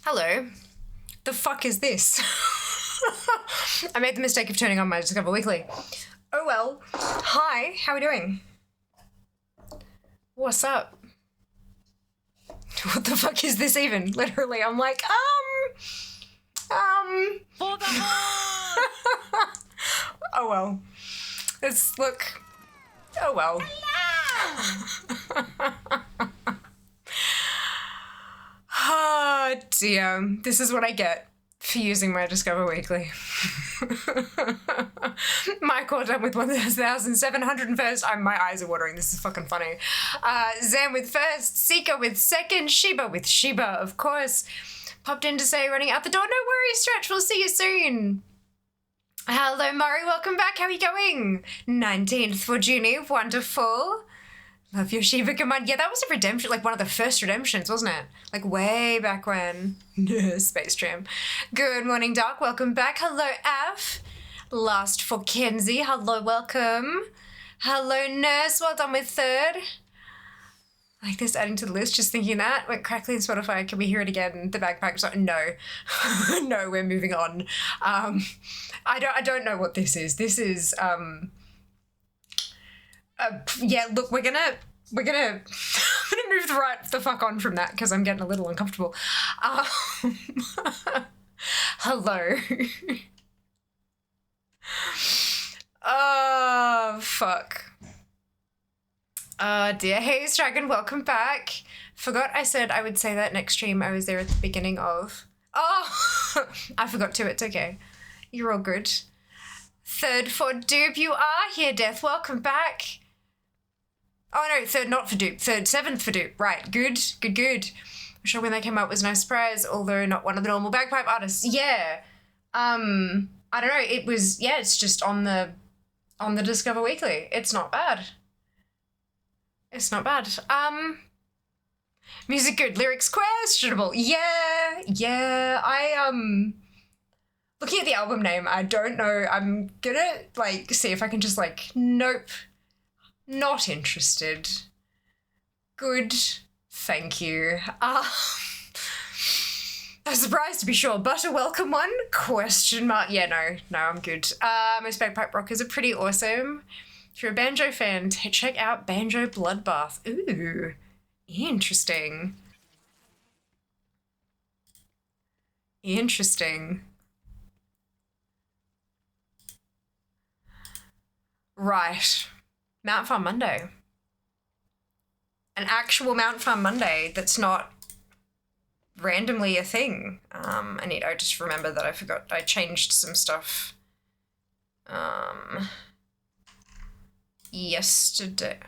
Hello. The fuck is this? I made the mistake of turning on my Discover Weekly. Oh well. Hi, how are we doing? What's up? What the fuck is this even? Literally, I'm like, For the heart! Oh well. Let's look. Oh well. Oh dear. This is what I get for using my Discover Weekly. Michael done with 1,701st. My eyes are watering. This is fucking funny. Zam with first, Sika with second, Sheba with Sheba, of course. Popped in to say running out the door. No worries, Stretch. We'll see you soon. Hello, Murray. Welcome back. How are you going? 19th for Junie. Wonderful. Love your Shiva command. Yeah, that was a redemption, like one of the first redemptions, wasn't it? Like way back when. Space Jam. Good morning, Doc. Welcome back. Hello, Af. Last for Kenzie. Hello, welcome. Hello, Nurse. Well done with third. Like this, adding to the list, just thinking that. Went crackly in Spotify. Can we hear it again? The bagpipe song. No. No, we're moving on. I don't know what this is. This is, yeah, look, we're gonna I'm gonna move the fuck on from that because I'm getting a little uncomfortable. Hello. Oh, fuck. Dear Haze Dragon, welcome back. Forgot I said I would say that next stream. I was there at the beginning of. Oh, I forgot to. It's okay. You're all good. Third for Dupe, you are here, Death. Welcome back. Oh no, third not for Dupe. Third, seventh for Dupe. Right, good. I'm sure when they came out was no surprise, although not one of the normal bagpipe artists. Yeah. I don't know. It was, yeah, it's just on the Discover Weekly. It's not bad. It's not bad. Music good, lyrics questionable. Yeah. Looking at the album name, I don't know. I'm gonna see if I can just nope. Not interested. Good. Thank you. I'm surprised to be sure, but a welcome one? Question mark. Yeah, no, I'm good. Most bagpipe rockers are pretty awesome. If you're a banjo fan, check out Banjo Bloodbath. Ooh, interesting. Right. Mount Farm Monday. An actual Mount Farm Monday that's not randomly a thing. I just remember that I forgot I changed some stuff yesterday.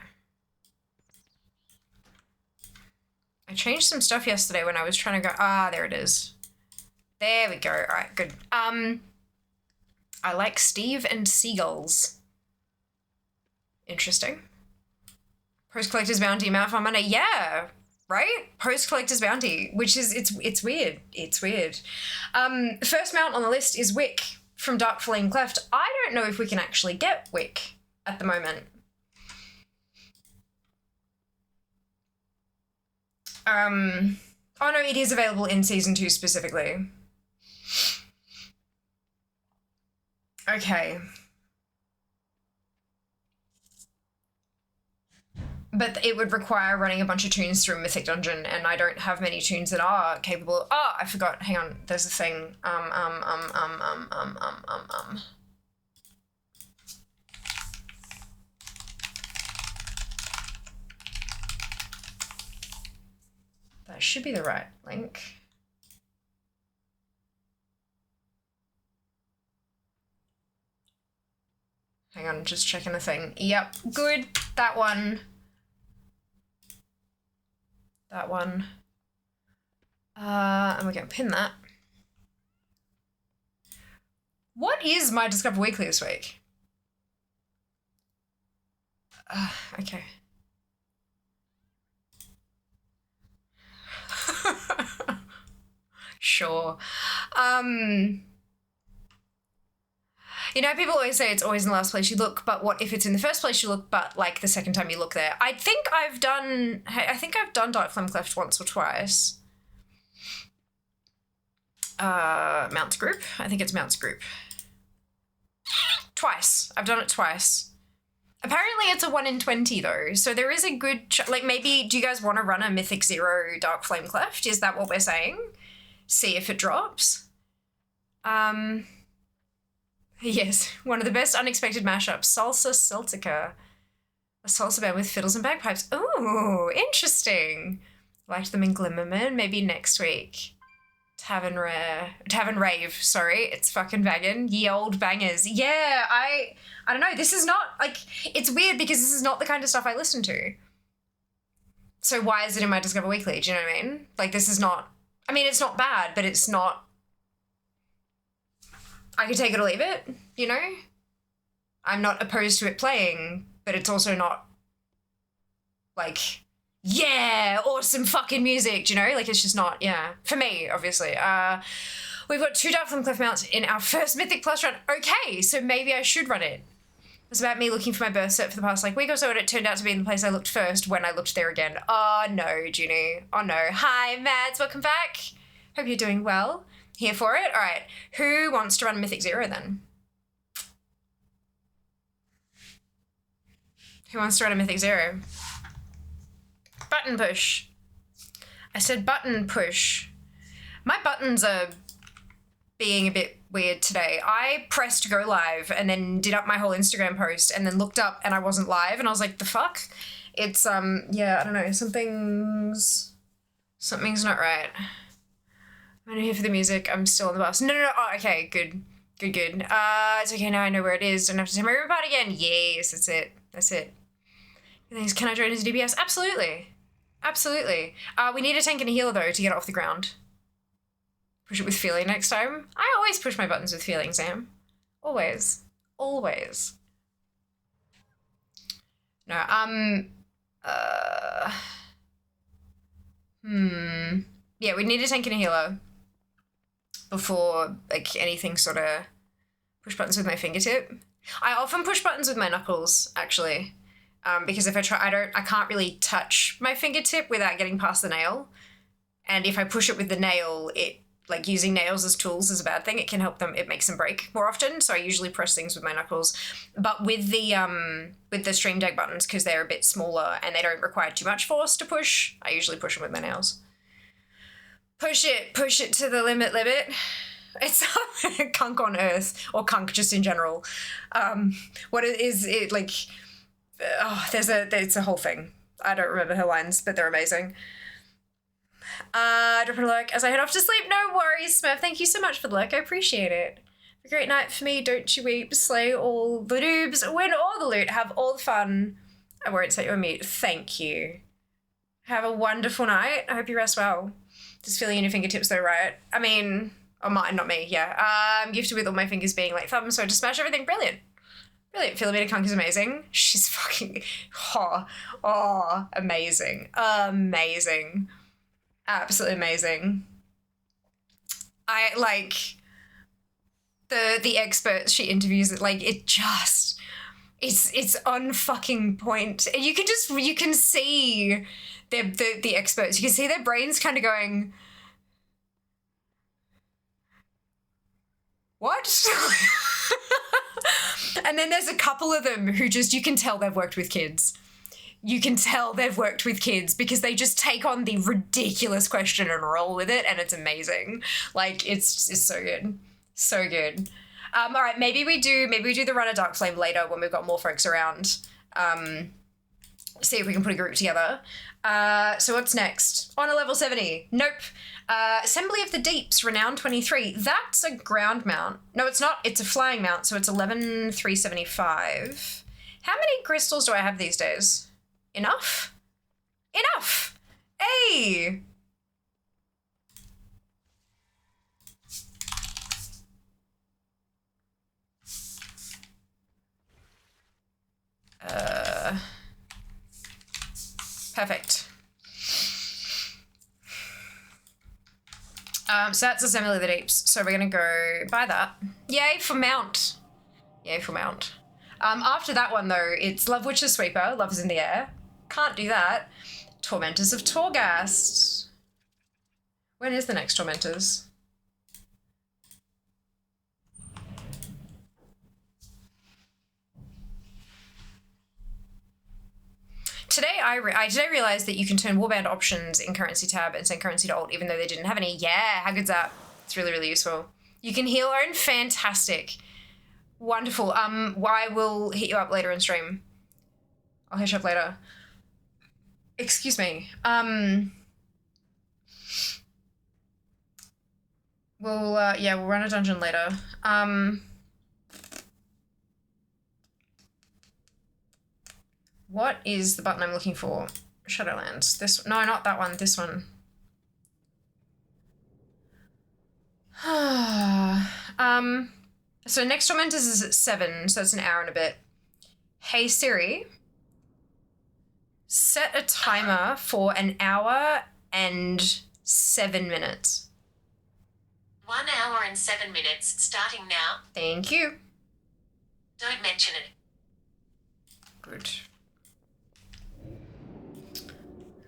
I changed some stuff yesterday when I was trying to go, there it is. There we go. All right, good. I like Steve and Seagulls. Interesting. Post Collector's Bounty, Mount Farm Monday. Yeah, right? Post Collector's Bounty, which is, it's weird. It's weird. First mount on the list is Wick from Dark Flame Cleft. I don't know if we can actually get Wick at the moment. Oh no, it is available in Season 2 specifically. Okay. But it would require running a bunch of tunes through Mythic Dungeon, and I don't have many tunes that are capable. Oh, I forgot. Hang on. There's a thing. That should be the right link. Hang on, just checking the thing. Yep, good. That one. And we're going to pin that. What is my Discover Weekly this week? Okay. Sure. You know, people always say it's always in the last place you look, but what if it's in the first place you look, but the second time you look there? I think I've done Dark Flame Cleft once or twice. Mounts group. I think it's Mounts group. Twice. I've done it twice. Apparently it's a 1 in 20 though, so there is a good like maybe do you guys want to run a Mythic 0 Dark Flame Cleft? Is that what we're saying? See if it drops. Yes, one of the best unexpected mashups, Salsa Celtica. A salsa band with fiddles and bagpipes. Ooh, interesting. Liked them in Glimmerman, maybe next week. Tavern Rave, sorry, it's fucking banging. Ye old bangers. Yeah, I don't know, this is not, like, it's weird because this is not the kind of stuff I listen to. So why is it in my Discover Weekly, do you know what I mean? Like, this is not, I mean, it's not bad, but it's not, I could take it or leave it, you know? I'm not opposed to it playing, but it's also not, like, yeah, awesome fucking music, do you know? Like, it's just not, yeah. For me, obviously. We've got 2 Dark Flame Cliff mounts in our first Mythic Plus run. Okay, so maybe I should run it. It was about me looking for my birth cert for the past, like, week or so, and it turned out to be in the place I looked first when I looked there again. Oh, no, Junie. Oh, no. Hi, Mads. Welcome back. Hope you're doing well. Here for it? All right. Who wants to run Mythic 0, then? Who wants to run a Mythic 0? Button push. I said button push. My buttons are being a bit weird today. I pressed go live and then did up my whole Instagram post and then looked up and I wasn't live and I was like, the fuck? It's, yeah, I don't know, something's not right. I'm here for the music. I'm still on the bus. No. Oh, okay, good. It's okay now. I know where it is. Don't have to tell my room apart again. Yes, that's it. Can I join as a DBS? Absolutely. We need a tank and a healer, though, to get it off the ground. Push it with feeling next time. I always push my buttons with feeling, Sam. Always. No, yeah, we need a tank and a healer before, like, anything sort of push buttons with my fingertip. I often push buttons with my knuckles, actually. Because if I try, I can't really touch my fingertip without getting past the nail. And if I push it with the nail, it, like, using nails as tools is a bad thing. It can help them, it makes them break more often. So I usually press things with my knuckles. But with the Stream Deck buttons, because they're a bit smaller and they don't require too much force to push, I usually push them with my nails. Push it to the limit. It's kunk on Earth, or kunk just in general. What is it, like... Oh, it's a whole thing. I don't remember her lines, but they're amazing. Drop a lurk as I head off to sleep. No worries, Smurf. Thank you so much for the lurk. I appreciate it. A great night for me. Don't you weep. Slay all the noobs. Win all the loot. Have all the fun. I won't set you on mute. Thank you. Have a wonderful night. I hope you rest well. Just feeling in your fingertips though, right? I mean, oh, mine, not me. Yeah. I'm gifted with all my fingers being like thumbs, so I just smash everything. Brilliant. Philomena Kunk is amazing. She's fucking, amazing. Absolutely amazing. I, like, the experts she interviews, like, it just, it's on fucking point. You can see the experts, you can see their brains kind of going, what? And then there's a couple of them who just, you can tell they've worked with kids. You can tell they've worked with kids because they just take on the ridiculous question and roll with it, and it's amazing. Like, it's so good. So good. All right, maybe we do the Run a Dark Flame later when we've got more folks around. See if we can put a group together. So what's next? On a level 70. Nope. Assembly of the Deeps, Renown 23. That's a ground mount. No, it's not. It's a flying mount, so it's 11,375. How many crystals do I have these days? Enough? Hey! Perfect. So that's Assembly of the Deeps. So we're going to go buy that. Yay for mount. After that one, though, it's Love Witch's Sweeper. Love is in the air. Can't do that. Tormentors of Torghast. When is the next Tormentors? Today I realized that you can turn warband options in currency tab and send currency to alt even though they didn't have any. Yeah, how good's that? It's really, really useful. You can heal own. Fantastic. Wonderful. I will hit you up later in stream. I'll hit you up later. Excuse me. We'll run a dungeon later. What is the button I'm looking for? Shadowlands. This, no, not that one, this one. So next Tormentors is at 7, so it's an hour and a bit. Hey Siri, set a timer for an hour and 7 minutes. 1 hour and 7 minutes, starting now. Thank you. Don't mention it. Good.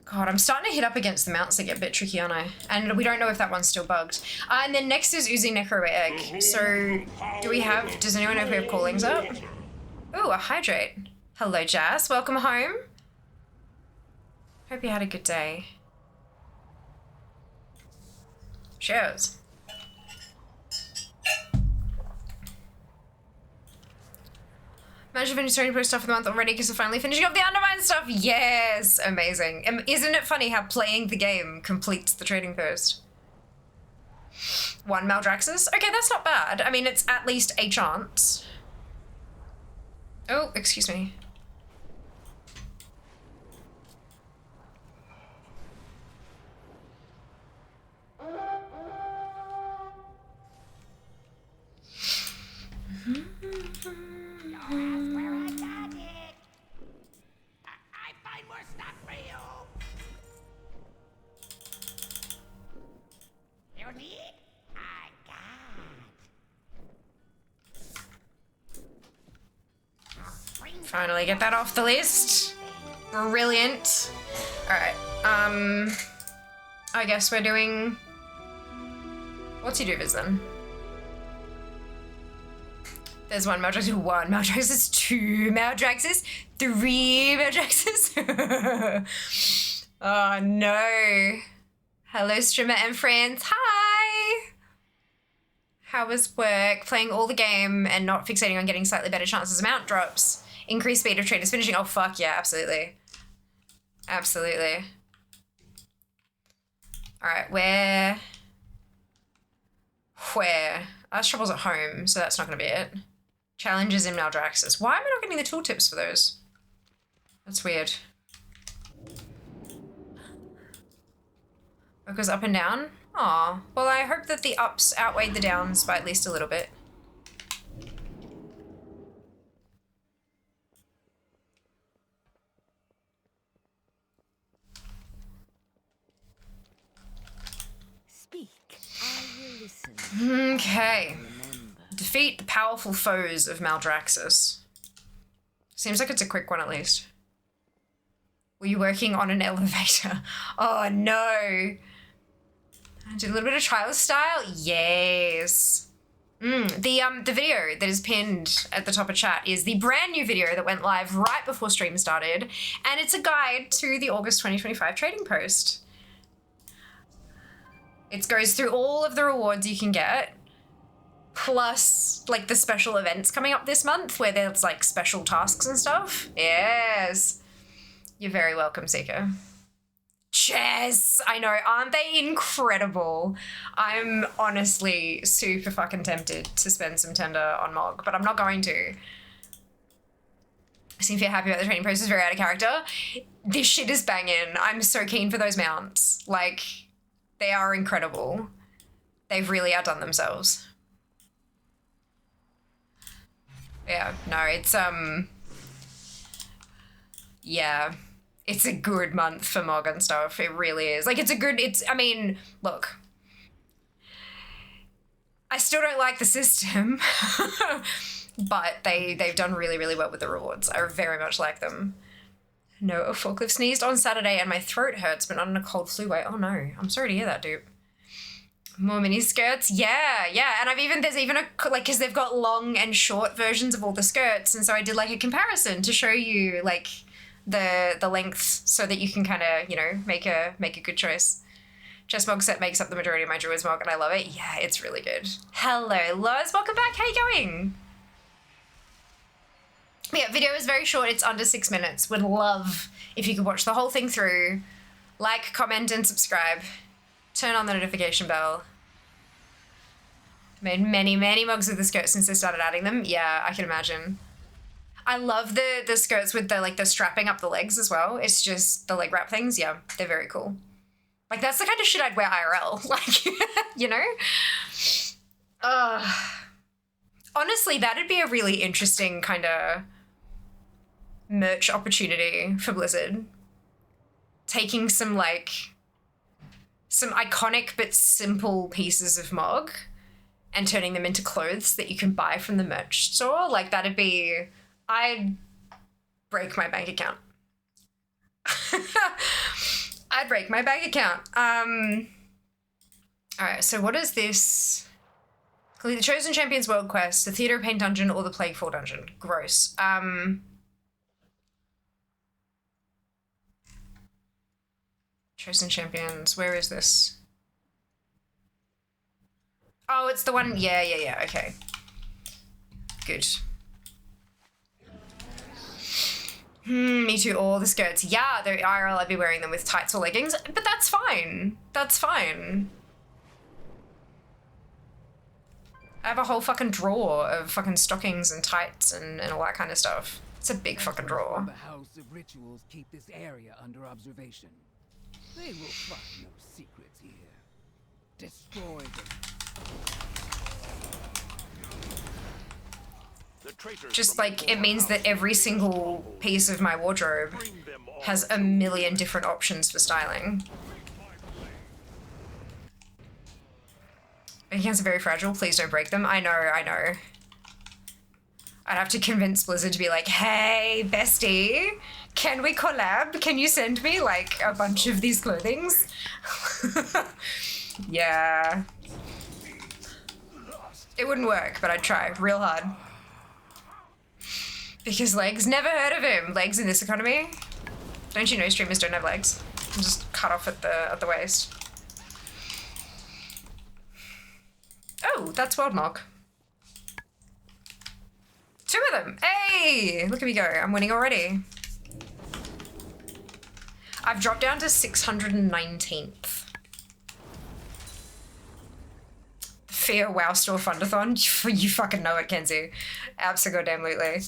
God, I'm starting to hit up against the mounts that get a bit tricky, aren't I? And we don't know if that one's still bugged. And then next is Oozing Necro Egg. So, does anyone know if we have callings up? Ooh, a Hydrate. Hello, Jazz. Welcome home. Hope you had a good day. Cheers. Imagine finishing trading post stuff for the month already because we're finally finishing up the Undermine stuff. Yes, amazing. Isn't it funny how playing the game completes the trading post? 1 Maldraxxus. Okay, that's not bad. I mean, it's at least a chance. Oh, excuse me. Finally get that off the list. Brilliant. Alright, I guess we're doing... What's he do then? There's 1 Maldraxxus, 1 Maldraxxus, 2 Maldraxxus, 3 Maldraxxus. Oh no. Hello streamer and friends, hi! How was work? Playing all the game and not fixating on getting slightly better chances of mount drops. Increased speed of traders finishing. Oh fuck yeah, absolutely. Absolutely. Alright, where? Us Trouble's at home, so that's not gonna be it. Challenges in Maldraxxus. Why am I not getting the tooltips for those? That's weird. It goes up and down? Aw. Well, I hope that the ups outweighed the downs by at least a little bit. Okay. Defeat the powerful foes of Maldraxxus. Seems like it's a quick one at least. Were you working on an elevator? Oh no. Do a little bit of trial style? Yes. The video that is pinned at the top of chat is the brand new video that went live right before stream started, and it's a guide to the August 2025 trading post. It goes through all of the rewards you can get, plus like the special events coming up this month where there's like special tasks and stuff. Yes. You're very welcome, Seeker. Chess! I know, aren't they incredible? I'm honestly super fucking tempted to spend some tender on Mog, but I'm not going to. I seem to be happy about the training process, very out of character. This shit is banging. I'm so keen for those mounts. Like, they are incredible. They've really outdone themselves. Yeah, no, it's, yeah. It's a good month for Mog and stuff. It really is. Like, I mean, look. I still don't like the system, but they've done really, really well with the rewards. I very much like them. No, a forklift sneezed on Saturday and my throat hurts, but not in a cold flu way. Oh no, I'm sorry to hear that, dude. More mini skirts? Yeah. And there's even because they've got long and short versions of all the skirts. And so I did like a comparison to show you like the length so that you can kind of, you know, make a good choice. Chess Mog set makes up the majority of my Druid's Mog, and I love it. Yeah, it's really good. Hello, Loz. Welcome back. How you going? Yeah, video is very short. It's under 6 minutes. Would love if you could watch the whole thing through. Like, comment, and subscribe. Turn on the notification bell. Made many, many mugs with the skirts since they started adding them. Yeah, I can imagine. I love the skirts with the strapping up the legs as well. It's just the leg wrap things. Yeah, they're very cool. Like, that's the kind of shit I'd wear IRL. Like, you know? Honestly, that'd be a really interesting kind of merch opportunity for Blizzard. Taking some iconic but simple pieces of Mog and turning them into clothes that you can buy from the merch store. Like, that'd be... I'd break my bank account. I'd break my bank account. All right, so what is this? Complete the Chosen Champions World Quest, the Theatre of Pain Dungeon, or the Plague Fall Dungeon. Gross. Chosen Champions, where is this? Oh, it's the one, yeah, okay. Good. Me too, all the skirts. Yeah, they're IRL, I'd be wearing them with tights or leggings, but that's fine. That's fine. I have a whole fucking drawer of fucking stockings and tights and all that kind of stuff. It's a big fucking drawer. The House of Rituals keep this area under observation. They will find no secrets here. Destroy them. Just like, it means that every single piece of my wardrobe has a million different options for styling. Bank are very fragile, please don't break them. I know. I'd have to convince Blizzard to be like, hey, bestie, can we collab? Can you send me, like, a bunch of these clothings? Yeah. It wouldn't work, but I'd try real hard. Because legs, never heard of him. Legs in this economy? Don't you know streamers don't have legs? I'm just cut off at the waist. Oh, that's World Mog. 2 of them. Hey, look at me go. I'm winning already. I've dropped down to 619th. Fear WoW Store Fundathon. You fucking know it, Kenzie. Abso-goddamn-lutely.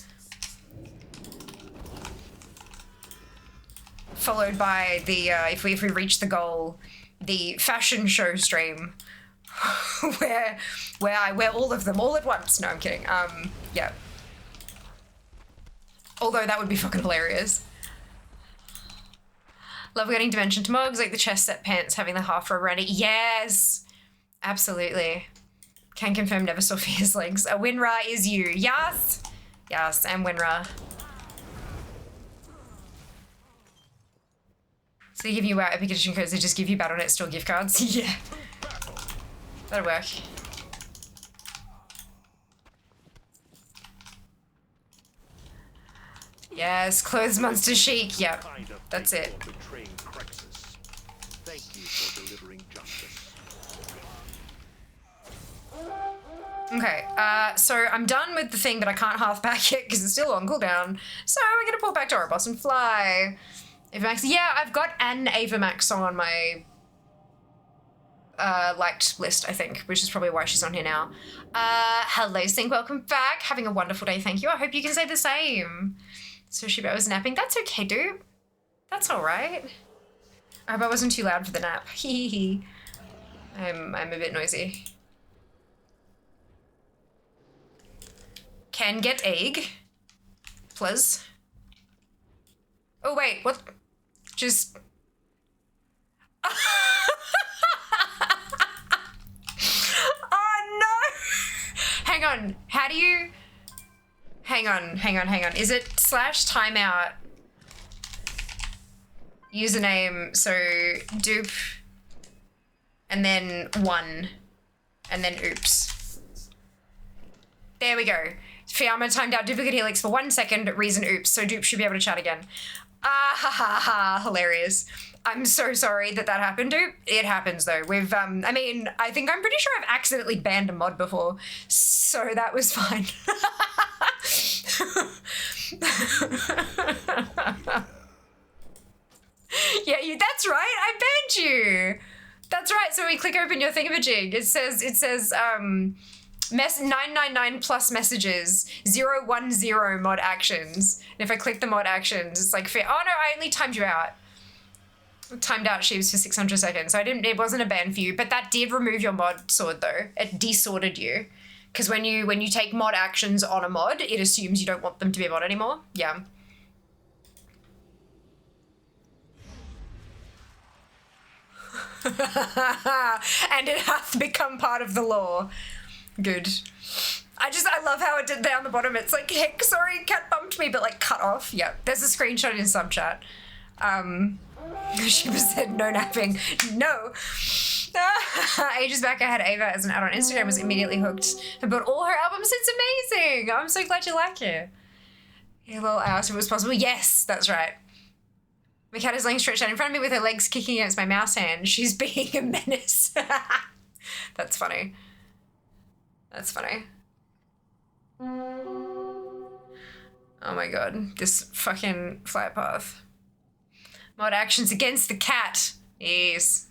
Followed by the, if we reach the goal, the fashion show stream. where I wear all of them all at once. No, I'm kidding. Yeah. Although that would be fucking hilarious. Love getting dimension to Mogs, like the chest set pants, having the half robe around it. Yes! Absolutely. Can confirm never saw Fear's legs. A Winra is you. Yes! Yes, and Winra. So they give you Epic Edition codes, they just give you Battle.net store gift cards. Yeah. That'll work. Yes, clothes monster chic. Yep, that's it. Thank you for delivering justice. Okay, so I'm done with the thing, but I can't half back it because it's still on cooldown. So we're gonna pull back to our boss and fly. Ava Max, yeah, I've got an Ava Max song on my liked list, I think, which is probably why she's on here now. Hello, Sink, welcome back. Having a wonderful day, thank you. I hope you can say the same. So Shiba was napping. That's okay, dude. That's all right. I hope I wasn't too loud for the nap. Hee hee. I'm a bit noisy. Can get egg. Please. Oh wait, what? Just. Oh no! Hang on. How do you? Hang on. Is it /timeout? Username, so dupe, and then 1, and then oops. There we go. Fiamma timed out duplicate helix for 1 second, reason oops, so dupe should be able to chat again. Ah ha ha ha, hilarious. I'm so sorry that happened, dude. It happens though. We've, I mean, I think I'm pretty sure I've accidentally banned a mod before, so that was fine. Yeah, that's right, I banned you. That's right, so we click open your thingamajig. It says, 999 plus messages, 010 mod actions. And if I click the mod actions, it's like, oh no, I only timed you out. Timed out Sheaves for 600 seconds. So it wasn't a ban for you, but that did remove your mod sword though. It desorted you. Because when you take mod actions on a mod, it assumes you don't want them to be a mod anymore. Yeah. And it hath become part of the law. Good. I love how it did down the bottom. It's like, heck, sorry, cat bumped me, but like cut off. Yeah, there's a screenshot in sub chat. She said no napping. No. Ages back I had Ava as an ad on Instagram, was immediately hooked and bought all her albums. It's amazing. I'm so glad you like it. Yeah, well, I asked if it was possible. Yes, that's right. My cat is laying stretched out in front of me with her legs kicking against my mouse hand. She's being a menace. That's funny. That's funny. Oh my god, this fucking flight path. Mod actions against the cat. Yes.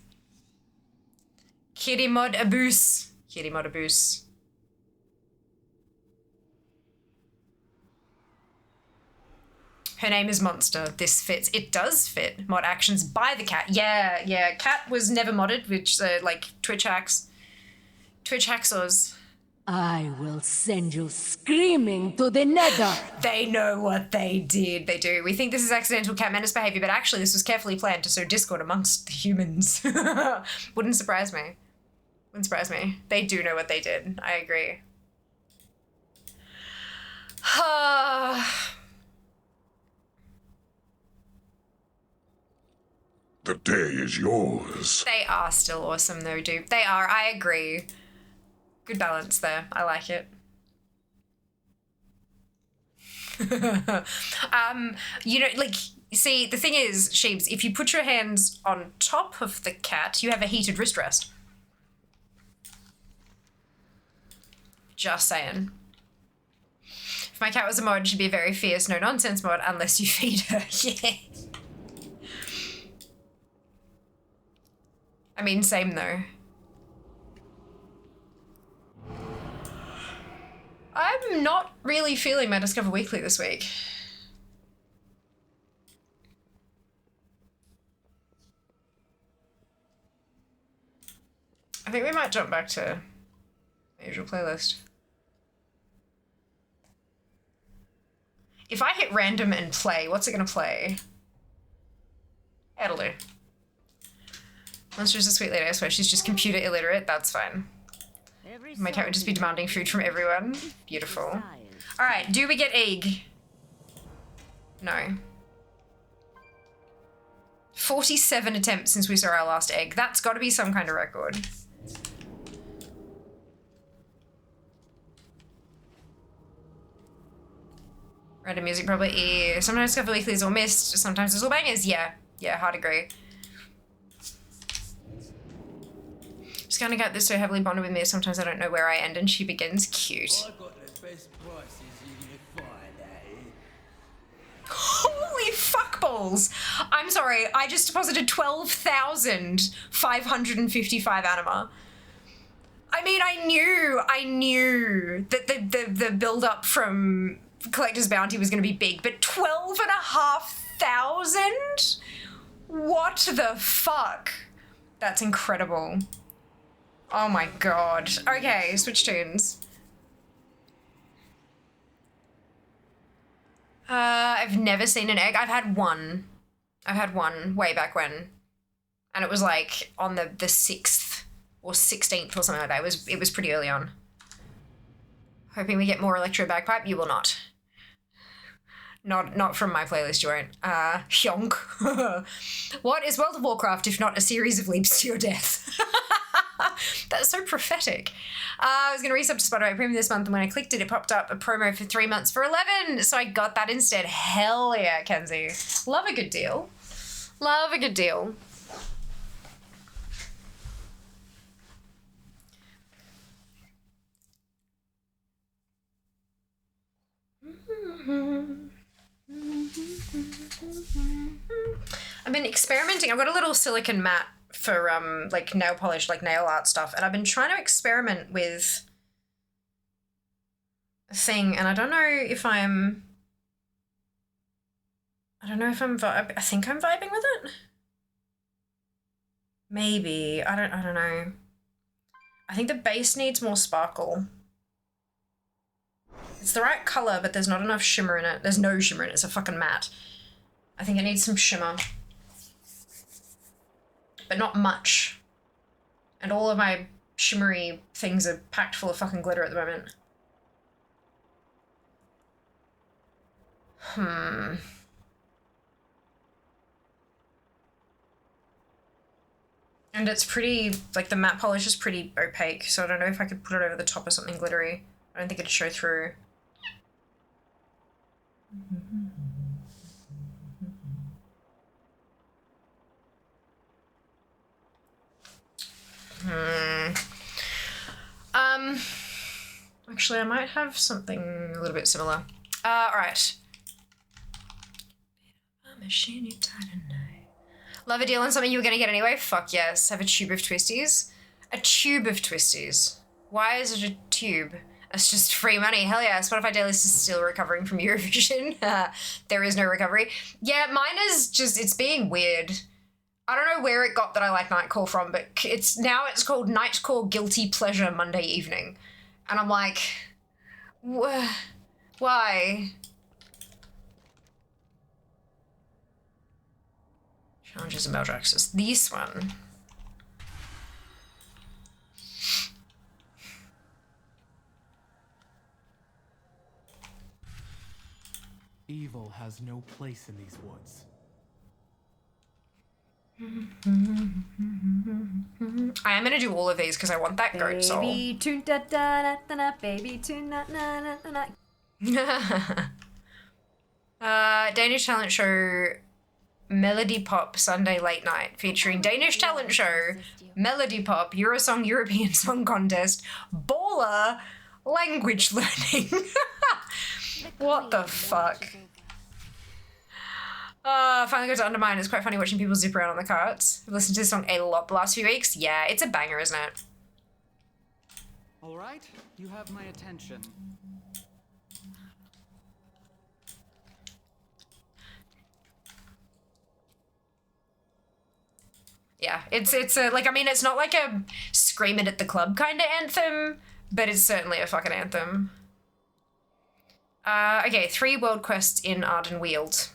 Kitty mod abuse. Kitty mod abuse. Her name is Monster. This fits. It does fit. Mod actions by the cat. Yeah. Cat was never modded, which like Twitch hacks. Twitch hacksaws. I will send you screaming to the nether. They know what they did. They do. We think this is accidental cat menace behavior, but actually this was carefully planned to sow discord amongst the humans. Wouldn't surprise me. Wouldn't surprise me. They do know what they did. I agree. The day is yours. They are still awesome though, dude. They are. I agree. Good balance there. I like it. You know, like, see, the thing is, Sheebs, if you put your hands on top of the cat, you have a heated wrist rest. Just saying. If my cat was a mod, she'd be a very fierce, no-nonsense mod, unless you feed her. Yeah. I mean, same though. I'm not really feeling my Discover Weekly this week. I think we might jump back to my usual playlist. If I hit random and play, what's it gonna play? It'll do. Monster's a sweet lady, I swear. She's just computer illiterate. That's fine. My cat would just be demanding food from everyone. Beautiful. All right, do we get egg? No. 47 attempts since we saw our last egg. That's got to be some kind of record. Random music probably. Sometimes Discover Weekly is all missed. Sometimes it's all bangers. Yeah, hard agree. Just gonna get this so heavily bonded with me. Sometimes I don't know where I end and she begins. Cute. I got the best prices you can find, Holy fuckballs! I'm sorry, I just deposited 12,555 anima. I mean, I knew that the build up from Collector's Bounty was gonna be big, but 12,500? What the fuck? That's incredible. Oh my god. Okay, switch tunes. I've never seen an egg. I've had one way back when. And it was like on the 6th or 16th or something like that. It was pretty early on. Hoping we get more electro bagpipe. You will not. Not from my playlist, you won't. Hyonk. What is World of Warcraft if not a series of leaps to your death? That's so prophetic. I was going to resub to Spotify Premium this month, and when I clicked it, it popped up a promo for 3 months for 11, so I got that instead. Hell yeah, Kenzie. Love a good deal. Love a good deal. I've been experimenting. I've got a little silicone mat for like nail polish, like nail art stuff, and I've been trying to experiment with a thing, and I don't know if I'm I think I'm vibing with it. Maybe. I don't know. I think the base needs more sparkle. It's the right color, but there's not enough shimmer in it. There's no shimmer in it. It's a fucking matte. I think it needs some shimmer. But not much. And all of my shimmery things are packed full of fucking glitter at the moment. And it's pretty, like the matte polish is pretty opaque, so I don't know if I could put it over the top of something glittery. I don't think it'd show through. Actually, I might have something a little bit similar. Alright. Machine you tied a night. Love a deal on something you were gonna get anyway? Fuck yes. Have a tube of twisties. A tube of twisties. Why is it a tube? It's just free money. Hell yeah. Spotify Daily is still recovering from Eurovision. There is no recovery. Yeah, mine is just, it's being weird. I don't know where it got that I like Nightcall from, but it's called Nightcall Guilty Pleasure Monday Evening. And I'm like, why? Challenges and Maldraxxus. This one. Evil has no place in these woods. I am gonna do all of these because I want that goat soul. Baby tune da da da da da, baby tune na na na na na. Danish talent show Melody Pop Sunday Late Night featuring Danish talent show Melody Pop Eurosong European Song Contest Baller Language Learning. What the fuck? Finally got to Undermine. It's quite funny watching people zip around on the carts. I've listened to this song a lot the last few weeks. Yeah, it's a banger, isn't it? All right, you have my attention. Yeah, it's a, like, I mean, it's not like a scream it at the club kind of anthem, but it's certainly a fucking anthem. Okay, 3 world quests in Ardenweald.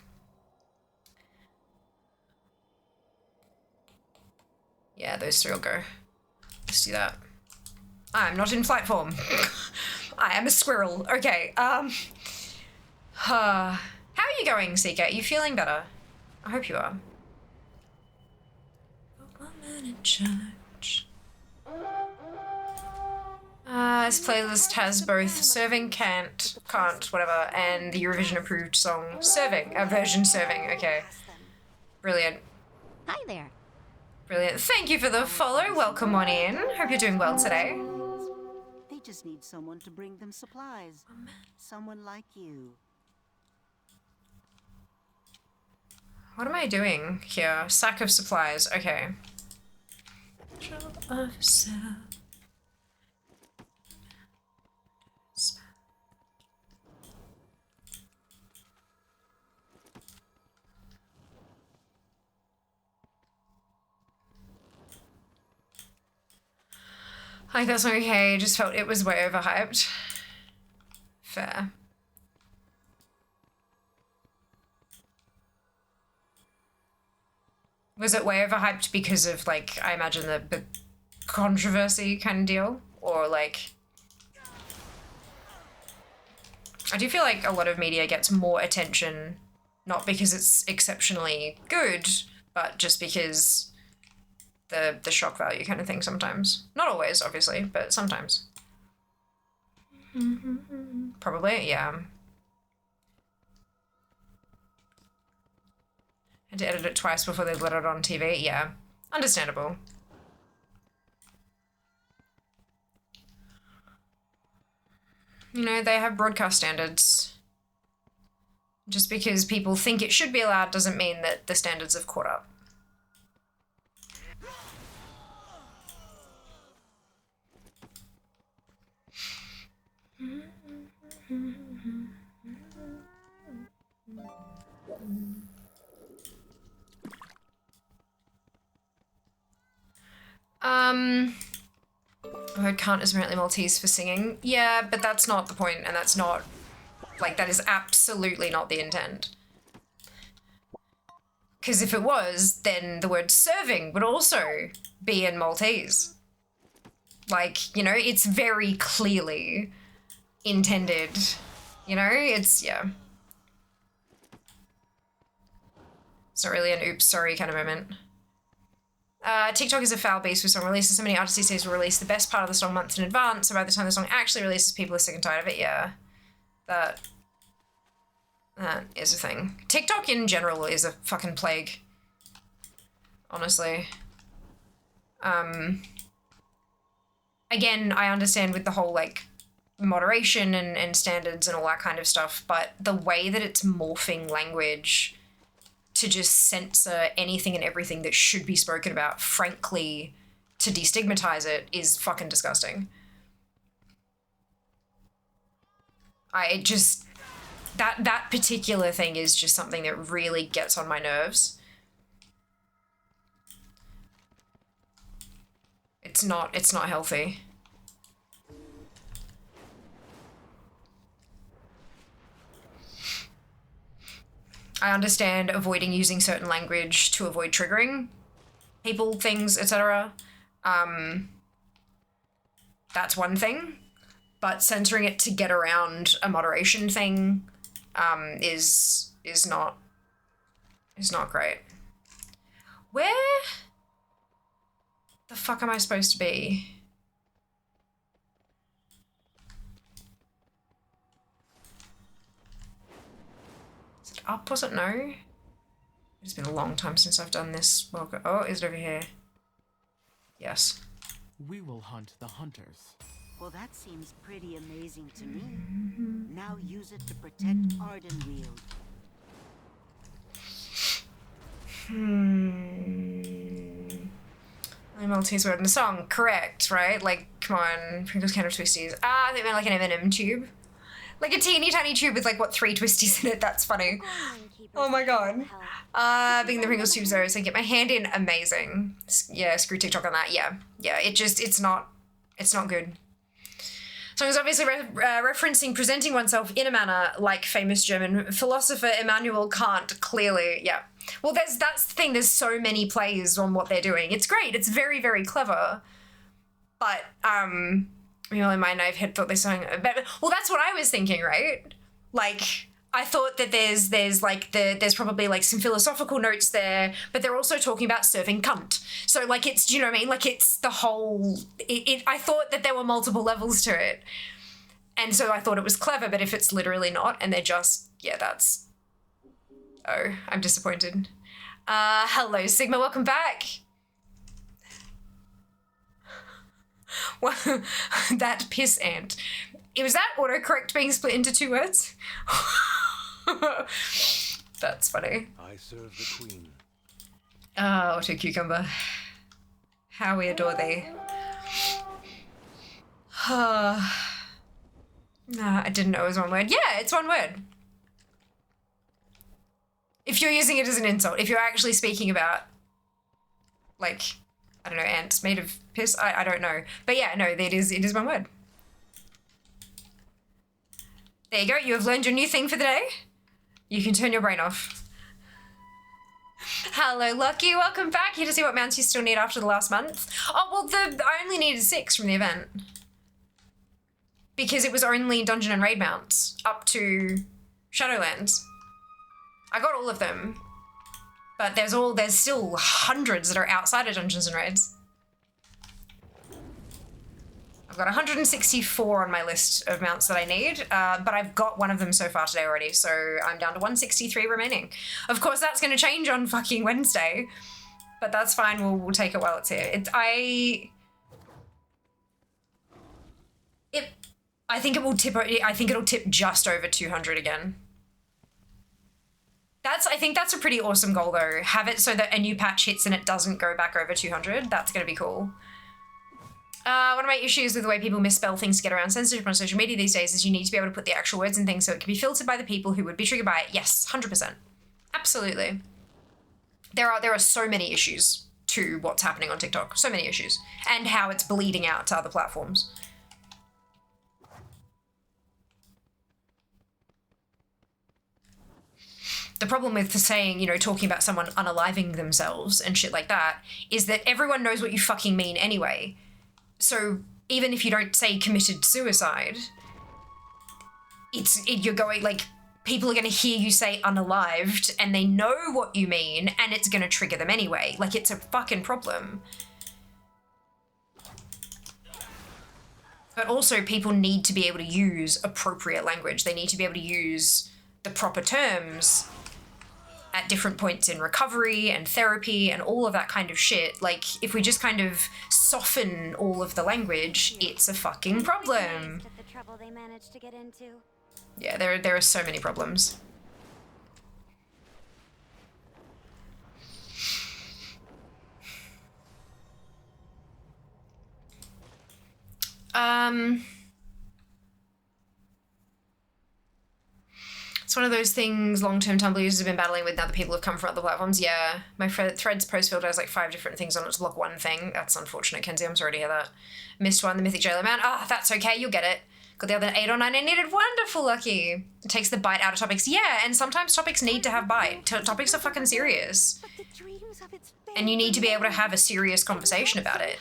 Yeah, those 3 will go. Let's do that. I'm not in flight form. I am a squirrel. Okay, how are you going, Seeker? Are you feeling better? I hope you are. A woman in church. This playlist has both serving can't, whatever, and the Eurovision approved song serving. Version serving, okay. Brilliant. Hi there. Brilliant. Thank you for the follow. Welcome on in. Hope you're doing well today. They just need someone to bring them supplies. Someone like you. What am I doing here? Sack of supplies. Okay. Officer. I think that's okay. I just felt it was way overhyped. Fair. Was it way overhyped because of, like, I imagine the controversy kind of deal? Or, like... I do feel like a lot of media gets more attention, not because it's exceptionally good, but just because the shock value kind of thing sometimes. Not always, obviously, but sometimes. Probably, yeah. Had to edit it twice before they let it on TV, yeah. Understandable. You know, they have broadcast standards. Just because people think it should be allowed doesn't mean that the standards have caught up. I heard Kant is apparently Maltese for singing. Yeah, but that's not the point, and that's not, like, that is absolutely not the intent. Because if it was, then the word serving would also be in Maltese. Like, you know, it's very clearly intended. You know, it's, yeah. It's not really an oops, sorry kind of moment. TikTok is a foul beast with song releases. So many artists these days will release the best part of the song months in advance, so by the time the song actually releases, people are sick and tired of it. Yeah, that is a thing. TikTok in general is a fucking plague, honestly. Again, I understand with the whole, like, moderation and standards and all that kind of stuff, but the way that it's morphing language to just censor anything and everything that should be spoken about, frankly, to destigmatize it, is fucking disgusting. That particular thing is just something that really gets on my nerves. It's not healthy. I understand avoiding using certain language to avoid triggering people, things, etc. That's one thing, but censoring it to get around a moderation thing is not great. Where the fuck am I supposed to be? Up, was it? No? It's been a long time since I've done this. Oh, is it over here? Yes. We will hunt the hunters. Well, that seems pretty amazing to me. Now use it to protect Ardenweald. The Maltese word in the song. Correct, right? Like, come on. Pringles can of twisties. Ah, they meant like an M&M tube. Like a teeny tiny tube with, like, what, 3 twisties in it? That's funny. Oh my god. Being the Pringles tubes though, so I get my hand in, amazing. Yeah, screw TikTok on that. Yeah, it's not good. So it's obviously referencing presenting oneself in a manner like famous German philosopher Immanuel Kant, clearly, yeah. Well, that's the thing, there's so many plays on what they're doing. It's great, it's very, very clever. But, you know, in my naive head thought they sang, well, that's what I was thinking, right? Like, I thought that there's probably like some philosophical notes there, but they're also talking about serving cunt. So like, it's, do you know what I mean? Like, it's the whole, I thought that there were multiple levels to it. And so I thought it was clever, but if it's literally not, and they're just, yeah, that's, oh, I'm disappointed. Hello, Sigma, welcome back. Well, that piss ant. Was that autocorrect being split into 2 words? That's funny. I serve the queen. Ah, auto cucumber. How we adore thee. Nah, I didn't know it was 1 word. Yeah, it's 1 word. If you're using it as an insult, if you're actually speaking about, like, I don't know, ants made of piss, I don't know. But yeah, no, it is 1 word. There you go, you have learned your new thing for the day. You can turn your brain off. Hello, Lucky, welcome back. Here to see what mounts you still need after the last month. Oh, well, I only needed 6 from the event. Because it was only dungeon and raid mounts up to Shadowlands. I got all of them. But there's still hundreds that are outside of Dungeons and Raids. I've got 164 on my list of mounts that I need, but I've got one of them so far today already, so I'm down to 163 remaining. Of course, that's going to change on fucking Wednesday, but that's fine. We'll take it while it's here. I think it'll tip just over 200 again. I think that's a pretty awesome goal though. Have it so that a new patch hits and it doesn't go back over 200. That's going to be cool. One of my issues with the way people misspell things to get around censorship on social media these days is you need to be able to put the actual words in things so it can be filtered by the people who would be triggered by it. Yes, 100%. Absolutely. There are so many issues to what's happening on TikTok. So many issues. And how it's bleeding out to other platforms. The problem with saying, talking about someone unaliving themselves and shit like that is that everyone knows what you fucking mean anyway. So even if you don't say committed suicide, you're going, like, people are going to hear you say unalived and they know what you mean and it's going to trigger them anyway. Like, it's a fucking problem. But also people need to be able to use appropriate language. They need to be able to use the proper terms at different points in recovery and therapy and all of that kind of shit. Like, if we just kind of soften all of the language, it's a fucking problem. The trouble they managed to get into. Yeah, there are so many problems. It's one of those things long-term Tumblr users have been battling with now that people have come from other platforms. Yeah, my Threads post filter has like 5 different things on it to block one thing. That's unfortunate, Kenzie. I'm sorry to hear that. Missed one, the Mythic Jailer Man. That's okay, you'll get it. Got the other 8 or 9 I needed. Wonderful, Lucky. It takes the bite out of topics. Yeah, and sometimes topics need to have bite. Topics are fucking serious. And you need to be able to have a serious conversation about it.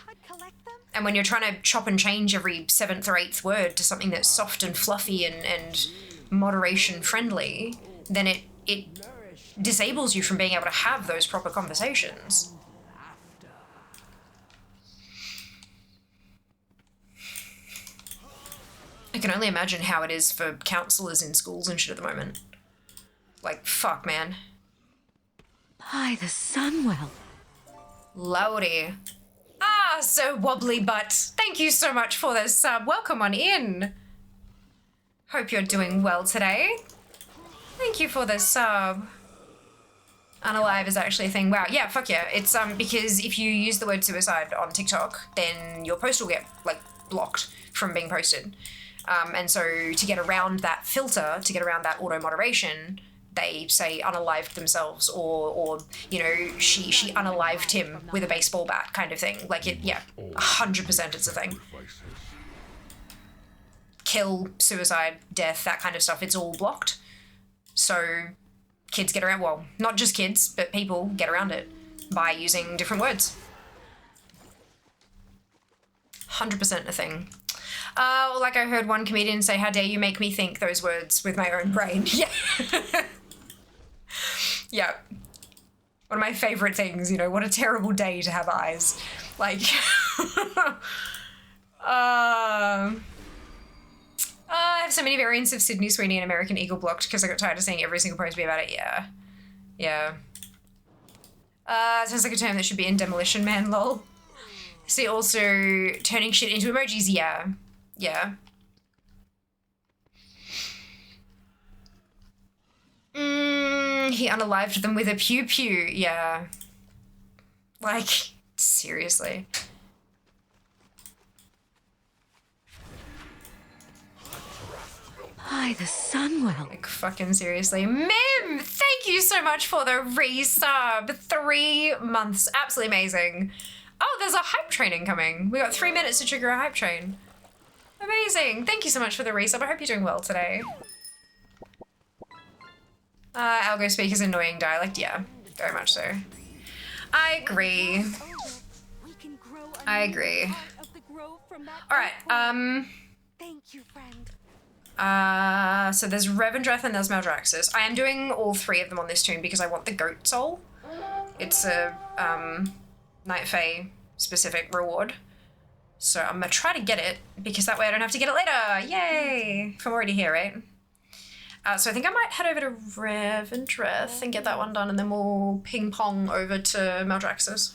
And when you're trying to chop and change every 7th or 8th word to something that's soft and fluffy and moderation friendly, then it disables you from being able to have those proper conversations. I can only imagine how it is for counselors in schools and shit at the moment. Like, fuck, man. By the Sunwell. Lordy. So wobbly butt. Thank you so much for this sub. Welcome on in. Hope you're doing well today. Thank you for this sub. Unalive is actually a thing. Wow, yeah, fuck yeah. It's because if you use the word suicide on TikTok, then your post will get, like, blocked from being posted. And so to get around that filter, to get around that auto-moderation, they say unalived themselves or she unalived him with a baseball bat kind of thing. Like, 100% it's a thing. Kill, suicide, death, that kind of stuff, it's all blocked. So kids get around, well, not just kids, but people get around it by using different words. 100% a thing. Like I heard one comedian say, how dare you make me think those words with my own brain. Yeah. Yeah. One of my favorite things, what a terrible day to have eyes. Like, I have so many variants of Sydney Sweeney and American Eagle blocked because I got tired of seeing every single post be about it. Yeah. Yeah. Sounds like a term that should be in Demolition Man, lol. See, also turning shit into emojis. Yeah. Yeah. He unalived them with a pew-pew. Yeah. Like, seriously. By the Sunwell. Like, fucking seriously. Mim, thank you so much for the resub. 3 months. Absolutely amazing. Oh, there's a hype train incoming. We got 3 minutes to trigger a hype train. Amazing. Thank you so much for the resub. I hope you're doing well today. Algo speak is annoying dialect. Yeah, very much so. I agree. I agree. All right. Thank you, friend. So there's Revendreth and there's Maldraxxus. I am doing all 3 of them on this toon because I want the goat soul. It's a Night Fae specific reward. So I'm gonna try to get it because that way I don't have to get it later. Yay! If I'm already here, right? So I think I might head over to Revendreth and get that one done, and then we'll ping pong over to Maldraxxus.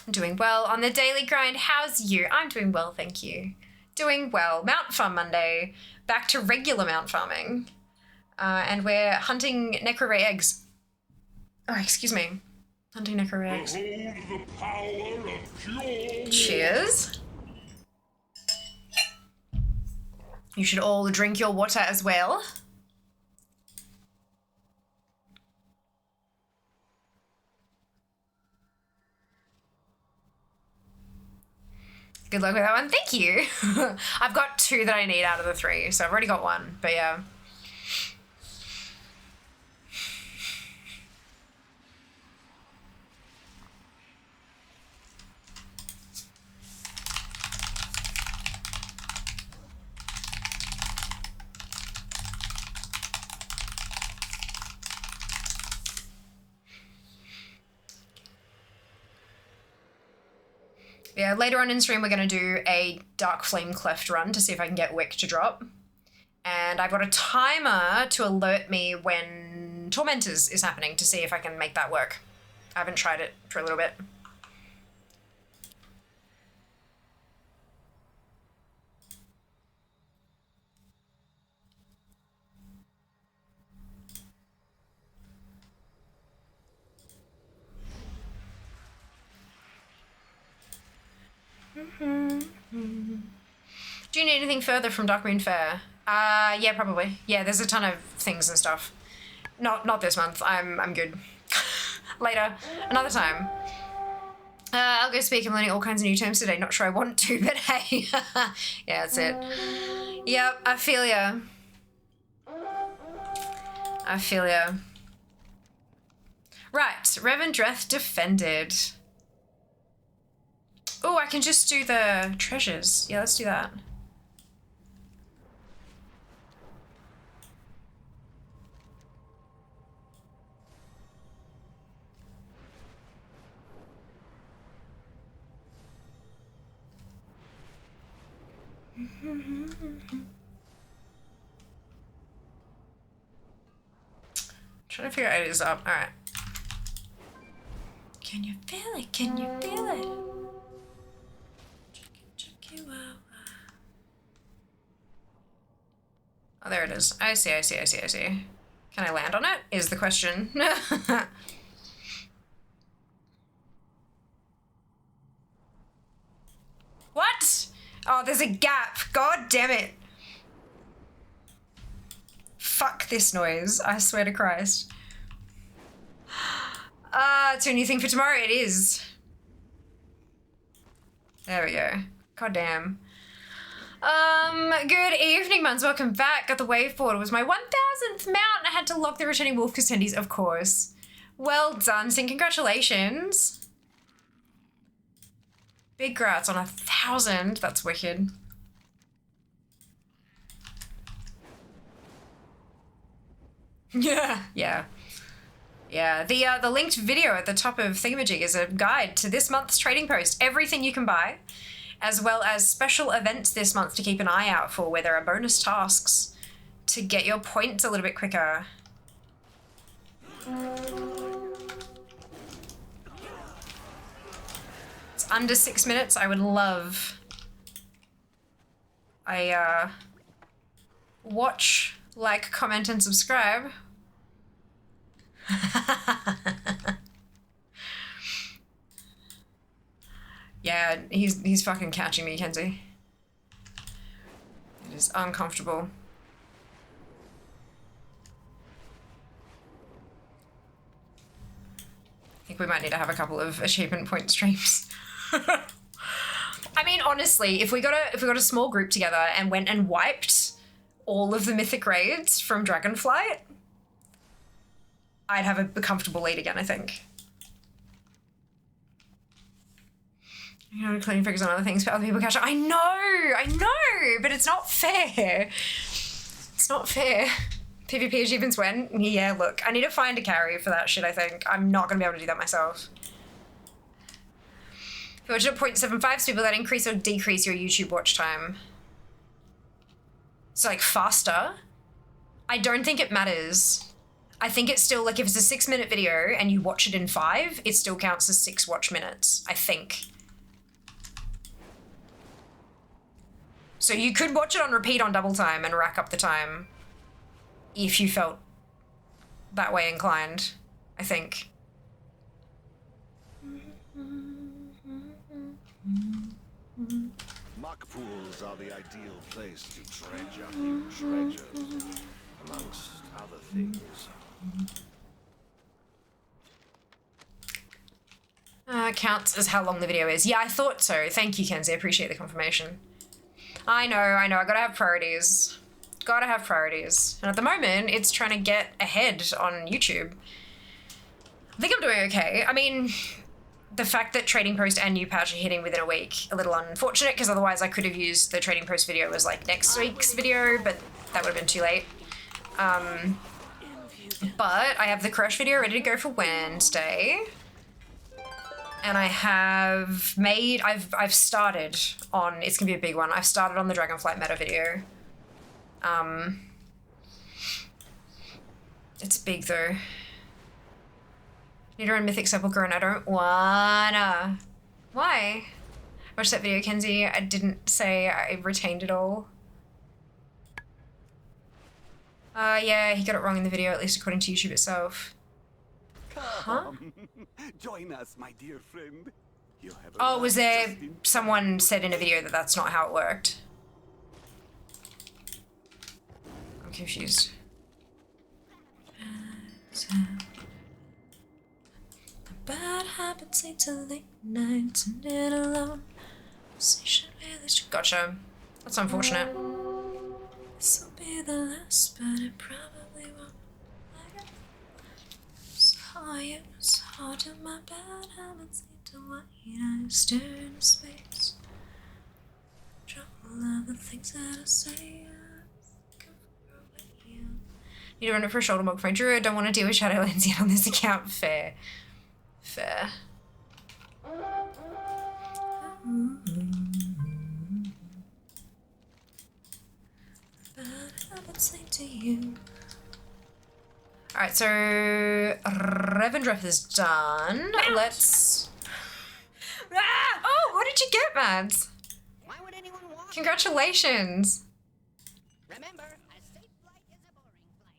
I'm doing well on the daily grind. How's you? I'm doing well, thank you. Doing well. Mount Farm Monday. Back to regular mount farming. And we're hunting Necroray eggs. Oh, excuse me. Hunting Necroray eggs. Behold the power of pure. Cheers. You should all drink your water as well. Good luck with that one. Thank you. I've got 2 that I need out of the 3, so I've already got 1, but yeah. Yeah, later on in stream, we're going to do a Dark Flame Cleft run to see if I can get Wick to drop. And I've got a timer to alert me when Tormentors is happening to see if I can make that work. I haven't tried it for a little bit. Do you need anything further from Darkmoon Fair? Yeah, probably. Yeah, there's a ton of things and stuff. Not this month. I'm good. Later, another time. I'll go speak. I'm learning all kinds of new terms today. Not sure I want to, but hey. Yeah, that's it. Yep, I feel ya. I feel ya. Right, Revendreth defended. Oh, I can just do the treasures. Yeah, let's do that. Trying to figure out it is up. All right. Can you feel it? Can you feel it? Oh, there it is. I see. Can I land on it? Is the question. What? Oh, there's a gap. God damn it. Fuck this noise. I swear to Christ. It's a new thing for tomorrow. It is. There we go. God damn. Good evening, Muns. Welcome back. Got the wave forward. It was my 1000th mount. I had to lock the returning wolf attendees, of course. Well done, Sing. Congratulations. Big grats on 1000. That's wicked. Yeah. The linked video at the top of Thingamajig is a guide to this month's trading post. Everything you can buy, as well as special events this month to keep an eye out for, where there are bonus tasks to get your points a little bit quicker. It's under 6 minutes. I would love watch, like, comment, and subscribe. Yeah, he's fucking catching me, Kenzie. It is uncomfortable. I think we might need to have a couple of achievement point streams. I mean, honestly, if we got a small group together and went and wiped all of the mythic raids from Dragonflight, I'd have a comfortable lead again, I think. You know, cleaning figures on other things, but other people catch up. I know, but it's not fair. It's not fair. PvP achievements when? Yeah, look, I need to find a carry for that shit, I think. I'm not gonna be able to do that myself. If you watch at 0.75 speed, will that increase or decrease your YouTube watch time? So like faster? I don't think it matters. I think it's still like if it's a 6-minute video and you watch it in 5, it still counts as 6 watch minutes, I think. So you could watch it on repeat on double time and rack up the time if you felt that way inclined, I think. Muck pools are the ideal place to dredge up new treasures, amongst other things. Counts as how long the video is. Yeah, I thought so. Thank you, Kenzie. I appreciate the confirmation. I know. I gotta have priorities. Gotta have priorities. And at the moment, it's trying to get ahead on YouTube. I think I'm doing okay. I mean, the fact that Trading Post and New Patch are hitting within a week, a little unfortunate, because otherwise I could have used the Trading Post video as like next week's video, but that would have been too late. But I have the Crush video ready to go for Wednesday. And I have made, I've started on, it's gonna be a big one, I've started on the Dragonflight meta video. It's big though. Need to run Mythic Sepulchre and I don't wanna. Why? Watch that video, Kenzie. I didn't say I retained it all. Yeah, he got it wrong in the video, at least according to YouTube itself. Huh? Join us, my dear friend. You have Oh, was there someone said in a video that that's not how it worked? I'm confused. Bad habits lead to late nights and it alone. Gotcha. That's unfortunate. This'll be the last, but it probably won't. Saw you, it's hard to my bad habits lead to white eyes stare into space. Trouble of the things that I say. Need to run it for a shoulder mug frame. Drew, I don't want to deal with Shadowlands yet on this account. Fair. Fair. Bad habits lead to you. Alright, so Revendreth is done. Let's... Ah! Oh, what did you get, Mads? Why would anyone want? Congratulations. Remember, a safe flight is a boring flight.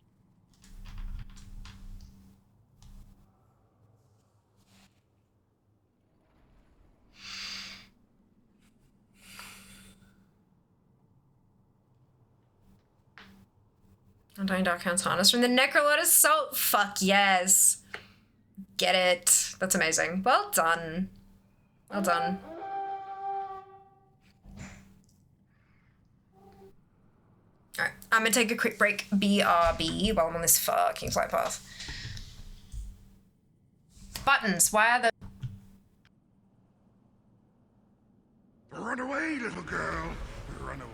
Undying Dark Hound's Harness from the Necrolord Assault. Fuck yes. Get it. That's amazing. Well done. Well done. Alright, I'm gonna take a quick break. BRB while I'm on this fucking flight path. Buttons, why are the... Run away, little girl. Run away.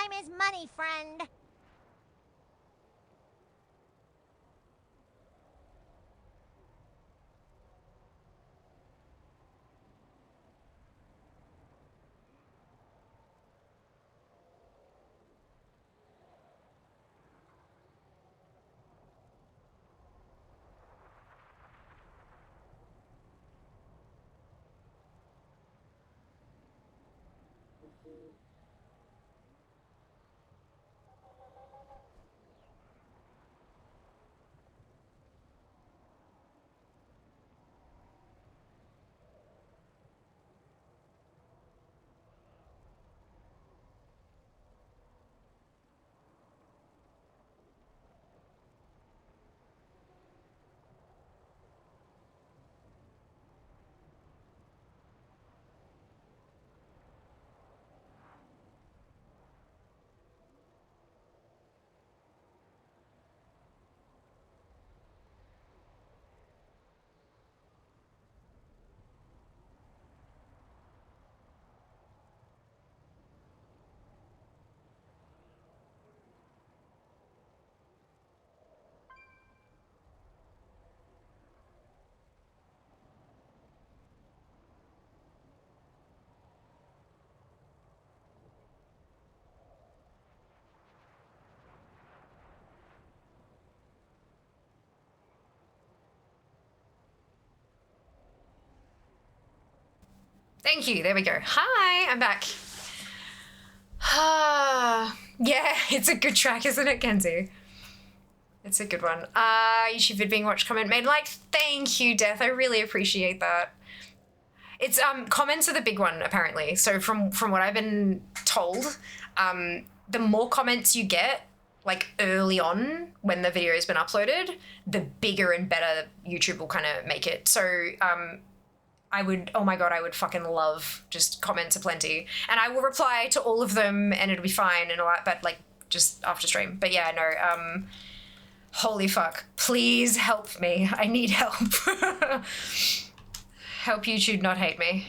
Time is money, friend. Thank you. There we go. Hi, I'm back. Yeah, it's a good track, isn't it, Kenzie? It's a good one. YouTube vid being watched, comment made. Like, thank you, Death. I really appreciate that. It's comments are the big one, apparently. So from what I've been told, the more comments you get, like early on when the video has been uploaded, the bigger and better YouTube will kind of make it. So I would, oh my God, I would fucking love just comments aplenty. And I will reply to all of them and it'll be fine and all that, but like just after stream. But yeah, no, holy fuck. Please help me. I need help. Help YouTube not hate me.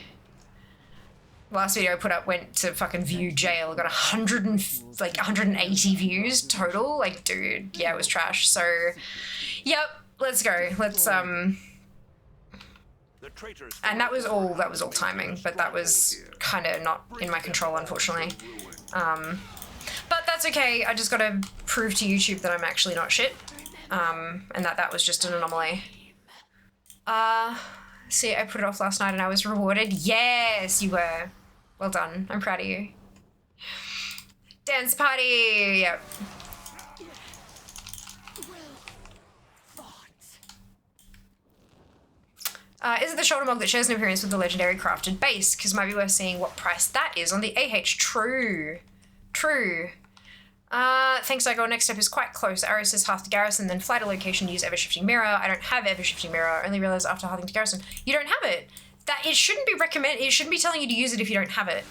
Last video I put up went to fucking view jail. Got 180 views total. Like, dude, yeah, it was trash. So, yep, let's go. Let's and that was all timing, but that was kind of not in my control, unfortunately. But that's okay. I just got to prove to YouTube that I'm actually not shit, and that was just an anomaly. See, I put it off last night and I was rewarded. Yes, you were. Well done. I'm proud of you. Dance party. Yep. Is it the shoulder mog that shares an appearance with the legendary crafted base? Because might be worth seeing what price that is on the AH. True. True. Thanks, Psycho. Next step is quite close. Arrow says half the garrison, then fly to location, use ever-shifting mirror. I don't have ever-shifting mirror. Only realized after halving to garrison. You don't have it. That it shouldn't be recommended. It shouldn't be telling you to use it if you don't have it.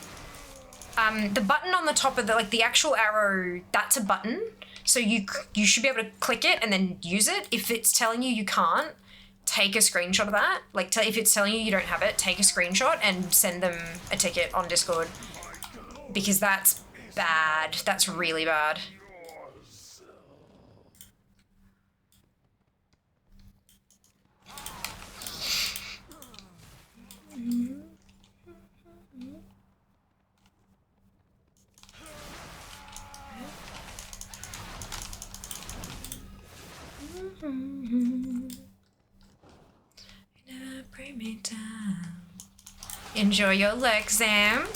The button on the top of the actual arrow, that's a button. So you should be able to click it and then use it. If it's telling you you can't, take a screenshot of that. Like, if it's telling you you don't have it, take a screenshot and send them a ticket on Discord. Because that's bad. That's really bad. Bring me down. Enjoy your leg, Sam.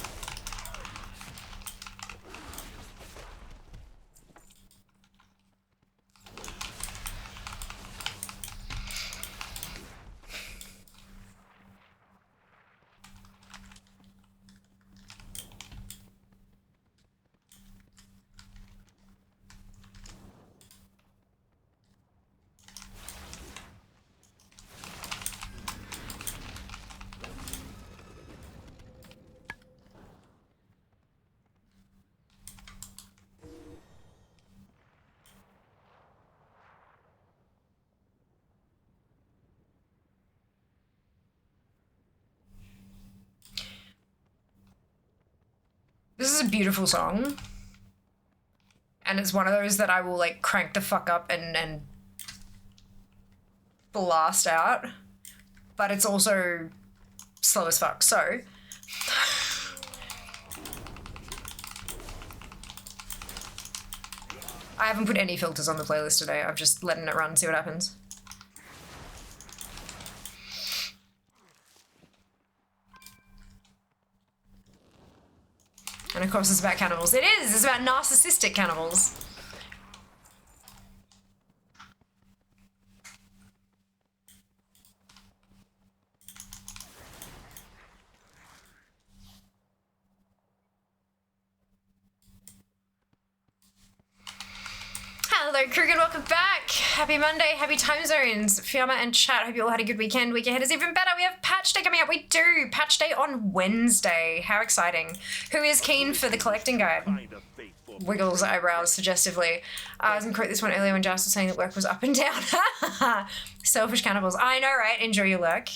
This is a beautiful song. And it's one of those that I will like crank the fuck up and blast out. But it's also slow as fuck, so. I haven't put any filters on the playlist today. I'm just letting it run, see what happens. And of course it's about cannibals. It is! It's about narcissistic cannibals. Hello, Krugen, welcome back. Happy Monday, happy time zones. Fiamma and chat, hope you all had a good weekend. Week ahead is even better. We have patch day coming up. We do. Patch day on Wednesday. How exciting. Who is keen for the collecting guide? Wiggles eyebrows suggestively. I was in quote this one earlier when Jas was saying that work was up and down. Selfish cannibals. I know, right? Enjoy your lurk.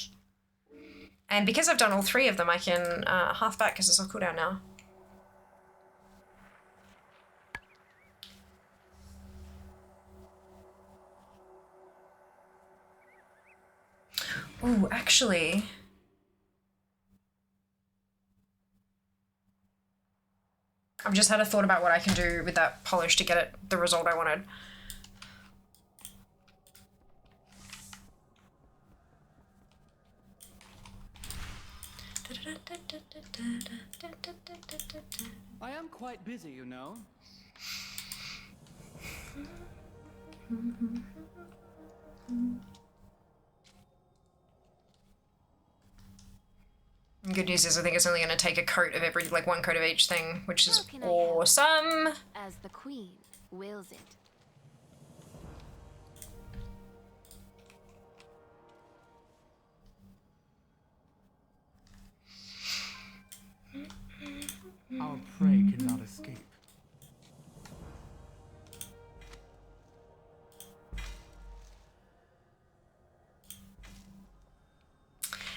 And because I've done all three of them, I can half back because it's on cooldown now. Ooh, actually. I've just had a thought about what I can do with that polish to get it the result I wanted. I am quite busy, you know. Good news is I think it's only going to take a coat of every, like one coat of each thing, which is awesome. As the queen wills it. Our prey cannot escape.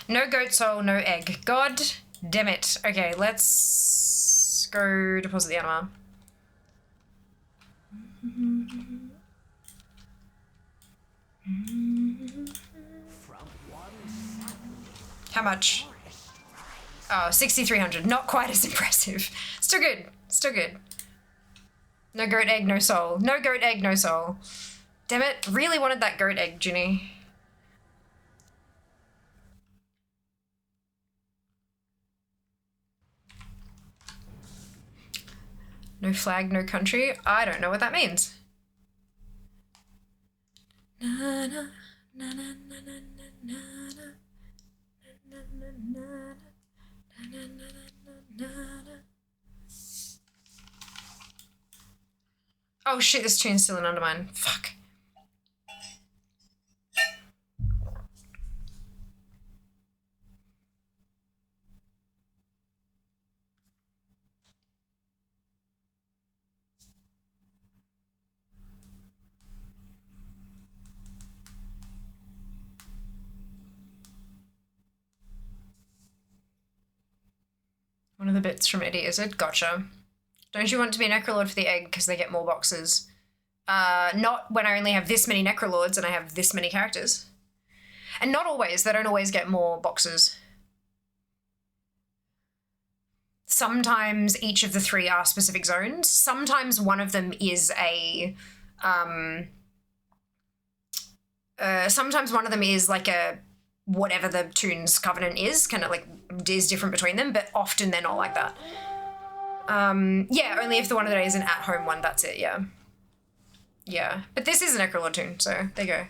No goat soul, no egg. God damn it. Okay, let's go deposit the animal. How much? Oh, 6,300. Not quite as impressive. Still good. Still good. No goat egg, no soul. No goat egg, no soul. Damn it. Really wanted that goat egg, Ginny. No flag, no country. I don't know what that means. Oh shit, this tune's still in Undermine. Fuck. One of the bits from Eddie Izzard. Gotcha. Don't you want to be a Necrolord for the egg because they get more boxes? Not when I only have this many Necrolords and I have this many characters. And not always. They don't always get more boxes. Sometimes each of the three are specific zones. Sometimes one of them is a... sometimes one of them is like a... whatever the Toon's Covenant is, kind of like is different between them, but often they're not like that. Yeah, only if the one of the day is an at-home one, that's it, yeah. Yeah, but this is a Necrolord Toon, so there you go.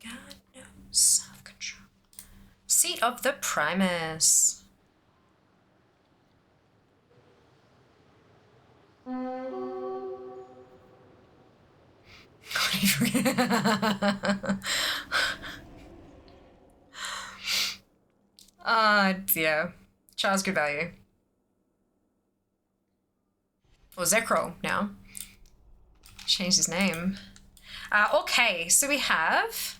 God knows self-control. Seat of the Primus. Yeah. Char's good value. Or Zekro now. Changed his name. Okay, so we have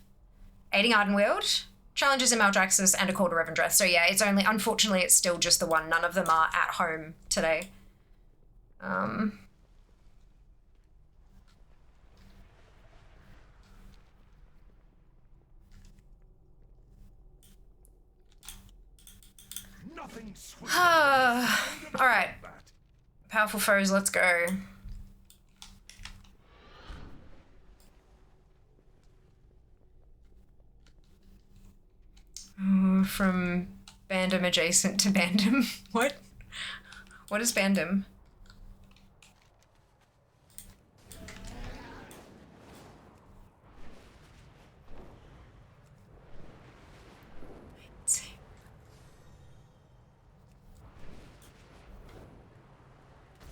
Aiding Ardenweald, Challenges in Maldraxxus, and A Call to Revendreth. So yeah, it's only, unfortunately, it's still just the one. None of them are at home today. Nothing sweet. All right. Powerful foes, let's go. From Bandom adjacent to Bandom. What? What is Bandom?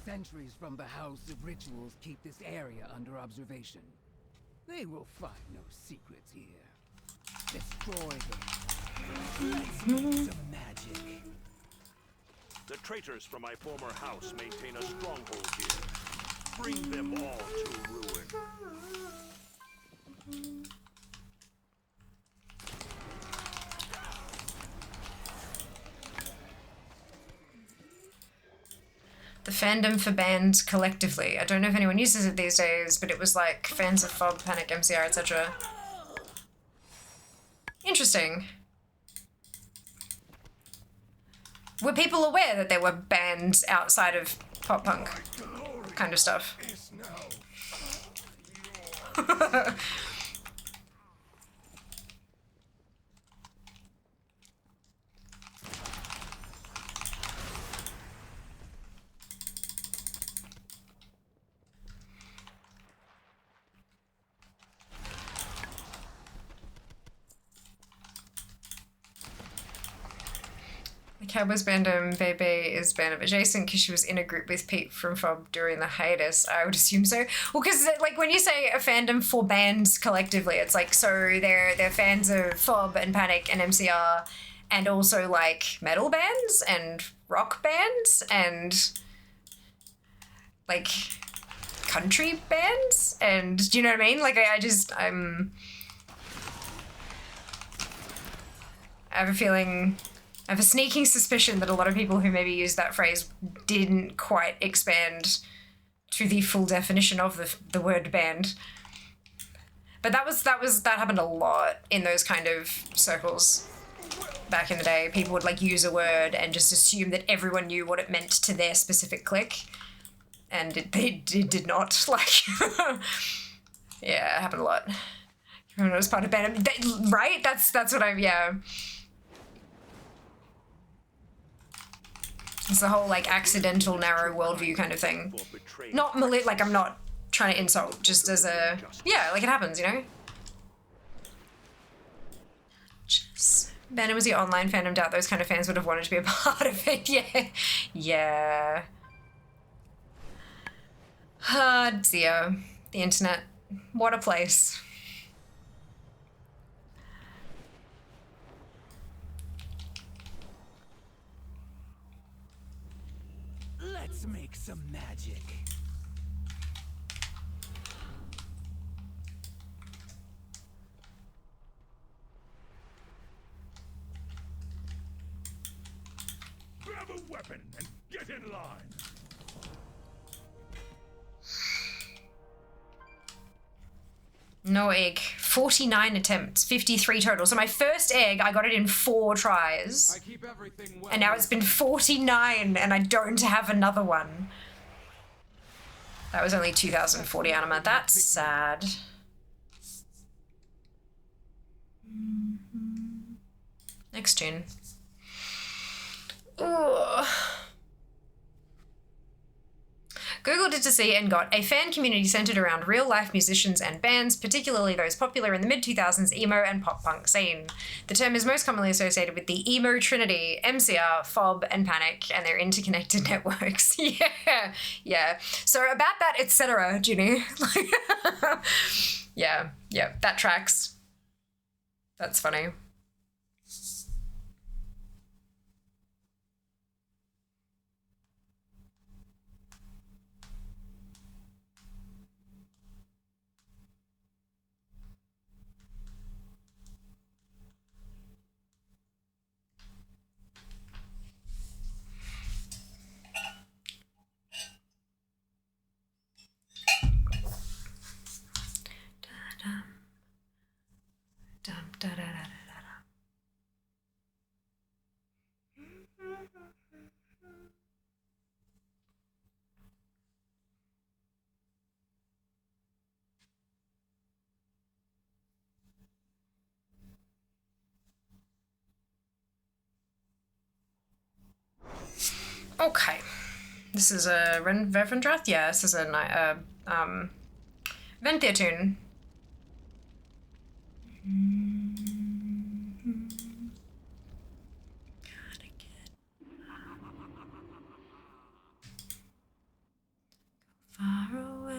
Centuries from the House of Rituals keep this area under observation. They will find no secrets here. Destroy them. Let's make some magic. The traitors from my former house maintain a stronghold here. Bring them all to ruin. The fandom for bands collectively. I don't know if anyone uses it these days, but it was like fans of FOB, Panic, MCR, etc. Interesting. Were people aware that there were bands outside of pop punk kind of stuff? Cowboys Bandom Bebe is Bandom adjacent because she was in a group with Pete from FOB during the hiatus. I would assume so. Well, because like when you say a fandom for bands collectively, it's like so they're fans of FOB and Panic and MCR, and also like metal bands and rock bands and like country bands, and do you know what I mean? Like I have a feeling. I have a sneaking suspicion that a lot of people who maybe use that phrase didn't quite expand to the full definition of the word band. But that happened a lot in those kind of circles back in the day. People would like use a word and just assume that everyone knew what it meant to their specific clique, and it did not. Like, yeah, it happened a lot. Everyone was part of band, right? That's what yeah. It's the whole like accidental narrow worldview kind of thing. Not like I'm not trying to insult, just as a yeah, like it happens, you know. Bandom was the online fandom. Doubt those kind of fans would have wanted to be a part of it. Yeah, yeah. Dear, the internet. What a place. Let's make some magic. Grab a weapon and get in line. No egg. 49 attempts, 53 total. So my first egg, I got it in 4 tries. I keep everything well. And now it's been 49 and I don't have another one. That was only 2,040 anima. That's sad. Next tune. Ooh. Googled it to see and got a fan community centered around real-life musicians and bands, particularly those popular in the mid-2000s emo and pop-punk scene. The term is most commonly associated with the emo trinity, MCR, FOB, and Panic, and their interconnected networks. Yeah. So about that, etc., Ginny. Yeah, that tracks. That's funny. Da, da, da, da, da. Okay. This is a Revendrath? Yeah, this is a Venthia tune. Far away.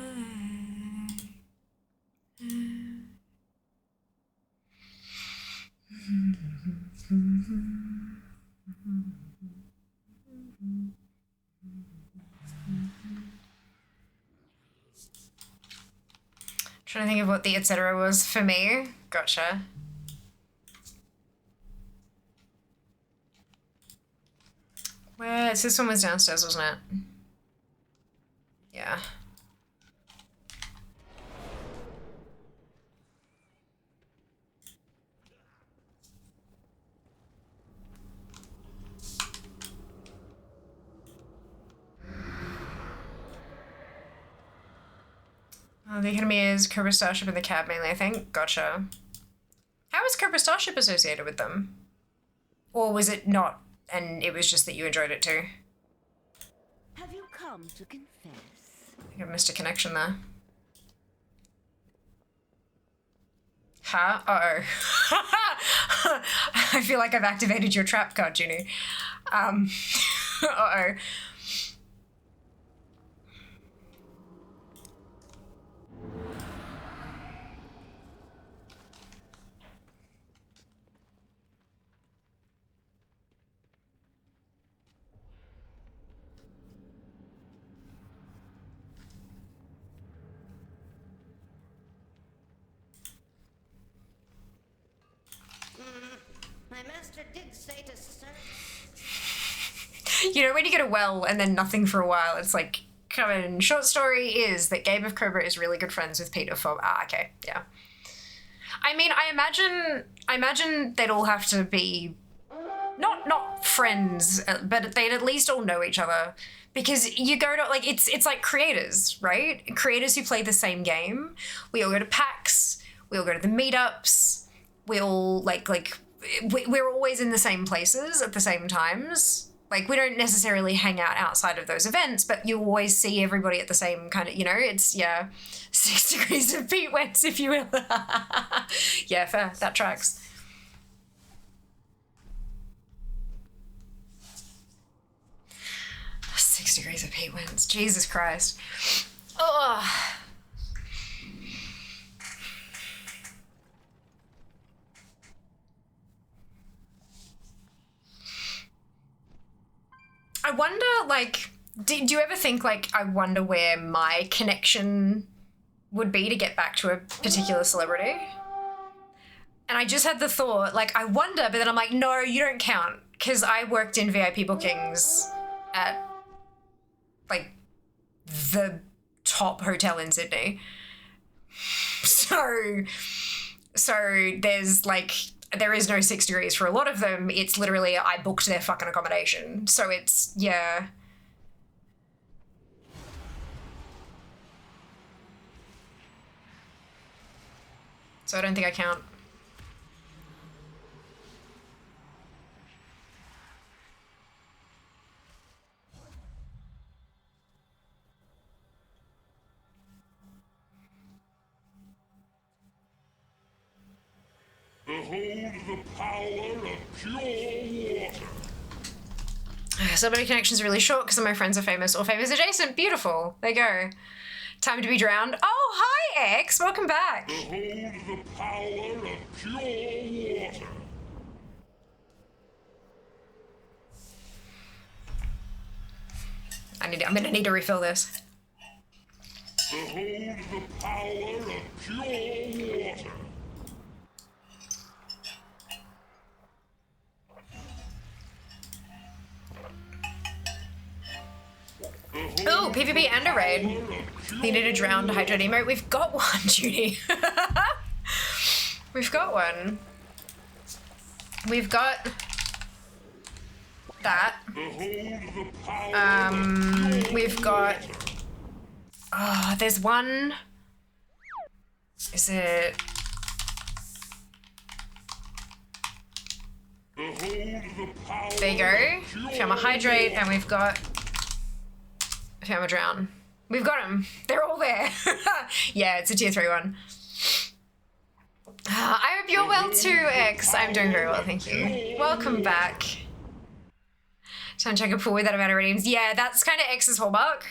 Trying to think of what the etc. was for me. Gotcha. Where? So this one was downstairs, wasn't it? Yeah. Oh, the Academy is Cobra Starship and the cab mainly, I think. Gotcha. How is Cobra Starship associated with them? Or was it not, and it was just that you enjoyed it too? Have you come to confess? I think I missed a connection there. Huh? Uh-oh. I feel like I've activated your trap card, Junie. Uh-oh. My master did say to search. You know, when you get a well and then nothing for a while, it's like, come in. Short story is that Gabe of Cobra is really good friends with Peter for, okay, yeah. I mean, I imagine they'd all have to be, not friends, but they'd at least all know each other. Because you go to, like, it's like creators, right? Creators who play the same game. We all go to PAX, we all go to the meetups, we all, we're always in the same places at the same times. Like, we don't necessarily hang out outside of those events, but you always see everybody at the same kind of, you know, it's, yeah, 6 degrees of Pete Wentz, if you will. Yeah, fair, that tracks. Six degrees of Pete Wentz, Jesus Christ. Ugh. I wonder, like, do you ever think, like, I wonder where my connection would be to get back to a particular celebrity? And I just had the thought, like, I wonder, but then I'm like, no, you don't count. Because I worked in VIP bookings at, like, the top hotel in Sydney. So there's, like, there is no 6 degrees for a lot of them. It's literally, I booked their fucking accommodation. So it's, yeah. So I don't think I count. Behold the power of pure water. So many connections are really short because some of my friends are famous or famous adjacent. Beautiful. There you go. Time to be drowned. Oh, hi, X. Welcome back. Behold the power of pure water. I'm gonna need to refill this. Behold the power of pure water. Ooh, PvP and a raid. You need a drowned hydrate emote. We've got one, Judy. We've got one. we've got that. We've got. Oh, there's one. Is it? There you go. Fiamma Hydrate, and we've got Fiamma Drown. We've got them. They're all there. Yeah, it's a tier 3 one. I hope you're well too, X. I'm doing very well, thank you. Welcome back. Time to check a pool without amount of redeems. Yeah, that's kind of X's hallmark.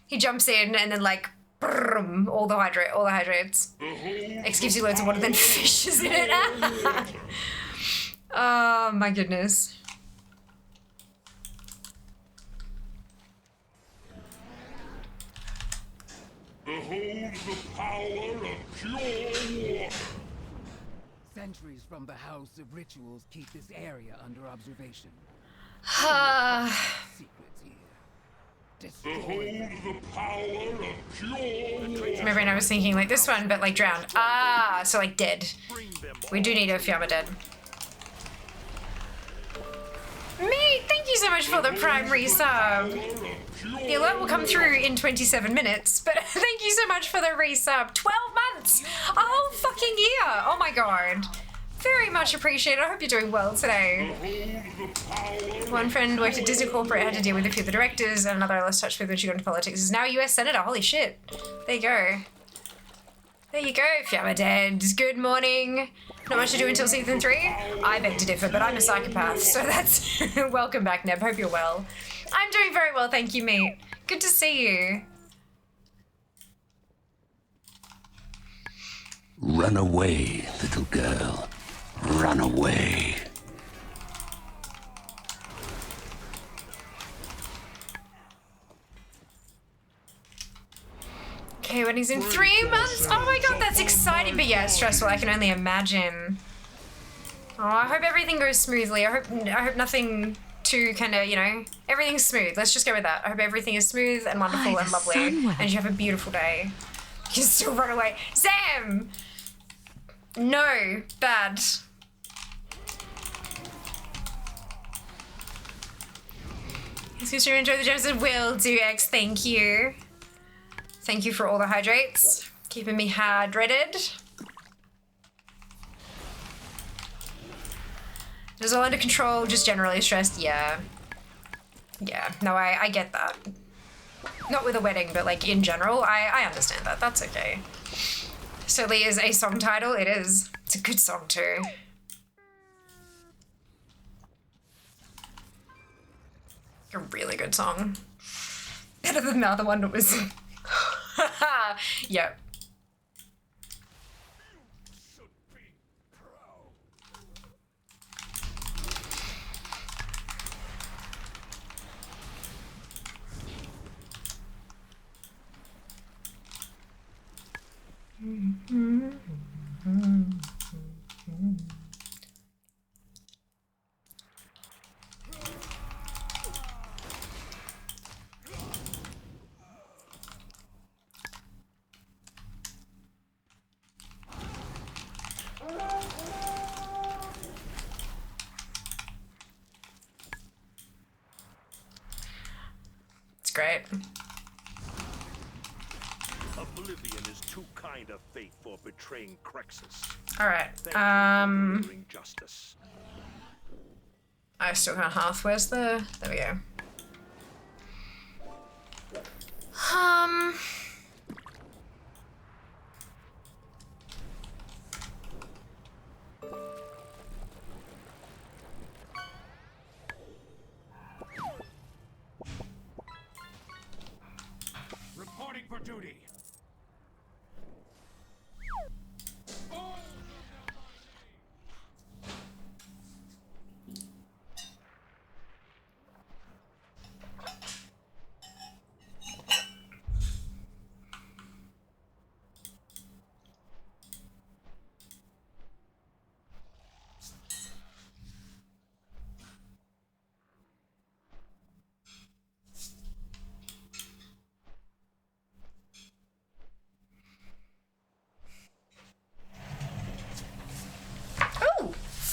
He jumps in and then like, brrrm, all the hydrates. X gives you loads of water, then fishes in it. Oh my goodness. Behold the power of pure water. Centuries from the House of Rituals keep this area under observation. Secrets here. Destroy the power of pure. Remember, I was thinking like this one, but like drowned. Ah, so like dead. We do need a Fiamma dead. Mate, thank you so much for the prime resub. The alert will come through in 27 minutes, but thank you so much for the resub. 12 months! A whole fucking year! Oh my god. Very much appreciated. I hope you're doing well today. One friend worked at Disney Corporate, had to deal with a few of the directors, and another I lost touch with when she got into politics. Is now a US Senator. Holy shit. There you go. There you go, Fiamma dead. Good morning. Not much to do until season 3. I beg to differ, but I'm a psychopath, so that's... Welcome back, Neb. Hope you're well. I'm doing very well, thank you, mate. Good to see you. Run away, little girl. Run away. Okay, wedding's in 3 months. Oh my god, that's exciting, but yeah, stressful. I can only imagine. Oh, I hope everything goes smoothly. I hope nothing too kind of, you know, everything's smooth. Let's just go with that. I hope everything is smooth and wonderful and lovely, and you have a beautiful day. You can still run away. Sam! No, bad. Excuse me, enjoy the gems and will do, X. Thank you. Thank you for all the hydrates. Keeping me hydrated. It is all under control, just generally stressed. Yeah. Yeah, no, I get that. Not with a wedding, but like in general, I understand that. That's okay. Certainly is a song title. It is. It's a good song too. A really good song. Better than the other one that was... Yep. It's great. Oblivion is too kind of fate for betraying Crexus. All right. Justice. I still can't half. Where's the? There we go. Reporting for duty.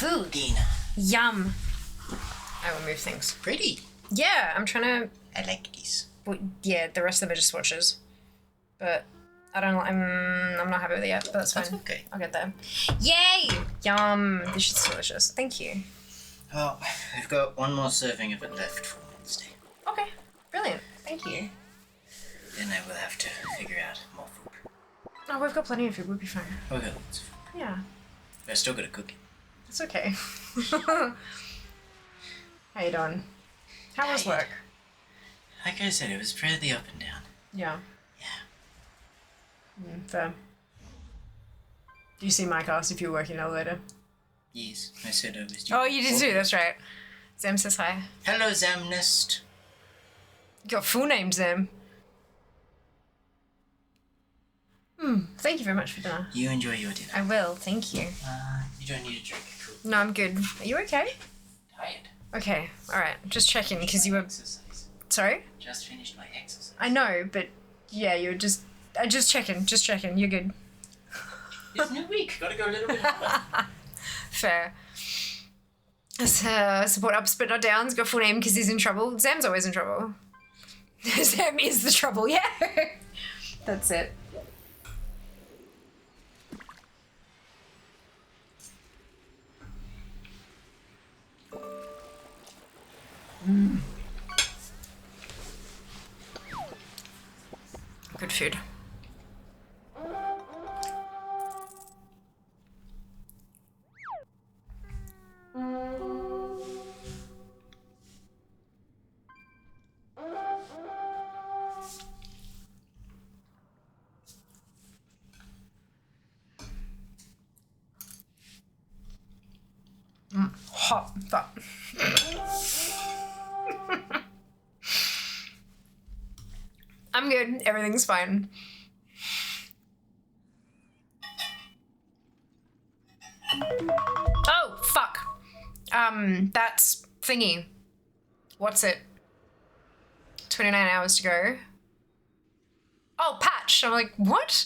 Food. Dina, Yum. I will move things. Pretty. Yeah, I'm trying to. I like these. Yeah, the rest of them are just swatches, but I don't. I'm not happy with it yet, but that's fine. That's okay. I'll get there. Yay! Yum. This shit's delicious. Thank you. Oh, we've got one more serving of it left for Wednesday. Okay. Brilliant. Thank you. Then I will have to figure out more food. Oh, we've got plenty of food. We'll be fine. Oh, we got lots of food. Yeah. But I still gotta cook it. It's okay. How you doing? How was work? Like I said, it was pretty up and down. Yeah. Yeah. Fair. Do you see Mike asked if you were working an elevator? Yes, I said I was. Oh, you did too. That's right. Zem says hi. Hello, Zamnest. Your full name, Zem. Thank you very much for dinner. You enjoy your dinner. I will. Thank you. You don't need a drink. Cool. No, I'm good. Are you okay? Tired. Okay. All right. Just checking because you were. Exercise. Sorry. Just finished my exercise. I know, but yeah, you're just. Just checking. Just checking. You're good. It's new week. Gotta go a little bit harder. Fair. Support ups but not downs. Got full name because he's in trouble. Zam's always in trouble. Zam is the trouble. Yeah. That's it. Good food. Hot fuck. I'm good. Everything's fine. Oh, fuck. That's thingy. What's it? 29 hours to go. Oh, patch. I'm like, what?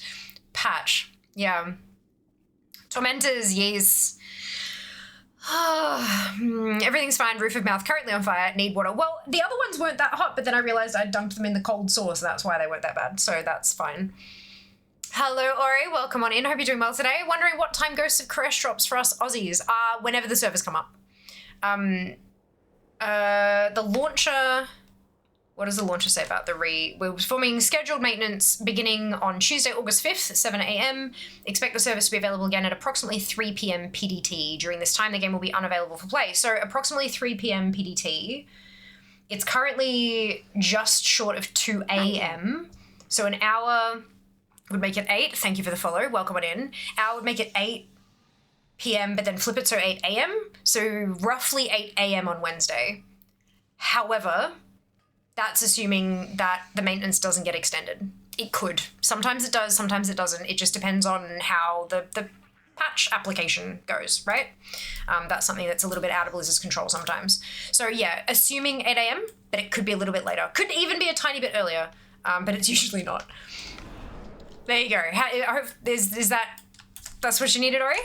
Patch. Yeah. Tormentors, yes. Everything's fine. Roof of mouth currently on fire. Need water. Well, the other ones weren't that hot, but then I realized I dunked them in the cold sauce. That's why they weren't that bad. So that's fine. Hello, Ori. Welcome on in. Hope you're doing well today. Wondering what time Ghosts of Koresh drops for us Aussies. Whenever the servers come up. The launcher. What does the launcher say about the We're performing scheduled maintenance beginning on Tuesday, August 5th at 7 a.m. Expect the service to be available again at approximately 3 p.m. PDT. During this time, the game will be unavailable for play. So approximately 3 p.m. PDT. It's currently just short of 2 a.m. So an hour would make it 8. Thank you for the follow. Welcome on in. Hour would make it 8 p.m. but then flip it so 8 a.m. So roughly 8 a.m. on Wednesday. However, that's assuming that the maintenance doesn't get extended. It could. Sometimes it does, sometimes it doesn't. It just depends on how the patch application goes, right? That's something that's a little bit out of Blizzard's control sometimes. So yeah, assuming 8 a.m., but it could be a little bit later. Could even be a tiny bit earlier, but it's usually not. There you go. I hope that's what you needed, Ori?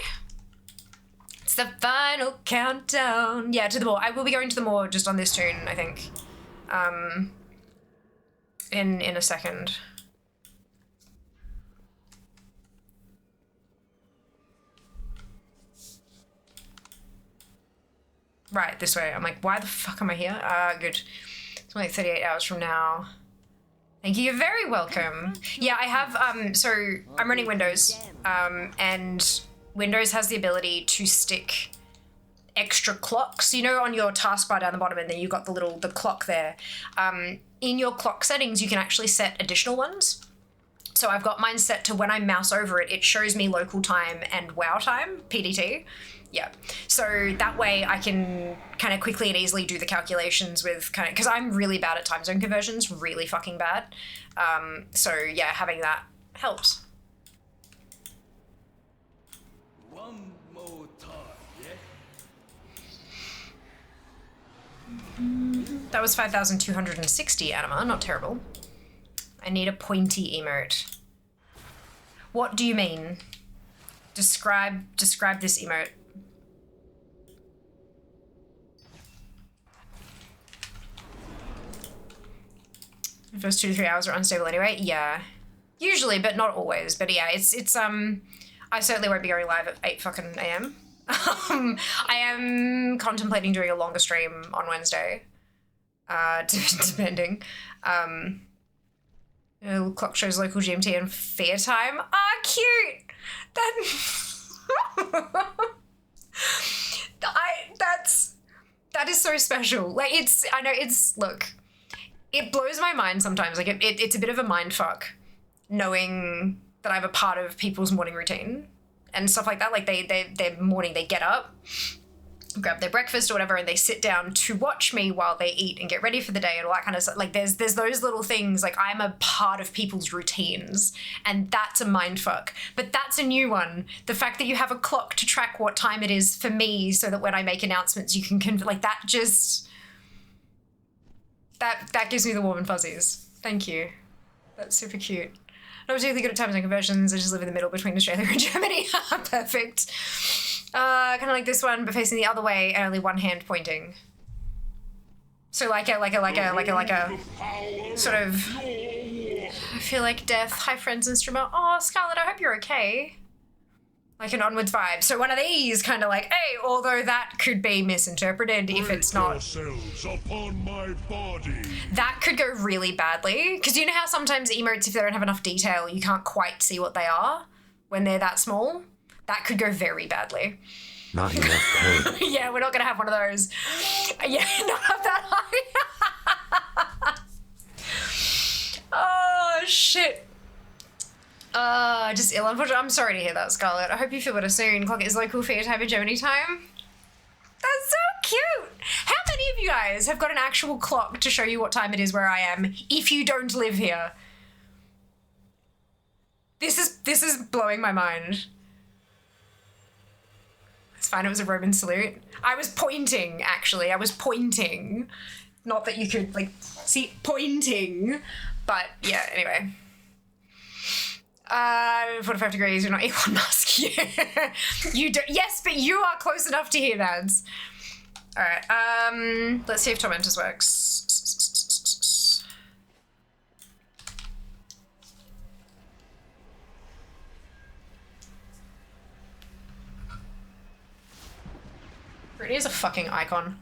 It's the final countdown. Yeah, to the moor. I will be going to the moor just on this tune, I think. In a second. Right, this way. I'm like, why the fuck am I here? Good. It's only 38 hours from now. Thank you, you're very welcome. Yeah, I have, so I'm running Windows, and Windows has the ability to stick extra clocks, you know, on your taskbar down the bottom, and then you've got the clock there. In your clock settings, you can actually set additional ones. So I've got mine set to when I mouse over it, it shows me local time and WoW time, PDT. Yeah. So that way I can kind of quickly and easily do the calculations with because I'm really bad at time zone conversions, really fucking bad. So yeah, having that helps. One more time, yeah? That was 5,260 anima, not terrible. I need a pointy emote. What do you mean? Describe this emote. The first 2 to 3 hours are unstable anyway. Yeah. Usually, but not always. But yeah, it's I certainly won't be going live at 8 fucking a.m. I am contemplating doing a longer stream on Wednesday. Depending. Clock shows local GMT and fair time. Ah, cute! That is so special. Like, look, it blows my mind sometimes. Like, it's a bit of a mind fuck knowing that I'm a part of people's morning routine and stuff like that. Like, their morning, they get up, grab their breakfast or whatever, and they sit down to watch me while they eat and get ready for the day and all that kind of stuff. Like, there's those little things. Like, I'm a part of people's routines, and that's a mindfuck. But that's a new one. The fact that you have a clock to track what time it is for me, so that when I make announcements, you can like that. Just that gives me the warm and fuzzies. Thank you. That's super cute. Not particularly good at time zone conversions. I just live in the middle between Australia and Germany. Perfect. Kind of like this one, but facing the other way and only one hand pointing. So like a sort of, I feel like death. Hi friends and streamer. Oh, Scarlett, I hope you're okay. Like an onwards vibe. So one of these kind of like, hey, although that could be misinterpreted if it's not. Upon my body. That could go really badly. Because you know how sometimes emotes, if they don't have enough detail, you can't quite see what they are when they're that small? That could go very badly. Not enough pain. Yeah, we're not going to have one of those. Yeah, not that high. Oh, shit. Just ill, unfortunately. I'm sorry to hear that, Scarlett. I hope you feel better soon. Clock is local for your time in Germany time. That's so cute. How many of you guys have got an actual clock to show you what time it is where I am if you don't live here? This is blowing my mind. It's fine, it was a Roman salute. I was pointing, actually. I was pointing. Not that you could, like, see, pointing. But, yeah, anyway. 45 degrees, you're not Elon Musk. Yeah. You do, yes, but you are close enough to hear that. Alright, let's see if Tormentus works. Brittany is a fucking icon.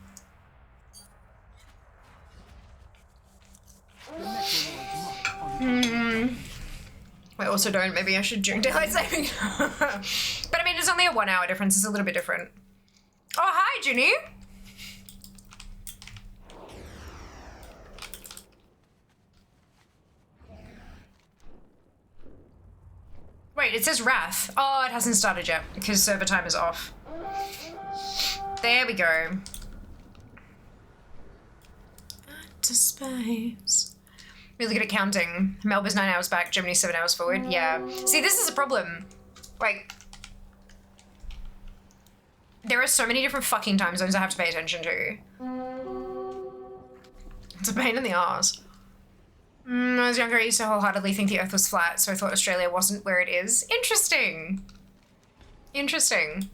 I also don't. Maybe I should during daylight saving. But I mean, it's only a 1 hour difference. It's a little bit different. Oh, hi, Junie. Wait, it says Wrath. Oh, it hasn't started yet because server time is off. There we go. To space. Really good at counting. Melbourne's 9 hours back, Germany's 7 hours forward. Yeah. See, this is a problem. Like, there are so many different fucking time zones I have to pay attention to. It's a pain in the arse. When I was younger, I used to wholeheartedly think the Earth was flat, so I thought Australia wasn't where it is. Interesting. Interesting.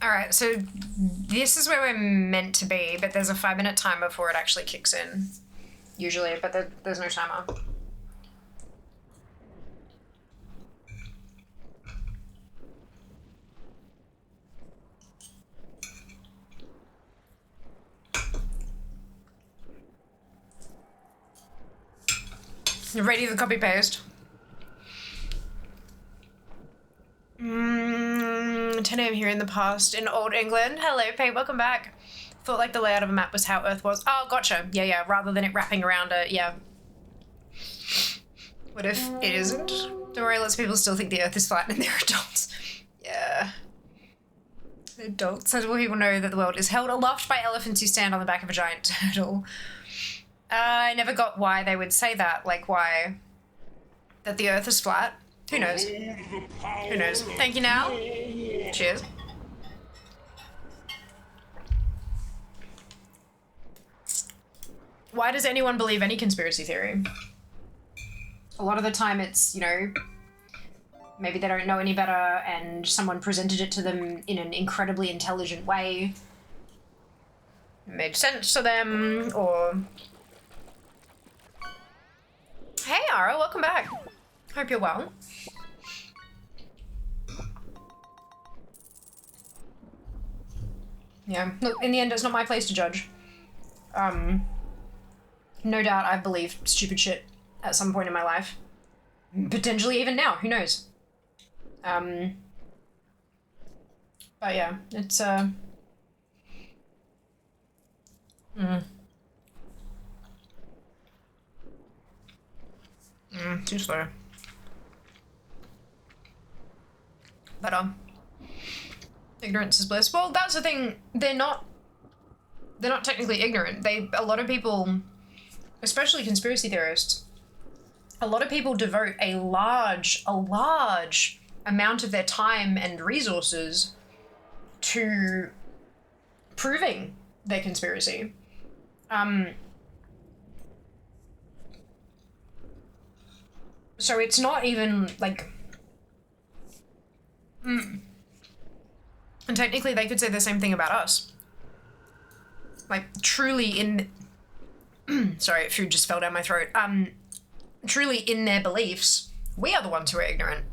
Alright, so this is where we're meant to be, but there's a 5-minute timer before it actually kicks in. Usually, but there's no timer. You ready to copy paste? 10 a.m. here in the past in Old England. Hello, Pete, welcome back. Thought like the layout of a map was how Earth was. Oh, gotcha. Yeah, rather than it wrapping around it, yeah. What if it isn't? Don't worry, lots of people still think the Earth is flat and they're adults. Yeah. Adults. Sensible people know that the world is held aloft by elephants who stand on the back of a giant turtle. I never got why they would say that. Like, why? That the Earth is flat? Who knows? Who knows? Thank you now. Cheers. Why does anyone believe any conspiracy theory? A lot of the time it's, you know, maybe they don't know any better and someone presented it to them in an incredibly intelligent way. It made sense to them, or... Hey, Ara, welcome back. Hope you're well. Yeah, look, in the end, it's not my place to judge. No doubt I've believed stupid shit at some point in my life. Potentially even now, who knows? But yeah, it's, too slow. But, ignorance is bliss. Well, that's the thing, they're not technically ignorant. A lot of people, especially conspiracy theorists, a lot of people devote a large amount of their time and resources to proving their conspiracy. So it's not even like... And technically they could say the same thing about us. Like, truly in... Sorry, food just fell down my throat. Truly in their beliefs, we are the ones who are ignorant.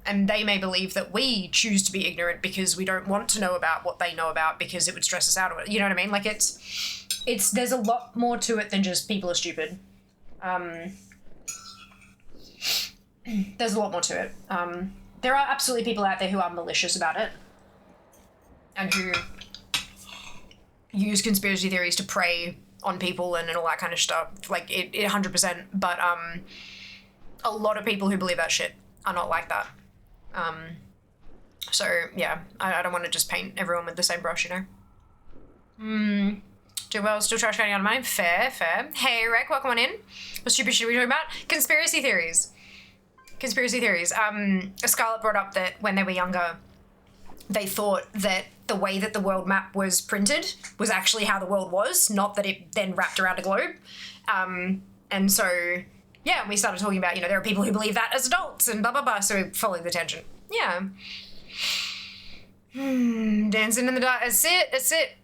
And they may believe that we choose to be ignorant because we don't want to know about what they know about because it would stress us out. You know what I mean? Like, it's there's a lot more to it than just people are stupid. There's a lot more to it. There are absolutely people out there who are malicious about it and who use conspiracy theories to prey on people and all that kind of stuff. Like, it 100%. But a lot of people who believe that shit are not like that. So, yeah, I don't want to just paint everyone with the same brush, you know? Do well, still trash going out of mine. Fair. Hey, Rek, welcome on in. What stupid shit are we talking about? Conspiracy theories. Scarlett brought up that when they were younger, they thought that the way that the world map was printed was actually how the world was, not that it then wrapped around a globe. And so, yeah, we started talking about, you know, there are people who believe that as adults and blah, blah, blah, so we followed the tangent. Yeah. Dancing in the dark. That's it.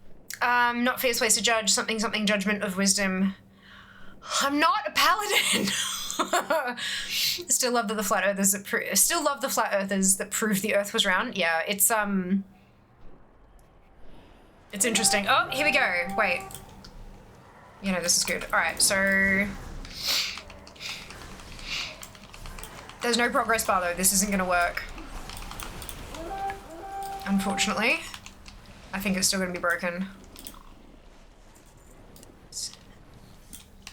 Not fierce ways to judge. Something judgment of wisdom. I'm not a paladin. Still love the flat earthers that prove the earth was round. Yeah, it's interesting. Oh, here we go. Wait. You know, this is good. All right, so there's no progress bar though. This isn't gonna work. Unfortunately. I think it's still gonna be broken.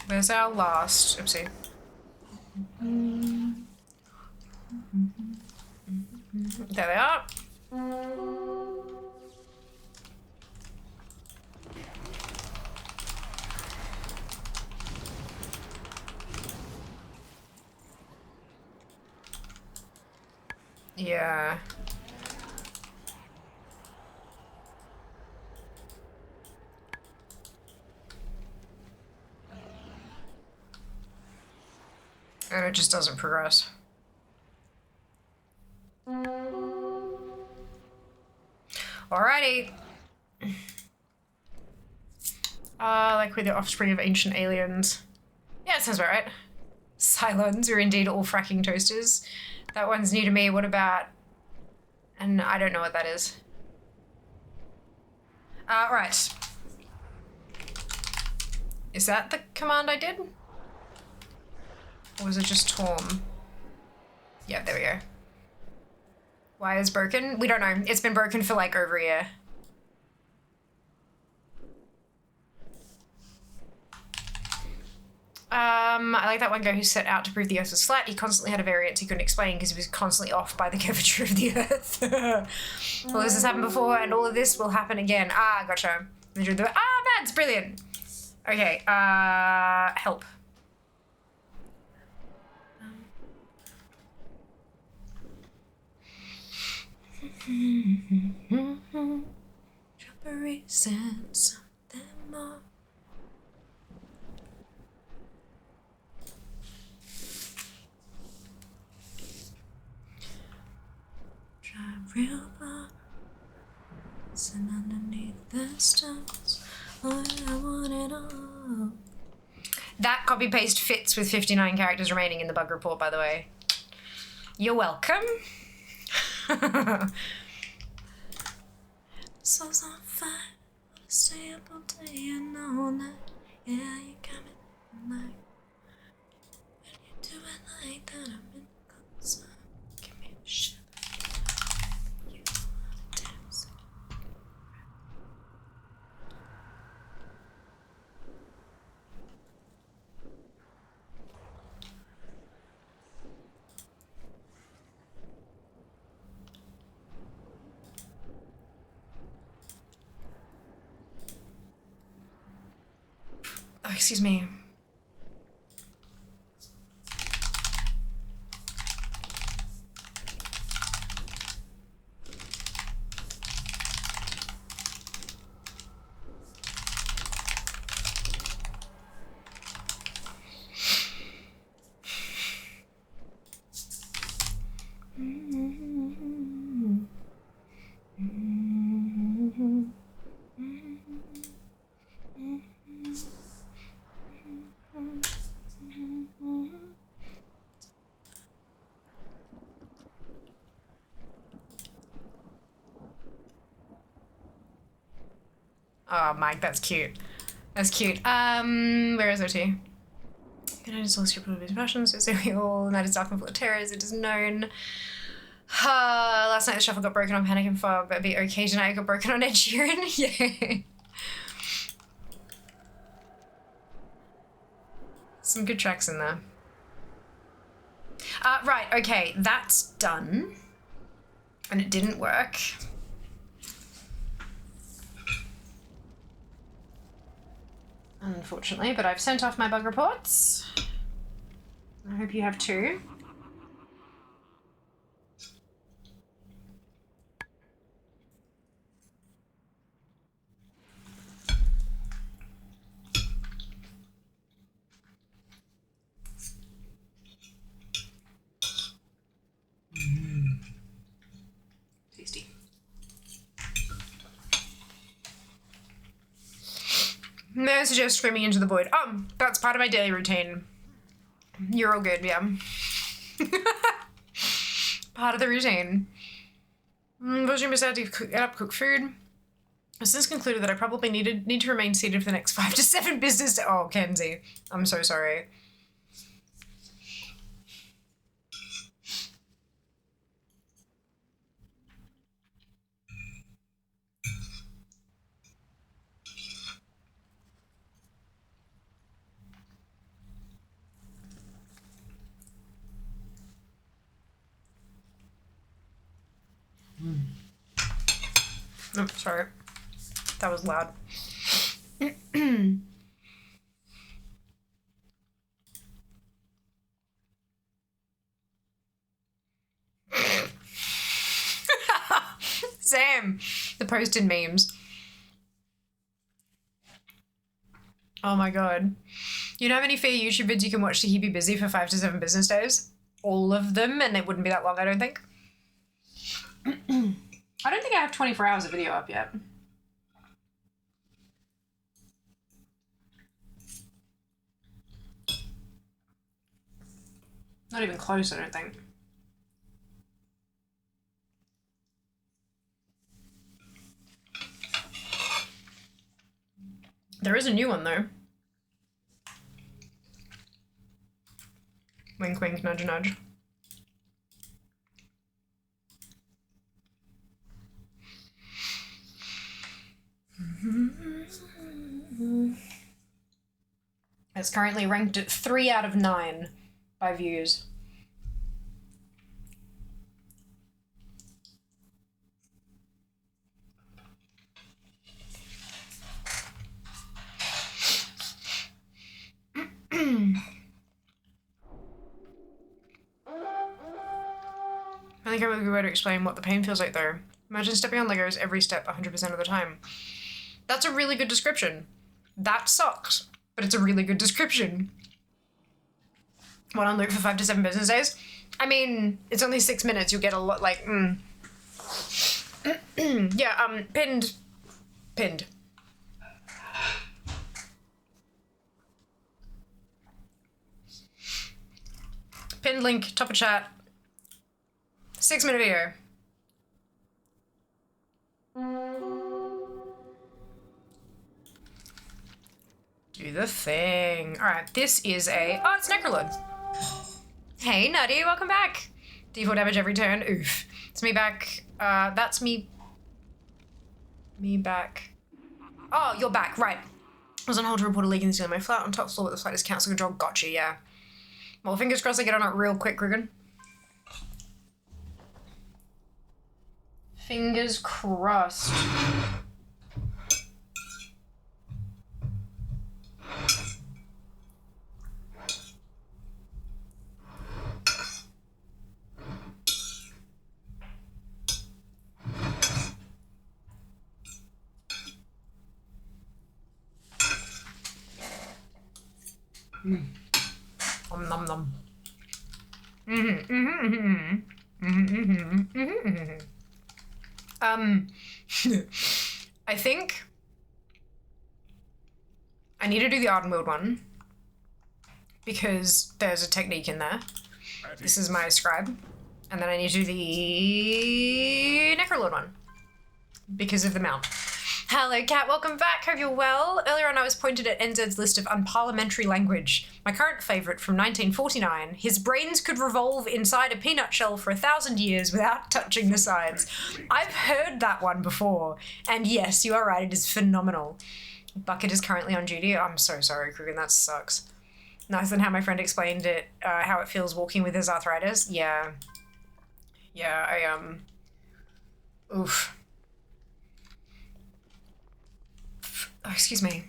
Where's our last? Oopsie. There they are. Yeah. And it just doesn't progress. Alrighty. Like we're the offspring of ancient aliens. Yeah, it sounds about right. Cylons are indeed all fracking toasters. That one's new to me. What about... And I don't know what that is. Right. Is that the command I did? Or was it just Torm? Yeah, there we go. Why is broken? We don't know. It's been broken for like over a year. I like that one guy who set out to prove the Earth was flat. He constantly had a variance he couldn't explain because he was constantly off by the curvature of the Earth. Well, this has happened before, and all of this will happen again. Ah, gotcha. That's brilliant. Okay, help. Strawberry scents, them all. Drive real far, sitting underneath the stars. Oh, I want it all. That copy paste fits with 59 characters remaining in the bug report, by the way. You're welcome. Soul's on fire. Wanna stay up all day and all night. Yeah, you got me tonight. When you do it like that, I'm in the closer. Give me a shiver. You wanna dance. Oh, excuse me. Oh, Mike, that's cute. That's cute. Where is OT? Good night is all scripted with passions, so we all night is dark and full of terrors, it is known. Last night the shuffle got broken on Panic and Fog, but it'd be okay tonight it got broken on Ed Sheeran. Yeah. Some good tracks in there. Right, okay, that's done. And it didn't work. Unfortunately, but I've sent off my bug reports. I hope you have too. Tasty. May I suggest screaming into the void? That's part of my daily routine. You're all good, yeah. Part of the routine. Virgin was out to get up, cook food. I've since concluded that I probably need to remain seated for the next 5 to 7 business days. Oh, Kenzie, I'm so sorry. Oh, sorry. That was loud. Sam, the posted memes. Oh my god. You know how many fair YouTube vids you can watch to keep you busy for 5 to 7 business days? All of them, and it wouldn't be that long, I don't think. I don't think I have 24 hours of video up yet. Not even close, I don't think. There is a new one though. Wink wink, nudge nudge. It's currently ranked at 3 out of 9 by views. I think I'm a good way to explain what the pain feels like though. Imagine stepping on Legos every step 100% of the time. That's a really good description. That sucks, but it's a really good description. One on loop for 5 to 7 business days? I mean, it's only 6 minutes, you'll get a lot, like, yeah, pinned. Pinned link, top of chat. 6-minute video. Do the thing. Alright, this is a... Oh, it's Necrolord. Hey, Nutty, welcome back. D4 damage every turn. Oof. It's me back. That's me. Me back. Oh, you're back. Right. I was on hold to report a leak in the ceiling of my flat on top floor with the slightest council control. Gotcha, yeah. Well, fingers crossed I get on it real quick, Riggin. Fingers crossed. Nom nom. I think I need to do the Ardenwild one because there's a technique in there. This is my scribe. And then I need to do the Necrolord one because of the mount. Hello, Kat. Welcome back. Hope you're well. Earlier on, I was pointed at NZ's list of unparliamentary language. My current favourite from 1949. His brains could revolve inside a peanut shell for 1,000 years without touching the sides. I've heard that one before. And yes, you are right. It is phenomenal. Bucket is currently on duty. I'm so sorry, Krugen. That sucks. Nicer than how my friend explained it, how it feels walking with his arthritis. Yeah. Yeah, oof. Oh, excuse me.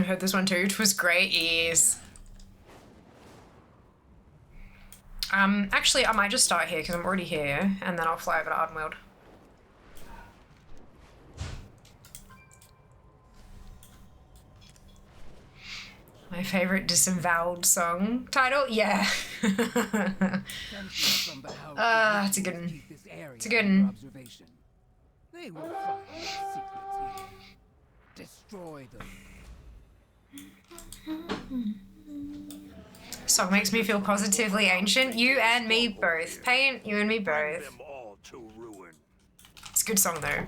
Heard this one too. It was great. Yes. Actually, I might just start here because I'm already here, and then I'll fly over to Ardenwild. My favorite disavowed song title? Yeah. It's a good one. It's a good one. They will find secrets here. Destroy them. Song makes me feel positively ancient. You and me both. Paint, you and me both. It's a good song though.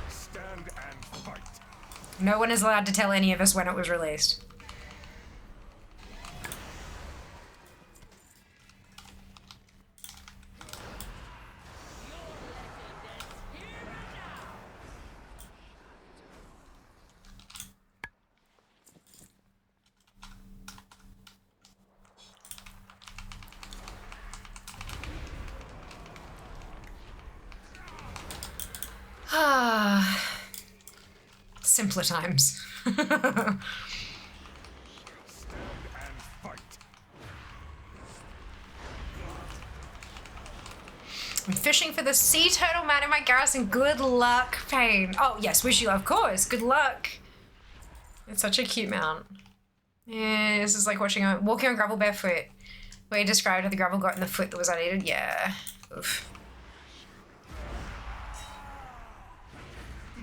Stand and fight. No one is allowed to tell any of us when it was released. Ah. Simpler times. I'm fishing for the sea turtle man in my garrison. Good luck, Pain. Oh, yes, wish you, of course. Good luck. It's such a cute mount. Yeah, this is like walking on gravel barefoot. Where you described how the gravel got in the foot that was unaided. Yeah. Oof.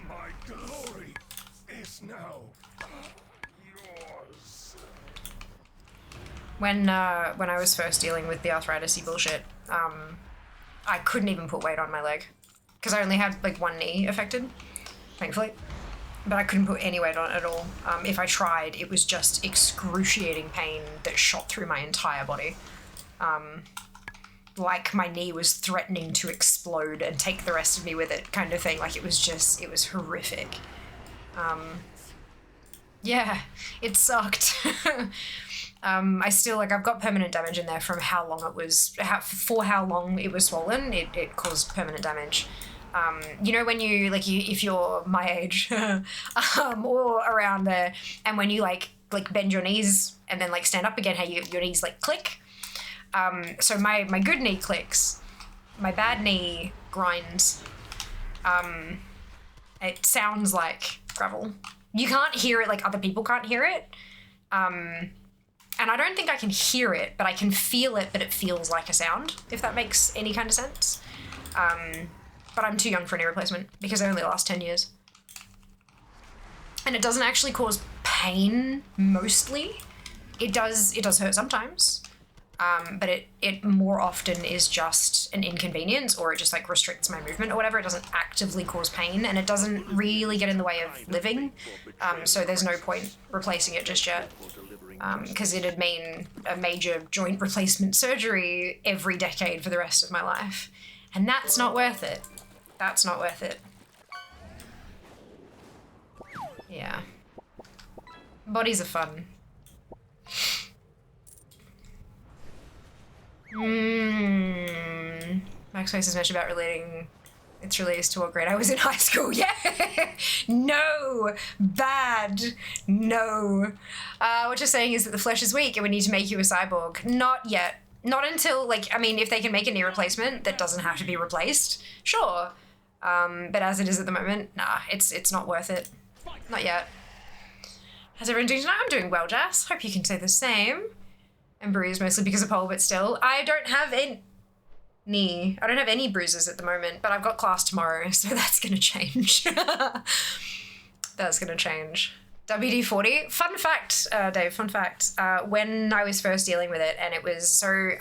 My glory is now yours. When I was first dealing with the arthritis-y bullshit, I couldn't even put weight on my leg because I only had like one knee affected, thankfully, but I couldn't put any weight on it at all. If I tried, it was just excruciating pain that shot through my entire body. Like my knee was threatening to explode and take the rest of me with it, kind of thing. Like it was horrific. Yeah, it sucked. I still, like, I've got permanent damage in there from how long it was, for how long it was swollen. It caused permanent damage. You know when you if you're my age or around there, and when you like bend your knees and then like stand up again, how your knees like click. So my good knee clicks, my bad knee grinds. It sounds like gravel. You can't hear it like other people can't hear it. And I don't think I can hear it, but I can feel it, but it feels like a sound, if that makes any kind of sense. But I'm too young for a knee replacement because they only last 10 years. And it doesn't actually cause pain mostly. It does hurt sometimes. But it more often is just an inconvenience, or it just like restricts my movement or whatever. It doesn't actively cause pain, and it doesn't really get in the way of living. So there's no point replacing it just yet. Because it'd mean a major joint replacement surgery every decade for the rest of my life. And that's not worth it. That's not worth it. Yeah. Bodies are fun. Max Face has mentioned about relating its release to what grade I was in high school. Yeah! No! Bad! No. What you're saying is that the flesh is weak and we need to make you a cyborg. Not yet. Not until, like, I mean, if they can make a knee replacement that doesn't have to be replaced, sure. But as it is at the moment, nah, it's not worth it. Not yet. How's everyone doing tonight? I'm doing well, Jess. Hope you can say the same. And bruised mostly because of pole, but still. I don't have any bruises at the moment, but I've got class tomorrow, so that's gonna change. That's gonna change. WD-40. Fun fact, Dave, fun fact. When I was first dealing with it, and it was so,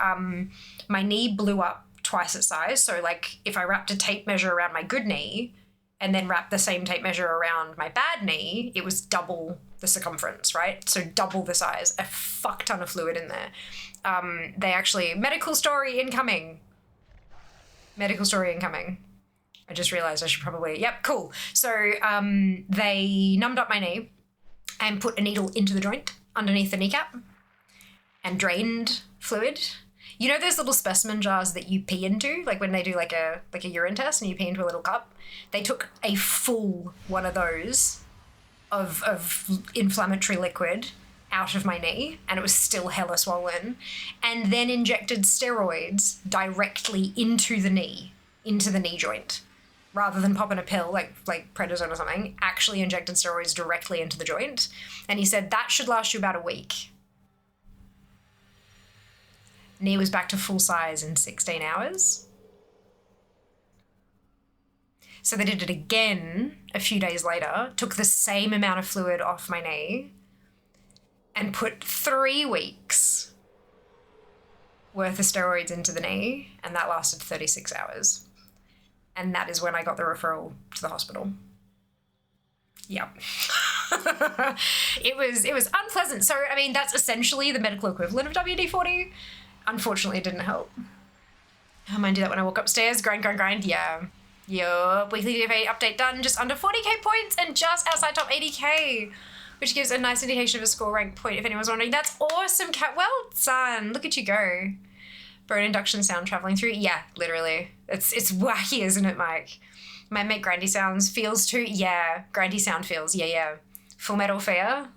my knee blew up twice its size. So like if I wrapped a tape measure around my good knee and then wrapped the same tape measure around my bad knee, it was double the circumference, right? So double the size, a fuck ton of fluid in there. They actually, medical story incoming. Medical story incoming. I just realized I should probably, yep, cool. So they numbed up my knee and put a needle into the joint underneath the kneecap and drained fluid. You know those little specimen jars that you pee into, like when they do like a urine test and you pee into a little cup? They took a full one of those of inflammatory liquid out of my knee, and it was still hella swollen, and then injected steroids directly into the knee joint. Rather than popping a pill like prednisone or something, actually injected steroids directly into the joint. And he said that should last you about a week. Knee was back to full size in 16 hours. So they did it again a few days later, took the same amount of fluid off my knee, and put 3 weeks worth of steroids into the knee, and that lasted 36 hours. And that is when I got the referral to the hospital. Yep. It was unpleasant. So, I mean, that's essentially the medical equivalent of WD-40. Unfortunately, it didn't help. I might do that when I walk upstairs. Grind. Yeah. Yup. Weekly DFA update done. Just under 40k points and just outside top 80k, which gives a nice indication of a score rank point if anyone's wondering. That's awesome, Kat. Well done. Look at you go. Bone induction sound traveling through. Yeah, literally. It's wacky, isn't it, Mike? My mate Grandy Sounds feels too. Yeah, Grandy Sound feels. Yeah. Full Metal Fear.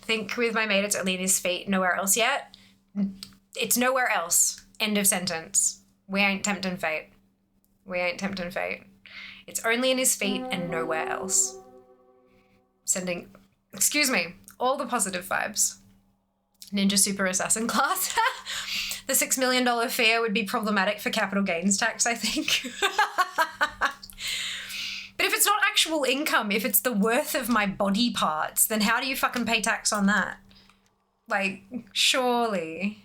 Think with my mate it's only in his feet. Nowhere else yet. It's nowhere else. End of sentence. We ain't tempting fate. It's only in his feet and nowhere else. Sending, excuse me, all the positive vibes. Ninja Super Assassin class. The $6 million fear would be problematic for capital gains tax, I think. But if it's not actual income, if it's the worth of my body parts, then how do you fucking pay tax on that? Like, surely.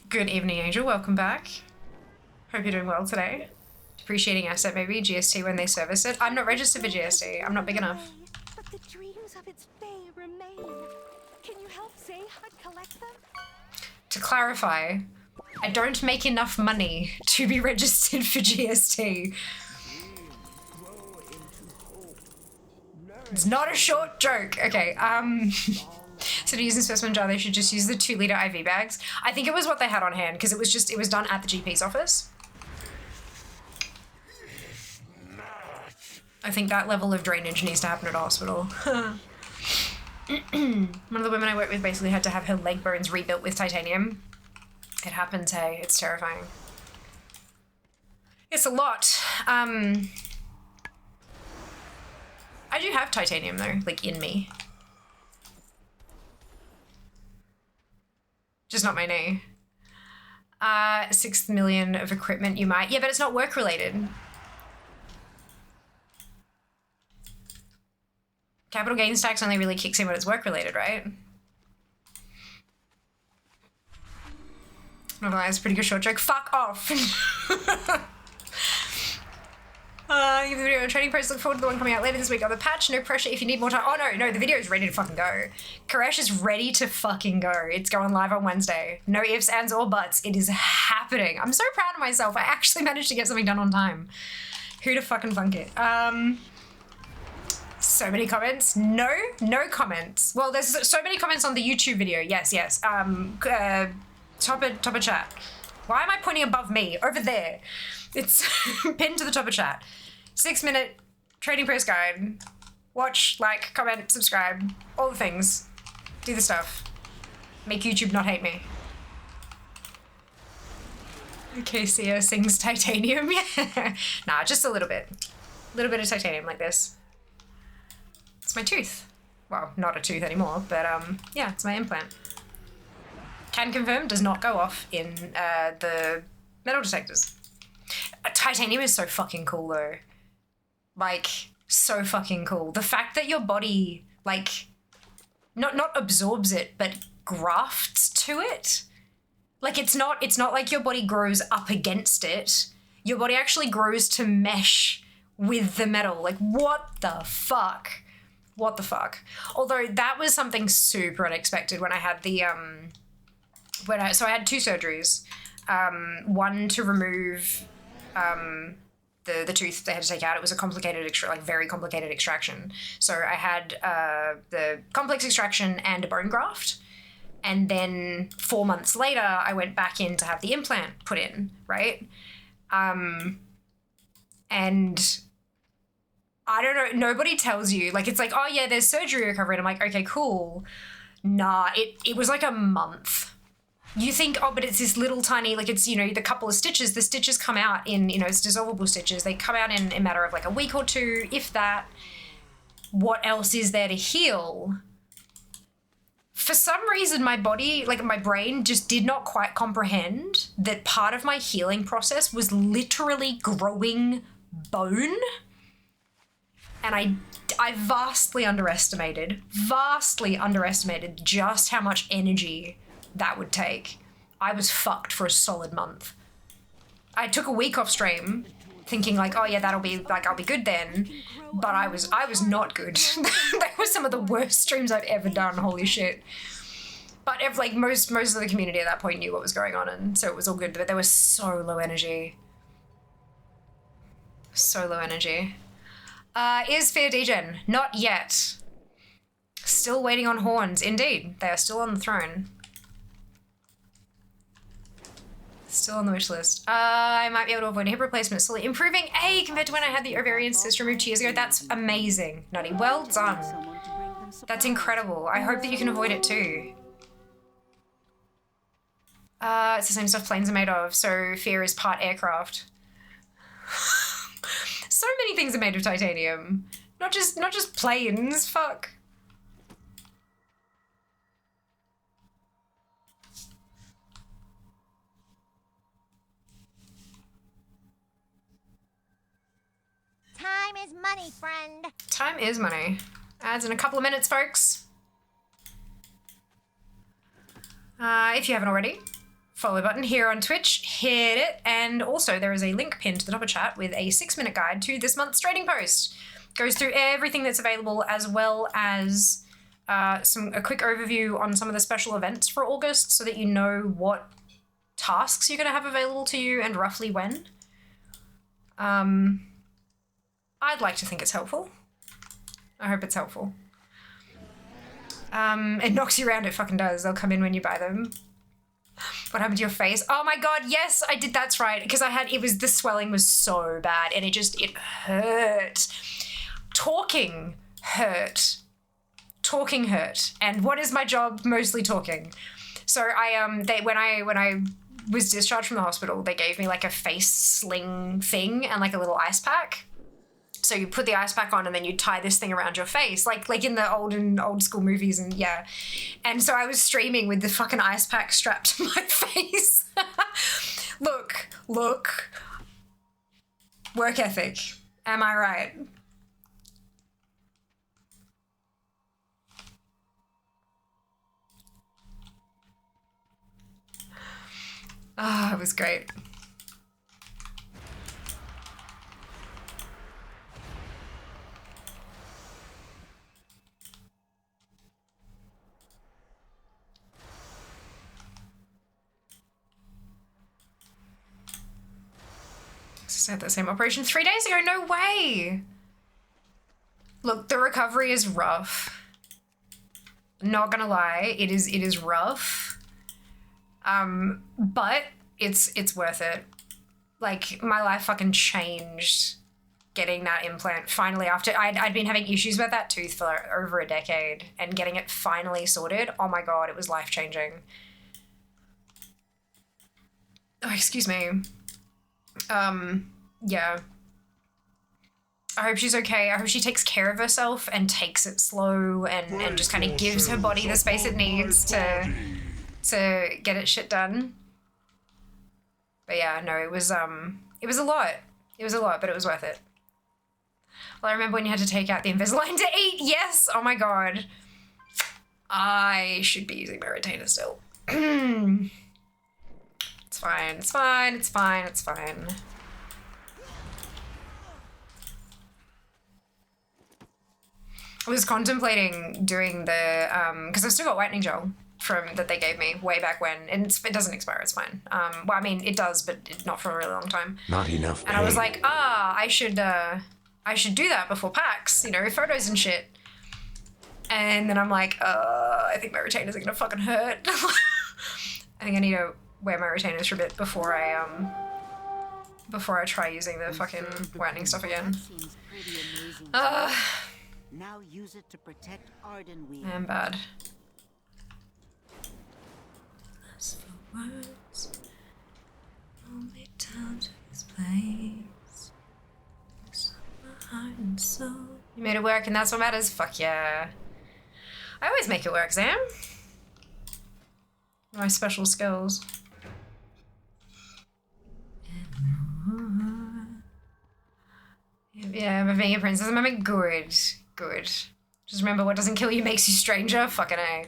Good evening, Angel. Welcome back. Hope you're doing well today. Depreciating asset, maybe. GST when they service it. I'm not registered for GST. I'm not big enough. But the dreams of its fate remain. Can you help Zahad collect them? To clarify, I don't make enough money to be registered for GST. It's not a short joke. Okay, so to use in specimen jar, they should just use the 2-liter IV bags. I think it was what they had on hand because it was done at the GP's office. I think that level of drainage needs to happen at a hospital. One of the women I work with basically had to have her leg bones rebuilt with titanium. It happens, hey, it's terrifying. It's a lot. I do have titanium though, like in me. Just not my knee. 6 million of equipment you might. Yeah, but it's not work related. Capital gains tax only really kicks in when it's work related, right? Not gonna lie, it's a pretty good short joke. Fuck off. Give the video a training post. Look forward to the one coming out later this week on the patch. No pressure if you need more time. Oh no, the video is ready to fucking go. Koresh is ready to fucking go. It's going live on Wednesday. No ifs, ands, or buts. It is happening. I'm so proud of myself. I actually managed to get something done on time. Who'da fucking funk it? So many comments. No comments. Well, there's so many comments on the YouTube video. Yes. Top of chat. Why am I pointing above me? Over there. It's pinned to the top of chat. 6-minute trading post guide. Watch, like, comment, subscribe. All the things. Do the stuff. Make YouTube not hate me. KCA sings titanium. Yeah. Nah, just a little bit. A little bit of titanium like this. It's my tooth. Well, not a tooth anymore, but yeah, it's my implant. Can confirm, does not go off in the metal detectors. Titanium is so fucking cool though. Like, so fucking cool. The fact that your body, like, not absorbs it, but grafts to it. Like, it's not like your body grows up against it. Your body actually grows to mesh with the metal. Like, what the fuck? What the fuck? Although that was something super unexpected when I had the so I had 2 surgeries. One to remove the tooth they had to take out. It was a complicated, very complicated extraction. So I had the complex extraction and a bone graft. And then 4 months later, I went back in to have the implant put in, right? And I don't know, nobody tells you, like, it's like, oh yeah, there's surgery recovery. And I'm like, okay, cool. Nah, it was like a month. You think, oh, but it's this little tiny, like, it's, the couple of stitches. The stitches come out in, it's dissolvable stitches. They come out in a matter of like a week or 2, if that. What else is there to heal? For some reason, my body, like my brain, just did not quite comprehend that part of my healing process was literally growing bone. And I vastly underestimated just how much energy that would take. I was fucked for a solid month. I took a week off stream thinking like, oh yeah, that'll be like, I'll be good then. But I was not good. That was some of the worst streams I've ever done, holy shit. But if, like, most of the community at that point knew what was going on, and so it was all good, but they were so low energy. So low energy. Is Fear Degen? Not yet. Still waiting on horns. Indeed, they are still on the throne. Still on the wish list. I might be able to avoid a hip replacement slowly improving. Hey, compared to when I had the ovarian cyst removed 2 years ago. That's amazing. Nutty, well done. That's incredible. I hope that you can avoid it too. It's the same stuff planes are made of, so Fear is part aircraft. So many things are made of titanium. Not just planes, fuck. Time is money, friend. Time is money. Ads in a couple of minutes, folks. If you haven't already, follow button here on Twitch, hit it, and also there is a link pinned to the top of chat with a 6-minute guide to this month's trading post. Goes through everything that's available, as well as a quick overview on some of the special events for August, so that you know what tasks you're going to have available to you and roughly when. I'd like to think it's helpful. I hope it's helpful. It knocks you around, it fucking does. They'll come in when you buy them. What happened to your face? Oh my god, yes, I did, that's right. Because the swelling was so bad and it hurt. Talking hurt. Talking hurt. And what is my job? Mostly talking. So when I was discharged from the hospital, they gave me like a face sling thing and like a little ice pack. So you put the ice pack on and then you tie this thing around your face, like in the old school movies, and yeah. And so I was streaming with the fucking ice pack strapped to my face. Look. Work ethic. Am I right? Ah, it was great. Just had that same operation 3 days ago. No way. Look, the recovery is rough. Not gonna lie, it is rough. But it's worth it. Like, my life fucking changed getting that implant finally after I'd been having issues with that tooth for over a decade, and getting it finally sorted. Oh my god, it was life-changing. Oh, excuse me. Yeah. I hope she's okay. I hope she takes care of herself and takes it slow and just kind of gives her body the space it needs to get it shit done. But yeah, no, it was a lot. It was a lot, but it was worth it. Well, I remember when you had to take out the Invisalign to eat. Yes! Oh my god. I should be using my retainer still. It's fine, it's fine, it's fine, it's fine. I was contemplating doing the, because I've still got whitening gel that they gave me way back when, and it doesn't expire, it's fine. Well, I mean, it does, but not for a really long time. Not enough pain. And I was like, I should do that before PAX, you know, photos and shit. And then I'm like, I think my retainers are gonna fucking hurt. I think I need to wear my retainers for a bit before I try using the fucking whitening stuff again. Now use it to protect Ardenweald. I am bad. As for words, only time to this place. My heart and soul. You made it work, and that's what matters. Fuck yeah. I always make it work, Sam. My special skills. Yeah, my fingerprints doesn't make me good. Good. Just remember, what doesn't kill you makes you stranger. Fucking A.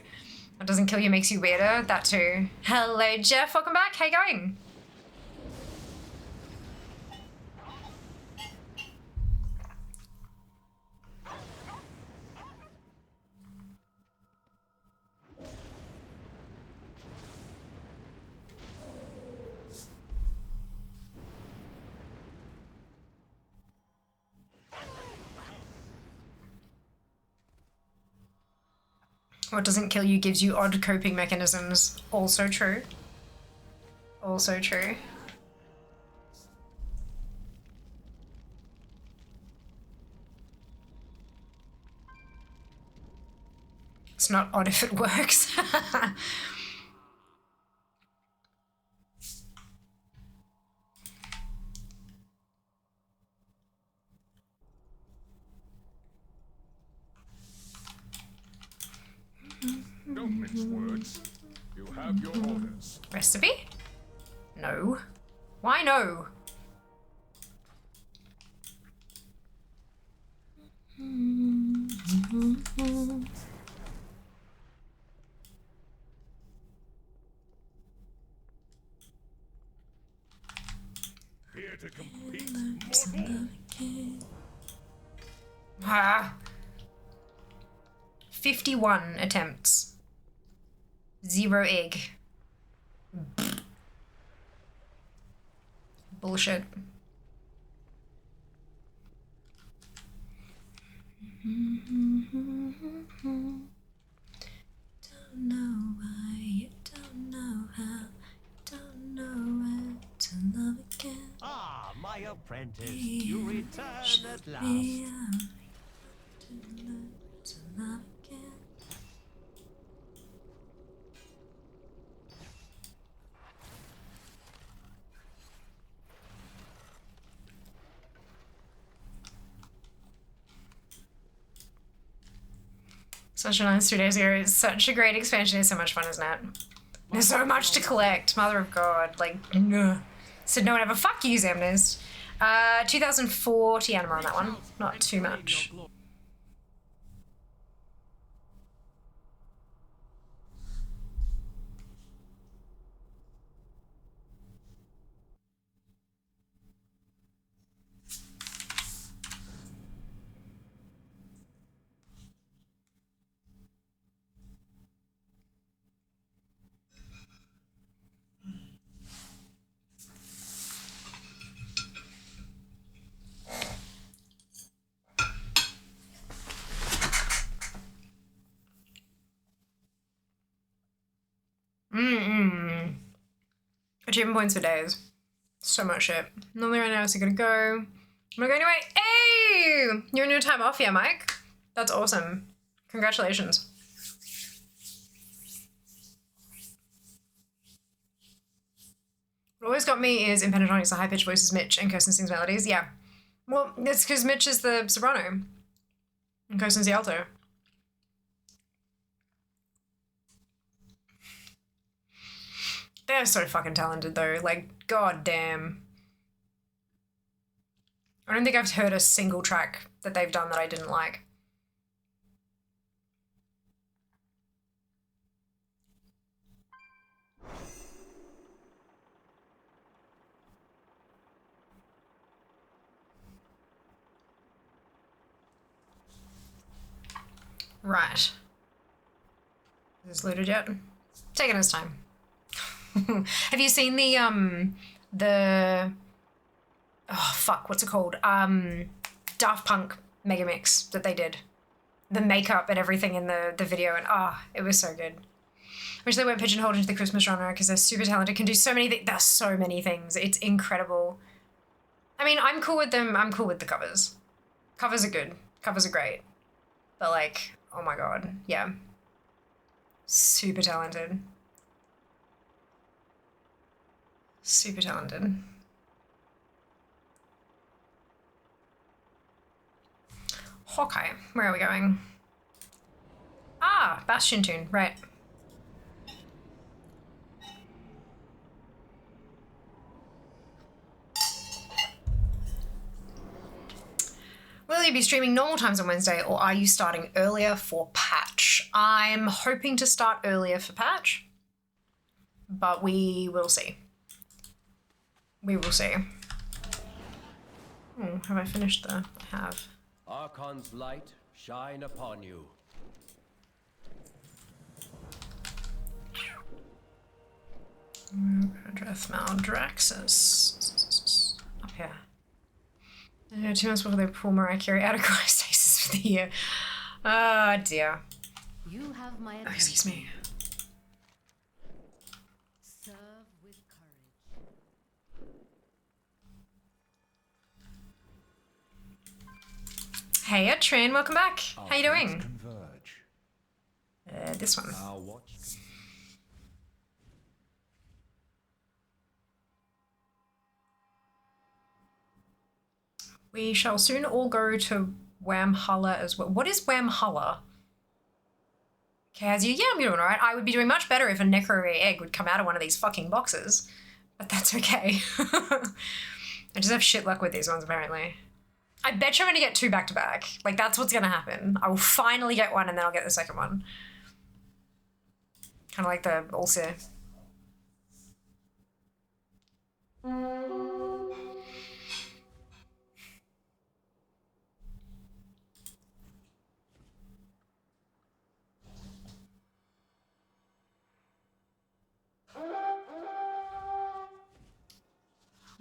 What doesn't kill you makes you weirder. That too. Hello, Jeff. Welcome back. How you going? What doesn't kill you gives you odd coping mechanisms. Also true. Also true. It's not odd if it works. Don't mince words. You have your orders. Recipe? No. Why no? Here to compete, mortal. Ah. 51 attempts. 0 egg. Bullshit. Don't know why, don't know how, don't know where to love again. Ah, my apprentice, you return at last. To love again. Such a nice 2 days ago. It's such a great expansion. It's so much fun, isn't it? There's so much to collect. Mother of God. Like, no. Said no one ever. Fuck you, Zamnist. 2040 anima on that one. Not too much. Achievement points for days. So much shit. Normally right now, so gotta go. I'm gonna go anyway. Hey! You're in your time off here, Mike. That's awesome. Congratulations. What always got me is in Pentatonics, the high-pitched voices Mitch and Kirsten sings melodies. Yeah. Well, it's because Mitch is the soprano. And Kirsten's the alto. They're so fucking talented though. Like, god damn. I don't think I've heard a single track that they've done that I didn't like. Right. Is this loaded yet? Taking his time. Have you seen the oh fuck, what's it called? Daft Punk mega mix that they did. The makeup and everything in the video, and it was so good. I wish they weren't pigeonholed into the Christmas genre because they're super talented, can do so many things. There's so many things. It's incredible. I mean, I'm cool with them. I'm cool with the covers. Covers are good. Covers are great. But like, oh my god, yeah. Super talented. Super talented. Hawkeye, where are we going? Bastion tune, right. Will you be streaming normal times on Wednesday, or are you starting earlier for patch? I'm hoping to start earlier for patch, but we will see. We will see. Oh, have I finished the... I have. Archon's light shine upon you. Address Maldraxxus. Up here. 2 months before they pull Mariah Carey out of cryostasis for the year. Oh dear. You have my attention. Excuse me. Serve with courage. Hey, Trin, welcome back. How you doing? Converge. This one. Our watch. We shall soon all go to Wamhulla as well. What is Wamhulla? Kaz, yeah, I'm doing alright. I would be doing much better if a necro egg would come out of one of these fucking boxes. But that's okay. I just have shit luck with these ones, apparently. I bet you're gonna get 2 back-to-back. Like, that's what's gonna happen. I will finally get one and then I'll get the second one. Kind of like the Ulcer.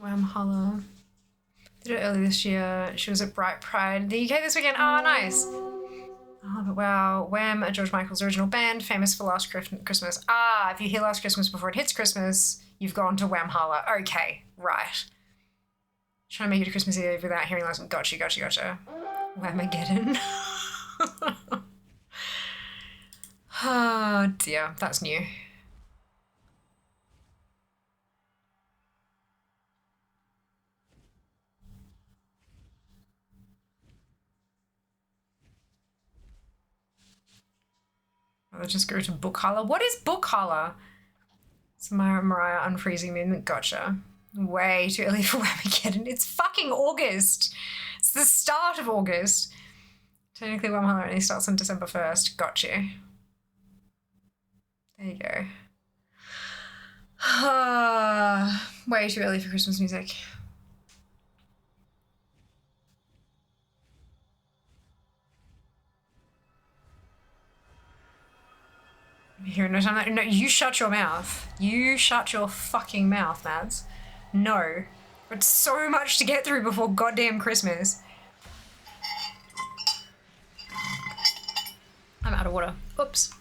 Wamhulla. Did it early this year. She was at Bright Pride in the UK this weekend. Oh, nice. Oh, but wow. Wham, a George Michael's original band, famous for Last Christmas. Ah, if you hear Last Christmas before it hits Christmas, you've gone to Wham Holla. Okay, right. Trying to make it to Christmas Eve without hearing Last. Gotcha. Whamageddon. Oh dear, that's new. Let's just go to Book Holla. What is Book Holla? It's Mariah unfreezing movement. Gotcha. Way too early for Whamageddon. It's fucking August. It's the start of August. Technically, Wham Holla only starts on December 1st. Gotcha. There you go. Way too early for Christmas music. Here, no time. No, you shut your mouth. You shut your fucking mouth, Mads. No. It's so much to get through before goddamn Christmas. I'm out of water. Oops.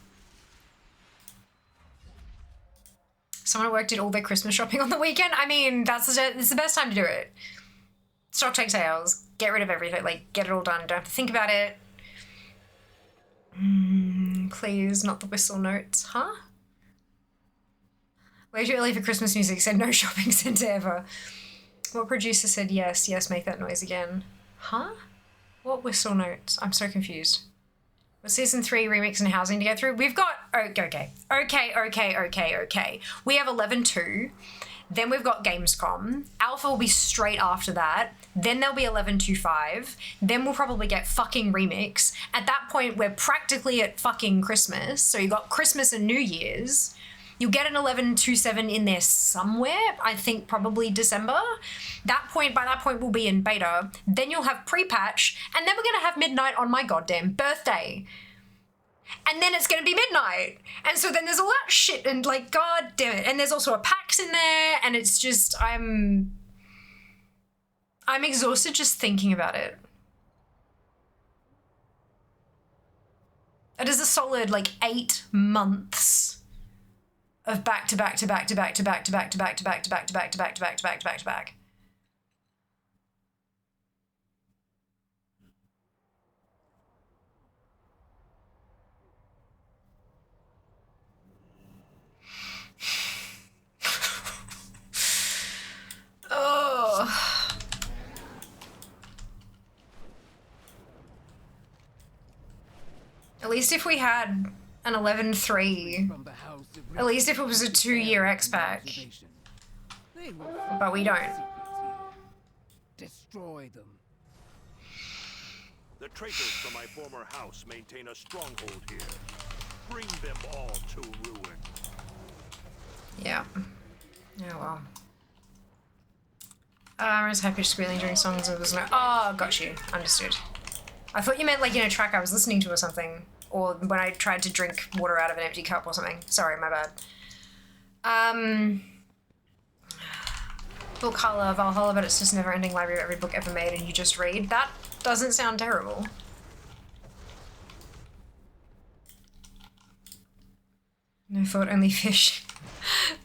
Someone at work did all their Christmas shopping on the weekend. I mean, it's the best time to do it. Stock take sales. Get rid of everything. Like, get it all done. Don't have to think about it. Please, not the whistle notes, huh? Way too early for Christmas music, said no shopping centre ever. What producer said yes, make that noise again? Huh? What whistle notes? I'm so confused. What season 3 remix and housing to get through? We've got, okay. We have 11.2. Then we've got Gamescom. Alpha will be straight after that. Then there'll be 11.25. Then we'll probably get fucking Remix. At that point, we're practically at fucking Christmas. So you got Christmas and New Year's. You'll get an 11.27 in there somewhere. I think probably December. By that point, we'll be in beta. Then you'll have pre-patch. And then we're going to have midnight on my goddamn birthday. And then it's going to be midnight. And so then there's all that shit and like, god damn it. And there's also a PAX in there and it's just, I'm exhausted just thinking about it. It is a solid like 8 months of back to back to back to back to back to back to back to back to back to back to back to back to back to back to back. Oh. At least if we had an 11.3, at least if it was a 2-year X-Pack, but we don't. Destroy them. The traitors from my former house maintain a stronghold here. Bring them all to ruin. Yeah. Yeah, well. I was happy squealing during songs and there was no... Oh, got you. Understood. I thought you meant like in a track I was listening to or something. Or when I tried to drink water out of an empty cup or something. Sorry, my bad. Book Holla, Valhalla, but it's just a never-ending library of every book ever made and you just read. That doesn't sound terrible. No thought, only fish.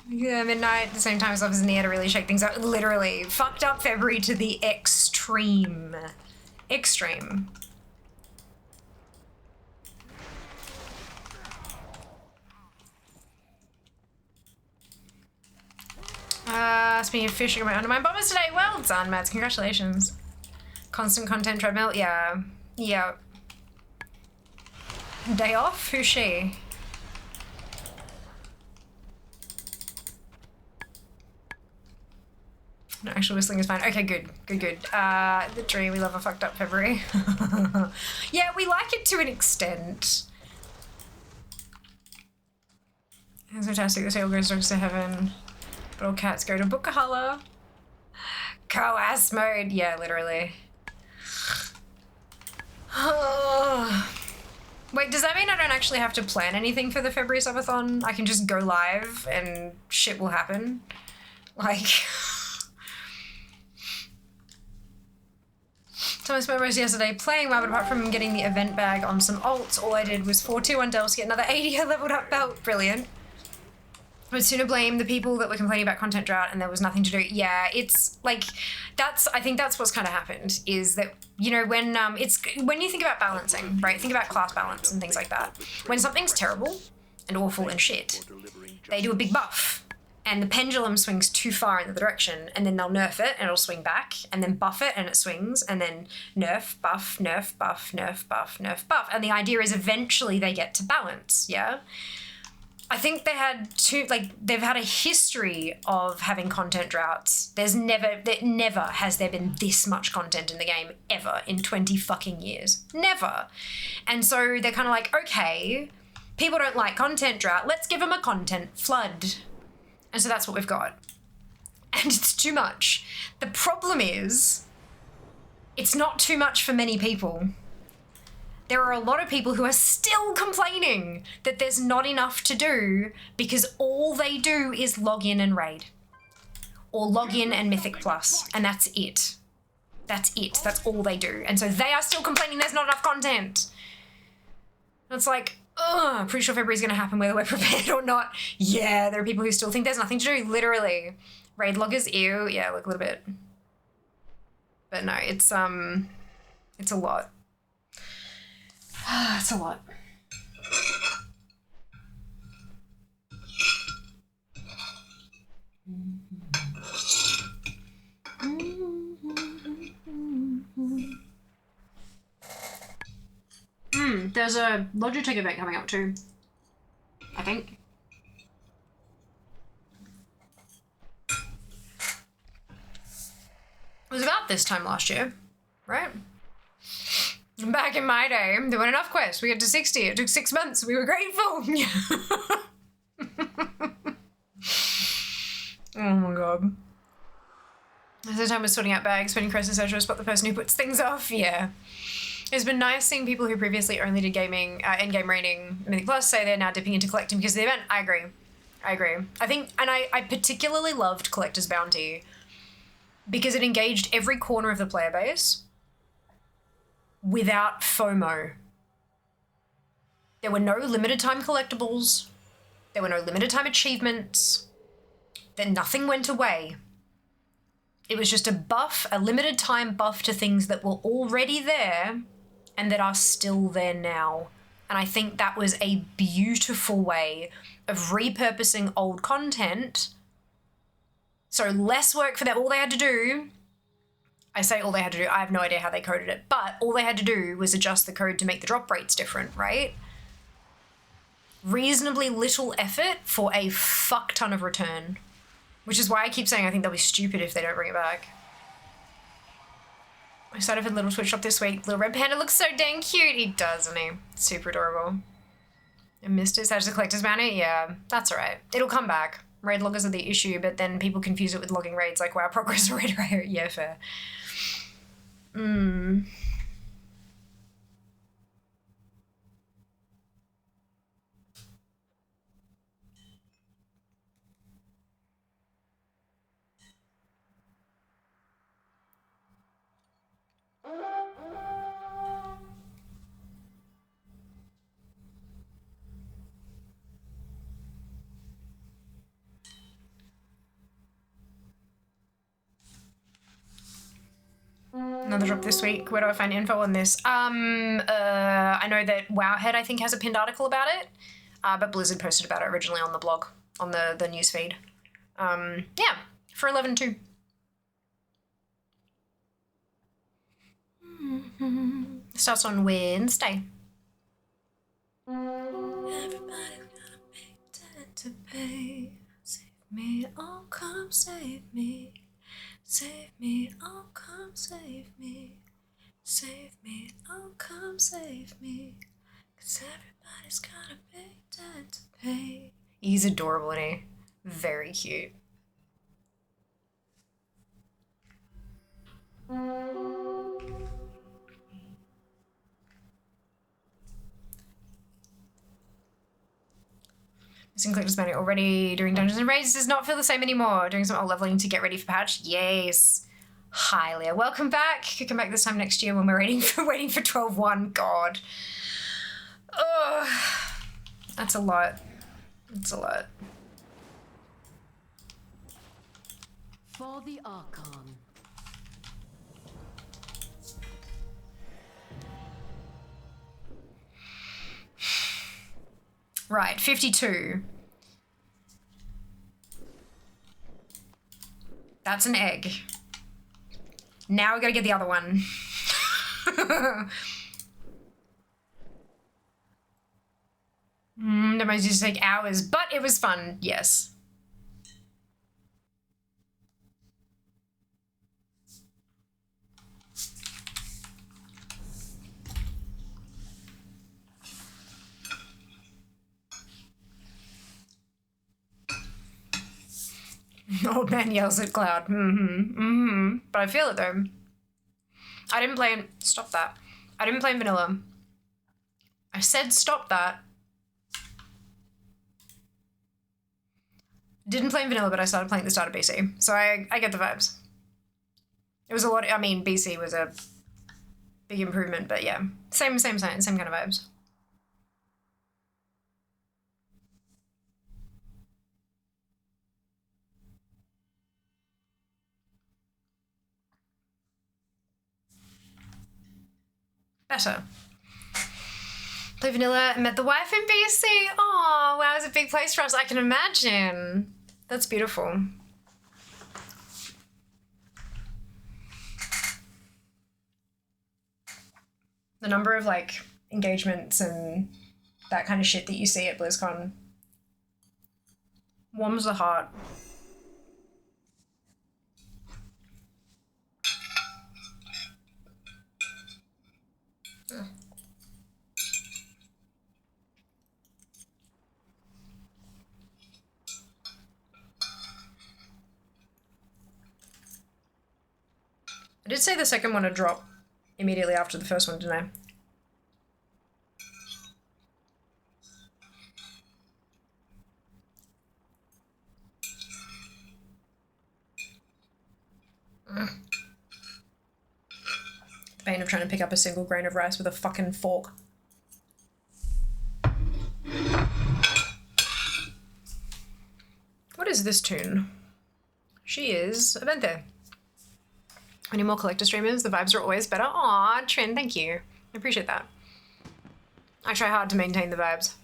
Yeah, midnight at the same time as love is in the air to really shake things up. Literally, fucked up February to the extreme. Extreme. Speaking of fish, I got my undermine bombers today. Well done, Mads. Congratulations. Constant content treadmill. Yeah. Yeah. Day off? Who's she? No, actual whistling is fine. Okay, good. Good. The dream, we love a fucked up February. Yeah, we like it to an extent. It's fantastic. This all goes dogs to heaven. But all cats go to Bookahalla. Coas mode. Yeah, literally. Wait, does that mean I don't actually have to plan anything for the February subathon? I can just go live and shit will happen? Like... So I spent most yesterday playing WoW, but apart from getting the event bag on some alts, all I did was 4-2 on Dells to get another 80 leveled up belt. Brilliant. I would sooner blame the people that were complaining about content drought and there was nothing to do. Yeah, it's like, I think that's what's kind of happened, is that, you know, when you think about balancing, right? Think about class balance and things like that. When something's terrible and awful and shit, they do a big buff and the pendulum swings too far in the direction and then they'll nerf it and it'll swing back and then buff it and it swings and then nerf, buff, nerf, buff, nerf, buff, nerf, buff. And the idea is eventually they get to balance, yeah? I think they've had a history of having content droughts. Never has there been this much content in the game, ever, in 20 fucking years. Never. And so they're kind of like, okay, people don't like content drought, let's give them a content flood. And so that's what we've got. And it's too much. The problem is, it's not too much for many people. There are a lot of people who are still complaining that there's not enough to do because all they do is log in and raid. Or log in and Mythic Plus, and that's it. That's it. That's all they do. And so they are still complaining there's not enough content. And it's like, ugh, pretty sure February's gonna happen whether we're prepared or not. Yeah, there are people who still think there's nothing to do, literally. Raid loggers, ew, yeah, like a little bit. But no, it's a lot. It's a lot. There's a Logitech event coming up too, I think. It was about this time last year, right? Back in my day, there weren't enough quests. We got to 60. It took 6 months. We were grateful. Oh my god. The time was sorting out bags, spending quests, etc. Spot the person who puts things off. Yeah. It's been nice seeing people who previously only did gaming, endgame raiding, Mythic Plus say they're now dipping into collecting because of the event. I agree. I think, and I particularly loved Collector's Bounty because it engaged every corner of the player base without FOMO. There were no limited time collectibles. There were no limited time achievements. Then nothing went away. It was just a buff, a limited time buff to things that were already there and that are still there now. And I think that was a beautiful way of repurposing old content. So less work for them. All they had to do, I say all they had to do, I have no idea how they coded it, but all they had to do was adjust the code to make the drop rates different, right? Reasonably little effort for a fuck ton of return, which is why I keep saying I think they'll be stupid if they don't bring it back. I started with Little Twitch Shop this week. Little Red Panda looks so dang cute. He does, doesn't he? Super adorable. I missed it. As a collector's bounty? Yeah, that's all right. It'll come back. Raid loggers are the issue, but then people confuse it with logging raids like WoW Progress or Raid. Yeah, fair. Another drop this week. Where do I find info on this? I know that Wowhead, I think, has a pinned article about it, but Blizzard posted about it originally on the blog, on the newsfeed. Yeah, for 11/2. Starts on Wednesday. Everybody's got a big debt to pay. Save me, oh come save me. Save me, oh come save me. Save me, oh come save me. 'Cause everybody's got a big debt to pay. He's adorable, isn't he? Very cute. Missing Collector's Bounty already doing Dungeons and Raids does not feel the same anymore. Doing some old leveling to get ready for patch? Yes. Hylia, welcome back. You can come back this time next year when we're waiting for 12-1. God. Ugh. That's a lot. That's a lot. For the Archon. Right, 52. That's an egg. Now we gotta get the other one. That might just take hours, but it was fun, yes. Old man yells at Cloud. But I feel it though. I didn't play. Stop that. I didn't play in vanilla. I said stop that. Didn't play in vanilla, but I started playing at the start of BC. So I get the vibes. It was a lot. I mean, BC was a big improvement, but yeah. Same kind of vibes. Better. Play vanilla and met the wife in BC. Oh, wow, it's a big place for us. I can imagine. That's beautiful. The number of like engagements and that kind of shit that you see at BlizzCon warms the heart. I did say the second one would drop immediately after the first one, didn't I? The pain of trying to pick up a single grain of rice with a fucking fork. What is this tune? She is Avente. Any more collector streamers? The vibes are always better. Aw, Trin, thank you. I appreciate that. I try hard to maintain the vibes.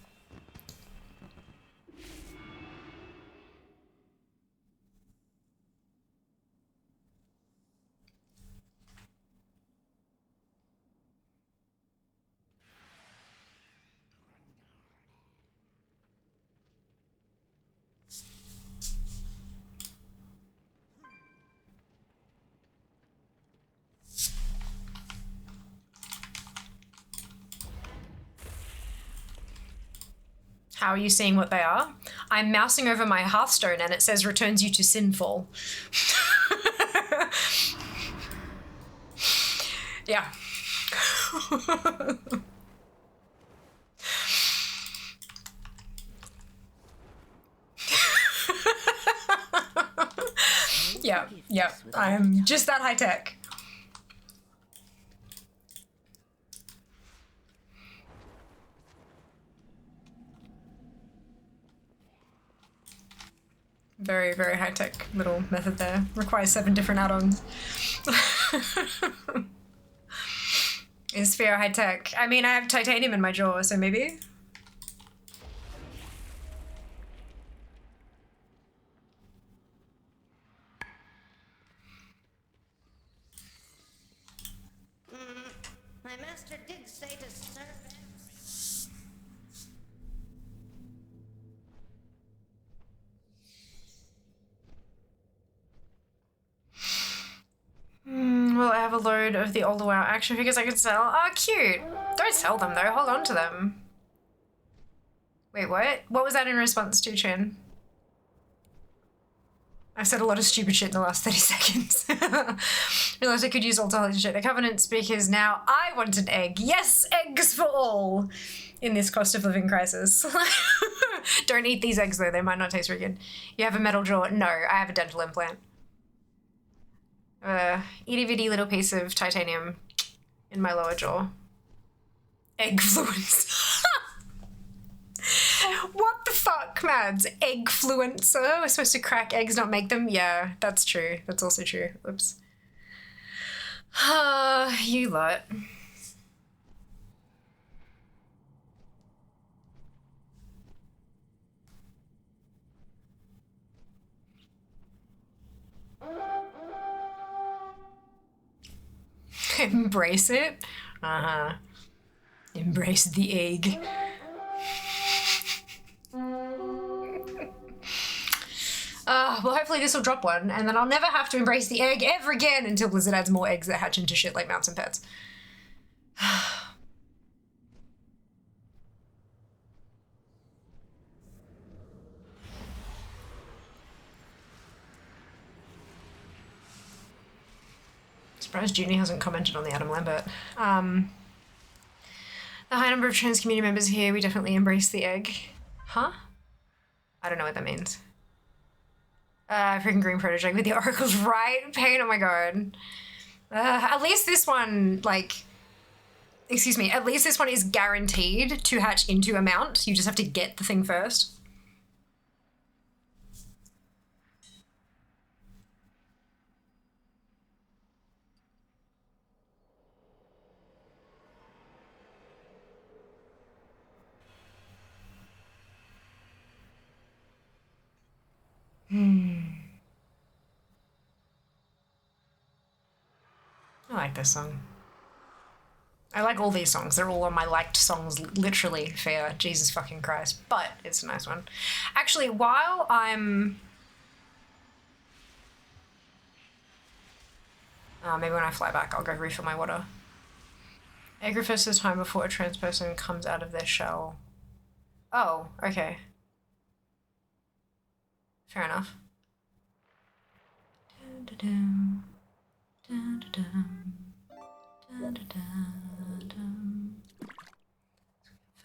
How are you seeing what they are? I'm mousing over my Hearthstone and it says returns you to sinful. Yeah. Yeah. I'm just that high tech. Very, very high-tech little method there. Requires 7 different add-ons. Is Sphere high-tech? I mean, I have titanium in my drawer, so maybe? My master did say to serve Well, I have a load of the older WoW action figures I could sell. Oh, cute. Don't sell them, though. Hold on to them. Wait, what? What was that in response to, Chin? I've said a lot of stupid shit in the last 30 seconds. Realized I could use all shit the Covenants because now I want an egg. Yes, eggs for all in this cost of living crisis. Don't eat these eggs, though. They might not taste very good. You have a metal jaw? No, I have a dental implant. Itty bitty little piece of titanium in my lower jaw. Egg fluence. What the fuck, Mads? Egg fluencer? We're supposed to crack eggs, not make them? Yeah, that's true. That's also true. Oops. You lot. Embrace it? Uh-huh. Embrace the egg. Well, hopefully this will drop one, and then I'll never have to embrace the egg ever again until Blizzard adds more eggs that hatch into shit like mounts and pets. Surprised Junie hasn't commented on the Adam Lambert. The high number of trans community members here, we definitely embrace the egg. Huh? I don't know what that means. Freaking green protege with the oracles, right? Pain, oh my god. At least this one, like, excuse me, at least this one is guaranteed to hatch into a mount. You just have to get the thing first. I like this song. I like all these songs. They're all on my liked songs, literally, for Jesus fucking Christ. But it's a nice one. Actually, while I'm... maybe when I fly back, I'll go refill my water. Egg refers to the time before a trans person comes out of their shell. Oh, okay. Fair enough. Dun-dun-dun. Dun-dun-dun. Dun-dun-dun-dun.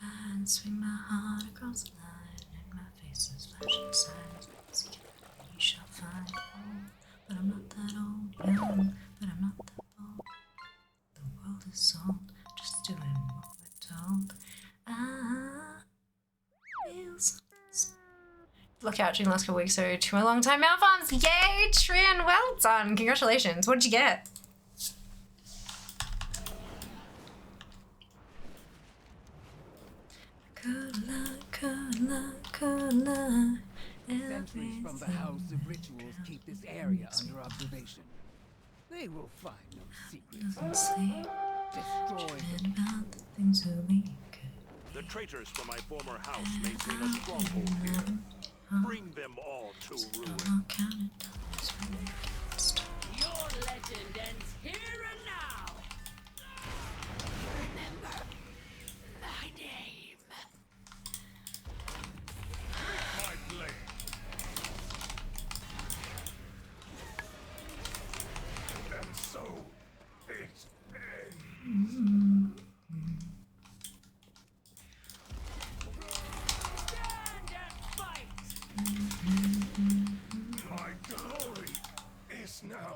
Fine, swing my heart across the line, and my face is flashing signs. Seek it, you shall find. Oh, but I'm not that old, young, but I'm not that bold. The world is old, just doing what we're told. Feels. Look out during the last couple weeks, so to a long time malfarms. Yay, Trin, well done. Congratulations. What did you get? Good luck, good luck, good luck. Sentries from the House of Rituals keep this area under observation. They will find no secrets. Destroy them. About the things that we could. The traitors from my former house maintain a stronghold here. Bring them all to ruin. Your legend ends here and now. Remember my name. My blade. And so it ends.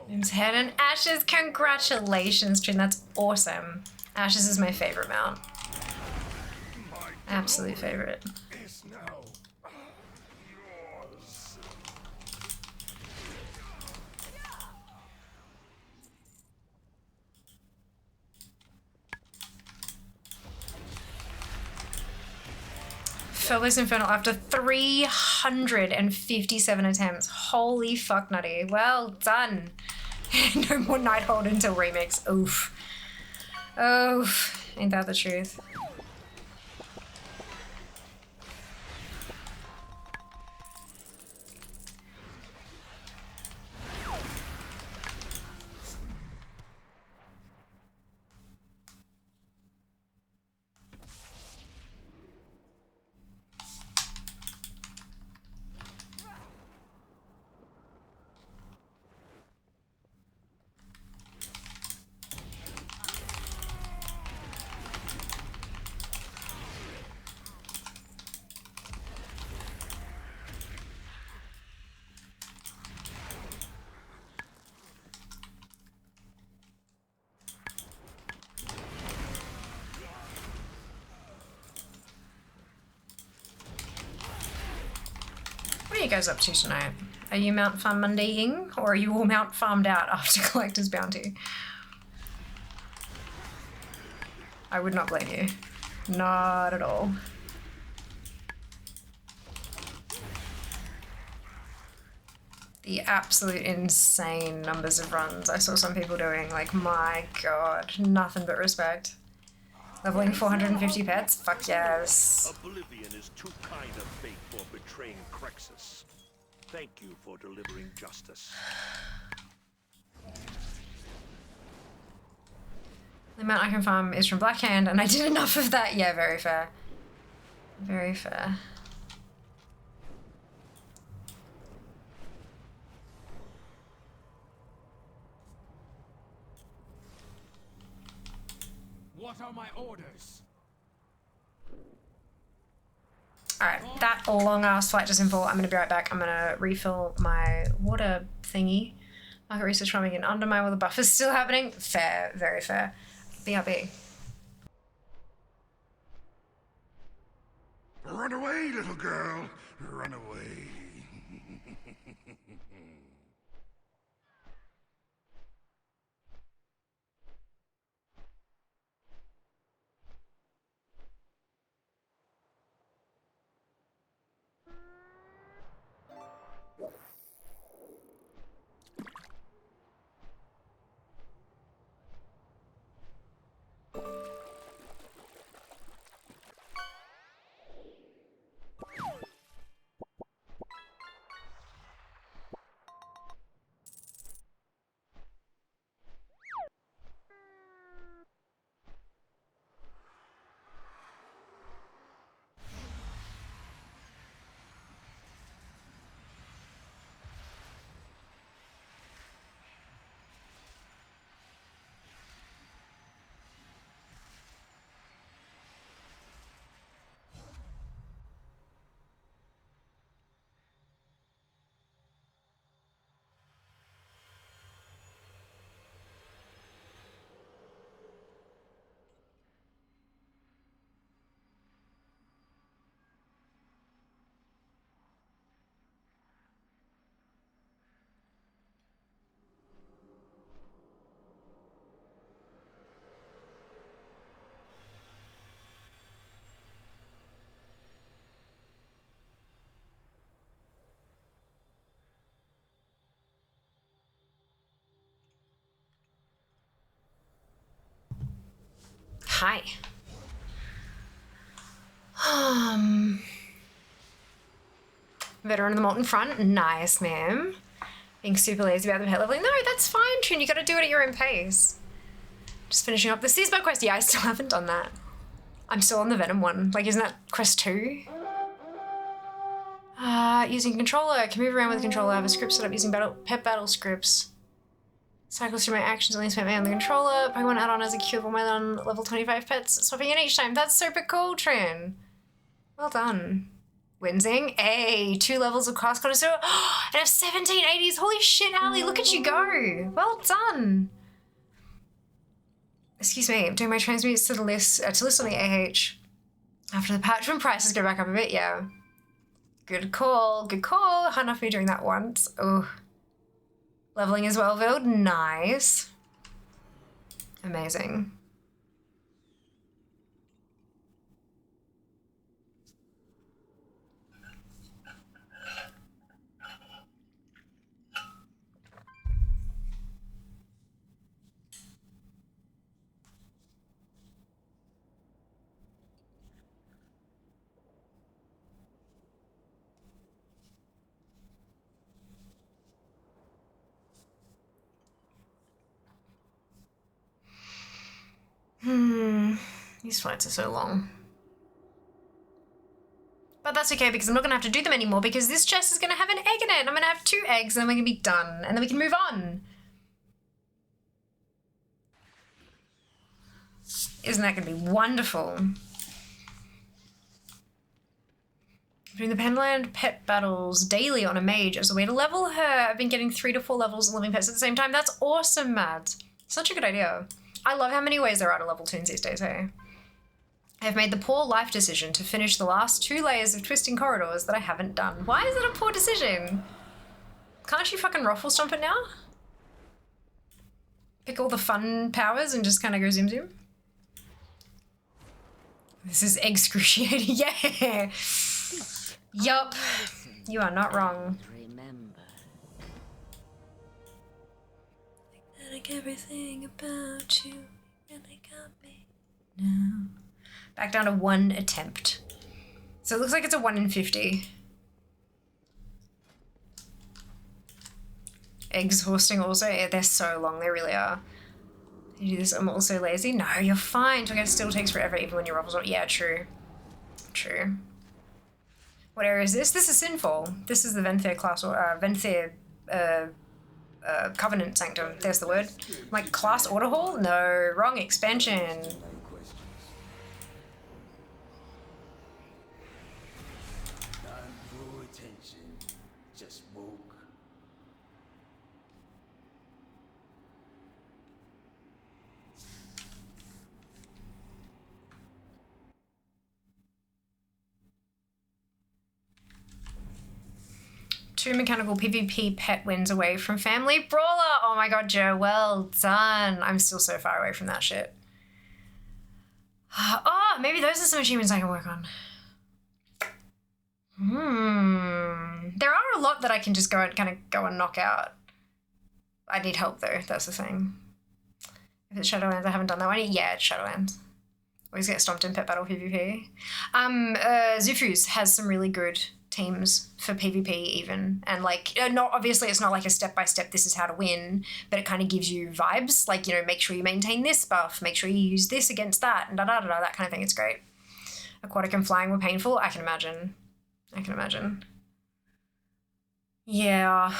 Name's Head and Ashes. Congratulations, Trin. That's awesome. Ashes is my favorite mount. Absolute favorite. Phobos Infernal after 357 attempts. Holy fuck nutty. Well done. No more Nighthold until remix. Oof. Oof. Ain't that the truth? you guys up to tonight? Are you Mount Farm Monday-ing, or are you all Mount Farmed out after Collector's Bounty? I would not blame you. Not at all. The absolute insane numbers of runs I saw some people doing, like, my god, nothing but respect. Leveling 450 pets? Fuck yes. Oblivion is too kind of fate for betraying Crexus. Thank you for delivering justice. The amount I can farm is from Blackhand, and I did enough of that. Yeah, very fair. Very fair. What are my orders? Alright, that long ass flight just in full. I'm gonna be right back. I'm gonna refill my water thingy. Market research farming and undermine while the buffer's still happening. Fair, very fair. BRB. Run away, little girl. Run away. Hi. Veteran of the Molten Front. Nice, ma'am. Being super lazy about the pet leveling. No, that's fine, Trin. You gotta do it at your own pace. Just finishing up the Seasburg quest. Yeah, I still haven't done that. I'm still on the Venom one. Like, isn't that quest 2? Using controller. I can move around with the controller. I have a script set up using pet battle scripts. Cycles through my actions, only spent me on the controller. Pokemon add-on as a cube for my level 25 pets. Swapping in each time. That's super cool, Trin. Well done. Winsing. Hey, 2 levels of class connoisseur. And I have 1780s. Holy shit, Ali, look at you go. Well done. Excuse me, I'm doing my transmutes to the list, to list on the AH. After the patch when prices go back up a bit, yeah. Good call, good call. Hard enough me doing that once. Oh. Leveling as well, Vild. Nice. Amazing. These flights are so long. But that's okay because I'm not going to have to do them anymore because this chest is going to have an egg in it. I'm going to have 2 eggs and then we're going to be done. And then we can move on. Isn't that going to be wonderful? Doing the Penland pet battles daily on a mage as a way to level her. I've been getting 3 to 4 levels of living pets at the same time. That's awesome, Matt. Such a good idea. I love how many ways there are to level tunes these days, hey? I've made the poor life decision to finish the last 2 layers of twisting corridors that I haven't done. Why is it a poor decision? Can't you fucking ruffle stomp it now? Pick all the fun powers and just kind of go zoom zoom? This is excruciating. Yeah! Yup. You are not wrong. I like everything about you really got me now. Back down to 1 attempt. So it looks like it's a 1 in 50. Exhausting also. Yeah, they're so long, they really are. You do this, I'm also lazy. No, you're fine. It still takes forever even when you ruffles on. Yeah, true. True. What area is this? This is Sinful. This is the Venthyr class, or Venthyr Covenant Sanctum. There's the word. Like class order hall? No, wrong expansion. Two mechanical PvP pet wins away from family brawler. Oh my god, Joe, well done. I'm still so far away from that shit. Oh, maybe those are some achievements I can work on. There are a lot that I can just go and kind of go and knock out. I need help though, that's the thing. If it's Shadowlands, I haven't done that one. Yeah, it's Shadowlands. Always get stomped in pet battle PvP. Zufus has some really good teams for PvP even, and like not obviously it's not like a step-by-step this is how to win, but it kind of gives you vibes, like, you know, make sure you maintain this buff, make sure you use this against that, and that kind of thing. It's great. Aquatic and flying were painful. I can imagine. Yeah.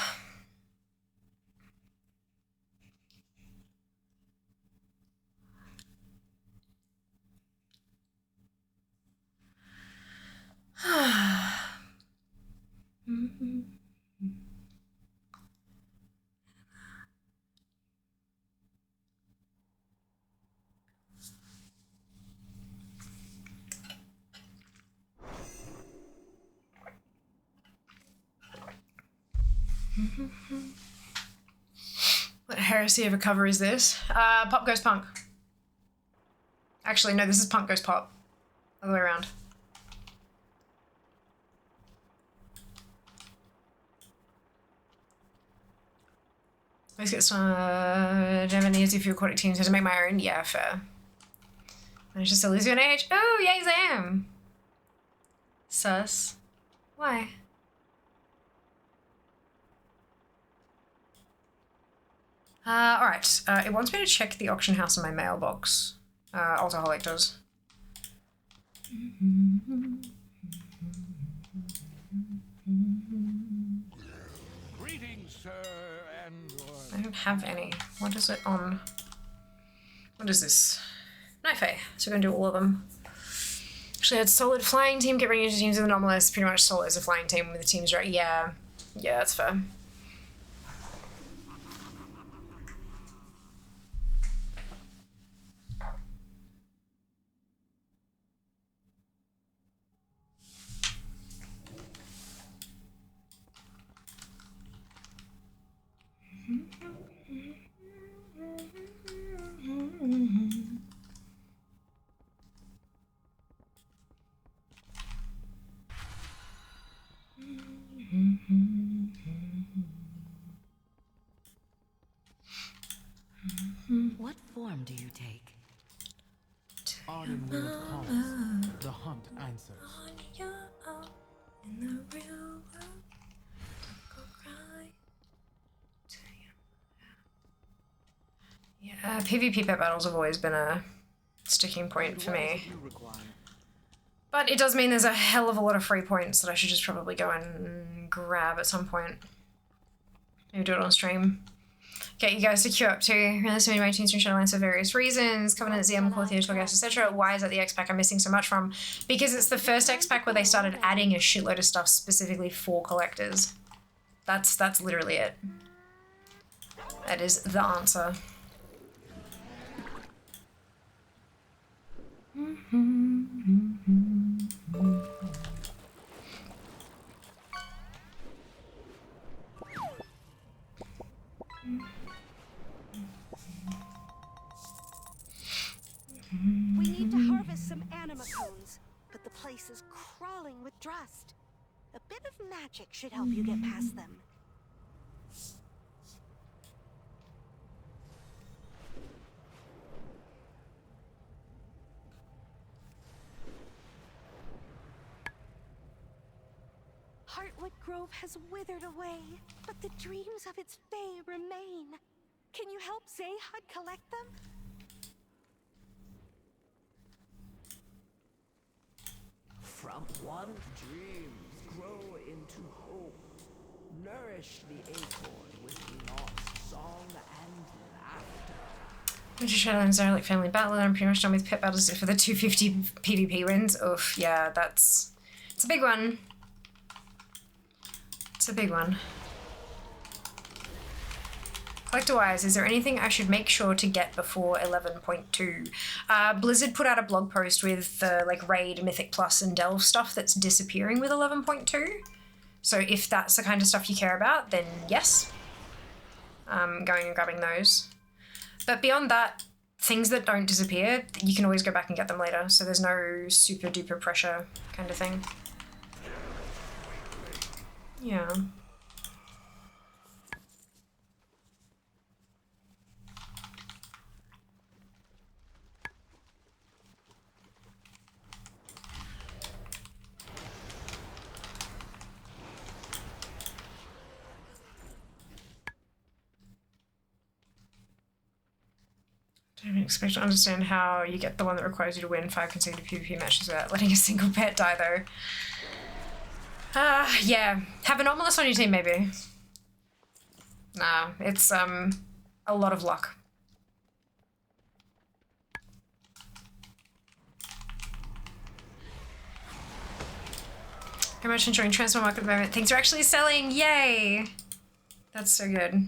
What heresy of a cover is this? Pop Goes Punk. Actually, no, this is Punk Goes Pop. Other way around. Let's get some Japanese if your aquatic teams have to make my own. Yeah, fair. Managed to still lose you an age. Oh, yay, Zam! Sus. Why? Alright. It wants me to check the auction house in my mailbox. Alcoholic does. Greetings, sir, and I don't have any. What is it on? What is this? Knife A. So we're gonna do all of them. Actually, it's solid flying team. Get ready into teams with anomalous. Pretty much solo is a flying team with the teams, right? Yeah. Yeah, that's fair. What form do you take? Arden Will calls. The hunt answers. In the real world, go cry to you. Yeah, PvP pet battles have always been a sticking point for me. But it does mean there's a hell of a lot of free points that I should just probably go and grab at some point. Maybe do it on stream. Get you guys to queue up too. Really so many of my teams from Shadowlands for various reasons. Covenant, ZM, Porthia, Torghast, etc. Why is that the X-Pack I'm missing so much from? Because it's the first X-Pack where they started adding a shitload of stuff specifically for collectors. That's literally it. That is the answer. Mm-hmm. anima cones, but the place is crawling with dust. A bit of magic should help you get past them. Heartwood Grove has withered away, but the dreams of its fae remain. Can you help Zahud collect them? From one dreams grow into hope. Nourish the acorn with lost song and laughter. Winter Shadowlands are like family battle, and I'm pretty much done with pet battles for the 250 PvP wins. Oof, yeah, it's a big one. It's a big one. Collector-wise, is there anything I should make sure to get before 11.2? Blizzard put out a blog post with the like Raid, Mythic Plus, and Delve stuff that's disappearing with 11.2. So if that's the kind of stuff you care about, then yes. Going and grabbing those. But beyond that, things that don't disappear, you can always go back and get them later. So there's no super duper pressure kind of thing. Yeah. Don't even expect to understand how you get the one that requires you to win 5 consecutive PvP matches without letting a single pet die, though. Yeah. Have Anomalous on your team, maybe. Nah, it's, a lot of luck. Very much enjoying transfer market at the moment. Things are actually selling, yay! That's so good.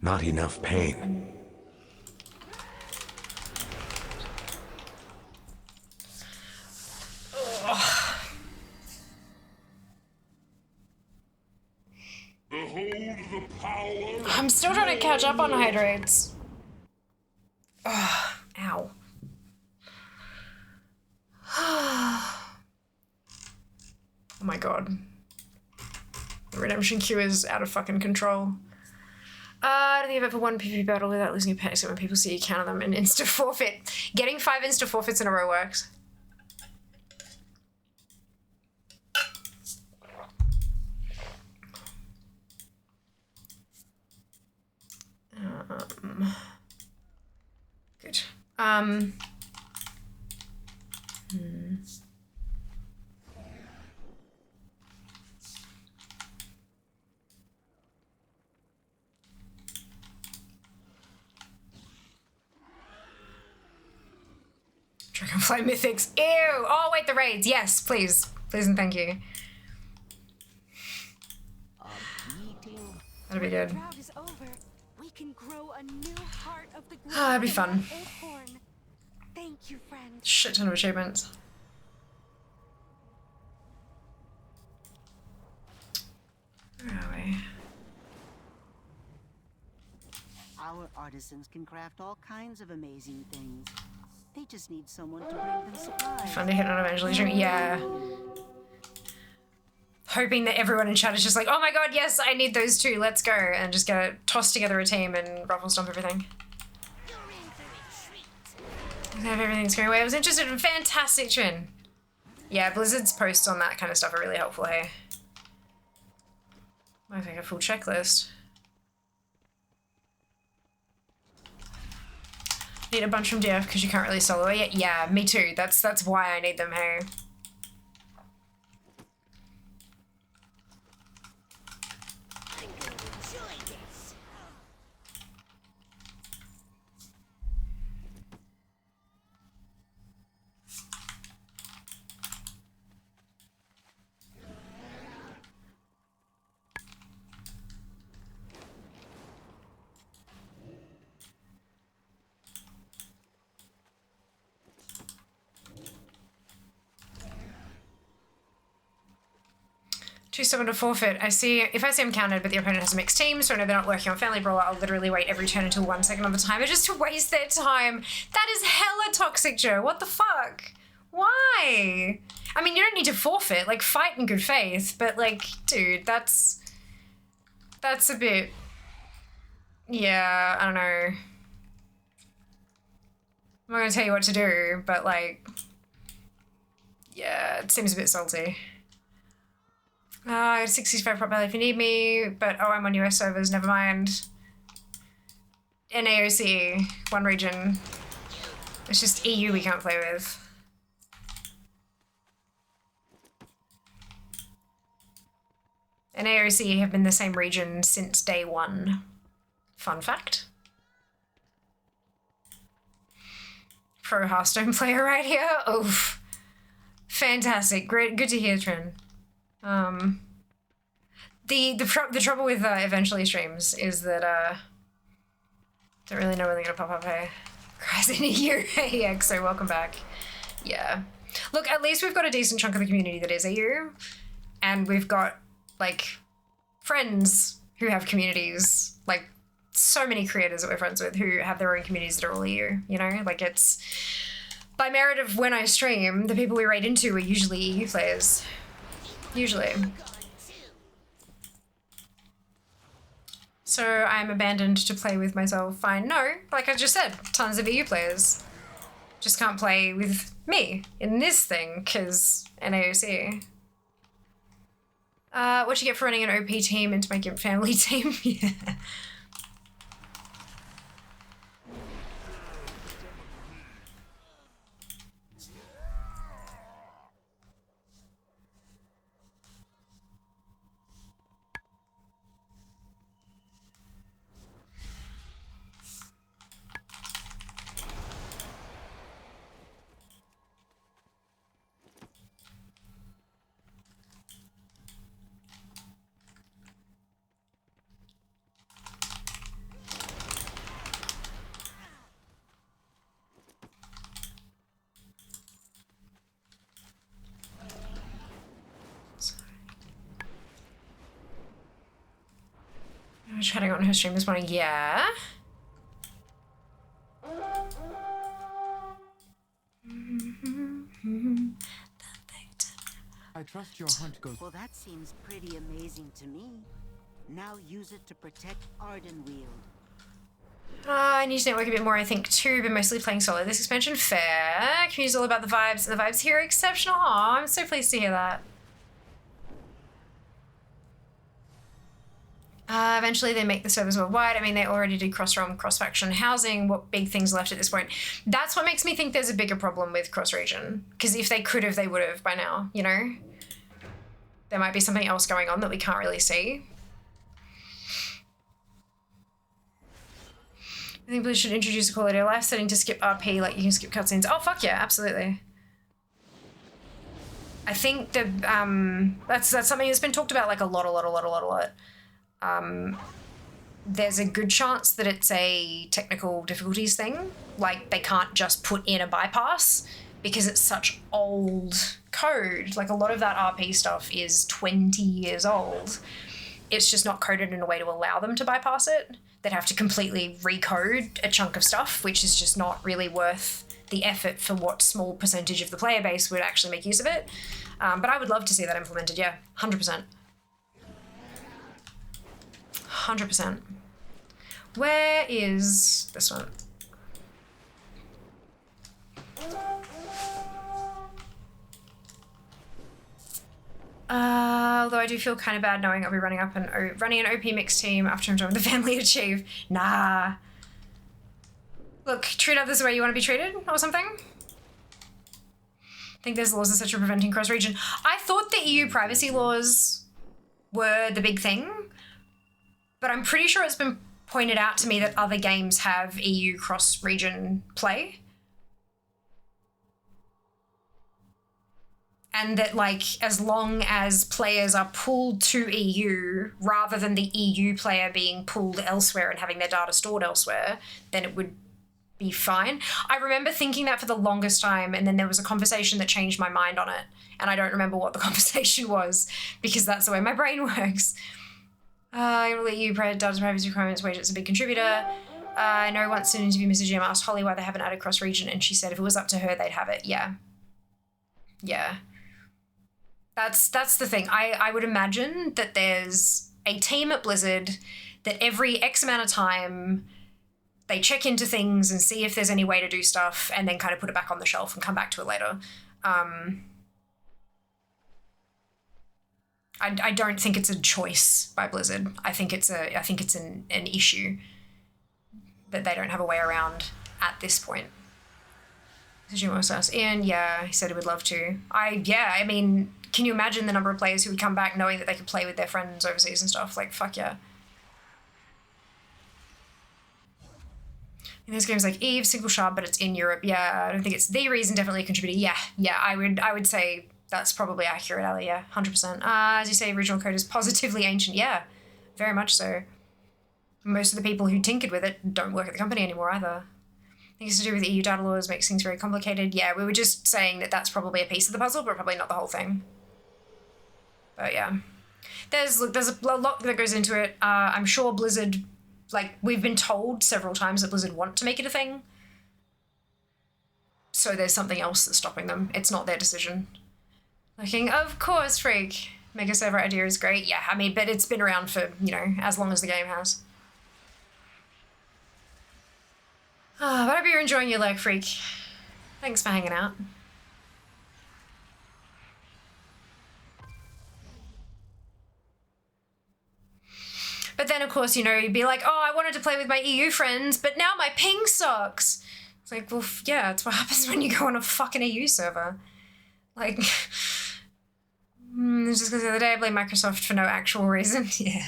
Not enough pain. Behold the power. I'm still trying to catch up on hydrates. Ugh, ow. Oh my god. The redemption queue is out of fucking control. I don't think I've ever won PvP battle without losing a pet, except when people see you counter them and insta forfeit. Getting 5 insta forfeits in a row works. Good. Dragonfly mythics. Ew! Oh, wait, the raids. Yes, please. Please and thank you. That'd be good. We can grow a new heart of the Oh, that'd be fun. Thank you, friend. Shit ton of achievements. Where are we? Our artisans can craft all kinds of amazing things. They just need someone to bring them supplies. Fun to hit on evangelism. Yeah. Hoping that everyone in chat is just like, oh my god, yes, I need those too, let's go. And just gonna toss together a team and ruffle stomp everything. Everything's going away. I was interested in fantastic Trin. Yeah, Blizzard's posts on that kind of stuff are really helpful, hey. Might make a full checklist. Need a bunch from DF because you can't really solo it. Yeah, me too. That's why I need them, hey. Choose someone to forfeit. If I see them counted, but the opponent has a mixed team, so I know they're not working on Family Brawler, I'll literally wait every turn until 1 second of the timer just to waste their time. That is hella toxic, Joe. What the fuck? Why? I mean, you don't need to forfeit. Like, fight in good faith, but like, dude, that's a bit. Yeah, I don't know. I'm not gonna tell you what to do, but like, yeah, it seems a bit salty. I got 65 prop value if you need me, but oh, I'm on US servers, never mind. NAOC, one region. It's just EU we can't play with. NAOC have been the same region since day one. Fun fact. Pro Hearthstone player right here. Oof. Fantastic. Great. Good to hear, Trin. The trouble with eventually streams is that don't really know when they're gonna pop up. Hey, guys in a year. Hey, EXO, welcome back. Yeah. Look, at least we've got a decent chunk of the community that is EU, and we've got like friends who have communities, like so many creators that we're friends with who have their own communities that are all EU. You know, like it's by merit of when I stream, the people we raid into are usually EU players. Usually. So I'm abandoned to play with myself. Fine. No, like I just said, tons of EU players. Just can't play with me in this thing, because NAOC. What you get for running an OP team into my GIMP family team? Yeah. I was chatting on her stream this morning. Yeah. I trust your hunt goes. Well, that seems pretty amazing to me. Now use it to protect Ardenweald. I need to network a bit more, I think, too, but mostly playing solo this expansion. Fair. Community's all about the vibes, and the vibes here are exceptional. Aw, I'm so pleased to hear that. Eventually they make the servers worldwide. I mean, they already did cross-realm, cross-faction housing. What big things left at this point? That's what makes me think there's a bigger problem with cross-region. Because if they could have, they would have by now, you know? There might be something else going on that we can't really see. I think we should introduce a quality of life setting to skip RP, like you can skip cutscenes. Oh, fuck yeah, absolutely. I think the, that's something that's been talked about like a lot. There's a good chance that it's a technical difficulties thing. Like, they can't just put in a bypass because it's such old code. Like, a lot of that RP stuff is 20 years old. It's just not coded in a way to allow them to bypass it. They'd have to completely recode a chunk of stuff, which is just not really worth the effort for what small percentage of the player base would actually make use of it. But I would love to see that implemented, yeah, 100%. 100%. Where is this one? Although I do feel kind of bad knowing I'll be running an OP mixed team after I'm done with the family achieve. Nah. Look, treat others the way you want to be treated or something. I think there's laws etc. preventing cross-region. I thought the EU privacy laws were the big thing, but I'm pretty sure it's been pointed out to me that other games have EU cross-region play. And that, like, as long as players are pulled to EU rather than the EU player being pulled elsewhere and having their data stored elsewhere, then it would be fine. I remember thinking that for the longest time, and then there was a conversation that changed my mind on it, and I don't remember what the conversation was because that's the way my brain works. I will let you data privacy requirements. Wage, it's a big contributor. I know once in an interview, Mr. Jim asked Holly why they haven't added cross-region, and she said if it was up to her, they'd have it. Yeah. Yeah. That's the thing. I would imagine that there's a team at Blizzard that every X amount of time they check into things and see if there's any way to do stuff and then kind of put it back on the shelf and come back to it later. I don't think it's a choice by Blizzard. I think it's an issue that they don't have a way around at this point. Did you want to ask Ian? Yeah, he said he would love to. I mean, can you imagine the number of players who would come back knowing that they could play with their friends overseas and stuff? Like, fuck yeah. In this game's like Eve, single shard, but it's in Europe. Yeah, I don't think it's the reason, definitely a contributor. Yeah, I would say that's probably accurate, Ali. Yeah, 100%. As you say, original code is positively ancient. Yeah, very much so. Most of the people who tinkered with it don't work at the company anymore either. I think it's to do with EU data laws, makes things very complicated. Yeah, we were just saying that that's probably a piece of the puzzle, but probably not the whole thing. But yeah. There's a lot that goes into it. I'm sure Blizzard, like, we've been told several times that Blizzard want to make it a thing. So there's something else that's stopping them. It's not their decision. Looking, of course, Freak. Mega server idea is great. Yeah, I mean, but it's been around for, you know, as long as the game has. But I hope you're enjoying your leg, Freak. Thanks for hanging out. But then, of course, you know, you'd be like, oh, I wanted to play with my EU friends, but now my ping sucks. It's like, well, yeah, that's what happens when you go on a fucking EU server. Like, just because the other day I blamed Microsoft for no actual reason. Yeah.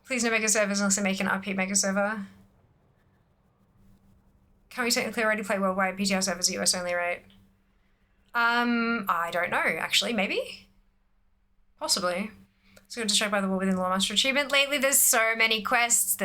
Please no mega servers unless they make an RP mega server. Can we technically already play worldwide PTR servers US only, right? I don't know, actually, maybe? Possibly. It's good to check by the wall within the Lawmaster achievement. Lately, there's so many quests.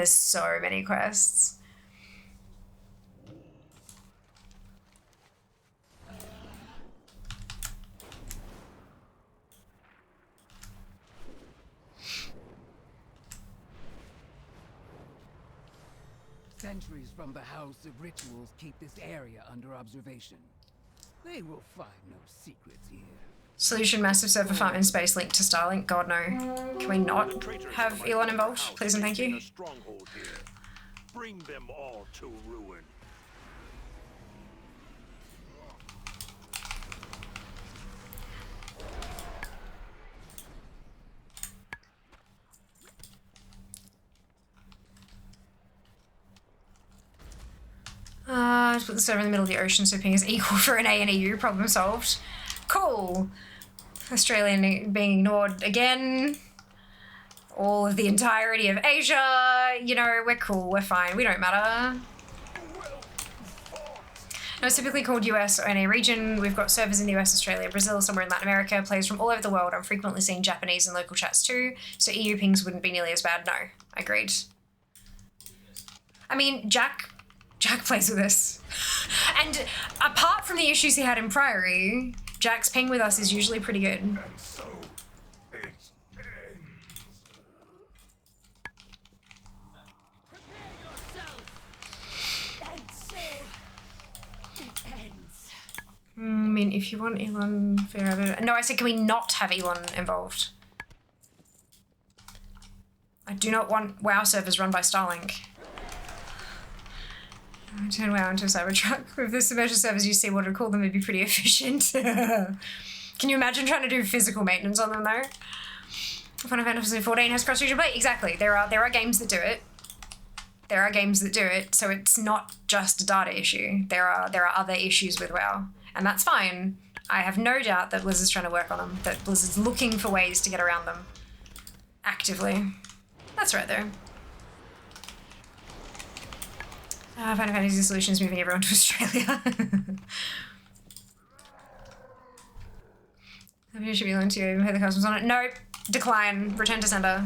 Centuries from the House of Rituals keep this area under observation. They will find no secrets here. Solution, massive server farm in space linked to Starlink. God, no. Can we not have Elon involved? Please and thank you. Bring them all to ruin. Just put the server in the middle of the ocean so ping is equal for an A and EU. Problem solved. Cool. Australian being ignored again. All of the entirety of Asia. You know, we're cool, we're fine, we don't matter. No, it's typically called US or NA region. We've got servers in the US, Australia, Brazil, somewhere in Latin America, players from all over the world. I'm frequently seeing Japanese in local chats too, so EU pings wouldn't be nearly as bad. No, agreed. I mean, Jack plays with us. And apart from the issues he had in Priory, Jack's ping with us is usually pretty good. I mean, if you want Elon... No, I said, can we not have Elon involved? I do not want WoW servers run by Starlink. Turn WoW into a Cybertruck. With the submersible servers, you see what I'd call them, it'd be pretty efficient. Can you imagine trying to do physical maintenance on them, though? Final Fantasy 14 has cross-region play. Exactly. There are games that do it. There are games that do it, so it's not just a data issue. There are other issues with WoW, and that's fine. I have no doubt that Blizzard's trying to work on them, that Blizzard's looking for ways to get around them. Actively. That's right, though. Final Fantasy Solutions moving everyone to Australia. The video should be linked to you, even pay the customs on it. Nope. Decline. Return to sender.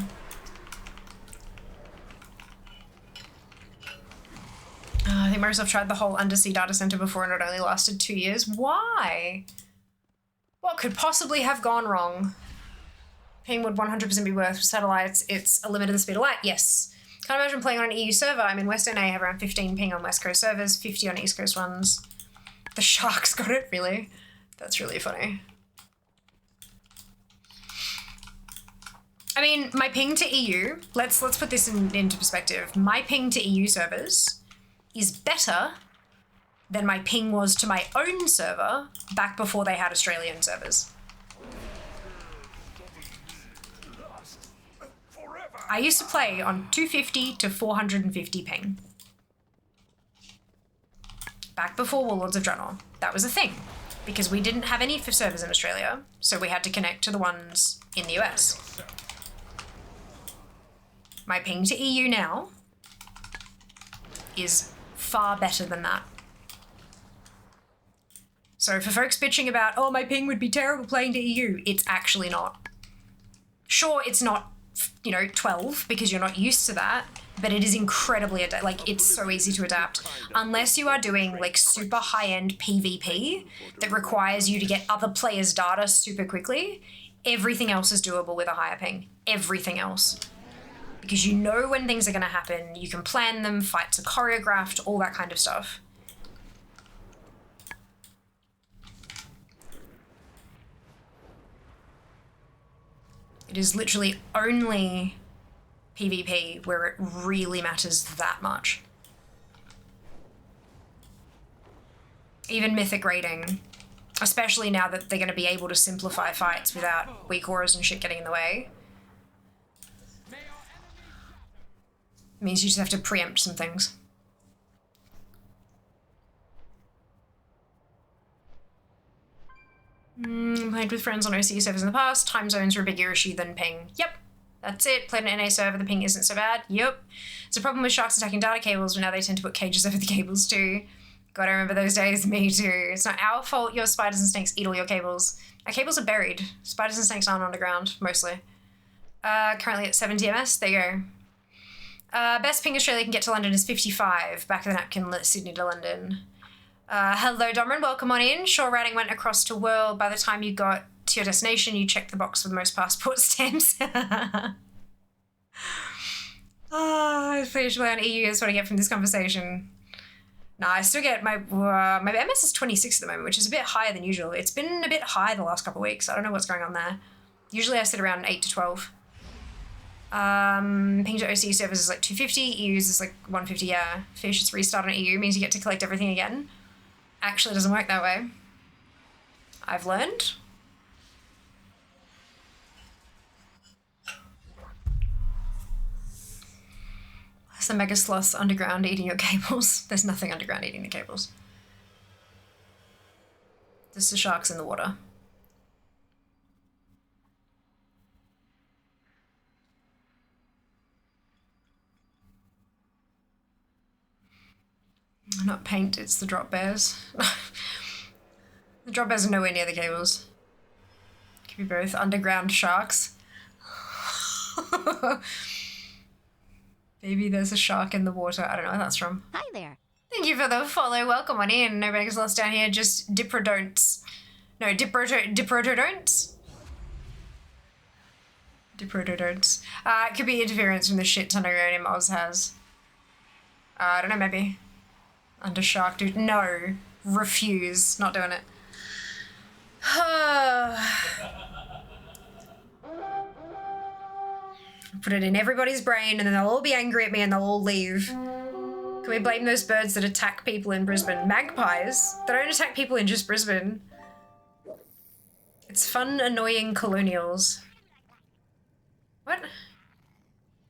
I think Microsoft tried the whole undersea data center before and it only lasted 2 years. Why? What could possibly have gone wrong? Ping would 100% be worth for satellites. It's a limit of the speed of light. Yes. Can't imagine playing on an EU server. I'm in Western A, have around 15 ping on West Coast servers, 50 on East Coast ones. The Sharks got it, really? That's really funny. I mean, my ping to EU, let's put this into perspective. My ping to EU servers is better than my ping was to my own server back before they had Australian servers. I used to play on 250 to 450 ping. Back before Warlords of Draenor. That was a thing. Because we didn't have any servers in Australia, so we had to connect to the ones in the US. My ping to EU now is far better than that. So for folks bitching about, oh, my ping would be terrible playing to EU, it's actually not. Sure, it's not, 12 because you're not used to that, but it is incredibly, it's so easy to adapt. Unless you are doing, super high-end PvP that requires you to get other players' data super quickly, everything else is doable with a higher ping. Everything else. Because you know when things are going to happen, you can plan them, fights are choreographed, all that kind of stuff. It is literally only PvP where it really matters that much. Even Mythic raiding, especially now that they're going to be able to simplify fights without weak auras and shit getting in the way. Means you just have to preempt some things. Played with friends on OCE servers in the past. Time zones are a bigger issue than ping. Yep, that's it. Played an NA server, the ping isn't so bad. Yep. It's a problem with sharks attacking data cables, but now they tend to put cages over the cables too. God, I remember those days. Me too. It's not our fault your spiders and snakes eat all your cables. Our cables are buried. Spiders and snakes aren't underground, mostly. Currently at 7 TMS. There you go. Best ping Australia can get to London is 55. Back of the napkin, Sydney to London. Hello, Domran. Welcome on in. Shore routing went across to world. By the time you got to your destination, you checked the box for the most passport stamps. I finished play on EU. That's what I get from this conversation. Nah, I still get my MS is 26 at the moment, which is a bit higher than usual. It's been a bit high the last couple of weeks. I don't know what's going on there. Usually I sit around 8 to 12. Ping to OCE servers is 250, EU's is 150, yeah. Fish is restart on EU, means you get to collect everything again. Actually, it doesn't work that way. I've learned. There's the mega sloths underground eating your cables. There's nothing underground eating the cables. There's the sharks in the water. Not paint, it's the drop bears. The drop bears are nowhere near the cables. Could be both underground sharks. Maybe there's a shark in the water. I don't know where that's from. Hi there. Thank you for the follow. Welcome on in. No beggars lost down here, just diprodonts. No, diprotodonts? Diprotodonts. It could be interference from the shit ton of uranium Oz has. I don't know, maybe. Under shark dude. No. Refuse. Not doing it. Put it in everybody's brain and then they'll all be angry at me and they'll all leave. Can we blame those birds that attack people in Brisbane? Magpies? They don't attack people in just Brisbane. It's fun, annoying colonials. What?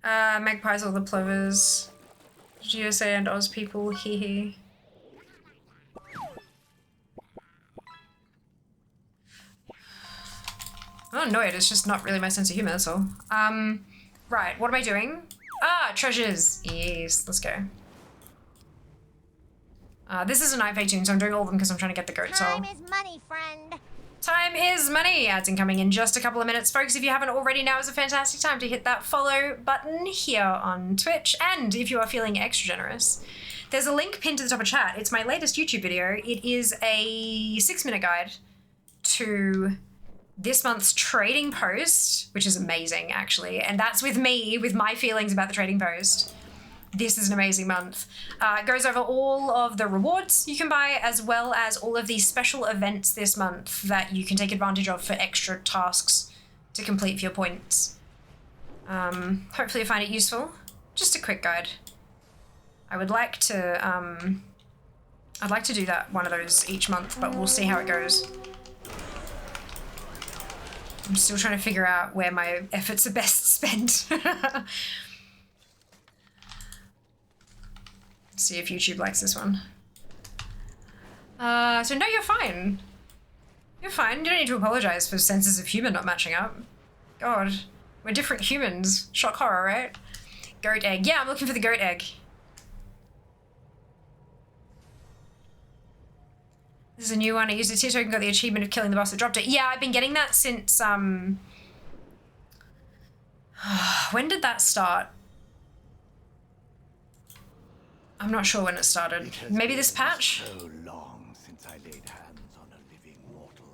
Magpies are the plovers. GSA and Oz people, hee hee. I'm not annoyed, it's just not really my sense of humour, that's all. Right, what am I doing? Treasures! Yes, let's go. This is a night fade tune, so I'm doing all of them because I'm trying to get the goat soul. Time is money, friend. Time is money. Ads incoming in just a couple of minutes. Folks, if you haven't already, now is a fantastic time to hit that follow button here on Twitch. And if you are feeling extra generous, there's a link pinned to the top of chat. It's my latest YouTube video. It is a 6-minute guide to this month's trading post, which is amazing, actually. And that's with me, with my feelings about the trading post. This is an amazing month. It goes over all of the rewards you can buy, as well as all of these special events this month that you can take advantage of for extra tasks to complete for your points. Hopefully you find it useful. Just a quick guide. I would like to, I'd like to do that, one of those each month, but we'll see how it goes. I'm still trying to figure out where my efforts are best spent. See if YouTube likes this one. So no, you're fine. You're fine. You don't need to apologize for senses of humor not matching up. God, we're different humans. Shock horror, right? Goat egg. Yeah, I'm looking for the goat egg. This is a new one. I used a tier token, got the achievement of killing the boss that dropped it. Yeah, I've been getting that since, when did that start? I'm not sure when it started. Maybe this patch? So long since I laid hands on a living mortal.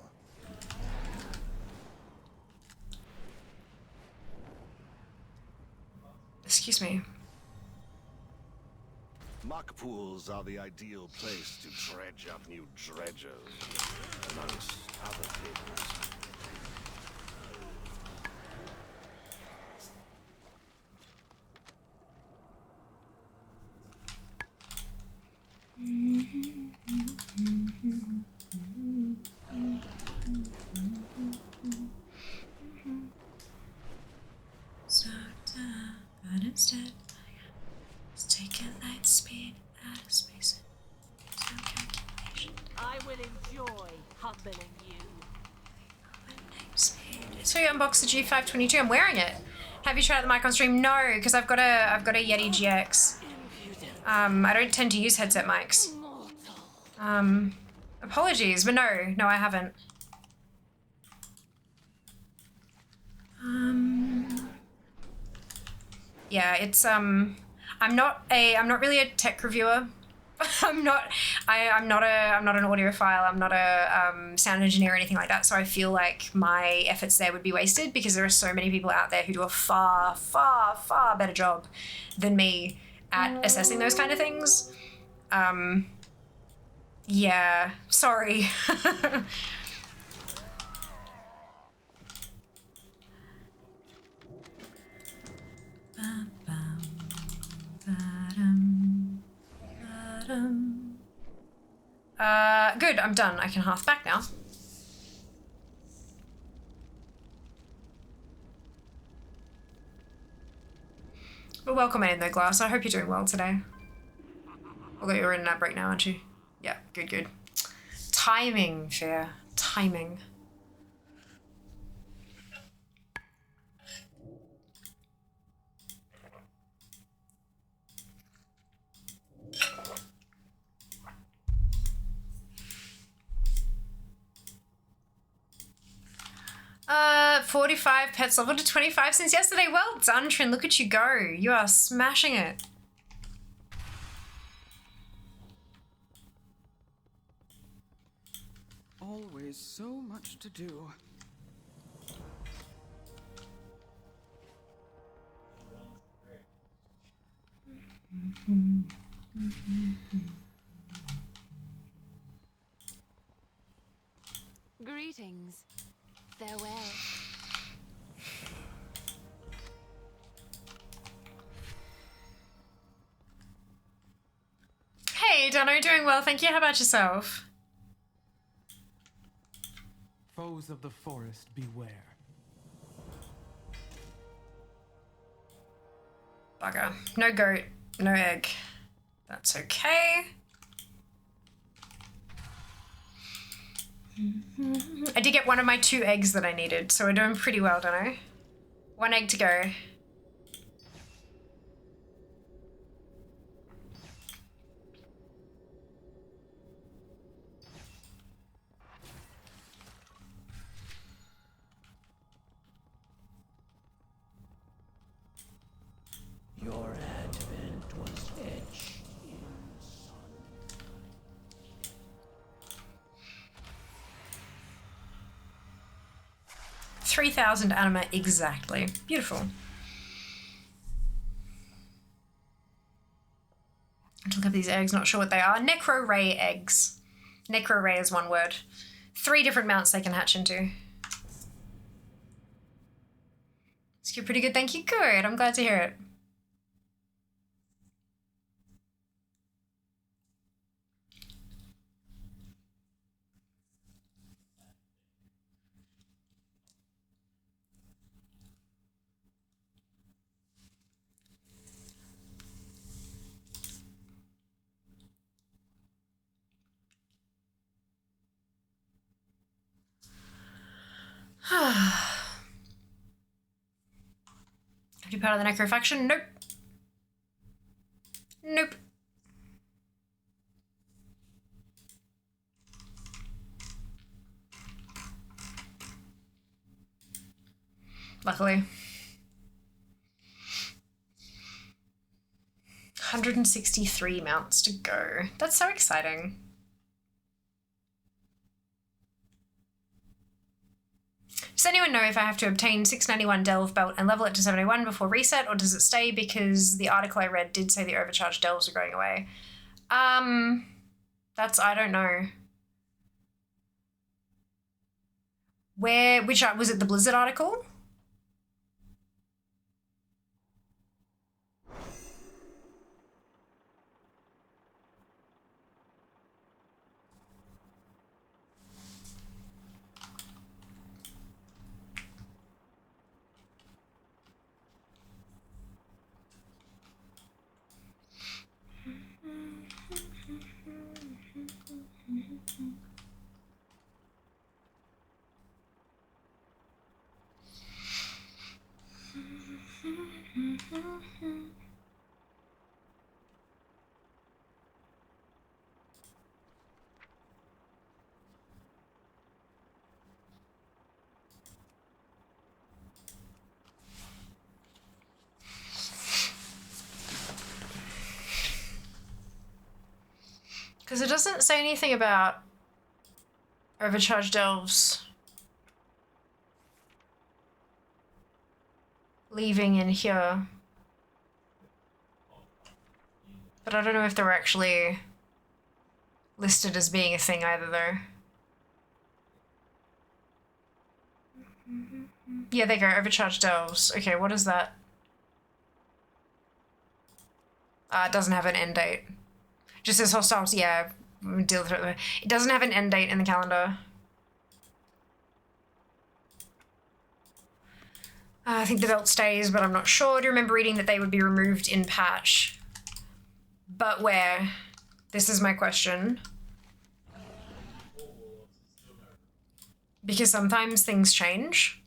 Excuse me. Muck pools are the ideal place to dredge up new dredgers, amongst other things. So but instead, let's take a light speed out of space. No calculation. I will enjoy humbling you. So you unboxed the G522. I'm wearing it. Have you tried the mic on stream? No, because I've got a Yeti GX. I don't tend to use headset mics. Apologies, but no, I haven't. Yeah, it's I'm not really a tech reviewer. I'm not an audiophile. I'm not a sound engineer or anything like that. So I feel like my efforts there would be wasted because there are so many people out there who do a far, far, far better job than me at assessing those kind of things. Yeah, sorry. Good, I'm done. I can hearth back now. But welcome in though, Glass. I hope you're doing well today. Although you're in that break now, aren't you? Yeah, good. Timing, Fear. Timing. Uh, 45 pets leveled to 25 since yesterday. Well done, Trin. Look at you go. You are smashing it. Always so much to do. Greetings. Farewell. Hey, Dono, doing well, thank you. How about yourself? Foes of the forest, beware. Bugger. No goat, no egg. That's okay. I did get one of my 2 eggs that I needed, so we're doing pretty well, Dono. 1 egg to go. Your advent was etched in sun. 3,000 anima exactly. Beautiful. To look up these eggs, not sure what they are. Necro Ray eggs. Necro Ray is one word. 3 different mounts they can hatch into. It's pretty good, thank you. Good, I'm glad to hear it. Have you part of the Necro faction? Nope. Nope. Luckily. 163 mounts to go. That's so exciting. Does anyone know if I have to obtain 691 Delve Belt and level it to 71 before reset, or does it stay because the article I read did say the overcharged Delves are going away? I don't know. Which was it, the Blizzard article? Because it doesn't say anything about overcharged elves leaving in here. But I don't know if they're actually listed as being a thing either, though. Yeah, there you go, overcharged elves. Okay, what is that? It doesn't have an end date. Just says hostiles, yeah, we'll deal with it. It doesn't have an end date in the calendar. I think the belt stays, but I'm not sure. Do you remember reading that they would be removed in patch? But where? This is my question. Because sometimes things change.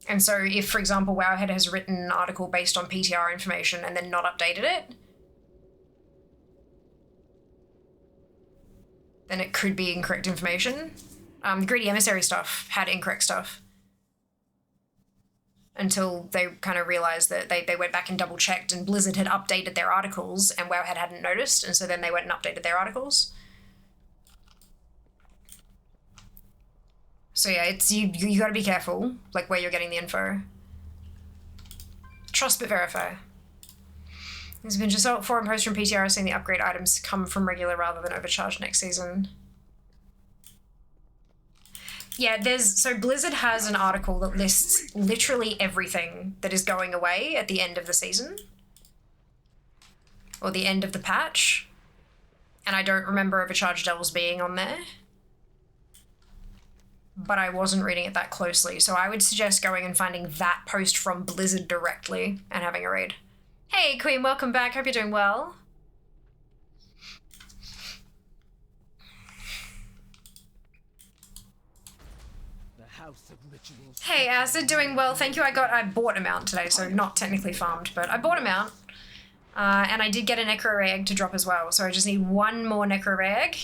And so if, for example, Wowhead has written an article based on PTR information and then not updated it, then it could be incorrect information. The Greedy Emissary stuff had incorrect stuff. Until they kind of realized that they went back and double checked and Blizzard had updated their articles and Wowhead hadn't noticed, and so then they went and updated their articles. So yeah, it's you gotta be careful, like where you're getting the info. Trust but verify. There's been just a forum post from PTR saying the upgrade items come from regular rather than overcharged next season. Yeah, so Blizzard has an article that lists literally everything that is going away at the end of the season. Or the end of the patch. And I don't remember overcharged devils being on there. But I wasn't reading it that closely, so I would suggest going and finding that post from Blizzard directly and having a read. Hey Queen, welcome back, hope you're doing well. Hey, Acid, doing well, thank you. I bought a mount today, so not technically farmed, but I bought a mount. And I did get a Necro egg to drop as well, so I just need one more Necro egg.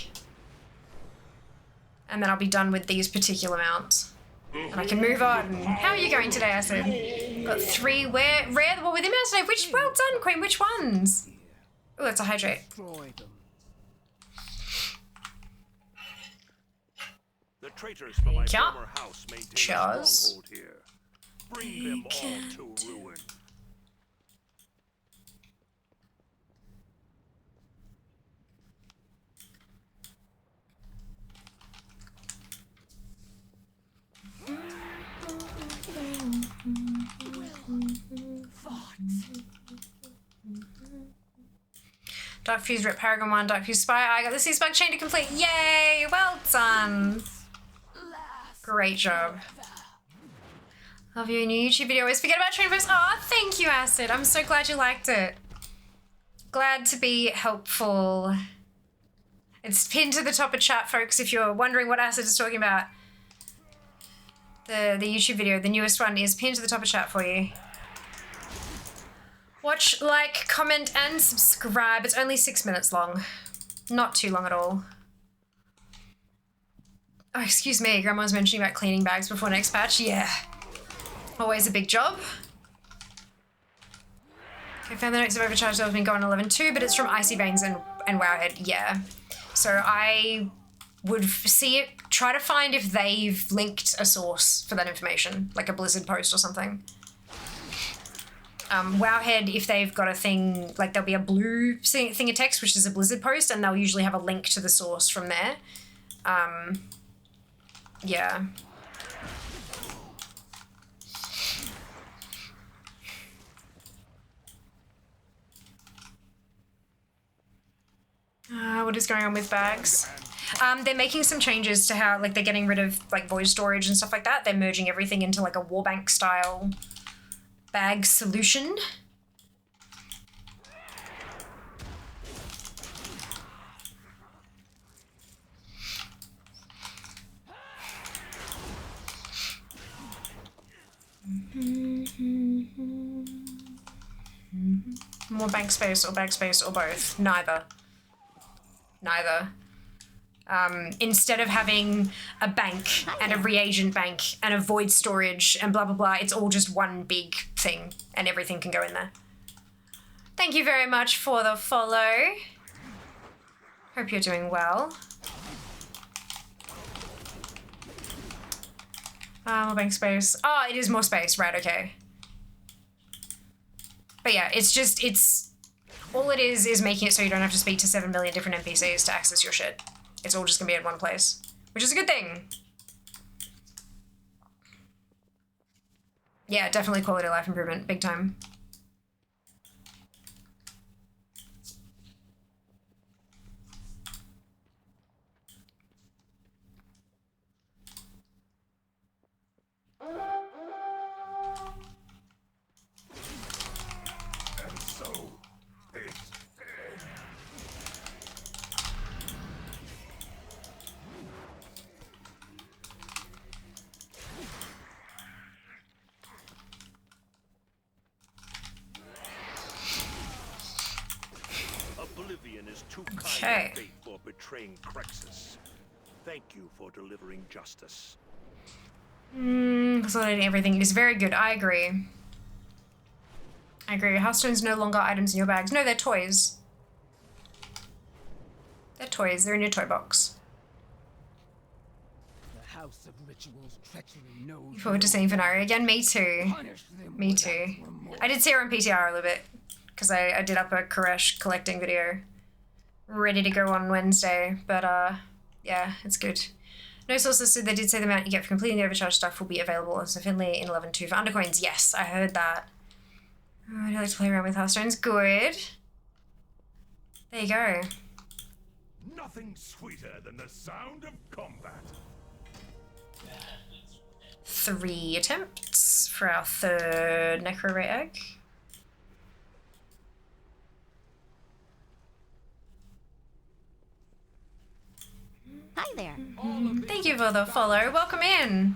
And then I'll be done with these particular mounts. And I can move on. How are you going today, Acid? Got 3 rare. Well, with the amount of which well done, Queen. Which ones? Oh, that's a hydrate. The traitors from my former house maintain a Cheers. stronghold here. Bring them all to ruin. Dark Fuse Rep Paragon 1, Dark Fuse Spy. I got the Sea Spike chain to complete. Yay! Well done. Great job. Love your new YouTube video. Always forget about train verse. Oh, thank you, Acid. I'm so glad you liked it. Glad to be helpful. It's pinned to the top of chat, folks, if you're wondering what Acid is talking about. The YouTube video, the newest one, is pinned to the top of chat for you. Watch, like, comment, and subscribe. It's only 6 minutes long. Not too long at all. Oh, excuse me. Grandma was mentioning about cleaning bags before next patch. Yeah. Always a big job. I found the notes of overcharge that have been going 11.2, but it's from Icy Veins and Wowhead. Yeah. So I would see it, try to find if they've linked a source for that information, like a Blizzard post or something. Wowhead, if they've got a thing, like there'll be a blue thing of text, which is a Blizzard post, and they'll usually have a link to the source from there. Yeah. What is going on with bags? They're making some changes to how, like, they're getting rid of, like, void storage and stuff like that. They're merging everything into, like, a Warbank style bag solution. More bank space or bag space or both? Neither. Neither. Instead of having a bank and a reagent bank and a void storage and blah, blah, blah, it's all just one big thing and everything can go in there. Thank you very much for the follow. Hope you're doing well. More bank space. Oh, it is more space. Right, okay. But yeah, it's all it is making it so you don't have to speak to 7 million different NPCs to access your shit. It's all just gonna be in one place, which is a good thing. Yeah, definitely quality of life improvement, big time. Okay. For betraying Crexus. Thank you for delivering justice. Consolidating everything is very good. I agree. I agree. Hearthstone's no longer items in your bags. No, they're toys. They're toys. They're in your toy box. The House of Rituals treachery knows. Look forward to seeing Venari again. Me too. Me too. I did see her on PTR a little bit because I did up a Koresh collecting video. Ready to go on Wednesday, but yeah, it's good. No sources said they did say the amount you get for completing the overcharge stuff will be available as Finley in 11.2 for undercoins. Yes, I heard that. Oh, I'd like to play around with Hearthstones. Good. There you go. Nothing sweeter than the sound of combat. 3 attempts for our 3rd Necro Ray egg. Hi there. Thank you for the follow. Welcome in.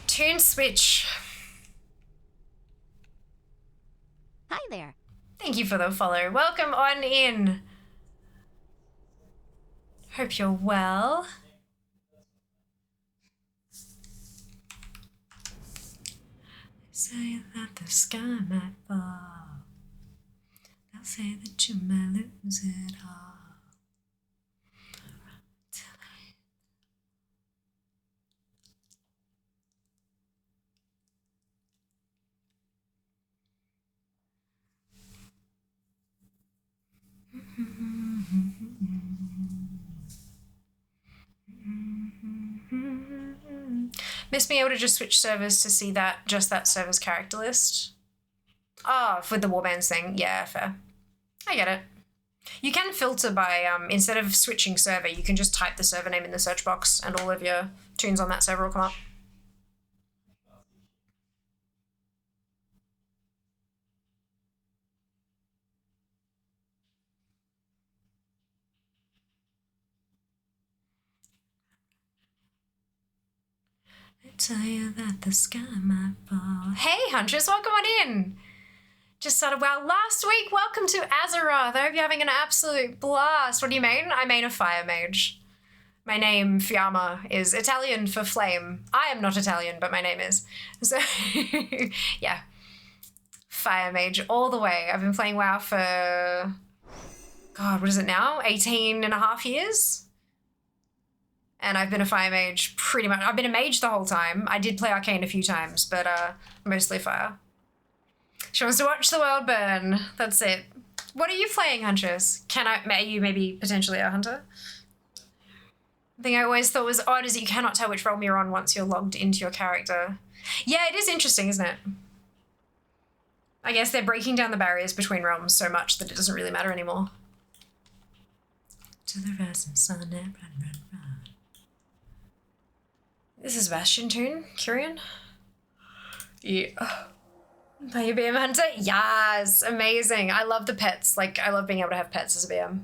Tune switch. Hi there. Thank you for the follow. Welcome on in. Hope you're well. Say that the sky might fall. They'll say that you might lose it all. Miss being able to just switch servers to see that, just that server's character list. Oh, with the warbands thing. Yeah, fair. I get it. You can filter by, instead of switching server, you can just type the server name in the search box and all of your tunes on that server will come up. I tell you that the sky might fall. Hey, Huntress, welcome on in. Just started WoW last week. Welcome to Azeroth. I hope you're having an absolute blast. What do you main? I main a fire mage. My name, Fiamma, is Italian for flame. I am not Italian, but my name is. So, yeah. Fire mage all the way. I've been playing WoW for, God, what is it now? 18 and a half years? And I've been a fire mage pretty much. I've been a mage the whole time. I did play arcane a few times, but mostly fire. She wants to watch the world burn. That's it. What are you playing, Huntress? Are you maybe potentially a hunter? The thing I always thought was odd is that you cannot tell which realm you're on once you're logged into your character. Yeah, it is interesting, isn't it? I guess they're breaking down the barriers between realms so much that it doesn't really matter anymore. To the rising sun and run, run, run. This is Bastion tune, Kyrian? Yeah. Are you a BM hunter? Yes, amazing. I love the pets. Like, I love being able to have pets as a BM.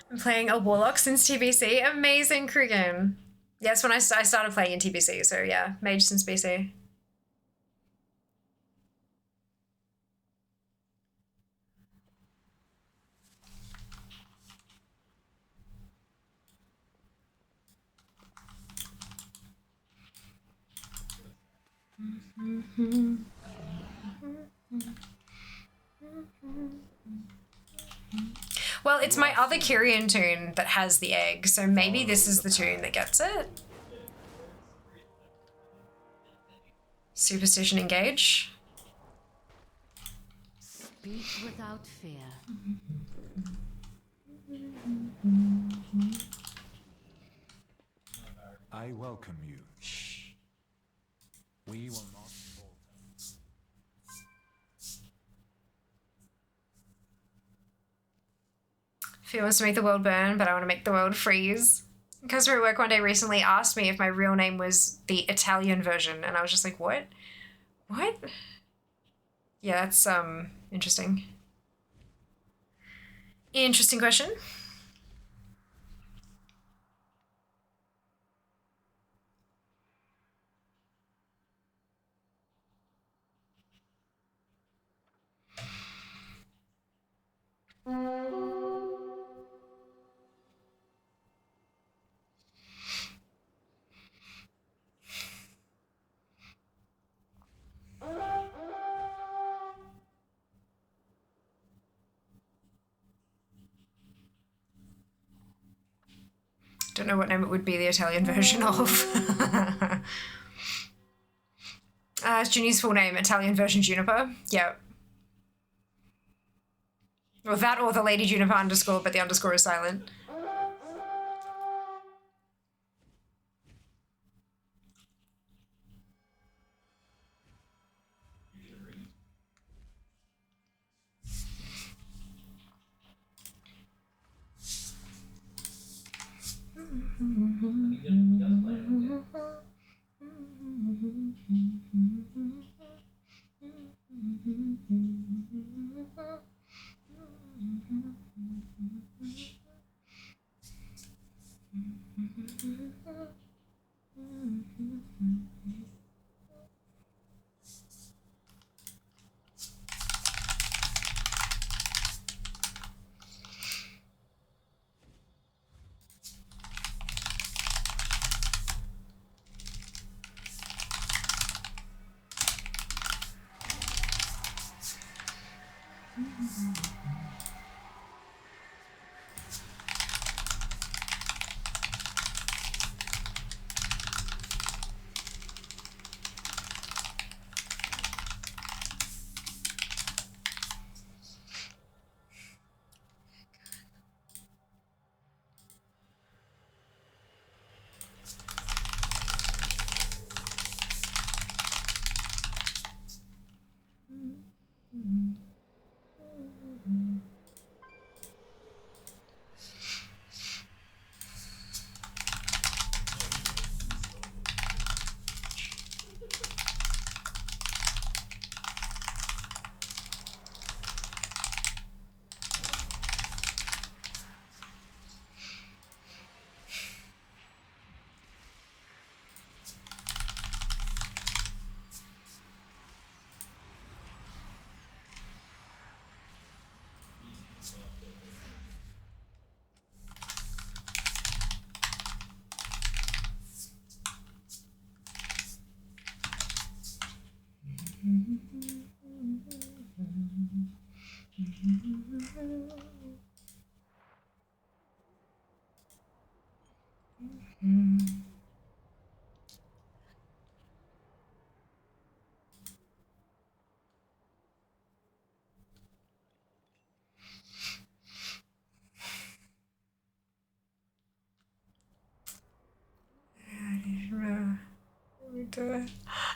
I'm playing a warlock since TBC. Amazing, Krugen. Yes, when I started playing in TBC, so yeah, mage since BC. Well, it's my other Kyrian tune that has the egg, so maybe this is the tune that gets it. Superstition engage. Speak without fear. I welcome you. We will not falter. Fear wants to make the world burn, but I want to make the world freeze. A customer at work one day recently asked me if my real name was the Italian version, and I was just like, what? What? Yeah, that's, interesting. Interesting question. Don't know what name it would be the Italian version of. It's Ginny's full name, Italian version Juniper. Yep. Or that or the Lady Juniper underscore, but the underscore is silent.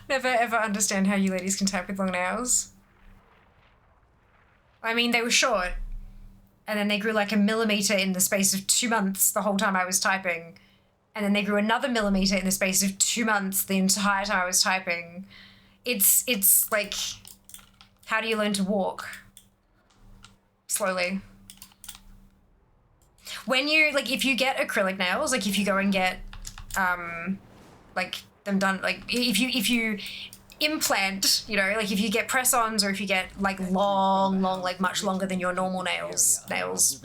Never ever understand how you ladies can type with long nails. I mean, they were short, and then they grew like a millimeter in the space of 2 months the whole time I was typing, and then they grew another millimeter in the space of 2 months the entire time I was typing. It's like, how do you learn to walk? Slowly. When you, like, if you get acrylic nails, like if you go and get, like, them done, like, if you implant, you know, like if you get press-ons or if you get like long, like much longer than your normal nails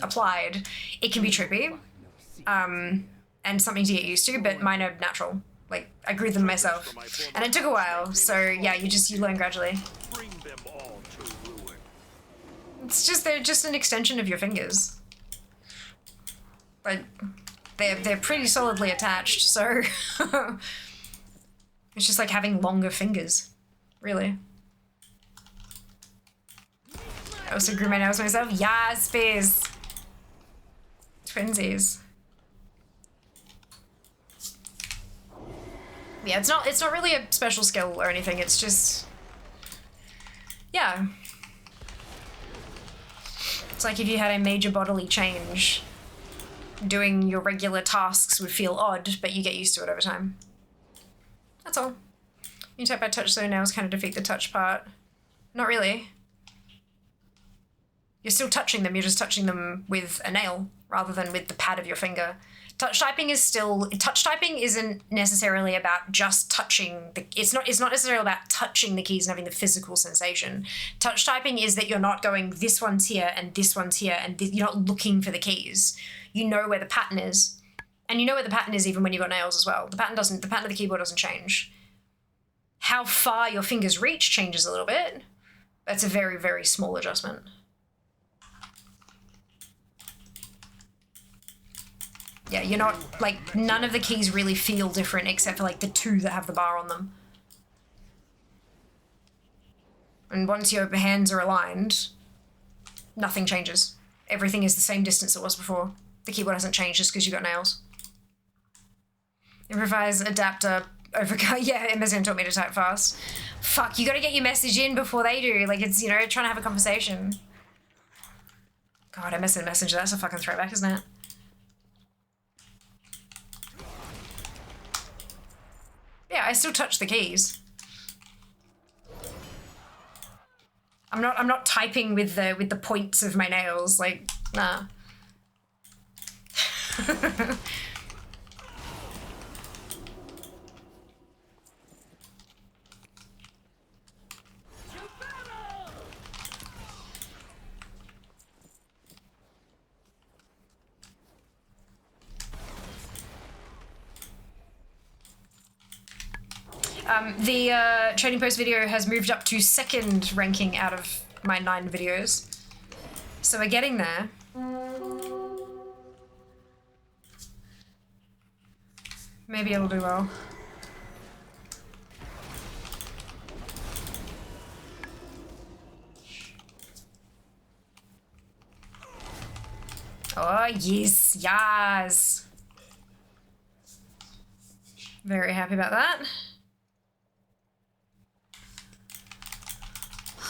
applied, it can be trippy, and something to get used to, but mine are natural. Like, I grew them myself, and it took a while, so yeah, you learn gradually. It's just, they're just an extension of your fingers. But they're pretty solidly attached, so it's just like having longer fingers, really. I also grew my nails myself. Yes, Fizz. Twinsies. Yeah, it's not really a special skill or anything. It's just, yeah. It's like if you had a major bodily change, doing your regular tasks would feel odd, but you get used to it over time. That's all. You type by touch, so nails kind of defeat the touch part. Not really. You're still touching them, you're just touching them with a nail rather than with the pad of your finger. Touch typing isn't necessarily about just touching the, it's not necessarily about touching the keys and having the physical sensation. Touch typing is that you're not going, this one's here and this one's here, and you're not looking for the keys. You know where the pattern is. And you know where the pattern is even when you've got nails as well. The pattern of the keyboard doesn't change. How far your fingers reach changes a little bit. That's a very, very small adjustment. Yeah, you're not, like, none of the keys really feel different except for, like, the two that have the bar on them. And once your hands are aligned, nothing changes. Everything is the same distance it was before. The keyboard hasn't changed just because you got nails. Improvise adapter overcut. Yeah, Emma's gonna taught me to type fast. Fuck, you gotta get your message in before they do. Like, it's, you know, trying to have a conversation. God, Emma sent a messenger. That's a fucking throwback, isn't it? Yeah, I still touch the keys. I'm not typing with the points of my nails, like, nah. The Trading Post video has moved up to 2nd ranking out of my 9 videos. So we're getting there. Maybe it'll do well. Oh, yes, yes. Very happy about that.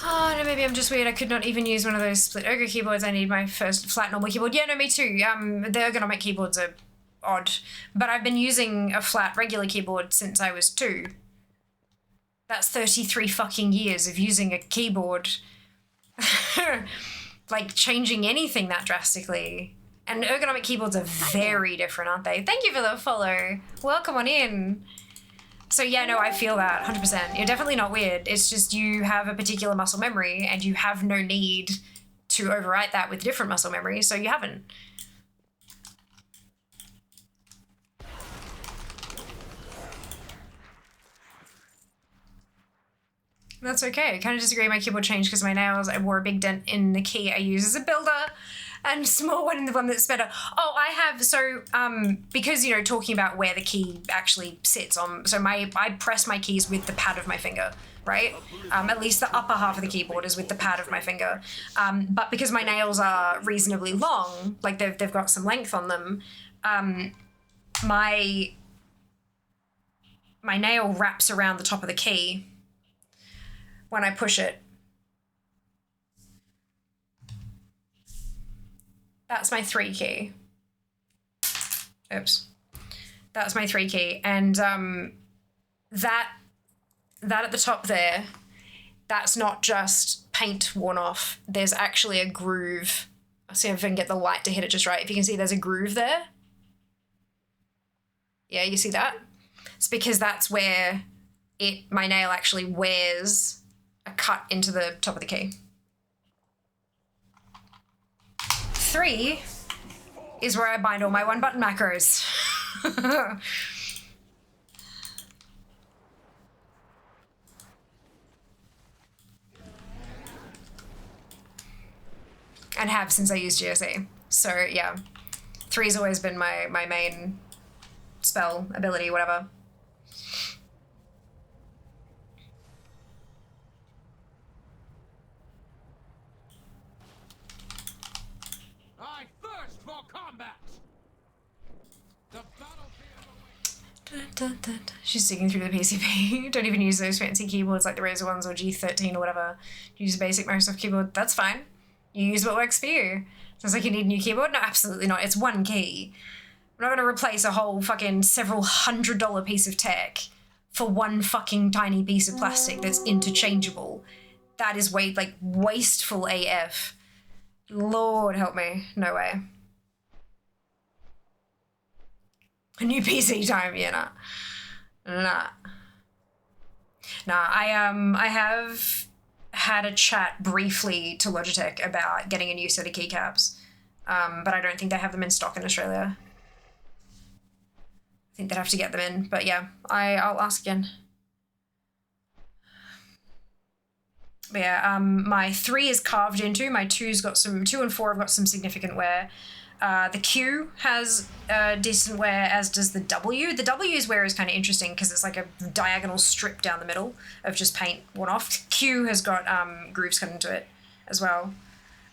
Oh, no, maybe I'm just weird. I could not even use one of those split ogre keyboards. I need my first flat normal keyboard. Yeah, no, me too. The ergonomic keyboards are odd. But I've been using a flat regular keyboard since I was 2. That's 33 fucking years of using a keyboard. Like, changing anything that drastically. And ergonomic keyboards are very different, aren't they? Thank you for the follow. Welcome on in. So yeah, no, I feel that 100%. You're definitely not weird. It's just you have a particular muscle memory and you have no need to overwrite that with different muscle memory, so you haven't. That's okay. I kind of disagree. My keyboard changed because my nails, I wore a big dent in the key I use as a builder and a small one in the one that's better. Oh, I have, so, because, you know, talking about where the key actually sits on, so I press my keys with the pad of my finger, right? At least the upper half of the keyboard is with the pad of my finger. But because my nails are reasonably long, like they've got some length on them, my nail wraps around the top of the key when I push it. That's my 3 key. Oops. That's my 3 key. And that at the top there, that's not just paint worn off. There's actually a groove. I'll see if I can get the light to hit it just right. If you can see, there's a groove there. Yeah, you see that? It's because that's where my nail actually wears a cut into the top of the key. 3 is where I bind all my 1-button macros. And have since I used GSE. So yeah, 3's always been my main spell, ability, whatever. I thirst for combat. The battlefield. She's digging through the PCB. Don't even use those fancy keyboards like the Razer ones or G13 or whatever. Use a basic Microsoft keyboard. That's fine. You use what works for you. Sounds like you need a new keyboard? No, absolutely not. It's 1 key. I'm not going to replace a whole fucking several $100 piece of tech for 1 fucking tiny piece of plastic that's interchangeable. That is wasteful AF. Lord help me. No way. A new PC time, yeah, nah. I have had a chat briefly to Logitech about getting a new set of keycaps, but I don't think they have them in stock in Australia. I think they'd have to get them in, but yeah, I'll ask again. But yeah, my 3 is carved into, my 2's got some, 2 and 4 have got some significant wear. The Q has decent wear, as does the W. The W's wear is kind of interesting because it's like a diagonal strip down the middle of just paint worn off. Q has got grooves cut into it as well.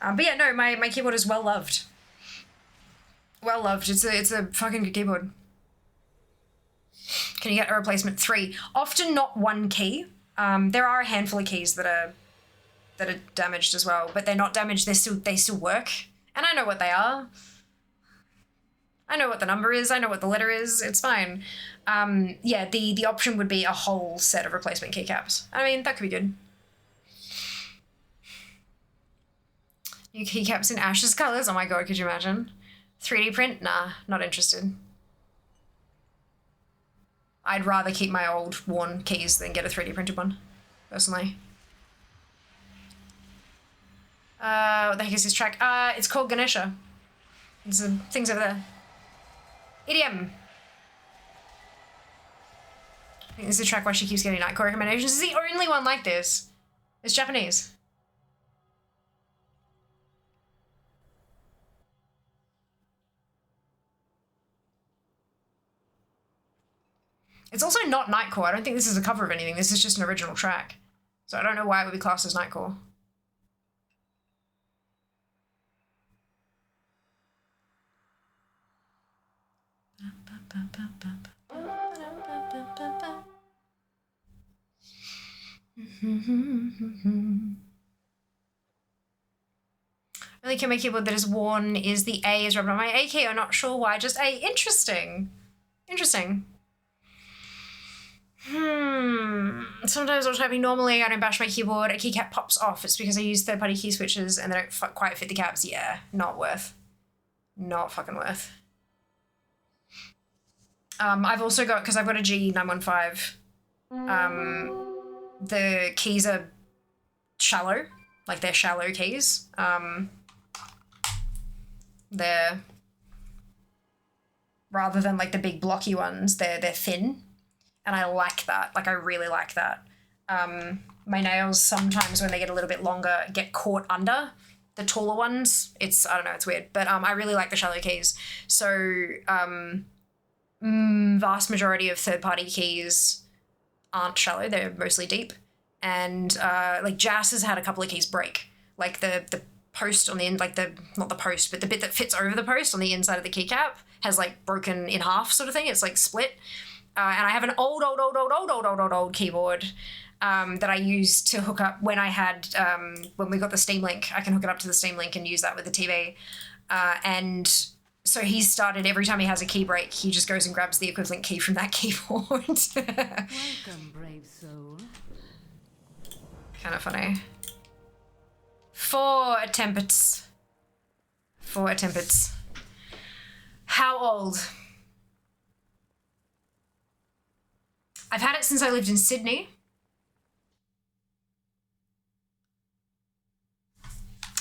But yeah, no, my keyboard is well loved. Well loved. It's a fucking good keyboard. Can you get a replacement? 3. Often not 1 key. There are a handful of keys that are damaged as well, but they're not damaged. They still work, and I know what they are. I know what the number is. I know what the letter is. It's fine. Yeah, the option would be a whole set of replacement keycaps. I mean, that could be good. New keycaps in Ash's colors. Oh my god, could you imagine? 3D print? Nah, not interested. I'd rather keep my old worn keys than get a 3D printed one, personally. What the heck is this track? It's called Ganesha. There's some things over there. EDM. I think this is the track why she keeps getting Nightcore recommendations. This is the only one like this. It's Japanese. It's also not Nightcore. I don't think this is a cover of anything. This is just an original track. So I don't know why it would be classed as Nightcore. Only key on my keyboard that is worn is the A is rubbed on my A key. I'm not sure why, just A. Interesting. Interesting. Sometimes while typing normally, I don't bash my keyboard, a keycap pops off. It's because I use third-party key switches and they don't quite fit the caps. Yeah, not worth. Not fucking worth. I've also got, because I've got a G915, the keys are shallow, like they're shallow keys. They're, rather than like the big blocky ones, they're thin. And I like that, like I really like that. My nails sometimes when they get a little bit longer get caught under the taller ones. It's, I don't know, it's weird. But I really like the shallow keys. So vast majority of third-party keys aren't shallow, they're mostly deep. And like Jas has had a couple of keys break. Like the post on the end, like the, not the post, but the bit that fits over the post on the inside of the keycap has like broken in half sort of thing. It's like split. And I have an old keyboard that I used to hook up when I had, when we got the Steam Link. I can hook it up to the Steam Link and use that with the TV. And so he's started, every time he has a key break, he just goes and grabs the equivalent key from that keyboard. Welcome, brave soul. Kind of funny. 4 attempts. 4 attempts. How old? I've had it since I lived in Sydney.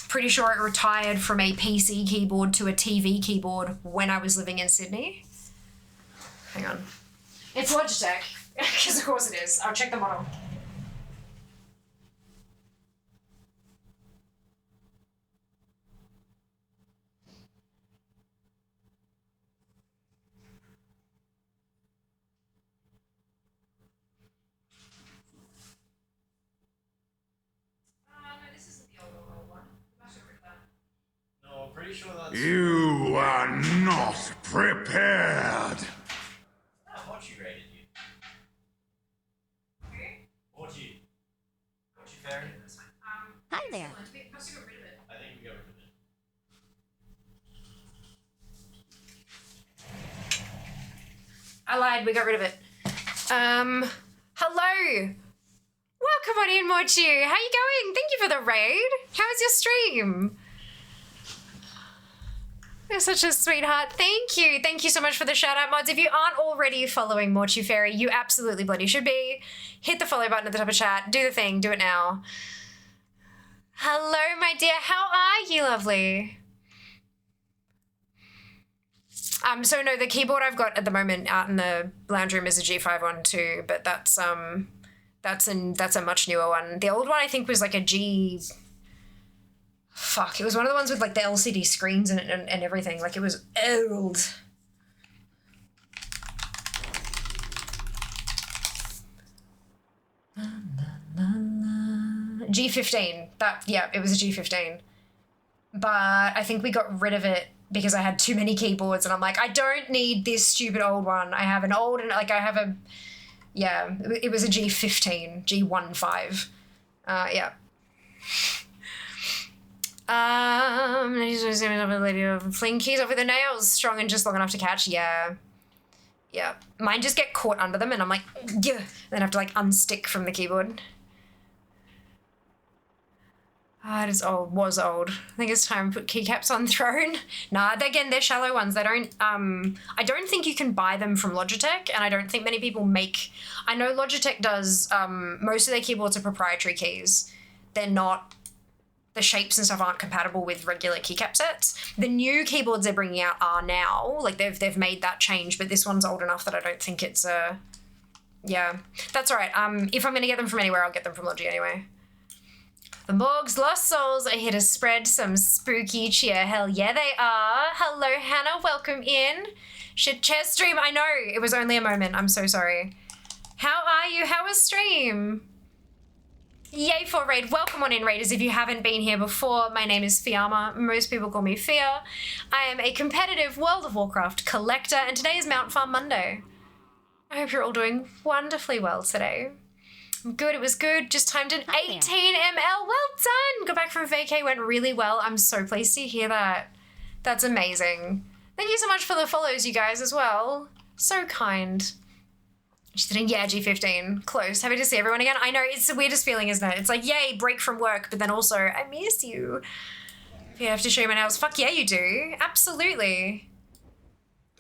Pretty sure it retired from a PC keyboard to a TV keyboard when I was living in Sydney. Hang on. It's Logitech, because of course it is. I'll check the model. Pretty sure that's... You are not prepared. Mochi rated you. Mochi. Mochi fairy? Hi there. I think we got rid of it. I lied, we got rid of it. Hello. Welcome on in, Mochi. How you going? Thank you for the raid. How was your stream? You're such a sweetheart. Thank you. Thank you so much for the shout out, mods. If you aren't already following Mortu Fairy, you absolutely bloody should be. Hit the follow button at the top of chat. Do the thing. Do it now. Hello, my dear. How are you, lovely? So no, the keyboard I've got at the moment out in the lounge room is a G512, but that's a much newer one. The old one I think was like a G... Fuck, it was one of the ones with like the LCD screens and everything. Like it was old. G15. Yeah, it was a G15. But I think we got rid of it because I had too many keyboards and I'm like, I don't need this stupid old one. I have an old and like I have a, yeah, it was a G15, G15. Yeah. Lady of fling keys over the nails, strong and just long enough to catch. Yeah. Yeah. Mine just get caught under them and I'm like, yeah. Then I have to like unstick from the keyboard. It is old, was old. I think it's time to put keycaps on throne. Nah, again, they're shallow ones. They don't, I don't think you can buy them from Logitech and I don't think many people make, I know Logitech does, most of their keyboards are proprietary keys. They're not, the shapes and stuff aren't compatible with regular keycap sets. The new keyboards they're bringing out are now, like they've made that change, but this one's old enough that I don't think it's yeah, that's all right. If I'm gonna get them from anywhere, I'll get them from Logi anyway. The Morg's Lost Souls are here to spread some spooky cheer. Hell yeah, they are. Hello, Hannah, welcome in. Shit, chair stream, I know, it was only a moment, I'm so sorry. How are you? How was stream? Yay for raid. Welcome on in, raiders. If you haven't been here before, my name is Fiamma. Most people call me Fia. I am a competitive World of Warcraft collector, and today is Mount Farm Monday. I hope you're all doing wonderfully well today. Good, it was good. Just timed an 18 ml. Well done. Got back from vacay, went really well. I'm so pleased to hear that. That's amazing. Thank you so much for the follows, you guys, as well. So kind. She's sitting, yeah, G15. Close. Happy to see everyone again. I know, it's the weirdest feeling, isn't it? It's like, yay, break from work, but then also, I miss you. If you have to show you my nails, fuck yeah, you do. Absolutely.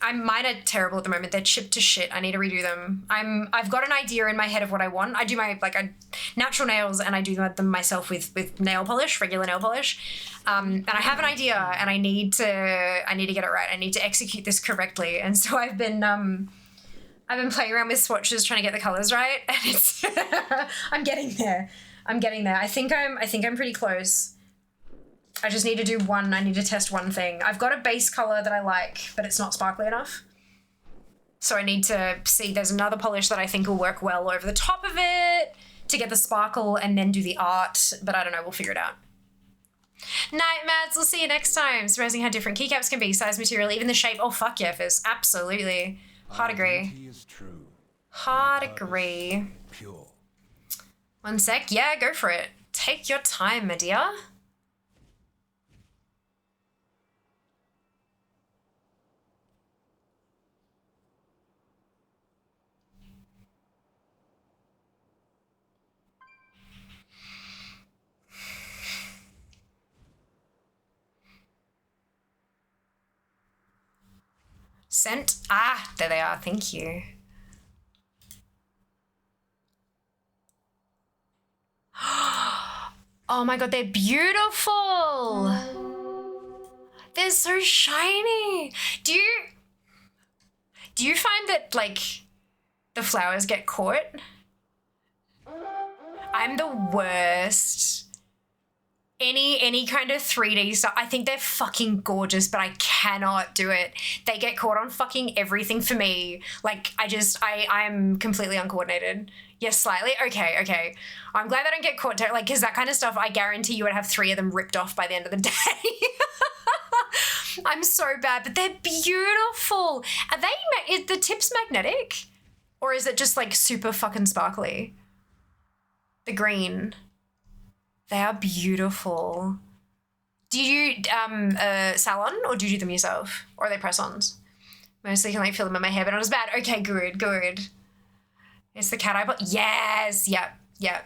Mine are terrible at the moment. They're chipped to shit. I need to redo them. I've got an idea in my head of what I want. I do my natural nails, and I do them myself with nail polish, regular nail polish. And I have an idea, and I need to get it right. I need to execute this correctly. And so I've been playing around with swatches trying to get the colors right, and it's I'm getting there. I think I'm pretty close. I just need to do one. I need to test one thing. I've got a base color that I like, but it's not sparkly enough. So I need to see, there's another polish that I think will work well over the top of it to get the sparkle and then do the art, but I don't know, we'll figure it out. Night, Mads, we'll see you next time. Surprising how different keycaps can be, size, material, even the shape. Oh, fuck yeah, Fizz. Absolutely. Hard agree. Hard agree. Pure. One sec. Yeah, go for it. Take your time, my dear. Scent. Ah, there they are. Thank you. Oh my god, they're beautiful. They're so shiny. Do you find that, like, the flowers get caught? I'm the worst. Any kind of 3D stuff, I think they're fucking gorgeous, but I cannot do it. They get caught on fucking everything for me. Like, I'm completely uncoordinated. Yes, slightly. Okay. I'm glad they don't get caught, like, because that kind of stuff, I guarantee you would have 3 of them ripped off by the end of the day. I'm so bad, but they're beautiful. Is the tips magnetic? Or is it just, like, super fucking sparkly? The green. They are beautiful. Do you salon, or do you do them yourself? Or are they press-ons? Mostly can, like, feel them in my hair, but not as bad. Okay, good. It's the cat eye polish. Yes, yeah.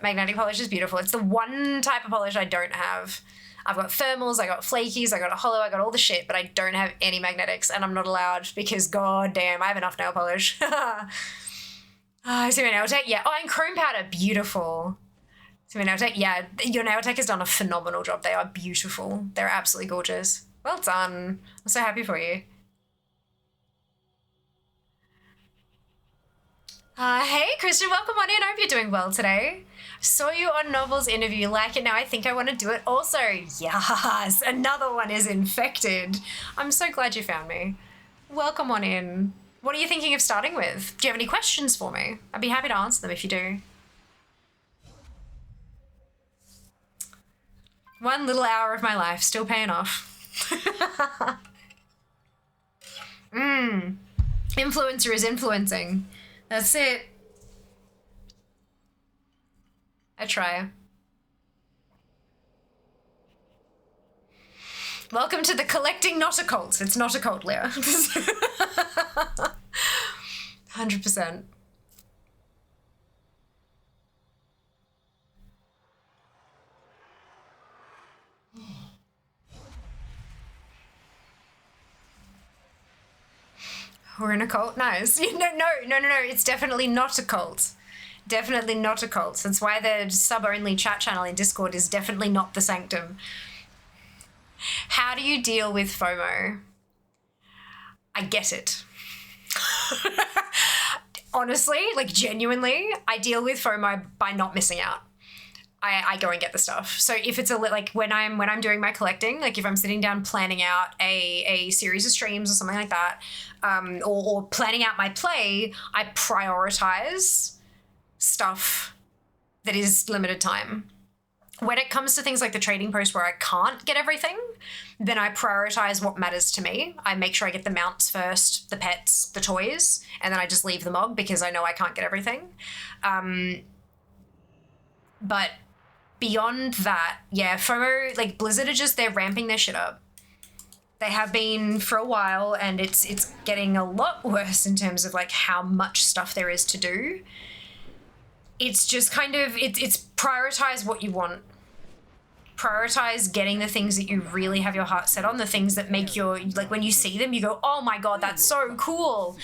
Magnetic polish is beautiful. It's the one type of polish I don't have. I've got thermals, I got flakies, I got a hollow, I got all the shit, but I don't have any magnetics, and I'm not allowed because, god damn, I have enough nail polish. I see my nail tech. Yeah. Oh, and chrome powder. Beautiful. See my nail tech. Yeah, your nail tech has done a phenomenal job. They are beautiful. They're absolutely gorgeous. Well done. I'm so happy for you. Hey, Christian, welcome on in. I hope you're doing well today. Saw you on Novel's interview. Like it now. I think I want to do it also. Yes, another one is infected. I'm so glad you found me. Welcome on in. What are you thinking of starting with? Do you have any questions for me? I'd be happy to answer them if you do. 1 little hour of my life, still paying off. Influencer is influencing. That's it. I try. Welcome to the collecting not a cult. It's not a cult, Leah. 100%. We're in a cult? Nice. No. It's definitely not a cult. Definitely not a cult. That's why the sub-only chat channel in Discord is definitely not the Sanctum. How do you deal with FOMO? I get it. Honestly, like genuinely, I deal with FOMO by not missing out. I go and get the stuff. So if it's like when I'm doing my collecting, like if I'm sitting down planning out a series of streams or something like that, or planning out my play, I prioritize stuff that is limited time. When it comes to things like the trading post where I can't get everything, then I prioritize what matters to me. I make sure I get the mounts first, the pets, the toys, and then I just leave the mog because I know I can't get everything. But beyond that, yeah, FOMO, like Blizzard are just, they're ramping their shit up. They have been for a while, and it's getting a lot worse in terms of like how much stuff there is to do. It's just kind of, it's prioritize what you want. Prioritize getting the things that you really have your heart set on, the things that make your, like when you see them, you go, oh my God, that's so cool.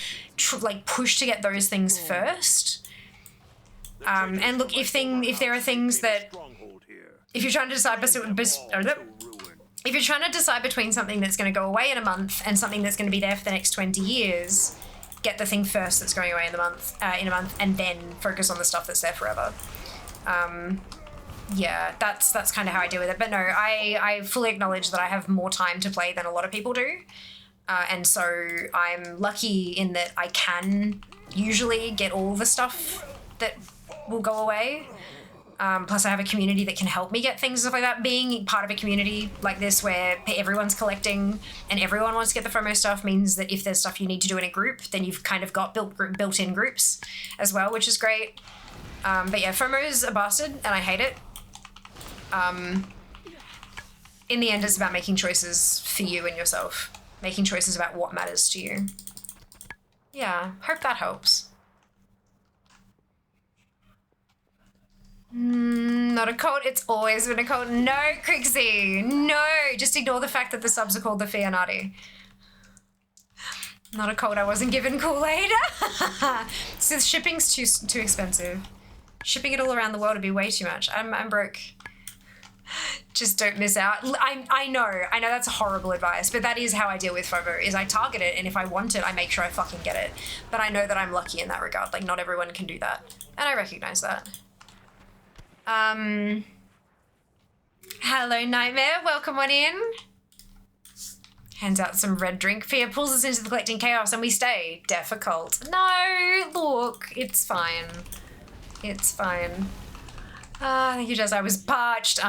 Like push to get those things first. And look, if there are things that, if you're trying to decide if you're trying to decide between something that's going to go away in a month and something that's going to be there for the next 20 years, get the thing first that's going away in a month, and then focus on the stuff that's there forever. Yeah, that's kind of how I deal with it. But no, I fully acknowledge that I have more time to play than a lot of people do. And so I'm lucky in that I can usually get all the stuff that will go away. Plus I have a community that can help me get things and stuff like that. Being part of a community like this where everyone's collecting and everyone wants to get the FOMO stuff means that if there's stuff you need to do in a group, then you've kind of got built-in groups as well, which is great. But yeah, FOMO is a bastard and I hate it. In the end, it's about making choices for you and yourself. Making choices about what matters to you. Yeah, hope that helps. Not a cult, it's always been a cult. No, Crixie, no, just ignore the fact that the subs are called the Fianati. Not a cult, I wasn't given Kool-Aid. So shipping's too expensive. Shipping it all around the world would be way too much. I'm broke. Just don't miss out. I know that's horrible advice, but that is how I deal with FOMO, is I target it, and if I want it, I make sure I fucking get it. But I know that I'm lucky in that regard, like not everyone can do that. And I recognize that. Hello Nightmare, welcome on in. Hands out some red drink. Fear pulls us into the collecting chaos and we stay. Difficult. No, look, it's fine. It's fine. Thank you, Jess. I was parched.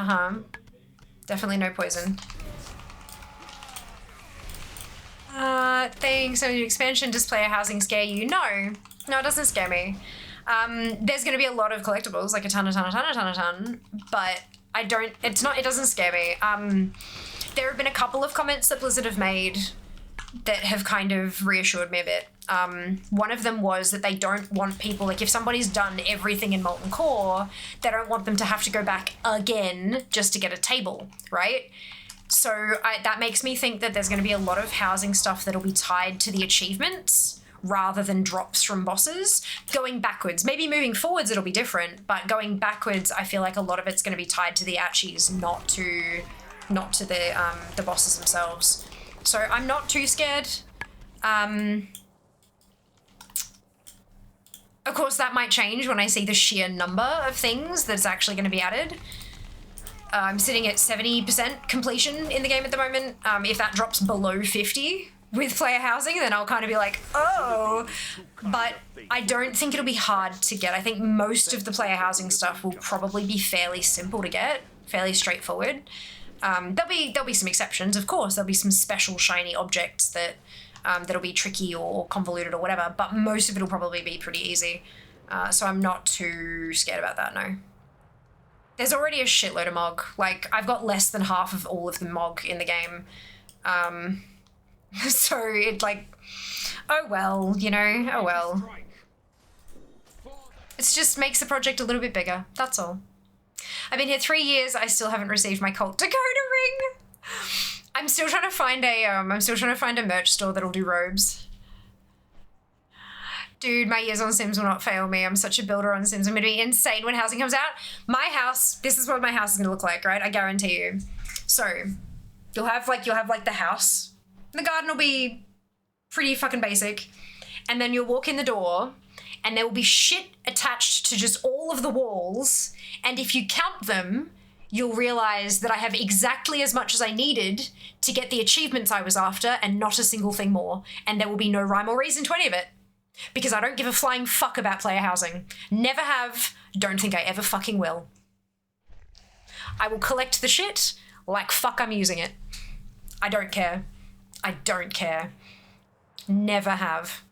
Definitely no poison. Thanks. So the expansion, does player housing scare you? No, it doesn't scare me. There's going to be a lot of collectibles, like a ton, but it doesn't scare me. There have been a couple of comments that Blizzard have made that have kind of reassured me a bit. One of them was that they don't want people, like if somebody's done everything in Molten Core, they don't want them to have to go back again just to get a table, right? So that makes me think that there's going to be a lot of housing stuff that'll be tied to the achievements rather than drops from bosses. Going backwards, maybe moving forwards it'll be different, but going backwards I feel like a lot of it's going to be tied to the Achis, not to the bosses themselves. So I'm not too scared. Of course that might change when I see the sheer number of things that's actually going to be added. I'm sitting at 70% completion in the game at the moment. If that drops below 50 with player housing, then I'll kind of be like, oh, but I don't think it'll be hard to get. I think most of the player housing stuff will probably be fairly simple to get, fairly straightforward. There'll be some exceptions, of course. There'll be some special shiny objects that that'll be tricky or convoluted or whatever, but most of it'll probably be pretty easy. So I'm not too scared about that, no. There's already a shitload of mog. Like, I've got less than half of all of the mog in the game. So it like, oh well, you know, oh well. It just makes the project a little bit bigger, that's all. I've been here 3 years, I still haven't received my Cult Dakota ring. I'm still trying to find a merch store that'll do robes. Dude, my years on Sims will not fail me. I'm such a builder on Sims. I'm gonna be insane when housing comes out. My house, this is what my house is gonna look like, right? I guarantee you. So, you'll have the house. The garden will be pretty fucking basic. And then you'll walk in the door and there will be shit attached to just all of the walls. And if you count them, you'll realize that I have exactly as much as I needed to get the achievements I was after and not a single thing more. And there will be no rhyme or reason to any of it. Because I don't give a flying fuck about player housing. Never have, don't think I ever fucking will. I will collect the shit like fuck I'm using it. I don't care. I don't care. Never have.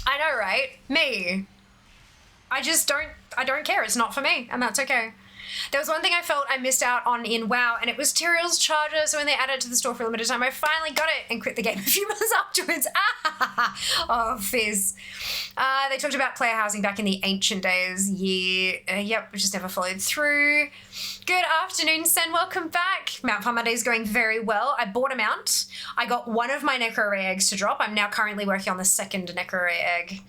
I know, right? Me. I don't care. It's not for me, and that's okay. There was one thing I felt I missed out on in WoW, and it was Tyrell's Charger, so when they added it to the store for a limited time, I finally got it and quit the game a few months afterwards. Oh, fizz. They talked about player housing back in the ancient days. Yeah, yep, we just never followed through. Good afternoon, Sen. Welcome back. Mount Farm Monday is going very well. I bought a mount. I got one of my Necro Ray eggs to drop. I'm now currently working on the second Necro Ray egg.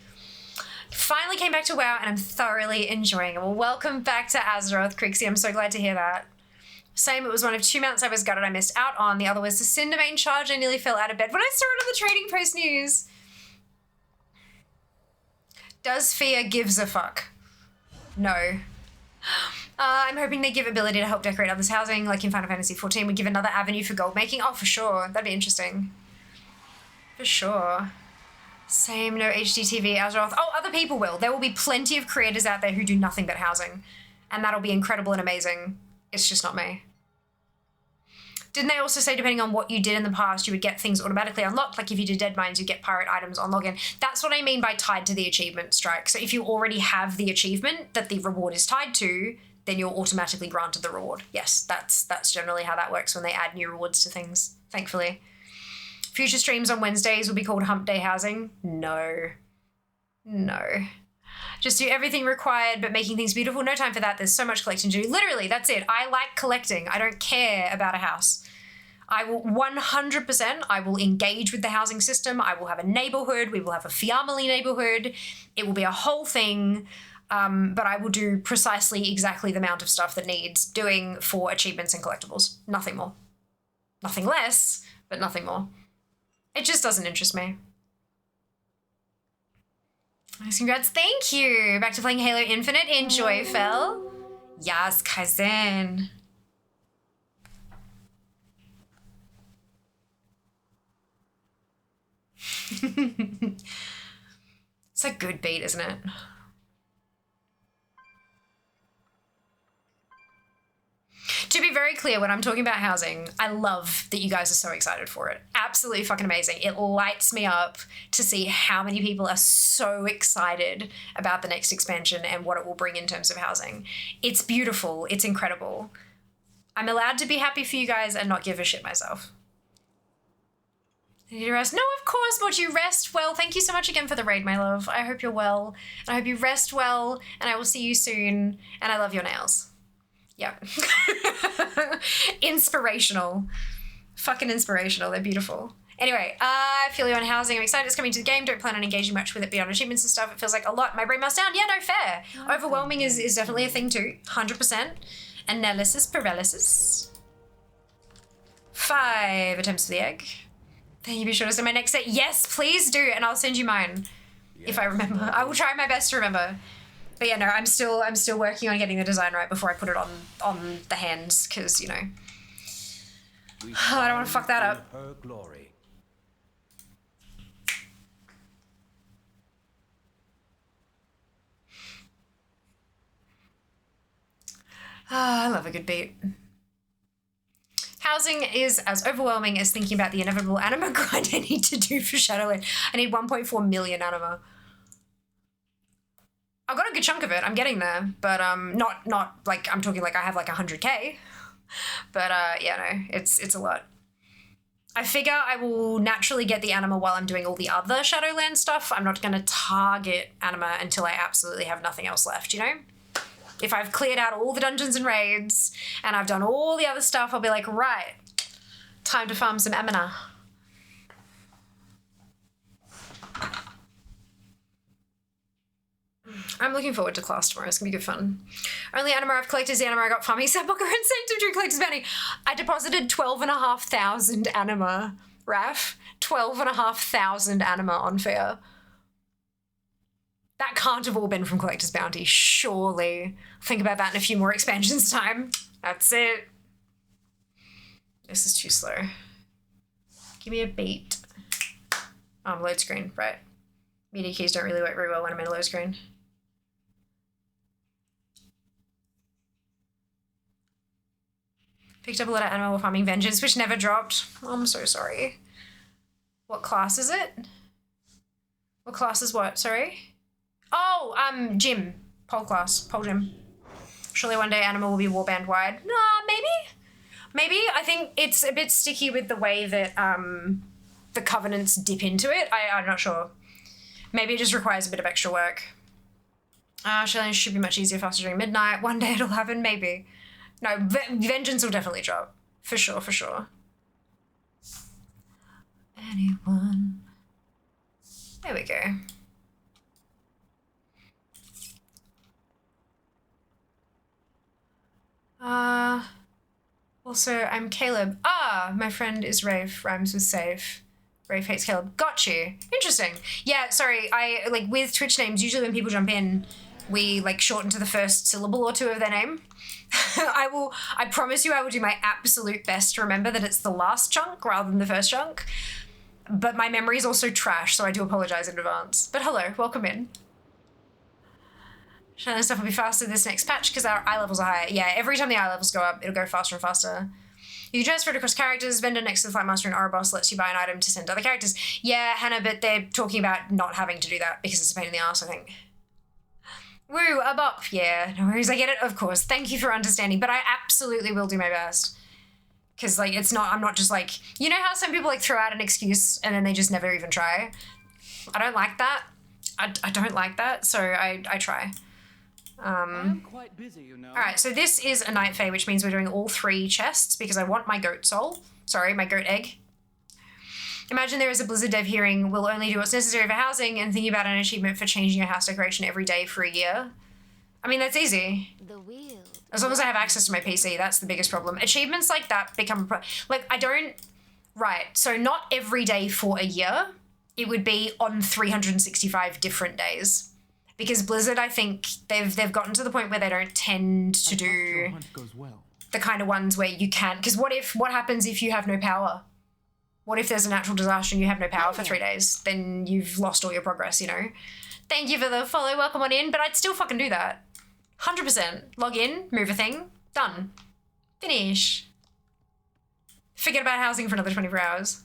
Finally came back to WoW and I'm thoroughly enjoying it. Well, welcome back to Azeroth, Crixie. I'm so glad to hear that. Same, it was one of 2 mounts I was gutted I missed out on. The other was the Cindermane Charge. I nearly fell out of bed when I saw it on the Trading Post News. Does Fia gives a fuck? No. I'm hoping they give ability to help decorate others' housing, like in Final Fantasy XIV. We give another avenue for gold making. Oh, for sure. That'd be interesting. For sure. Same, no HDTV, Azeroth. Oh, other people will. There will be plenty of creators out there who do nothing but housing. And that'll be incredible and amazing. It's just not me. Didn't they also say depending on what you did in the past, you would get things automatically unlocked? Like if you did Dead Mines, you get pirate items on login. That's what I mean by tied to the achievement, Strike. So if you already have the achievement that the reward is tied to, then you're automatically granted the reward. Yes, that's generally how that works when they add new rewards to things, thankfully. Future streams on Wednesdays will be called Hump Day Housing. No. Just do everything required, but making things beautiful. No time for that. There's so much collecting to do. Literally, that's it. I like collecting. I don't care about a house. I will 100%, I will engage with the housing system. I will have a neighborhood. We will have a family neighborhood. It will be a whole thing. But I will do precisely exactly the amount of stuff that needs doing for achievements and collectibles. Nothing more. Nothing less, but nothing more. It just doesn't interest me. Nice, congrats. Thank you. Back to playing Halo Infinite. Enjoy, Fel. Yes, cousin. It's a good beat, isn't it? To be very clear, when I'm talking about housing, I love that you guys are so excited for it. Absolutely fucking amazing. It lights me up to see how many people are so excited about the next expansion and what it will bring in terms of housing. It's beautiful. It's incredible. I'm allowed to be happy for you guys and not give a shit myself. Need to rest? No, of course, but you rest well. Thank you so much again for the raid, my love. I hope you're well. And I hope you rest well. And I will see you soon. And I love your nails. Yep. Inspirational. Fucking inspirational. They're beautiful. Anyway, I feel you on housing. I'm excited it's coming to the game. Don't plan on engaging much with it beyond achievements and stuff. It feels like a lot. My brain melts down. Yeah, no, fair. Overwhelming is definitely a thing too. 100%. Analysis paralysis. 5 attempts for the egg. Then you be sure to send my next set. Yes, please do. And I'll send you mine. If I remember. I will try my best to remember. But yeah, no, I'm still working on getting the design right before I put it on the hands, because, you know, I don't want to fuck that up. Her glory. I love a good beat. Housing is as overwhelming as thinking about the inevitable anima grind I need to do for Shadowland. I need 1.4 million anima. I've got a good chunk of it. I'm getting there, but not like I'm talking like I have like 100k. But yeah, no, it's a lot. I figure I will naturally get the anima while I'm doing all the other Shadowland stuff. I'm not going to target anima until I absolutely have nothing else left, you know? If I've cleared out all the dungeons and raids and I've done all the other stuff, I'll be like, right, time to farm some anima. I'm looking forward to class tomorrow. It's going to be good fun. Only anima I've collected is the anima I got farming Sapbooker and Sanctum Tree Collector's Bounty. I deposited 12,500 anima, Raf. 12,500 anima on fair. That can't have all been from Collector's Bounty, surely. Think about that in a few more expansions time. That's it. This is too slow. Give me a beat. Load screen, right. Media keys don't really work very well when I'm in a load screen. Picked up a lot of Animal Farming Vengeance, which never dropped. I'm so sorry. What class is it? What class is what? Sorry? Oh, gym. Pole class. Pole gym. Surely one day Animal will be warband wide. Nah, maybe? Maybe. I think it's a bit sticky with the way that the covenants dip into it. I'm not sure. Maybe it just requires a bit of extra work. Surely it should be much easier faster during midnight. One day it'll happen, maybe. No, Vengeance will definitely drop. For sure, for sure. Anyone? There we go. Also, I'm Caleb. My friend is Rafe, rhymes with save. Rafe hates Caleb. Got you. Interesting. Yeah, sorry, I, like, with Twitch names, usually when people jump in, we, like, shorten to the first syllable or two of their name. I promise you I will do my absolute best to remember that it's the last chunk rather than the first chunk. But my memory is also trash, so I do apologize in advance. But hello, welcome in. Shannon stuff will be faster this next patch because our eye levels are higher. Yeah, every time the eye levels go up, it'll go faster and faster. You can transfer it across characters. Vendor next to the Flight Master and Ouroboros lets you buy an item to send to other characters. Yeah, Hannah, but they're talking about not having to do that because it's a pain in the ass, I think. Woo, a bop. Yeah, no worries, I get it, of course. Thank you for understanding, but I absolutely will do my best. Because, like, it's not, I'm not just like, you know how some people, like, throw out an excuse and then they just never even try? I don't like that. I don't like that, so I try. I'm quite busy, you know. Alright, so this is a night fae, which means we're doing all 3 chests because I want my goat soul. Sorry, my goat egg. Imagine there is a Blizzard dev hearing, we'll only do what's necessary for housing and thinking about an achievement for changing your house decoration every day for a year. I mean, that's easy. As long as I have access to my PC, that's the biggest problem. Achievements like that become, like, I don't, right, so not every day for a year. It would be on 365 different days. Because Blizzard, I think, they've gotten to the point where they don't tend to do the kind of ones where you can, because what happens if you have no power? What if there's a natural disaster and you have no power for 3 days? Then you've lost all your progress, you know? Thank you for the follow, welcome on in, but I'd still fucking do that. 100%. Log in, move a thing, done. Finish. Forget about housing for another 24 hours.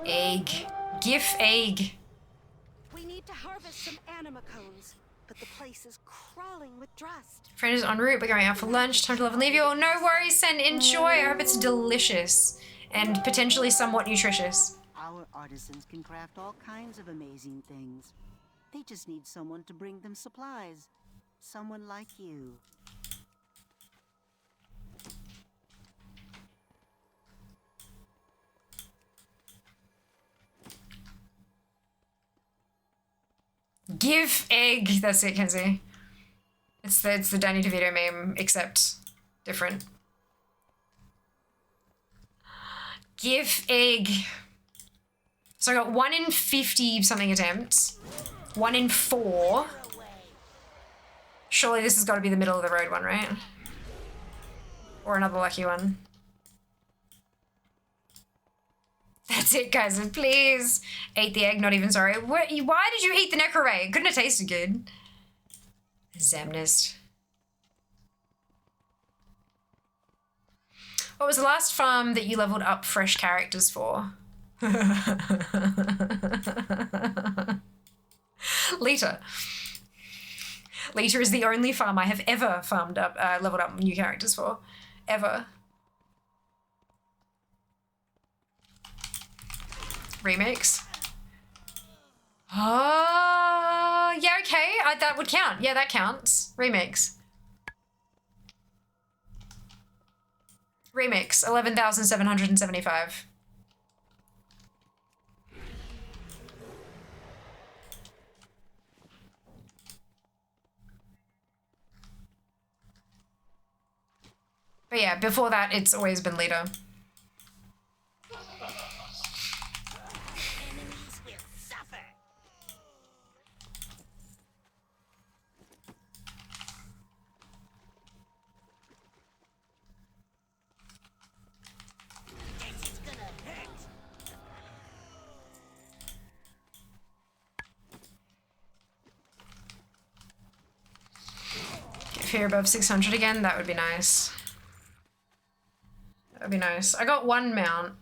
Egg. GIF egg. We need to harvest some anima cones, but the place is crawling with dust. Friend is en route. We're going out for lunch. Time to love and leave you all. No worries, Sen. Enjoy. I hope it's delicious and potentially somewhat nutritious. Our artisans can craft all kinds of amazing things. They just need someone to bring them supplies. Someone like you. Give egg. That's it, Kenzie. It's the Danny DeVito meme, except different. Give egg. So I got 1 in 50 something attempts. 1 in 4. Surely this has got to be the middle of the road one, right? Or another lucky one. That's it, guys, and please. Ate the egg, not even sorry. Why did you eat the necro? Couldn't have tasted good. Zamnist. What was the last farm that you leveled up fresh characters for? Lita. Lita is the only farm I have ever farmed up, leveled up new characters for. Ever. Remix. Oh, yeah, okay. That would count. Yeah, that counts. Remix. Remix, 11,775. But But yeah, before that, it's always been leader. Enemies will suffer. This is gonna hurt. If you're above 600 again, that would be nice. That would be nice. I got one mount,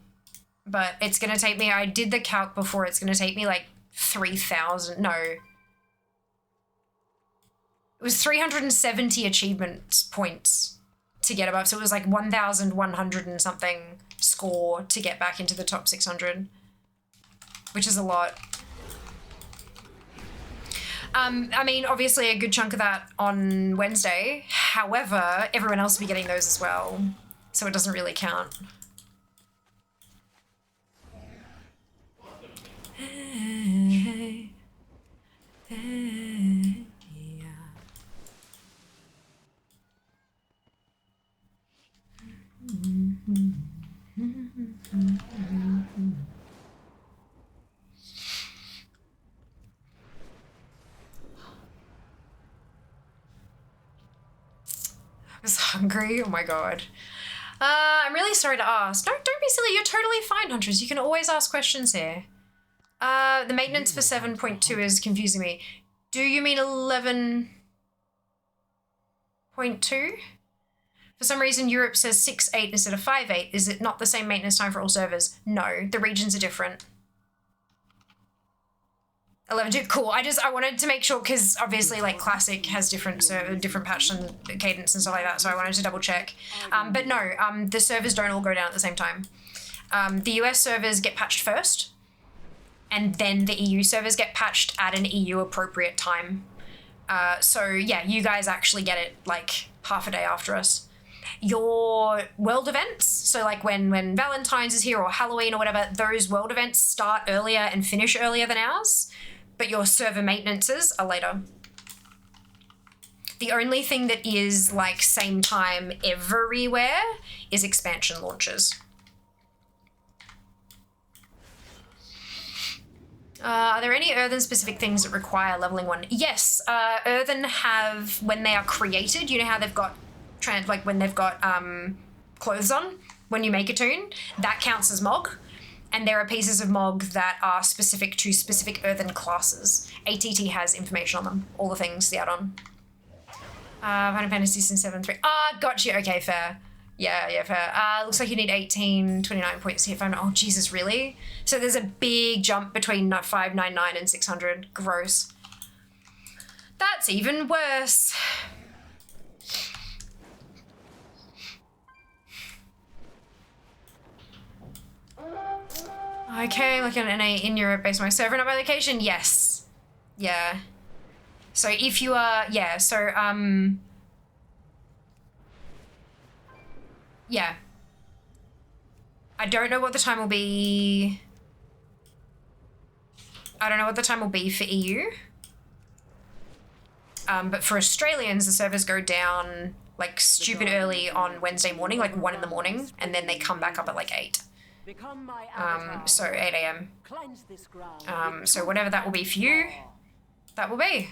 but it's gonna take me, I did the calc before, it's gonna take me like 3,000, no. It was 370 achievement points to get above, so it was like 1,100 and something score to get back into the top 600, which is a lot. I mean, obviously a good chunk of that on Wednesday. However, everyone else will be getting those as well, so it doesn't really count. I was hungry. Oh my god. I'm really sorry to ask. Don't be silly. You're totally fine, Huntress. You can always ask questions here. The maintenance for 7.2 is confusing me. Do you mean 11.2? For some reason, Europe says 6.8 instead of 5.8. Is it not the same maintenance time for all servers? No, the regions are different. 11.2, cool. I wanted to make sure, because obviously like Classic has different patch and cadence and stuff like that, so I wanted to double check. But no, the servers don't all go down at the same time. The US servers get patched first, and then the EU servers get patched at an EU appropriate time. So yeah, you guys actually get it like half a day after us. Your world events, so like when Valentine's is here or Halloween or whatever, those world events start earlier and finish earlier than ours, but your server maintenances are later. The only thing that is like same time everywhere is expansion launches. Are there any Earthen specific things that require leveling 1? Yes, Earthen have, when they are created, you know how they've got when they've got clothes on when you make a toon, that counts as Mog. And there are pieces of Mog that are specific to specific Earthen classes. ATT has information on them, all the things, the add-on. Final Fantasy since 7.3. Got you. Okay, fair. Yeah, fair. Looks like you need 18, 29 points to hit 5. Oh, Jesus, really? So there's a big jump between 599 and 600. Gross. That's even worse. Okay, looking at NA in Europe based on my server, not by location. Yes. Yeah. So if you are, yeah, so, yeah. I don't know what the time will be. I don't know what the time will be for EU. But for Australians, the servers go down like stupid early on Wednesday morning, like 1 in the morning, and then they come back up at like 8. So 8 a.m. So whatever that will be for you, that will be.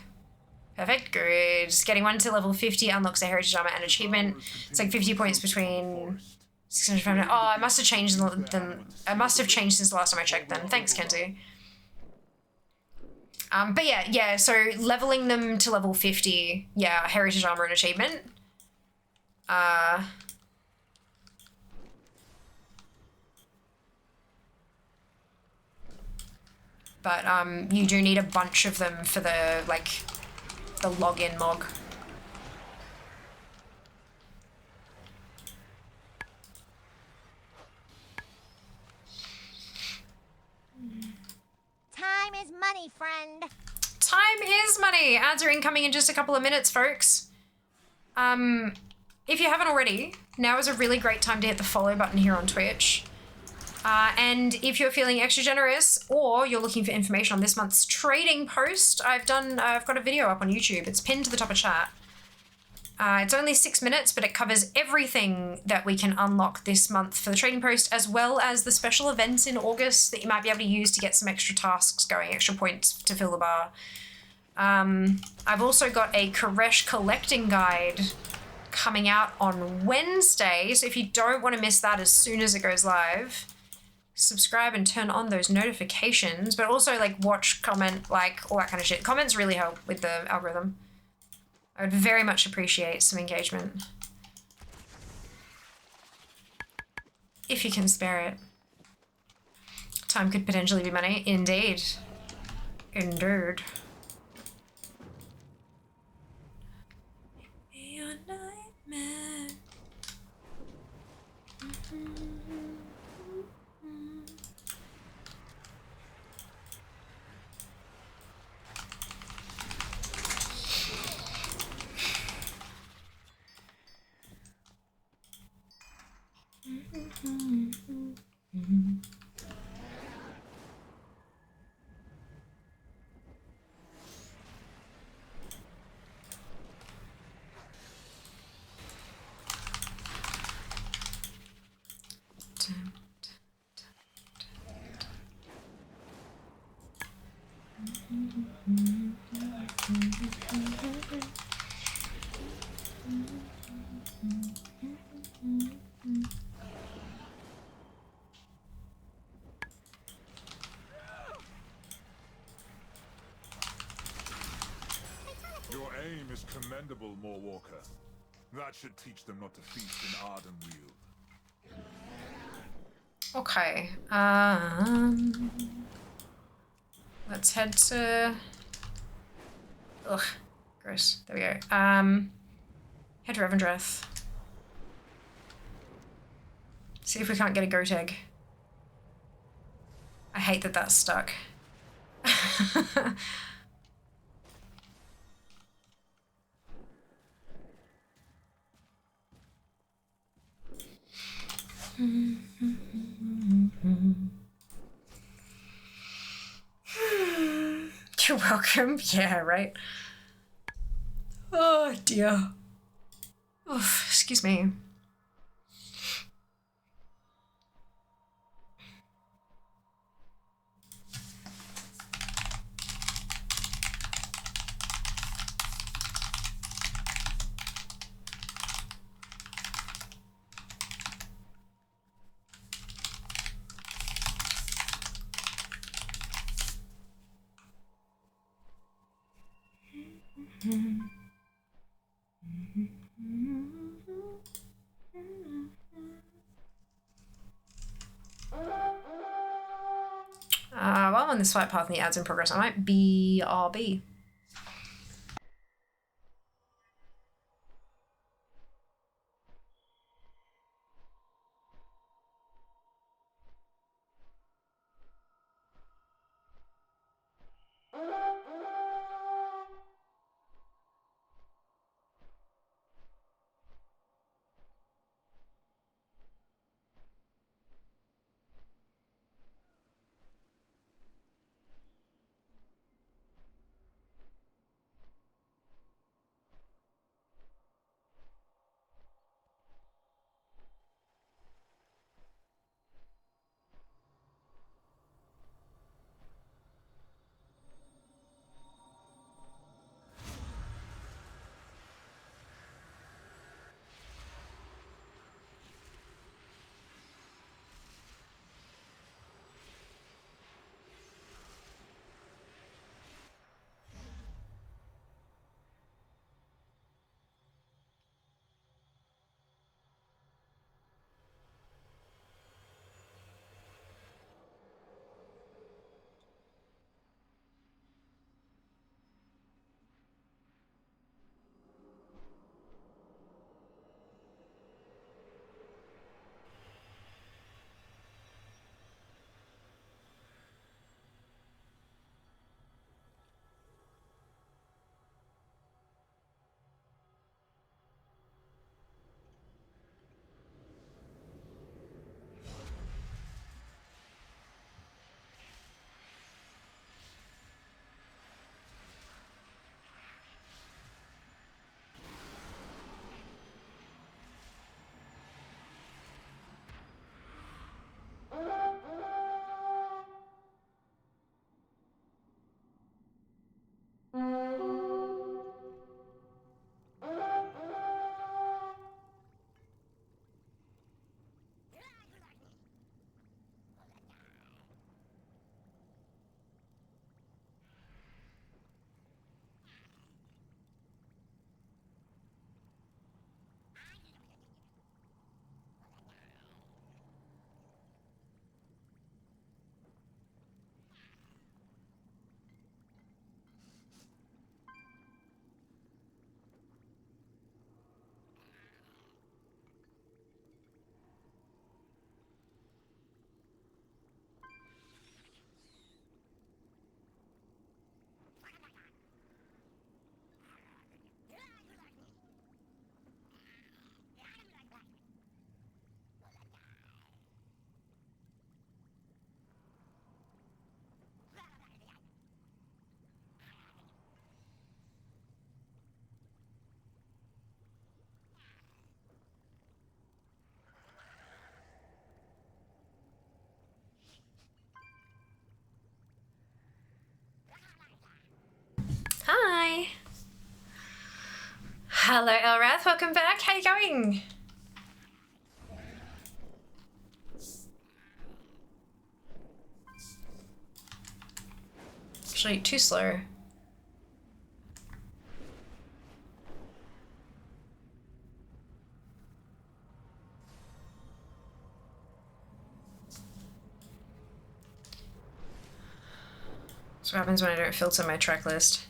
Perfect, good. Just getting 1 to level 50 unlocks a heritage armor and achievement. It's like 50 points between 600. Oh, I must have changed I must have changed since the last time I checked then. Thanks, Kenzie. But yeah, so leveling them to level 50, yeah, heritage armor and achievement. But you do need a bunch of them for the the login Mog. Time is money, friend. Time is money. Ads are incoming in just a couple of minutes, folks. If you haven't already, now is a really great time to hit the follow button here on Twitch. And if you're feeling extra generous or you're looking for information on this month's trading post, I've got a video up on YouTube. It's pinned to the top of chat. It's only 6 minutes, but it covers everything that we can unlock this month for the trading post, as well as the special events in August that you might be able to use to get some extra tasks going, extra points to fill the bar. I've also got a Koresh collecting guide coming out on Wednesday, so if you don't want to miss that as soon as it goes live, subscribe and turn on those notifications, but also like watch, comment, like all that kind of shit. Comments really help with the algorithm. I would very much appreciate some engagement. If you can spare it. Time could potentially be money. Indeed. Indeed. Your nightmare. Your aim is commendable, Warwalker. That should teach them not to feast in Ardenweald. Okay. Let's head to... Ugh, gross. There we go. Head to Revendreth. See if we can't get a goat egg. I hate that that's stuck. You're welcome. Yeah, right. Oh dear. Oof, excuse me. While I'm on this flight path and the ads in progress, I might BRB. Hello, Elrath. Welcome back. How you going? Actually, too slow. That's what happens when I don't filter my track list.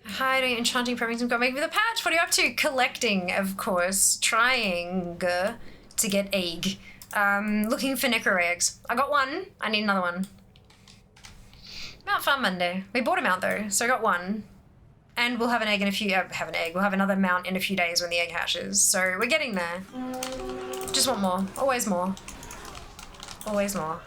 Hiding, enchanting, prepping some god making for the patch. What are you up to? Collecting, of course. Trying to get egg. Looking for necro eggs. I got one. I need another one. Mount Farm Monday. We bought him out though, so I got one. And we'll have an egg in a few, We'll have another mount in a few days when the egg hatches. So we're getting there. Just want more. Always more. Always more.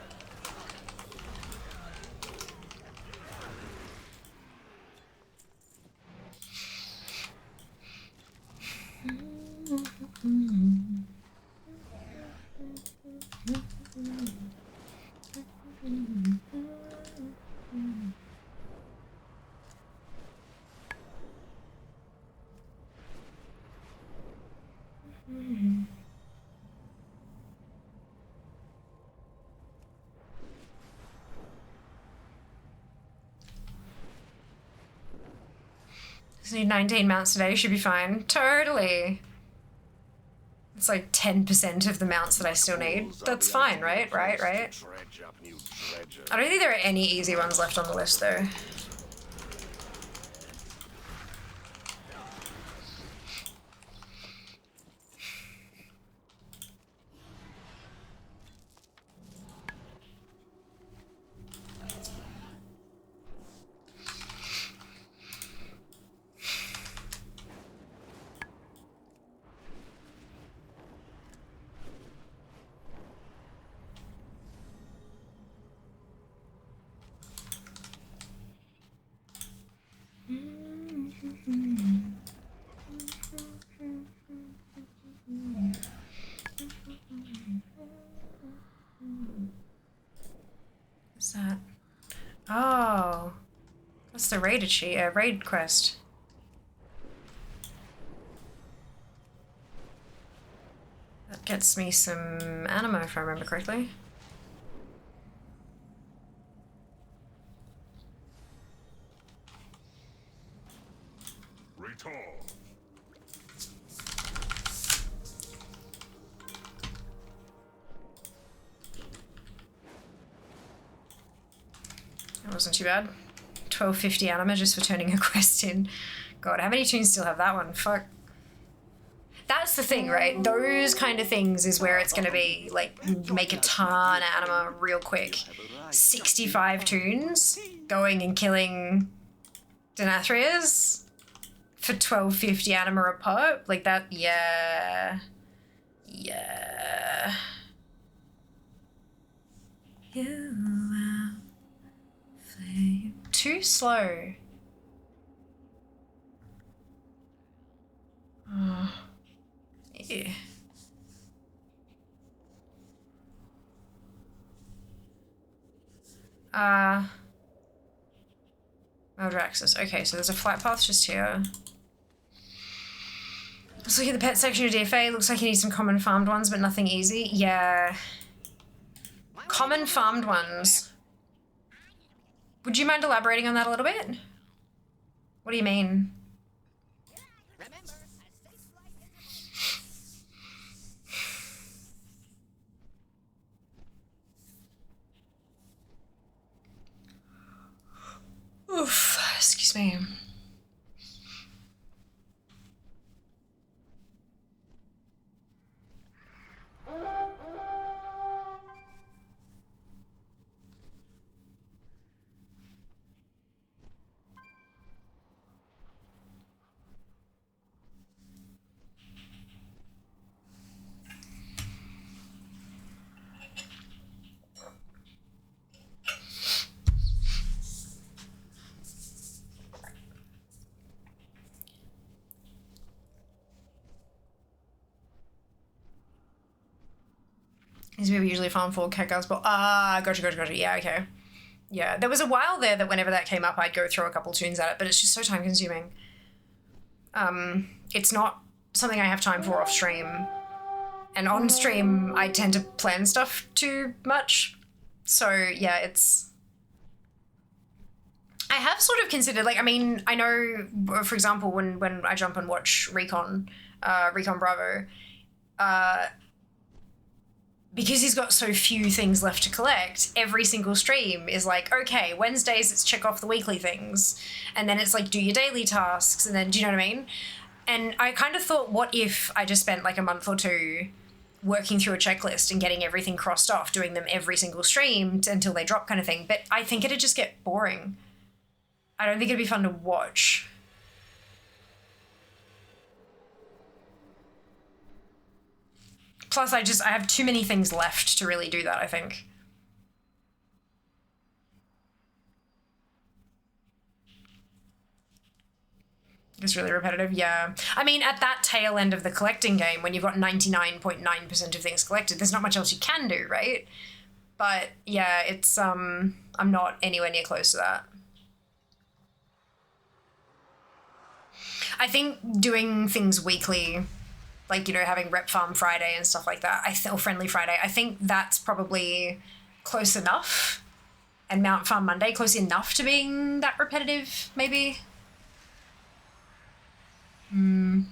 Just need 19 mounts today, should be fine. Totally. It's like 10% of the mounts that I still need. That's fine, right? Right? I don't think there are any easy ones left on the list though. What's that? Oh, that's the raid raid quest. That gets me some animo if I remember correctly. That wasn't too bad. 1250 anima just for turning a quest in. God, how many tunes still have that one? Fuck. That's the thing, right? Those kind of things is where it's gonna be, like, make a ton of anima real quick. 65 tunes going and killing Denathrias for 1250 anima a pop? Like that, yeah. Yeah. You are flame. Too slow. Oh. Yeah. Meldraxis. Okay, so there's a flight path just here. Let's look at the pet section of DFA. Looks like you need some common farmed ones, but nothing easy. Yeah. Common farmed ones. Would you mind elaborating on that a little bit? What do you mean? Oof, excuse me. These people usually farm for cat girls, but gotcha. Yeah, okay. Yeah, there was a while there that whenever that came up, I'd go throw a couple tunes at it, but it's just so time consuming. It's not something I have time for off stream. And on stream, I tend to plan stuff too much. So yeah, I have sort of considered, like, I mean, I know, for example, when I jump and watch Recon Bravo, because he's got so few things left to collect, every single stream is like, okay, Wednesdays it's check off the weekly things, and then it's like do your daily tasks, and then, do you know what I mean? And I kind of thought, what if I just spent like a month or two working through a checklist and getting everything crossed off, doing them every single stream until they drop kind of thing, but I think it'd just get boring. I don't think it'd be fun to watch. Plus, I have too many things left to really do that, I think. It's really repetitive, yeah. I mean, at that tail end of the collecting game, when you've got 99.9% of things collected, there's not much else you can do, right? But yeah, it's, I'm not anywhere near close to that. I think doing things weekly, like, you know, having Rep Farm Friday and stuff like that, or Friendly Friday, I think that's probably close enough. And Mount Farm Monday, close enough to being that repetitive, maybe? The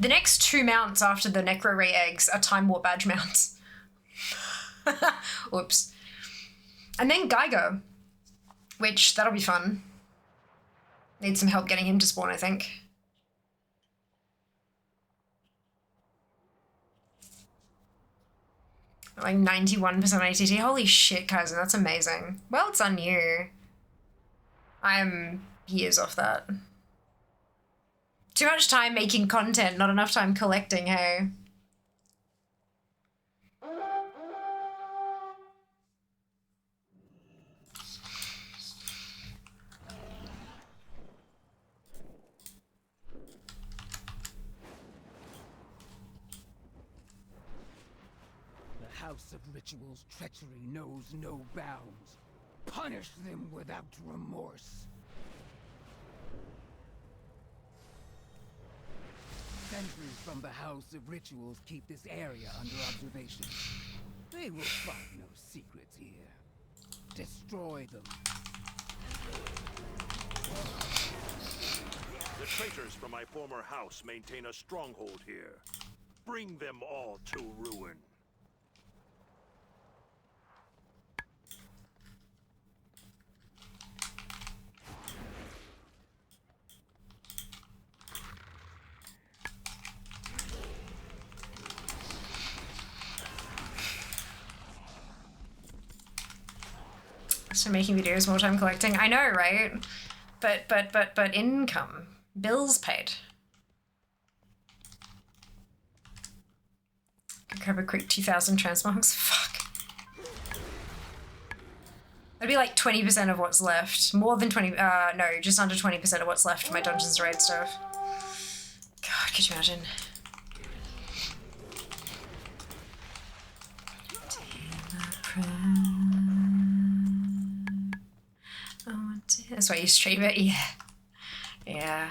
next 2 mounts after the Necro Ray eggs are Time War badge mounts. Whoops. And then Geiger, which, that'll be fun. Need some help getting him to spawn, I think. Like 91% ATT. Holy shit, cousin, that's amazing. Well done you. I'm years off that. Too much time making content, not enough time collecting, hey? The House of Ritual's treachery knows no bounds. Punish them without remorse. Sentries from the House of Rituals keep this area under observation. They will find no secrets here. Destroy them. The traitors from my former house maintain a stronghold here. Bring them all to ruin. So making videos, more time collecting. I know, right? But income. Bills paid. Cover Creek 2000 transmogs. Fuck. That'd be like 20% of what's left. More than 20, no, just under 20% of what's left for my Dungeons & Raid stuff. God, could you imagine? That's why you stream it, yeah. Yeah.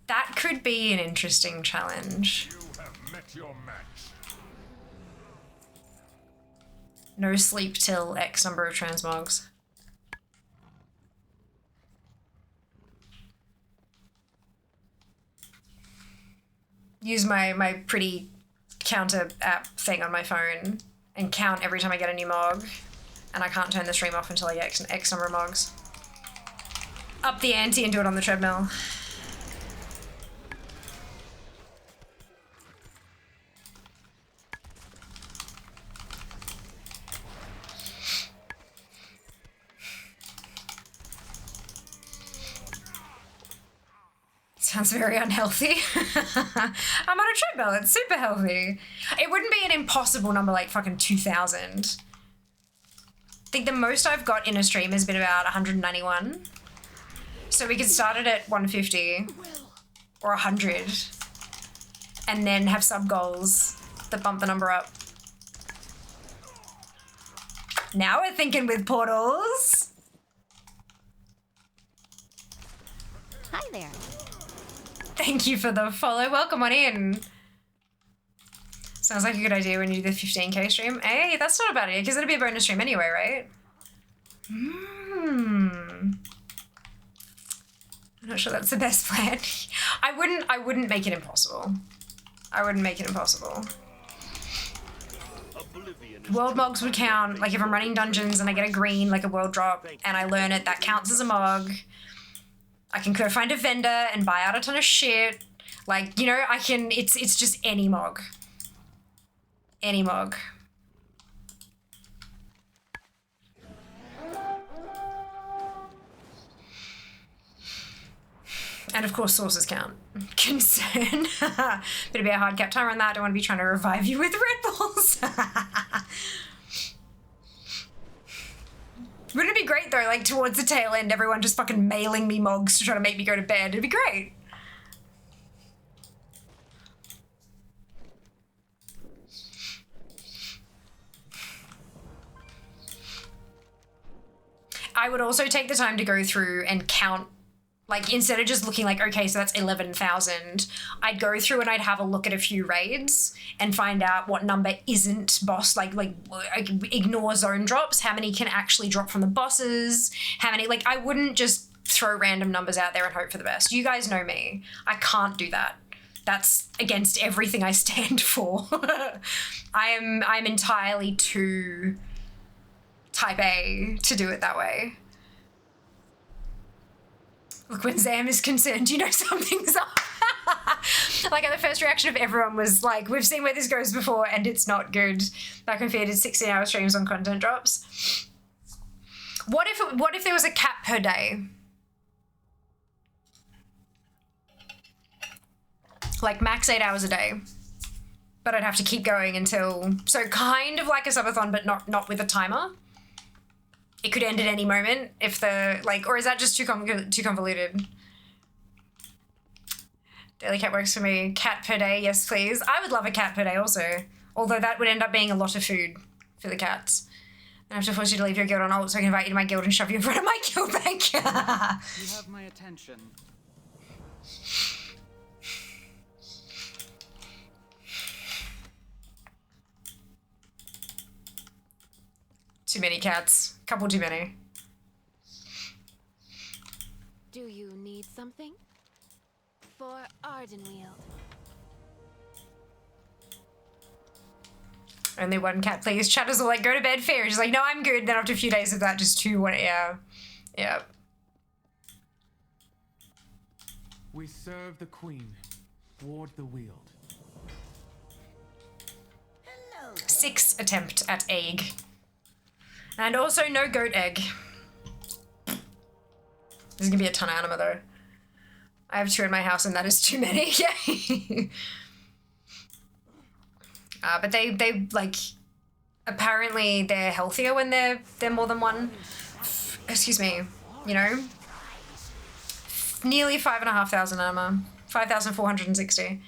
That could be an interesting challenge. You have met your match. No sleep till X number of transmogs. Use my pretty counter app thing on my phone and count every time I get a new mog, and I can't turn the stream off until I get X number of mogs. Up the ante and do it on the treadmill. Sounds very unhealthy. I'm on a treadmill, it's super healthy. It wouldn't be an impossible number like fucking 2,000. I think the most I've got in a stream has been about 191. So we could start it at 150 or 100 and then have sub goals that bump the number up. Now we're thinking with portals. Hi there. Thank you for the follow. Welcome on in. Sounds like a good idea when you do the 15k stream. Hey, that's not a bad idea because it'll be a bonus stream anyway, right? I'm not sure that's the best plan. I wouldn't make it impossible. I wouldn't make it impossible. World mogs would count, like if I'm running dungeons and I get a green, like a world drop, and I learn it, that counts as a mog. I can go find a vendor and buy out a ton of shit. Like, you know, I can, it's just any mog. Any mog. And of course sources count. Concern. Better be a hard cap timer on that. Don't want to be trying to revive you with Red Bulls. Wouldn't it be great though, like towards the tail end, everyone just fucking mailing me mogs to try to make me go to bed? It'd be great. I would also take the time to go through and count, like instead of just looking like, okay, so that's 11,000, I'd go through and I'd have a look at a few raids and find out what number isn't boss, like ignore zone drops, how many can actually drop from the bosses, how many, like I wouldn't just throw random numbers out there and hope for the best. You guys know me. I can't do that. That's against everything I stand for. I'm entirely too type A to do it that way. Look, when Zam is concerned, you know something's up. Like, the first reaction of everyone was like, we've seen where this goes before and it's not good. Back when Fear did 16-hour streams on content drops. What if there was a cap per day? Like, max 8 hours a day. But I'd have to keep going until... So kind of like a subathon, but not with a timer. It could end at any moment if the, like, or is that just too convoluted? Daily cat works for me. Cat per day, yes please. I would love a cat per day also. Although that would end up being a lot of food for the cats. I have to force you to leave your guild on alt so I can invite you to my guild and shove you in front of my guild bank. You have my attention. Too many cats. Couple too many. Do you need something? For Ardenweald. Only one cat, please. Chatters will like, go to bed, fair. She's like, no, I'm good. Then after a few days of that, just two, one, yeah. Yeah. We serve the queen. Ward the wield. 6 attempt at egg. And also no goat egg. There's gonna be a ton of anima though. I have 2 in my house and that is too many. Yay. But they like, apparently they're healthier when they're more than one. Excuse me, you know? Nearly 5,500 anima. 5,460.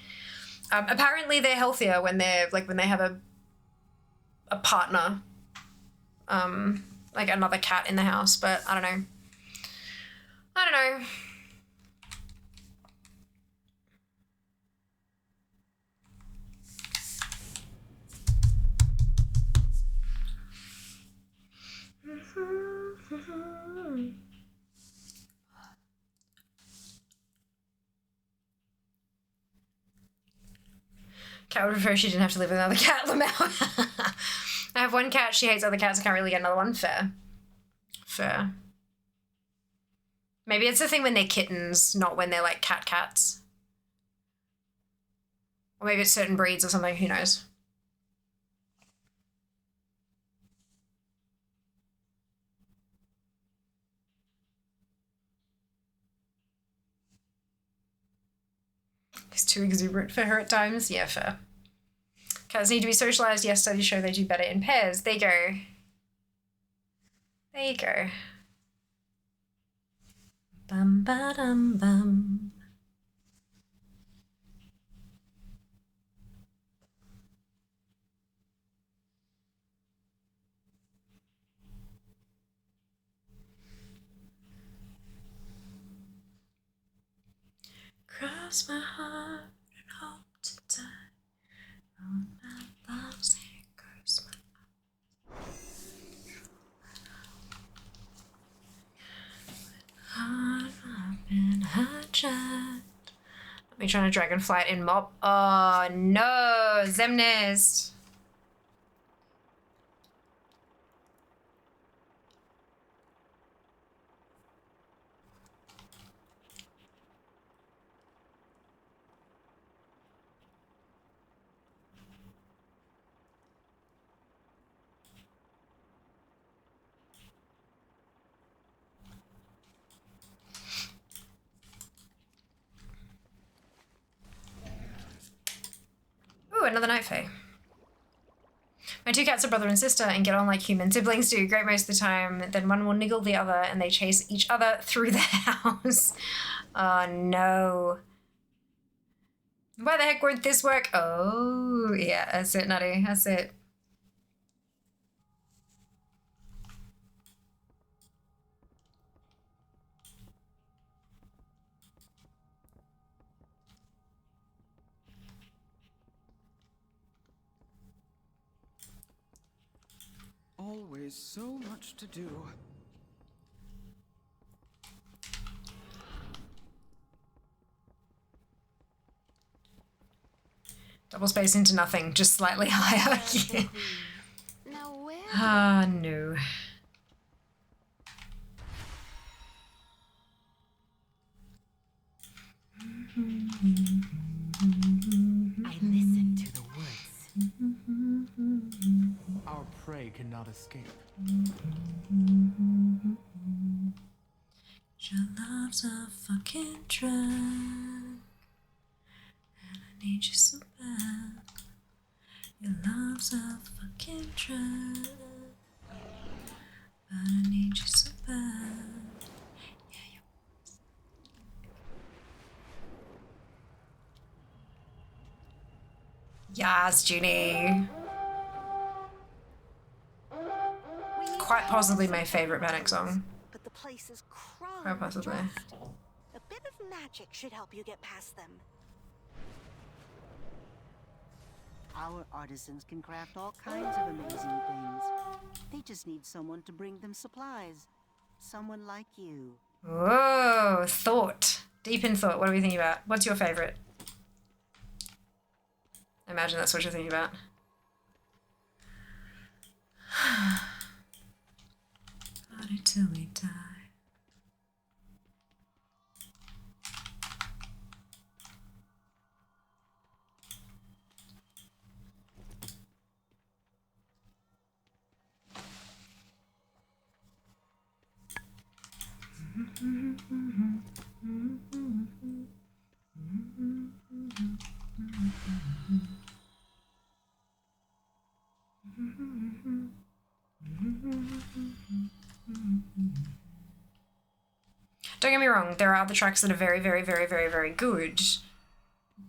Apparently they're healthier when they're like, when they have a partner. Like another cat in the house, but I don't know. I don't know. Cat would prefer she didn't have to live with another cat, Lamau. I have one cat, she hates other cats, I can't really get another one. Fair. Fair. Maybe it's a thing when they're kittens, not when they're like cats. Or maybe it's certain breeds or something, who knows. It's too exuberant for her at times. Yeah, fair. Cats need to be socialized. Yes, studies show they do better in pairs. There you go. There you go. Bum ba dum bum. Cross my heart and hope to die. Oh, my love's here goes my heart up in hijacked. Let me try to dragonflight in mop. Oh no, Zemnist. Ooh, another night fae. My two cats are brother and sister and get on like human siblings do. Great most of the time. Then one will niggle the other and they chase each other through the house. Oh no. Why the heck won't this work? Oh, yeah, that's it, Nutty. That's it. Always so much to do. Double space into nothing, just slightly higher. Yeah. Now where? Ah, no. I listen to the woods. Our prey cannot escape. Your love's a fucking drug, and I need you so bad. Your love's a fucking drug, but I need you so bad. Yes, Junie. Quite possibly my favorite Panic song. But the place is crawling Quite with possibly. dust. A bit of magic should help you get past them. Our artisans can craft all kinds of amazing things. They just need someone to bring them supplies. Someone like you. Whoa, thought. Deep in thought. What are we thinking about? What's your favorite? I imagine that's what you're thinking about. Party till we die. Don't get me wrong, there are other tracks that are very, very, very, very, very good,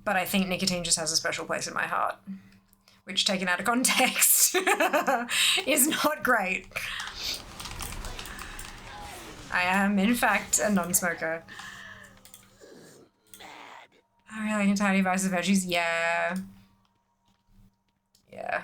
but I think Nicotine just has a special place in my heart, which, taken out of context, is not great. I am, in fact, a non-smoker. I really like Entirety Vice of Veggies. Yeah. Yeah.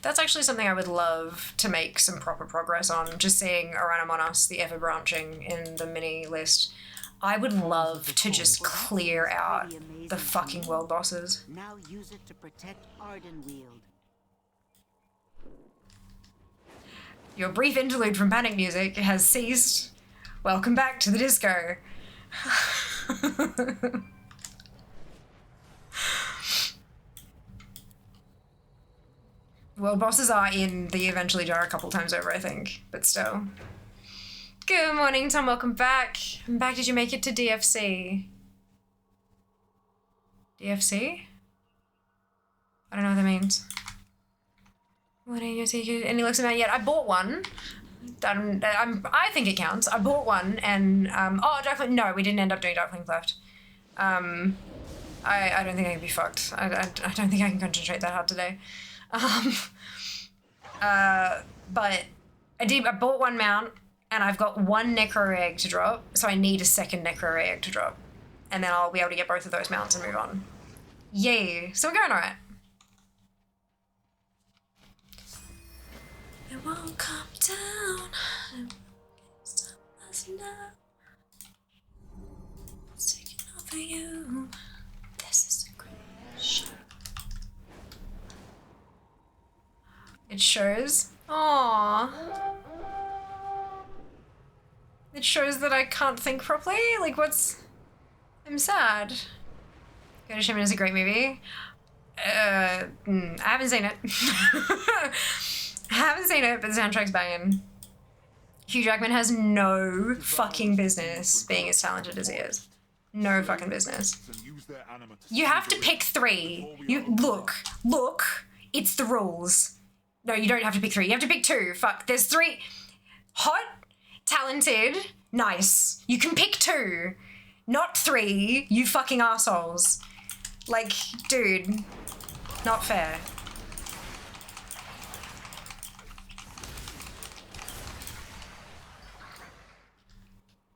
That's actually something I would love to make some proper progress on, just seeing Oranamonos, the ever-branching, in the mini list. I would love to just clear out the fucking world bosses. Now use it to protect Ardenweald. Your brief interlude from panic music has ceased. Welcome back to the disco. World bosses are in the Eventually Jar a couple times over, I think, but still. Good morning, Tom. Welcome back. I'm back. Did you make it to DFC? DFC? I don't know what that means. What are you taking? Any looks about yet? I bought one. I think it counts. I bought one and Dark Flame. No, we didn't end up doing Dark Flame Left. I don't think I can be fucked. I don't think I can concentrate that hard today. But I bought one mount and I've got one Necro egg to drop, so I need a second Necro egg to drop, and then I'll be able to get both of those mounts and move on. Yay! So we're going alright. It won't come down. It's taking over you. This is a great show. It shows. Aww. It shows that I can't think properly. Like, I'm sad. Go to Shaman is a great movie. I haven't seen it. I haven't seen it, but the soundtrack's banging. Hugh Jackman has no fucking business being as talented as he is. No fucking business. You have to pick 3. Look, it's the rules. No, you don't have to pick 3. You have to pick 2. Fuck, there's 3. Hot, talented, nice. You can pick 2, not 3, you fucking assholes. Like, dude, not fair.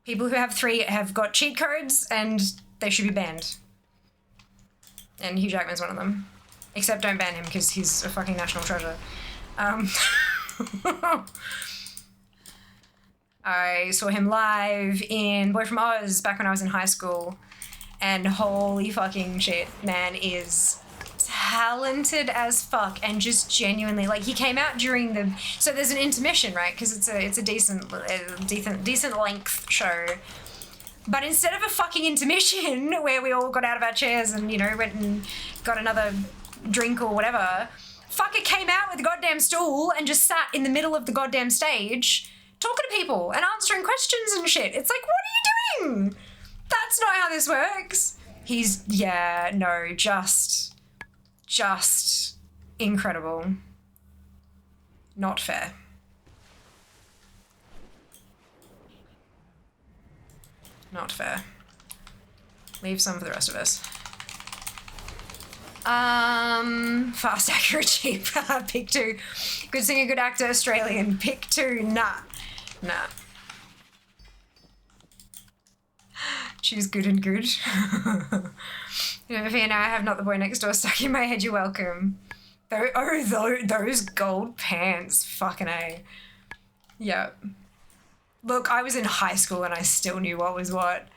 People who have 3 have got cheat codes and they should be banned. And Hugh Jackman's one of them. Except don't ban him because he's a fucking national treasure. I saw him live in Boy From Oz back when I was in high school, and holy fucking shit, man is talented as fuck and just genuinely, like, he came out during the, so there's an intermission, right, because it's a decent length show, but instead of a fucking intermission where we all got out of our chairs and, you know, went and got another drink or whatever, fucker came out with a goddamn stool and just sat in the middle of the goddamn stage talking to people and answering questions and shit. It's like, what are you doing? That's not how this works. He's, yeah, no, just incredible. Not fair. Not fair. Leave some for the rest of us. Fast, accurate, cheap. Pick 2. Good singer, good actor, Australian. Pick 2. Nah. Choose good and good. Fear now I have not the boy next door stuck in my head. You're welcome. Those gold pants. Fucking A. Yep. Look, I was in high school and I still knew what was what.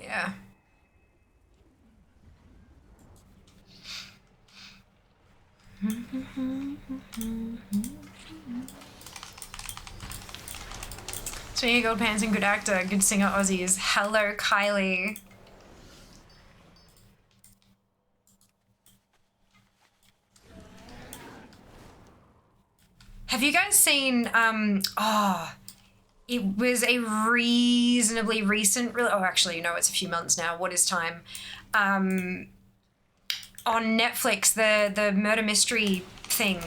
Yeah. Speaking of gold pants and good actor, good singer Aussies. Hello, Kylie. Have you guys seen, it was a reasonably recent, actually, no, it's a few months now. What is time? On Netflix, the murder mystery thing.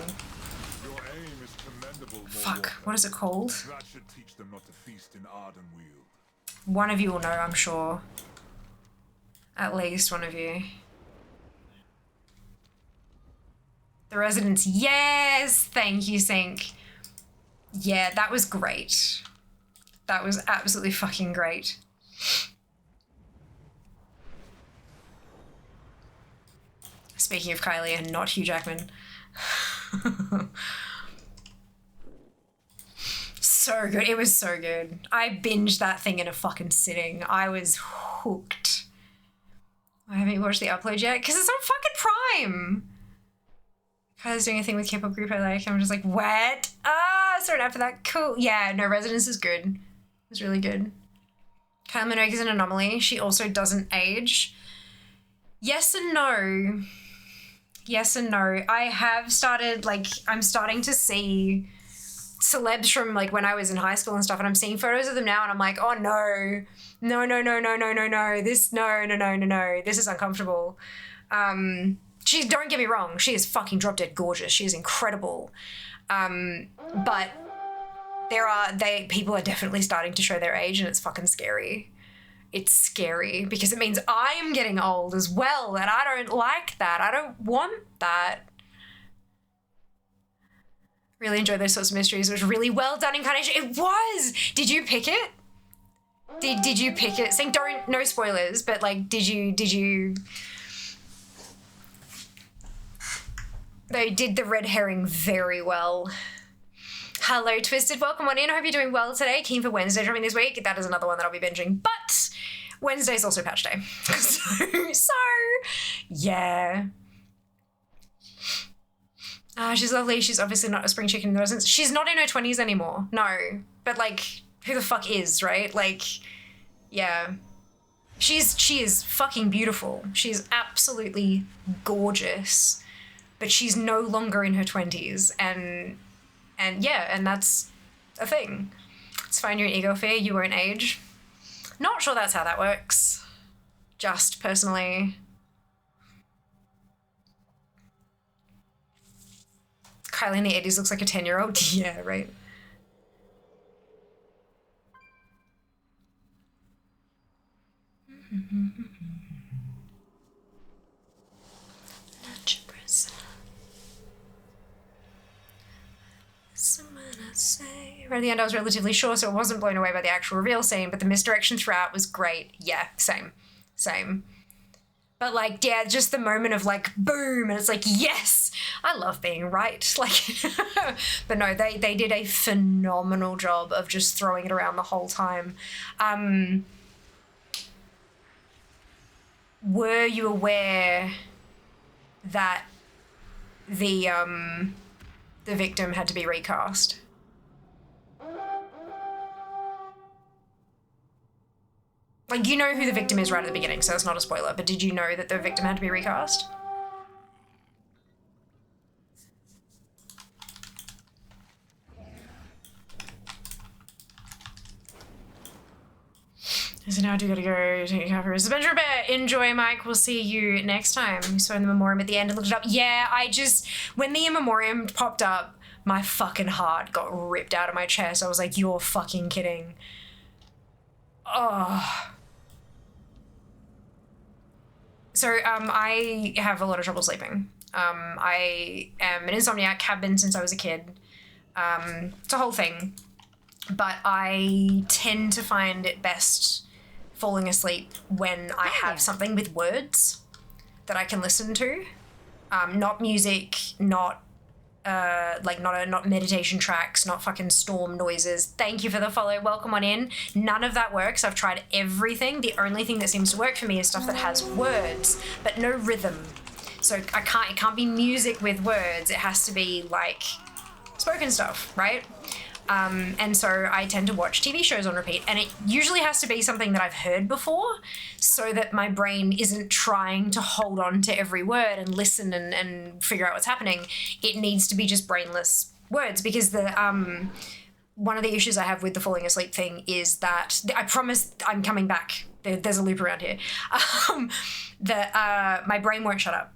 Your aim is commendable, Fuck, what is it called? That should teach them not to feast in Ardenweald. One of you will know, I'm sure. At least one of you. The Residents, yes! Thank you, Sync. Yeah, that was great. That was absolutely fucking great. Speaking of Kylie and not Hugh Jackman. So good. It was so good. I binged that thing in a fucking sitting. I was hooked. I haven't watched the upload yet because it's on fucking Prime. Kylie's doing a thing with K-pop group I like. I'm just like, what? Sorry out for that. Cool. Yeah, no, Residence is good. It was really good. Kylie Minogue is an anomaly. She also doesn't age. Yes and no. Yes and no. I have started, like, I'm starting to see celebs from, like, when I was in high school and stuff, and I'm seeing photos of them now, and I'm like, oh, no. No. This, no. This is uncomfortable. Don't get me wrong, she is fucking drop dead gorgeous. She is incredible. But people are definitely starting to show their age, and it's fucking scary. It's scary because it means I'm getting old as well, and I don't like that. I don't want that. Really enjoyed those sorts of mysteries. It was really well done incarnation. It was! Did you pick it? Did you pick it? Saying no spoilers, but like, did you... They did the red herring very well. Hello, Twisted. Welcome on in. I hope you're doing well today. Keen for Wednesday dropping this week. That is another one that I'll be binging. But Wednesday's also patch day. so yeah. She's lovely. She's obviously not a spring chicken in the sense. She's not in her 20s anymore. No. But like, who the fuck is, right? Like, yeah. She is fucking beautiful. She's absolutely gorgeous. But she's no longer in her 20s. And yeah, and that's a thing. It's fine, you're an ego fear, you won't age. Not sure that's how that works. Just personally. Kylie in the 80s looks like a 10-year-old. Yeah, right. Right at the end, I was relatively sure, so I wasn't blown away by the actual reveal scene, but the misdirection throughout was great. Yeah, same. But like, yeah, just the moment of like, boom, and it's like, yes, I love being right. Like, but no, they did a phenomenal job of just throwing it around the whole time. Were you aware that the victim had to be recast? Like, you know who the victim is right at the beginning, so it's not a spoiler, but did you know that the victim had to be recast? So now I do gotta go take a cover. Suspension Bear, enjoy, Mike. We'll see you next time. You saw in the memoriam at the end and looked it up. Yeah, when the in memoriam popped up, my fucking heart got ripped out of my chest. I was like, you're fucking kidding. Oh. So, I have a lot of trouble sleeping. I am an insomniac, have been since I was a kid. It's a whole thing. But I tend to find it best falling asleep when I have something with words that I can listen to. Not music, not meditation tracks, not fucking storm noises. Thank you for the follow. Welcome on in. None of that works. I've tried everything. The only thing that seems to work for me is stuff that has words, but no rhythm. So it can't be music with words. It has to be like spoken stuff, right? And so I tend to watch TV shows on repeat, and it usually has to be something that I've heard before so that my brain isn't trying to hold on to every word and listen and figure out what's happening. It needs to be just brainless words, because one of the issues I have with the falling asleep thing is that I promise I'm coming back. There's a loop around here. My brain won't shut up.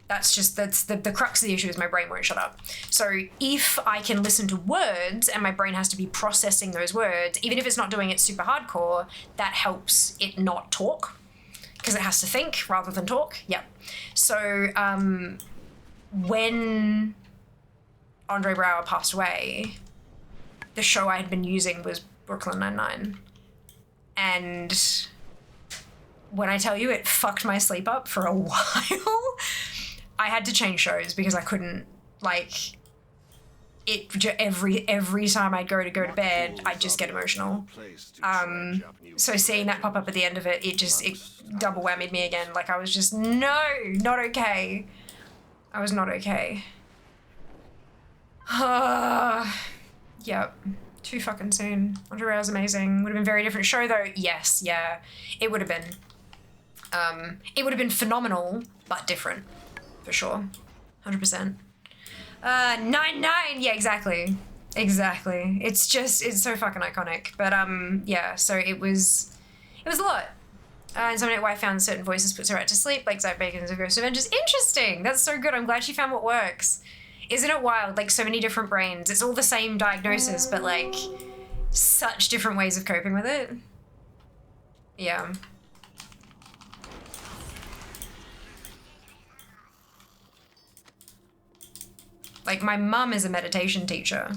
That's the crux of the issue is my brain won't shut up. So if I can listen to words and my brain has to be processing those words, even if it's not doing it super hardcore, that helps it not talk because it has to think rather than talk. Yep. So when Andre Braugher passed away, the show I had been using was Brooklyn Nine-Nine. And when I tell you it fucked my sleep up for a while, I had to change shows because I couldn't, like, every time I'd go to bed, I'd just get emotional. So seeing that pop up at the end of it, it double whammied me again. Like, I was just, no, not okay. I was not okay. Yep. Too fucking soon. Andre Rail's amazing. Would have been a very different show though. Yes, yeah. It would have been. It would have been phenomenal, but different. For sure. 100%. 9-9, yeah, exactly. Exactly. It's so fucking iconic. But yeah, so it was a lot. Insomniac Wife found certain voices puts her right to sleep, like Zach Bacon's of Ghost Avengers. Interesting. That's so good. I'm glad she found what works. Isn't it wild? Like, so many different brains. It's all the same diagnosis, but like such different ways of coping with it. Yeah. Like, my mum is a meditation teacher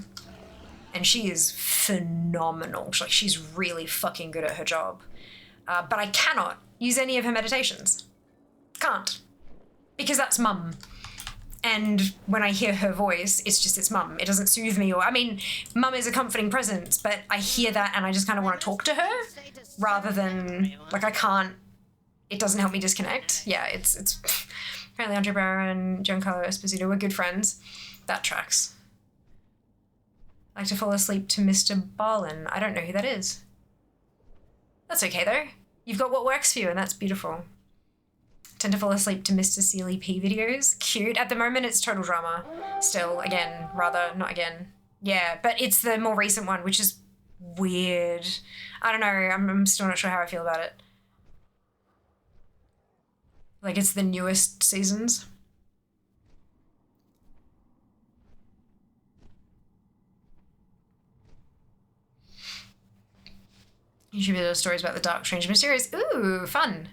and she is phenomenal. Like, she's really fucking good at her job. But I cannot use any of her meditations. Can't. Because that's mum. And when I hear her voice, it's mum. It doesn't soothe me I mean, mum is a comforting presence, but I hear that and I just kind of want to talk to her rather than, like, I can't, it doesn't help me disconnect. Yeah, it's apparently Andre Barrow and Giancarlo Esposito were good friends. That tracks. I like to fall asleep to Mr. Barlin. I don't know who that is. That's okay though. You've got what works for you and that's beautiful. Tend to fall asleep to Mr. Sealy P videos. Cute. At the moment, it's total drama. Still, again, rather, not again. Yeah, but it's the more recent one, which is weird. I don't know. I'm still not sure how I feel about it. Like, it's the newest seasons. You should be those stories about the dark, strange, and mysterious. Ooh, fun.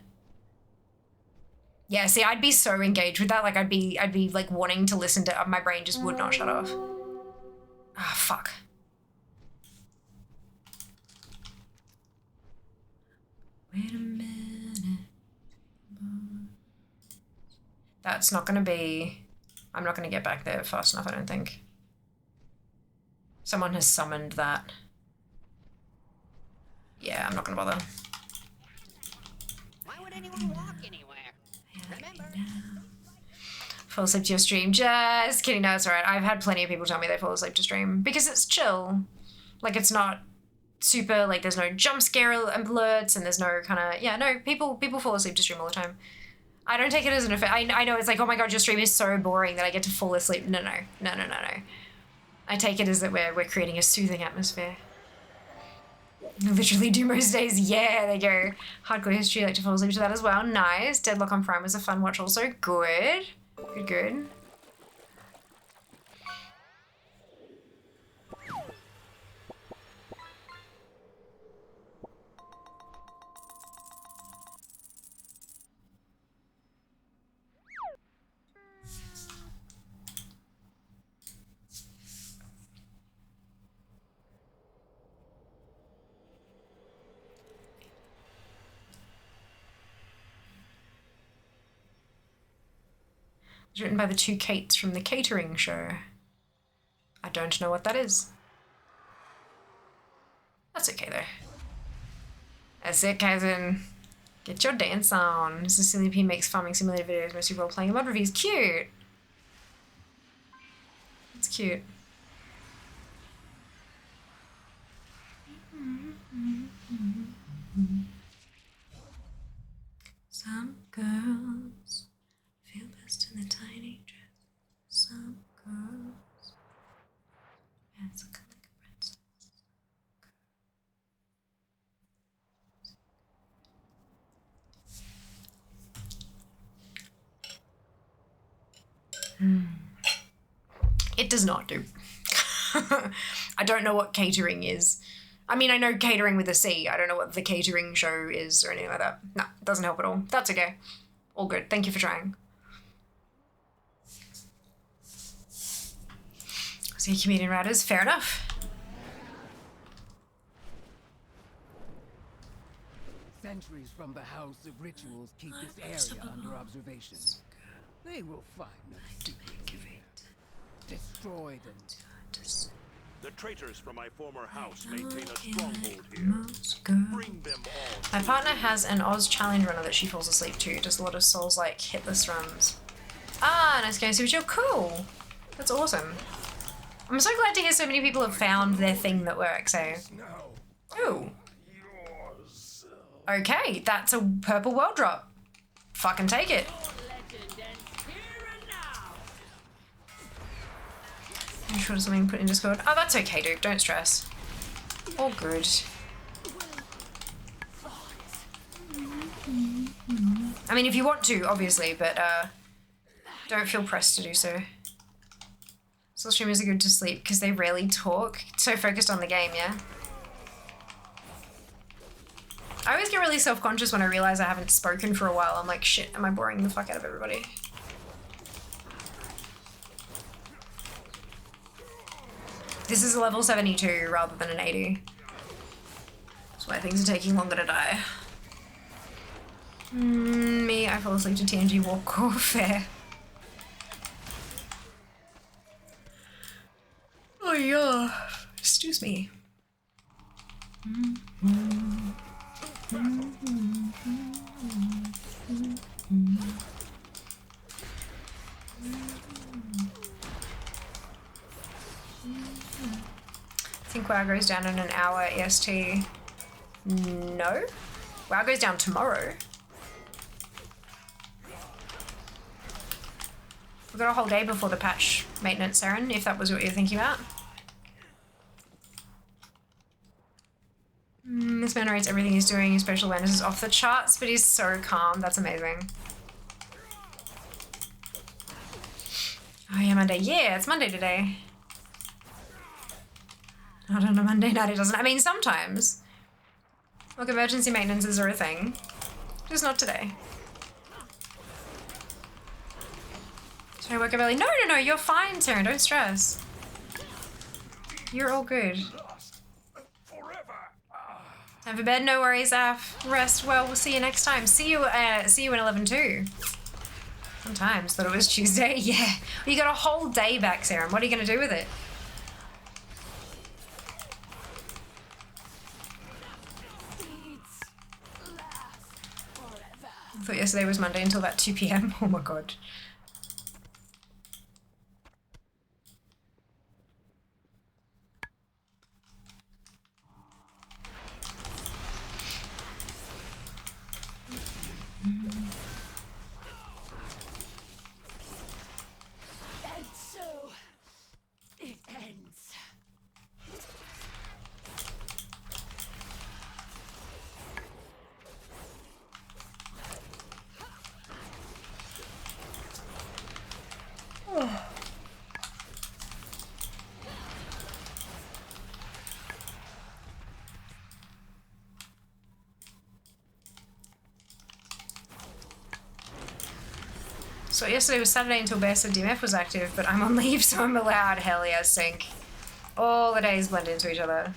Yeah, see, I'd be so engaged with that. Like, I'd be like wanting to listen to. My brain just would not shut off. Ah, fuck. Wait a minute. That's not gonna be. I'm not gonna get back there fast enough, I don't think. Someone has summoned that. Yeah, I'm not gonna bother. Why would anyone walk anywhere? Remember? Fall asleep to your stream. Just kidding. No, it's alright. I've had plenty of people tell me they fall asleep to stream because it's chill. Like, it's not super, like, there's no jump scare alerts and there's no kind of, yeah, no, people fall asleep to stream all the time. I don't take it as an effect. I know it's like, oh my god, your stream is so boring that I get to fall asleep. No. I take it as that we're creating a soothing atmosphere. I literally do most days. Yeah, there you go. Hardcore history, like to fall asleep to that as well. Nice. Deadlock on Prime was a fun watch also. Good. Good. It's written by the two Kates from the catering show. I don't know what that is. That's okay though. That's it, cousin. Get your dance on. Mr. Silly P makes farming simulator videos, mostly role-playing and mod reviews. Cute! It's cute. Some girls feel best in the tiny dress. Some girls dance like a princess. It does not do. I don't know what catering is. I mean, I know catering with a C. I don't know what the catering show is or anything like that. No, it doesn't help at all. That's okay. All good. Thank you for trying. See, comedian writers. Fair enough. Sentries from the House of Rituals keep this area under observation. They will find no secrets here. Destroy them. The traitors from my former house maintain a stronghold here. Bring them all. My partner has an Oz challenge runner that she falls asleep to. Does a lot of Souls like hitless runs. Ah, nice game, Super Chill. Cool. That's awesome. I'm so glad to hear so many people have found their thing that works, eh? Ooh. Okay, that's a purple world drop. Fucking take it. I'm sure there's something put in Discord. Oh, that's okay, dude. Don't stress. All good. I mean, if you want to, obviously, but don't feel pressed to do so. Soul streamers are good to sleep because they rarely talk. So focused on the game, yeah? I always get really self-conscious when I realize I haven't spoken for a while. I'm like, shit, am I boring the fuck out of everybody? This is a level 72 rather than an 80. That's why things are taking longer to die. Me, I fall asleep to TNG Warcraft. Oh yeah. Excuse me. I think WoW goes down in an hour EST. No? WoW goes down tomorrow. We've got a whole day before the patch maintenance, Saren, if that was what you're thinking about. This man rates everything he's doing. His spatial awareness is off the charts, but he's so calm. That's amazing. Oh yeah, Monday. Yeah, it's Monday today. Not on a Monday night, it doesn't. I mean, sometimes. Look, emergency maintenances are a thing. Just not today. Should I work early? No, no, no, you're fine, Sarah. Don't stress. You're all good. Time for bed, no worries, Af. Rest well, we'll see you next time. See you in 11-2. Sometimes. Thought it was Tuesday. Yeah. Well, you got a whole day back, Sarah. What are you going to do with it? I thought yesterday was Monday until about 2 PM. Oh my god. And so it ends. Oh. So yesterday was Saturday until Bear said DMF was active, but I'm on leave, so I'm allowed. Hell yeah, sync. All the days blend into each other.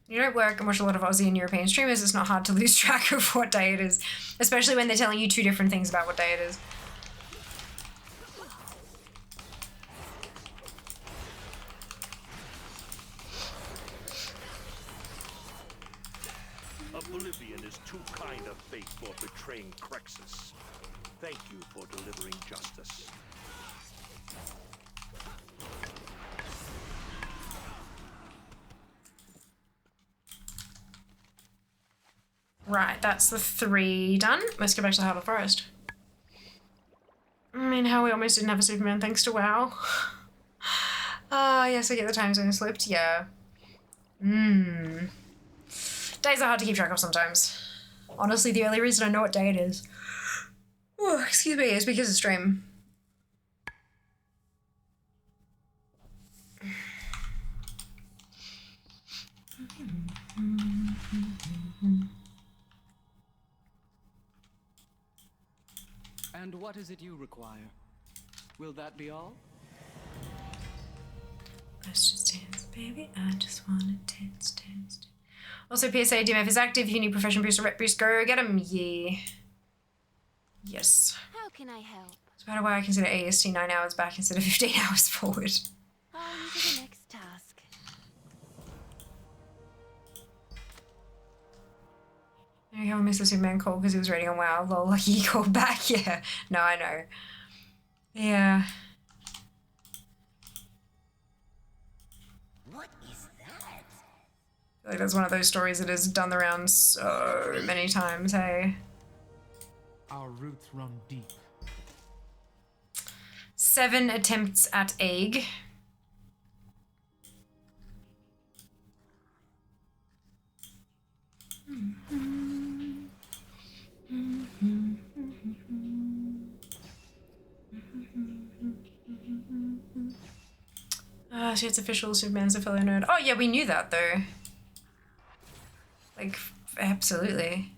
You don't work and watch a lot of Aussie and European streamers, it's not hard to lose track of what day it is, especially when they're telling you two different things about what day it is. Oblivion is too kind of fate for betraying Crexus. Thank you for delivering justice. Right, that's the 3 done. Let's go back to the Heart of the Forest. I mean, how we almost didn't have a Superman thanks to WoW. Ah, yes, I get the time zone slipped. Yeah. Mmm. Days are hard to keep track of sometimes. Honestly, the only reason I know what day it is, oh, excuse me, is because of stream. And what is it you require? Will that be all? Let's just dance, baby. I just wanna dance. Also, PSA DMF is active. If you need profession boost or rep boost, go get him. Yeah. Yes. How can I help? That's about why I consider AST 9 hours back instead of 15 hours forward. On to the next task. You haven't missed the Superman call because he was reading on WoW. Lol, lucky he called back. Yeah. No, I know. Yeah. What is that? I feel like that's one of those stories that has done the rounds so many times, hey. Our roots run deep. 7 attempts at egg. Ah, so it's official. Superman's a fellow nerd. Oh yeah, we knew that though. Like, absolutely.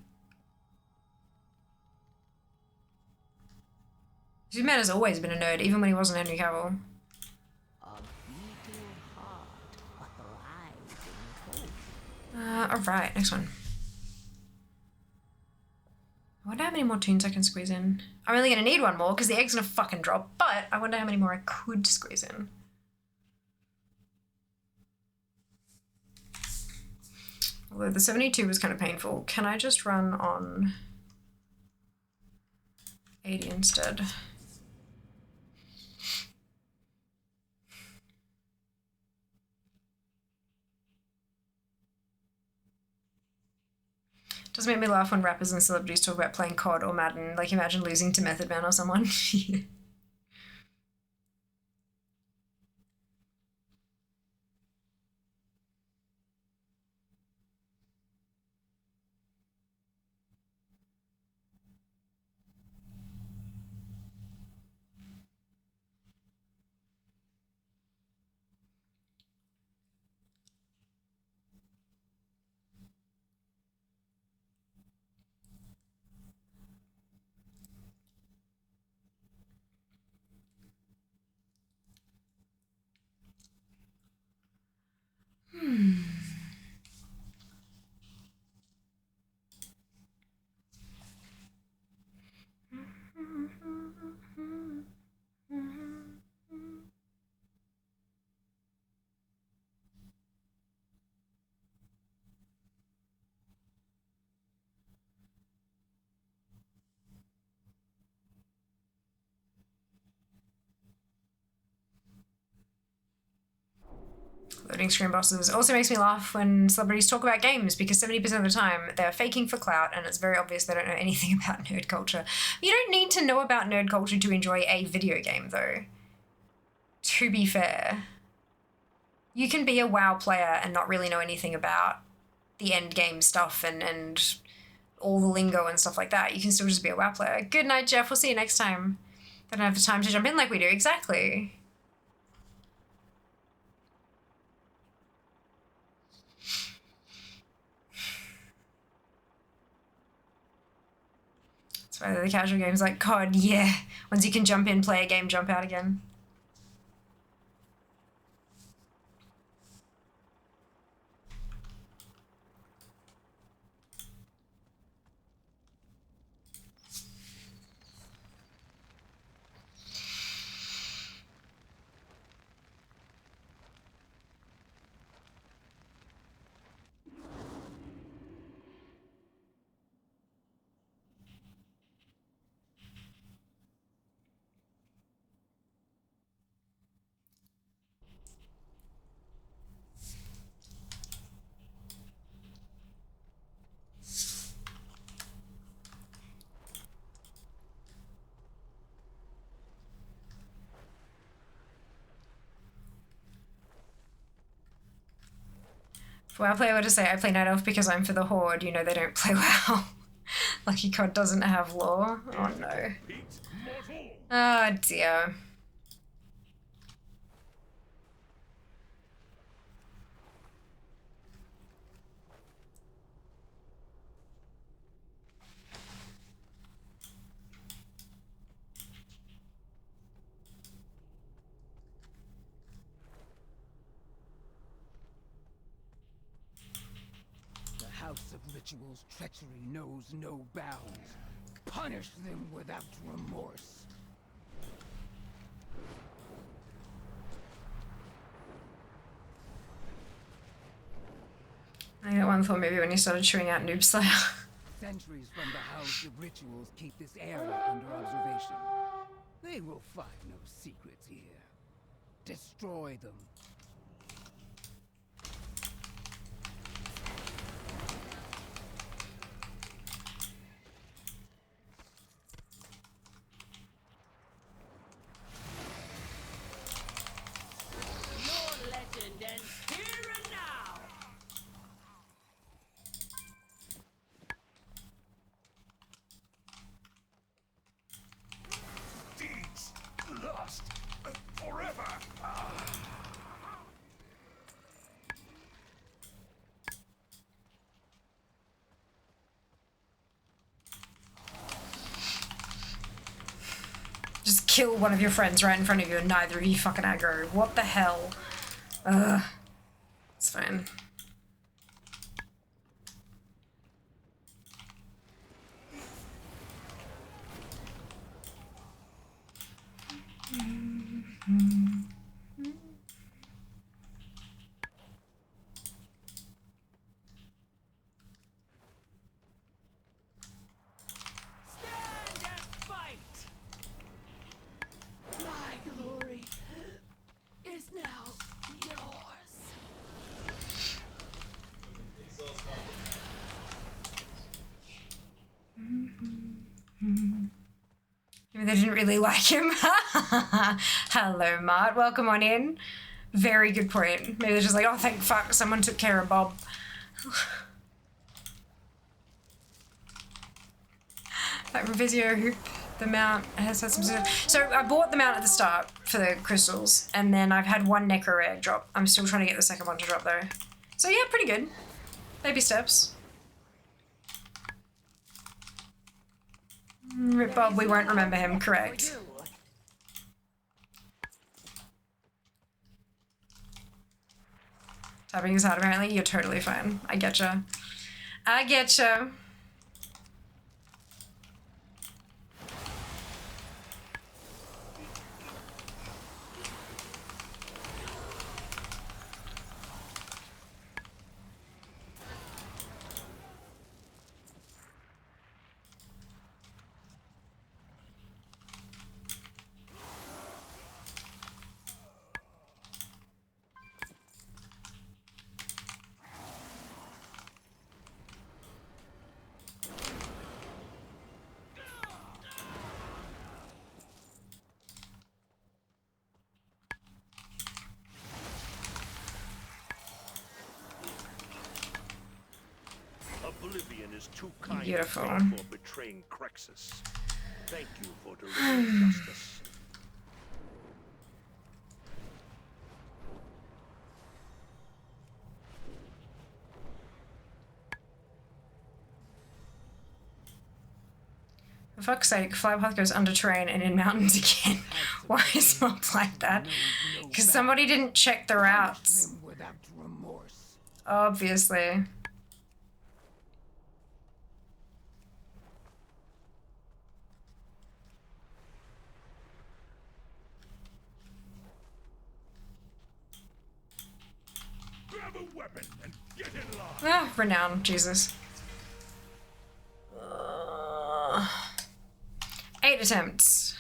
Superman has always been a nerd, even when he wasn't Henry Cavill. Alright, next one. I wonder how many more tunes I can squeeze in. I'm only gonna need one more because the egg's gonna fucking drop, but I wonder how many more I could squeeze in. Although the 72 was kind of painful. Can I just run on 80 instead? Does make me laugh when rappers and celebrities talk about playing COD or Madden. Like, imagine losing to Method Man or someone. Loading screen bosses also makes me laugh when celebrities talk about games because 70% of the time they're faking for clout and it's very obvious they don't know anything about nerd culture. You don't need to know about nerd culture to enjoy a video game though. To be fair. You can be a WoW player and not really know anything about the end game stuff and all the lingo and stuff like that. You can still just be a WoW player. Good night, Jeff. We'll see you next time. They don't have the time to jump in like we do. Exactly. That's why the casual game's like COD, yeah. Once you can jump in, play a game, jump out again. If a WoW player were to say, I play Night Elf because I'm for the Horde, you know they don't play WoW. Lucky COD doesn't have lore. Oh no. Oh dear. The House of Ritual's treachery knows no bounds. Punish them without remorse. I got one thought maybe when you started chewing out Noob Slayer. Centuries from the House of Rituals keep this area under observation. They will find no secrets here. Destroy them. Your legend ends here and now. Deeds last forever. Just kill one of your friends right in front of you and neither of you fucking aggro. What the hell? Ugh. It's fine. Stand and fight. My glory is now yours. Maybe they didn't really like him. Hello, Mart. Welcome on in. Very good point. Maybe they're just like, oh, thank fuck, someone took care of Bob. That Revisio hoop, the mount has had some. So I bought the mount at the start for the crystals, and then I've had one necro rare drop. I'm still trying to get the second one to drop though. So yeah, pretty good. Baby steps. Rip Bob, we won't remember him, correct. Tapping his heart, apparently. You're totally fine. I getcha. I getcha. Oblivion is too kind Beautiful. to me for betraying Crexus. Thank you for delivering justice. For fuck's sake, Flypath goes under terrain and in mountains again. Why is mobs like that? Because somebody didn't check the routes. Without remorse. Obviously. Grab a weapon and get in line. Ah, renown, Jesus. 8 attempts.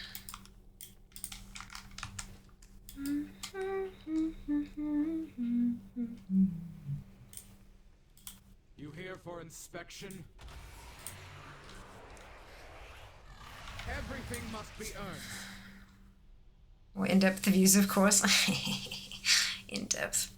You here for inspection? Everything must be earned. Well, in-depth views, of course. In-depth.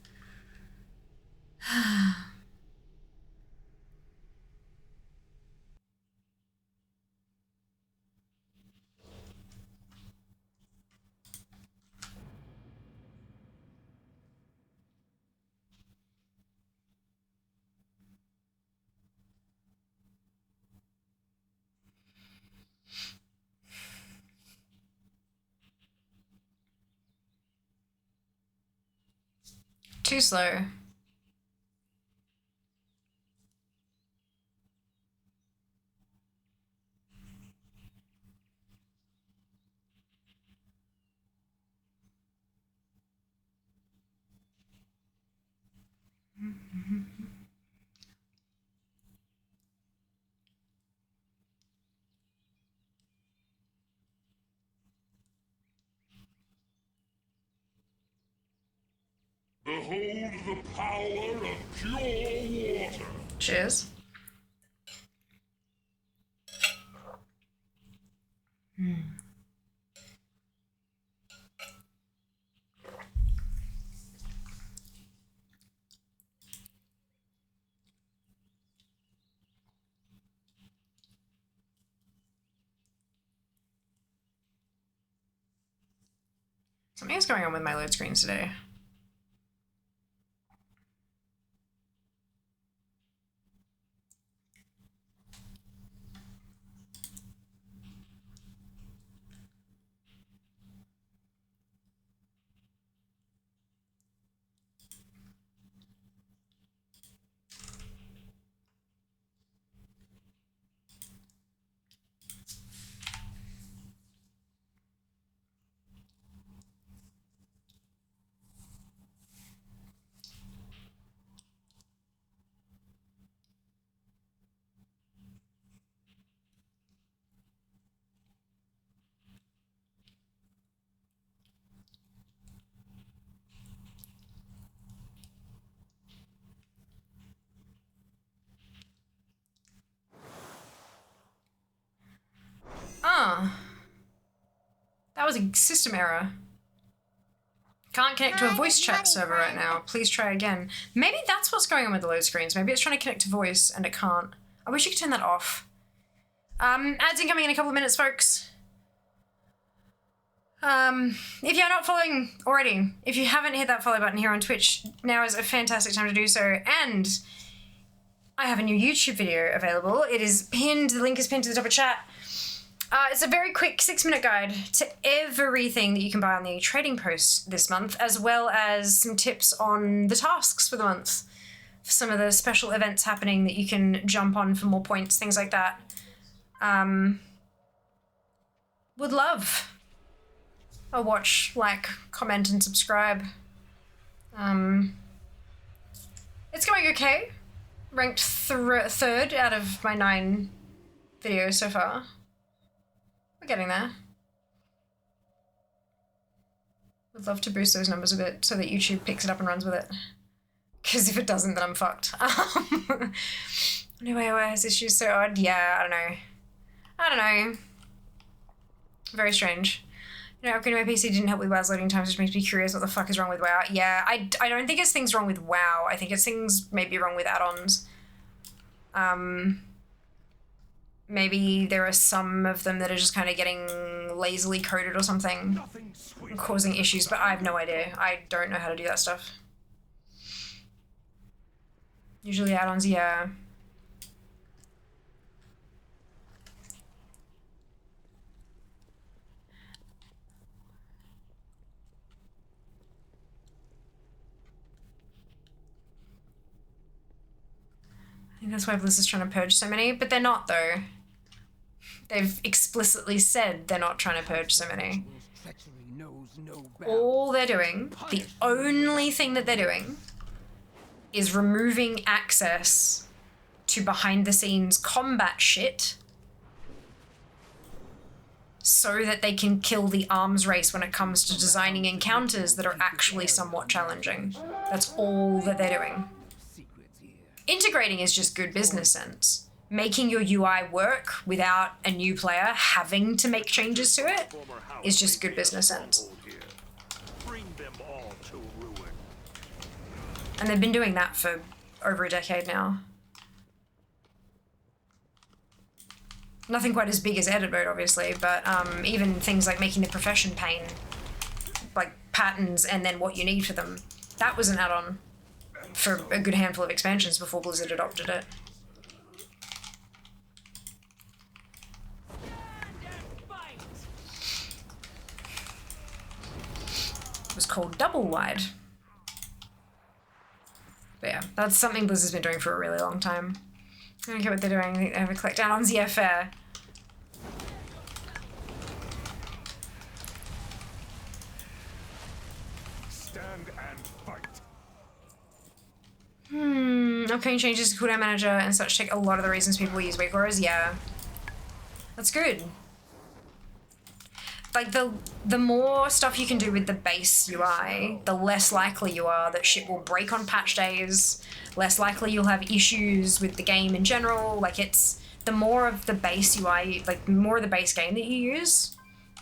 Too slow. Behold the power of pure water. Cheers. Something's going on with my load screens today. That was a system error. Can't connect to a voice chat server right now. Please try again. Maybe that's what's going on with the load screens. Maybe it's trying to connect to voice and it can't. I wish you could turn that off. Ads incoming in a couple of minutes, folks. If you're not following already, if you haven't hit that follow button here on Twitch, now is a fantastic time to do so. And I have a new YouTube video available. It is pinned, the link is pinned to the top of chat. It's a very quick 6-minute guide to everything that you can buy on the trading post this month, as well as some tips on the tasks for the month, for some of the special events happening that you can jump on for more points, things like that. Would love a watch, like, comment, and subscribe. It's going okay. Ranked third out of my 9 videos so far. We're getting there. Would love to boost those numbers a bit so that YouTube picks it up and runs with it. Because if it doesn't, then I'm fucked. Anyway, why is this so odd? Yeah, I don't know. Very strange. You know, upgrading my PC didn't help with WoW's loading times, which makes me curious what the fuck is wrong with WoW. Yeah, I don't think it's things wrong with WoW. I think it's things maybe wrong with add-ons. Maybe there are some of them that are just kind of getting lazily coded or something, causing issues, but I have no idea. I don't know how to do that stuff. Usually add-ons, yeah. I think that's why Bliss is trying to purge so many, but they're not though. They've explicitly said they're not trying to purge so many. All they're doing, the only thing that they're doing, is removing access to behind-the-scenes combat shit so that they can kill the arms race when it comes to designing encounters that are actually somewhat challenging. That's all that they're doing. Integrating is just good business sense. Making your UI work without a new player having to make changes to it is just good business sense. And they've been doing that for over a decade now. Nothing quite as big as edit mode, obviously, but even things like making the profession pane, like patterns and then what you need for them, that was an add-on for a good handful of expansions before Blizzard adopted it. It was called Double Wide. But yeah, that's something Blizzard's been doing for a really long time. I don't care what they're doing. I think they have a collect add-ons. Yeah, fair. Stand and fight. Upcoming changes to cooldown manager and such take a lot of the reasons people use weak auras. Yeah. That's good. Like, the more stuff you can do with the base UI, the less likely you are that shit will break on patch days, less likely you'll have issues with the game in general. Like, it's the more of the base UI, like, the more of the base game that you use,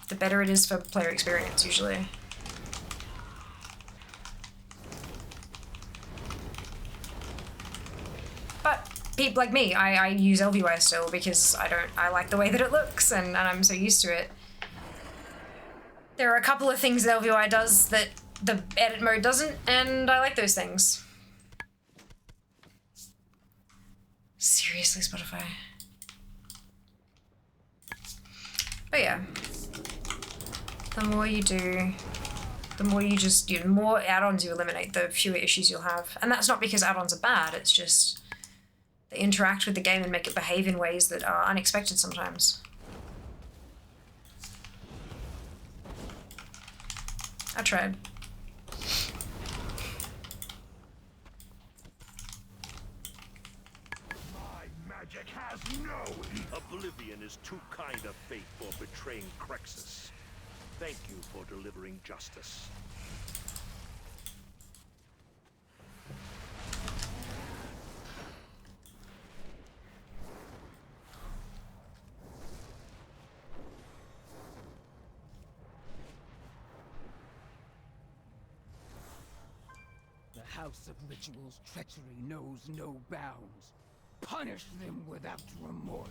the better it is for player experience, usually. But people like me, I use LVY still because I like the way that it looks and I'm so used to it. There are a couple of things that LVY does that the edit mode doesn't, and I like those things. Seriously, Spotify. But yeah. The more you do, the more you just, the more add-ons you eliminate, the fewer issues you'll have. And that's not because add-ons are bad, it's just they interact with the game and make it behave in ways that are unexpected sometimes. I tried. My magic has no... Oblivion is too kind a fate for betraying Crexus. Thank you for delivering justice. The House of Ritual's treachery knows no bounds. Punish them without remorse.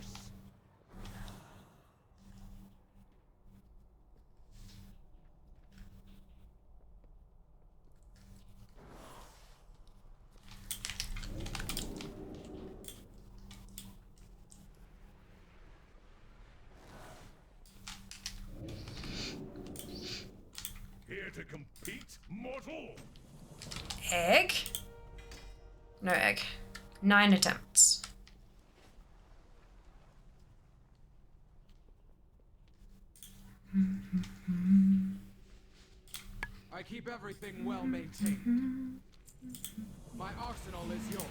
Here to compete, mortal? Egg? No egg. 9 attempts. I keep everything well maintained. My arsenal is yours.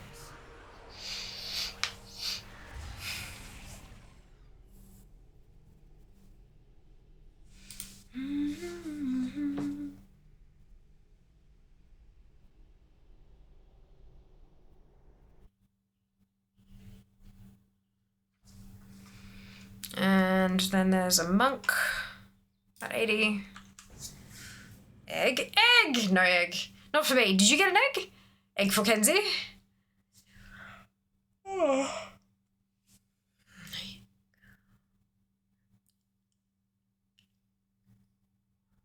And then there's a monk at 80. Egg? Egg! No egg. Not for me. Did you get an egg? Egg for Kenzie? Oh.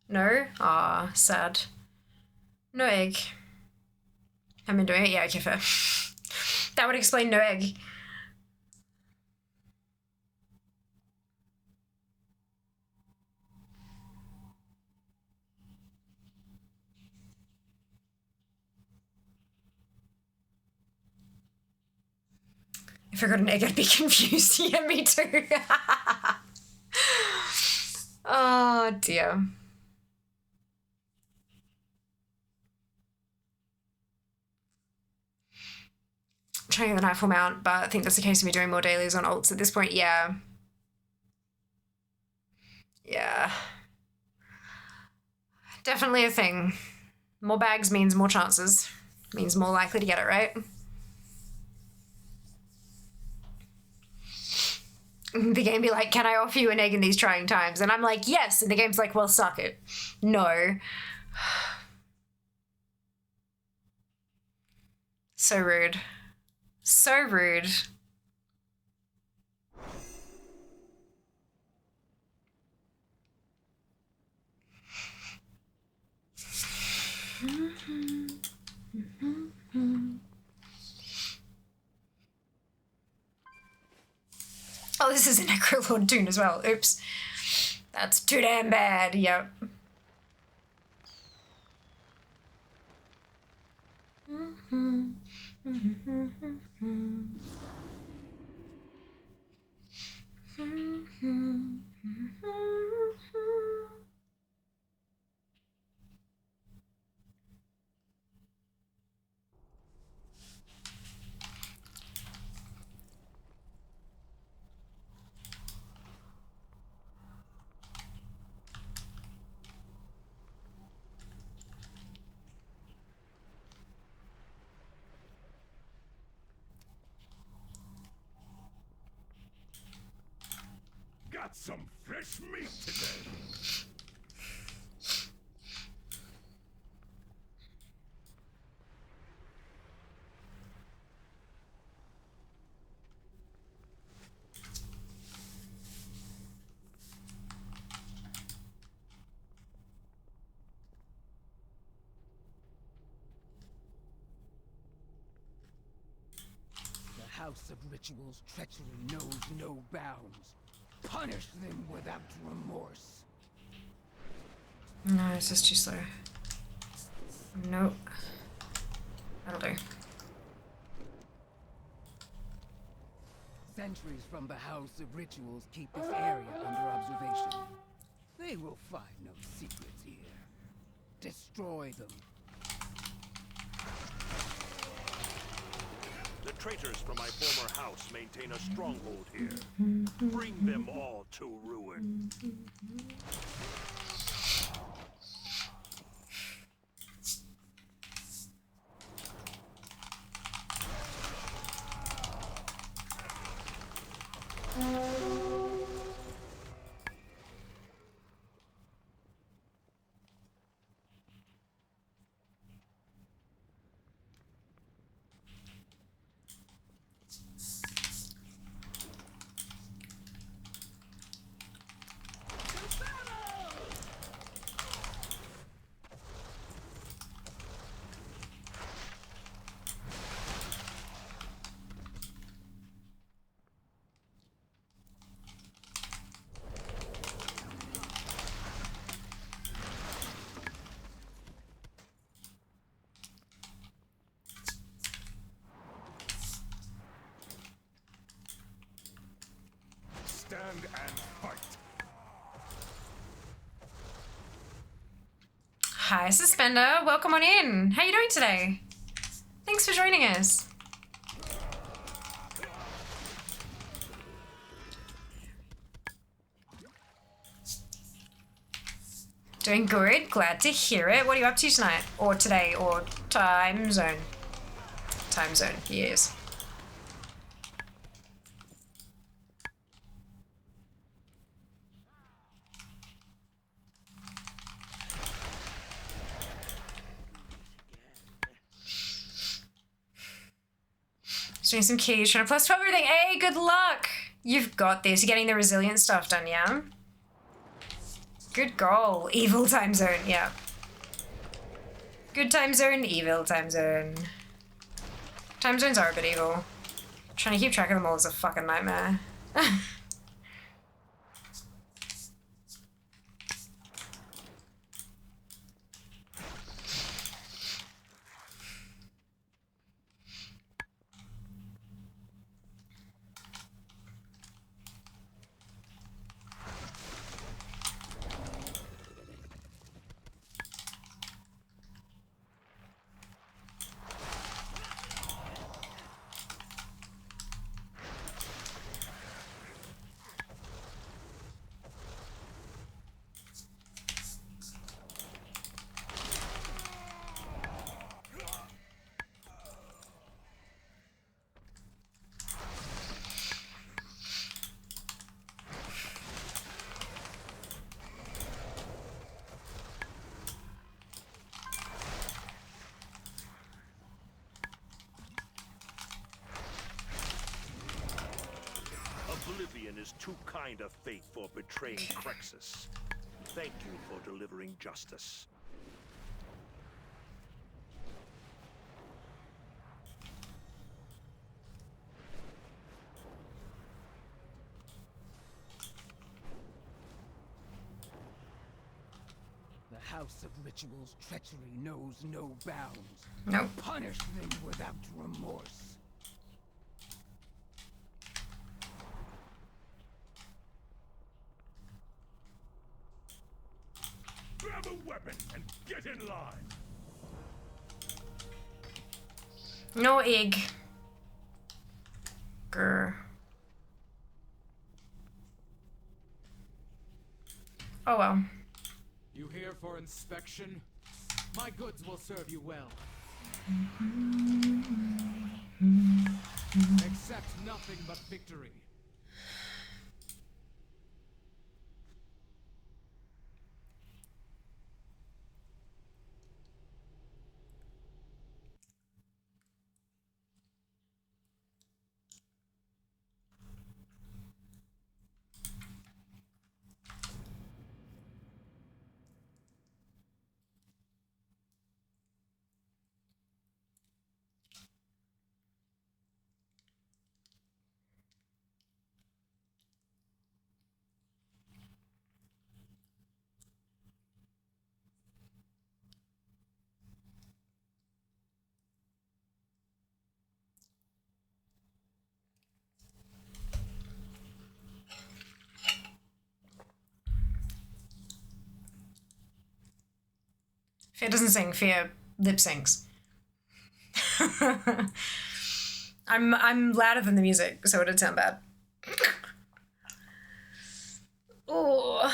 No? Ah, sad. No egg. Haven't been doing it? Yeah, okay, fair. That would explain no egg. If I got an egg, I'd be confused. Yeah, me too. Oh, dear. I'm trying to get the Nightfall mount, but I think that's the case of me doing more dailies on ults at this point. Yeah. Yeah. Definitely a thing. More bags means more chances. Means more likely to get it, right? The game be like, can I offer you an egg in these trying times? And I'm like, yes. And the game's like, well, suck it. No. So rude. So rude. Oh, this is a Necrolord tune as well. Oops. That's too damn bad. Yep. Got some fresh meat today. The House of Ritual's treachery knows no bounds. Punish them without remorse. No, it's just too slow. Nope. That'll do. Sentries from the House of Rituals keep this area under observation. They will find no secrets here. Destroy them. The traitors from my former house maintain a stronghold here. Bring them all to ruin. Stand and fight. Hi, Suspender. Welcome on in. How you doing today? Thanks for joining us. Doing good. Glad to hear it. What are you up to tonight? Or today? Or time zone? Time zone, yes. Just doing some keys, trying to plus 12 everything. Hey, good luck! You've got this. You're getting the resilient stuff done, yeah? Good goal. Evil time zone, yeah. Good time zone, evil time zone. Time zones are a bit evil. Trying to keep track of them all is a fucking nightmare. too kind a fate for betraying Crexus. Thank you for delivering justice. The House of Ritual's treachery knows no bounds. Nope. Punish them without remorse. Grab a weapon and get in line. No egg. Grr. Oh well. You here for inspection? My goods will serve you well. Accept nothing but victory. Fear doesn't sing, Fear lip syncs. I'm louder than the music, so it'd sound bad. Oh.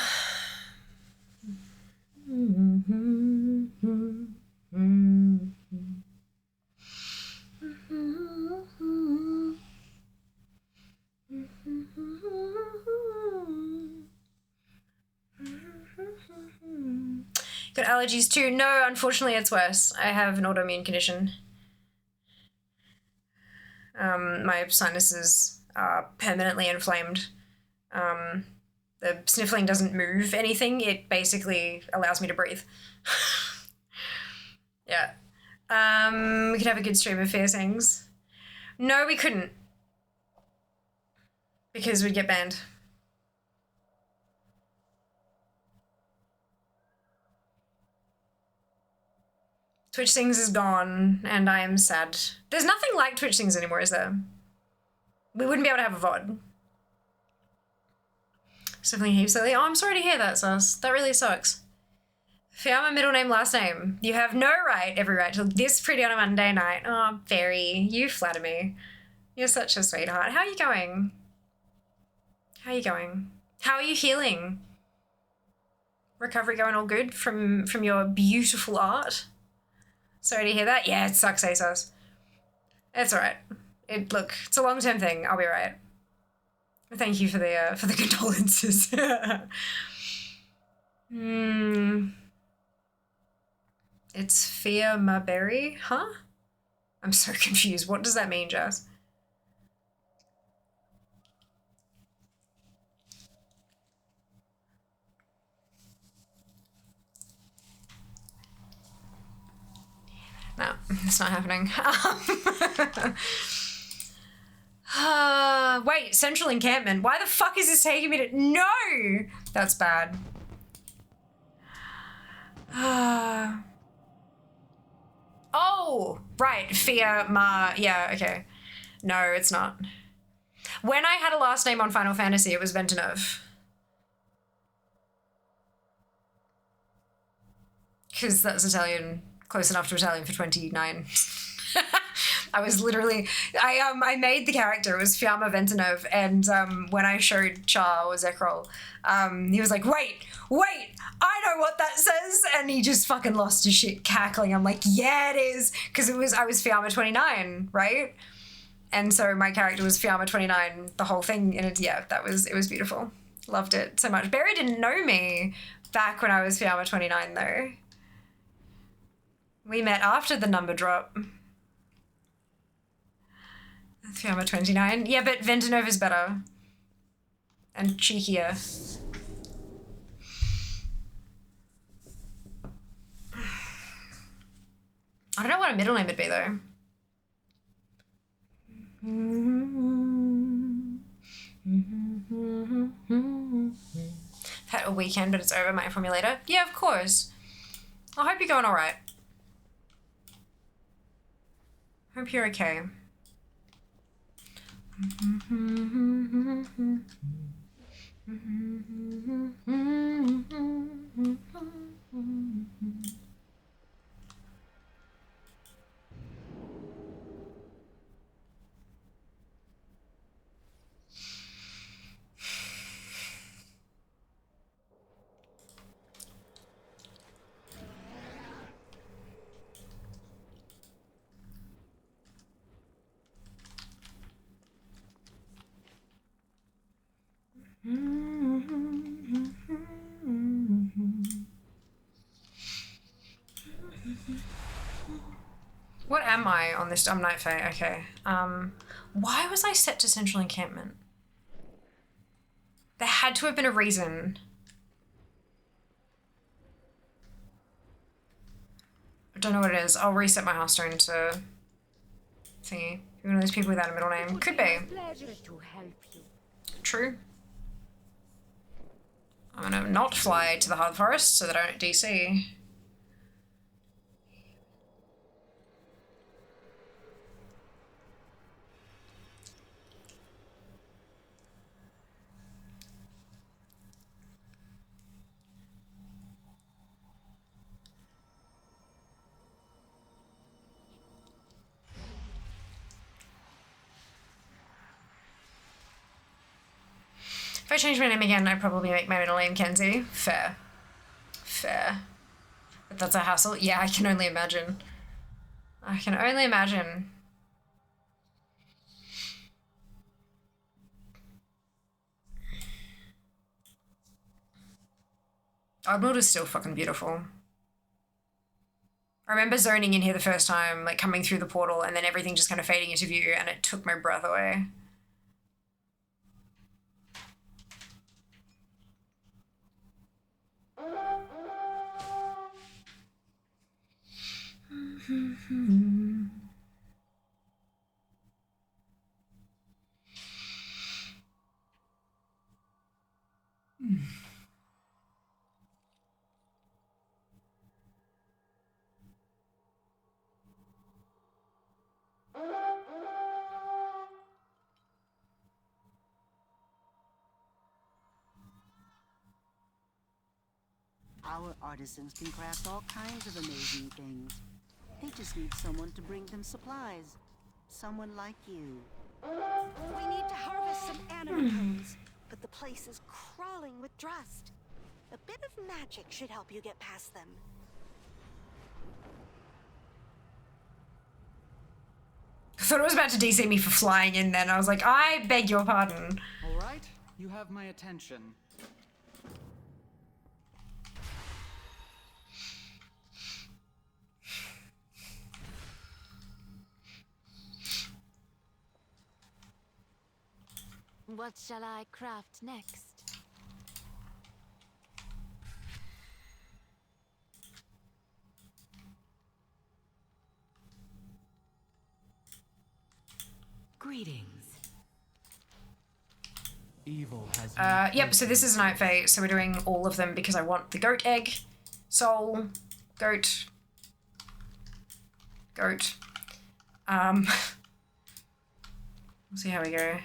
Got allergies too? No, unfortunately it's worse. I have an autoimmune condition. My sinuses are permanently inflamed. The sniffling doesn't move anything. It basically allows me to breathe. Yeah. We could have a good stream of piercings. No, we couldn't. Because we'd get banned. Twitch Sings is gone, and I am sad. There's nothing like Twitch Sings anymore, is there? We wouldn't be able to have a VOD. Sniffling heaps lately. Oh, I'm sorry to hear that, Sus. That really sucks. Fiamma middle name, last name. You have no right, every right, to look this pretty on a Monday night. Oh, Fairy, you flatter me. You're such a sweetheart. How are you going? How are you going? How are you healing? Recovery going all good from your beautiful art? Sorry to hear that. Yeah, it sucks, ASOS. It's alright. Look, it's a long-term thing. I'll be right. Thank you for the condolences. It's Fia Marberry, huh? I'm so confused. What does that mean, Jess? No, it's not happening. Wait, Central Encampment. Why the fuck is this taking me to... No! That's bad. Oh, right. Fia Ma... Yeah, okay. No, it's not. When I had a last name on Final Fantasy, it was Ventinov. Because that's Italian... Close enough to Italian for 29. I was literally, I made the character, it was Fiamma Ventinov, and when I showed Char or Zekrol, he was like, wait, I know what that says, and he just fucking lost his shit cackling. I'm like, yeah, it is, because I was Fiamma 29, right? And so my character was Fiamma 29, the whole thing, and it was beautiful. Loved it so much. Barry didn't know me back when I was Fiamma 29 though. We met after the number drop. Fiamma 29. Yeah, but Ventinov is better. and cheekier. I don't know what a middle name would be though. I've had a weekend, but it's over. My formulator. Yeah, of course. I hope you're going all right. Hope you're okay. What am I on this? I'm Night Fae, okay. Why was I set to Central Encampment? There had to have been a reason. I don't know what it is. I'll reset my house stone to thingy. One of those people without a middle name. Could be. True. I'm gonna not fly to the Hard Forest so that I don't DC. If I change my name again, I'd probably make my middle name Kenzie. Fair. Fair. But that's a hassle. Yeah, I can only imagine. I can only imagine. Oddworld is still fucking beautiful. I remember zoning in here the first time, like coming through the portal and then everything just kind of fading into view and it took my breath away. Our artisans can craft all kinds of amazing things. They just need someone to bring them supplies. Someone like you. We need to harvest some animal bones, but the place is crawling with dust. A bit of magic should help you get past them. I thought it was about to DC me for flying in then. I was like, I beg your pardon. All right, you have my attention. What shall I craft next? Greetings. Evil has Yep, so this is Night Fae, so we're doing all of them because I want the goat egg, soul, goat. We'll see how we go.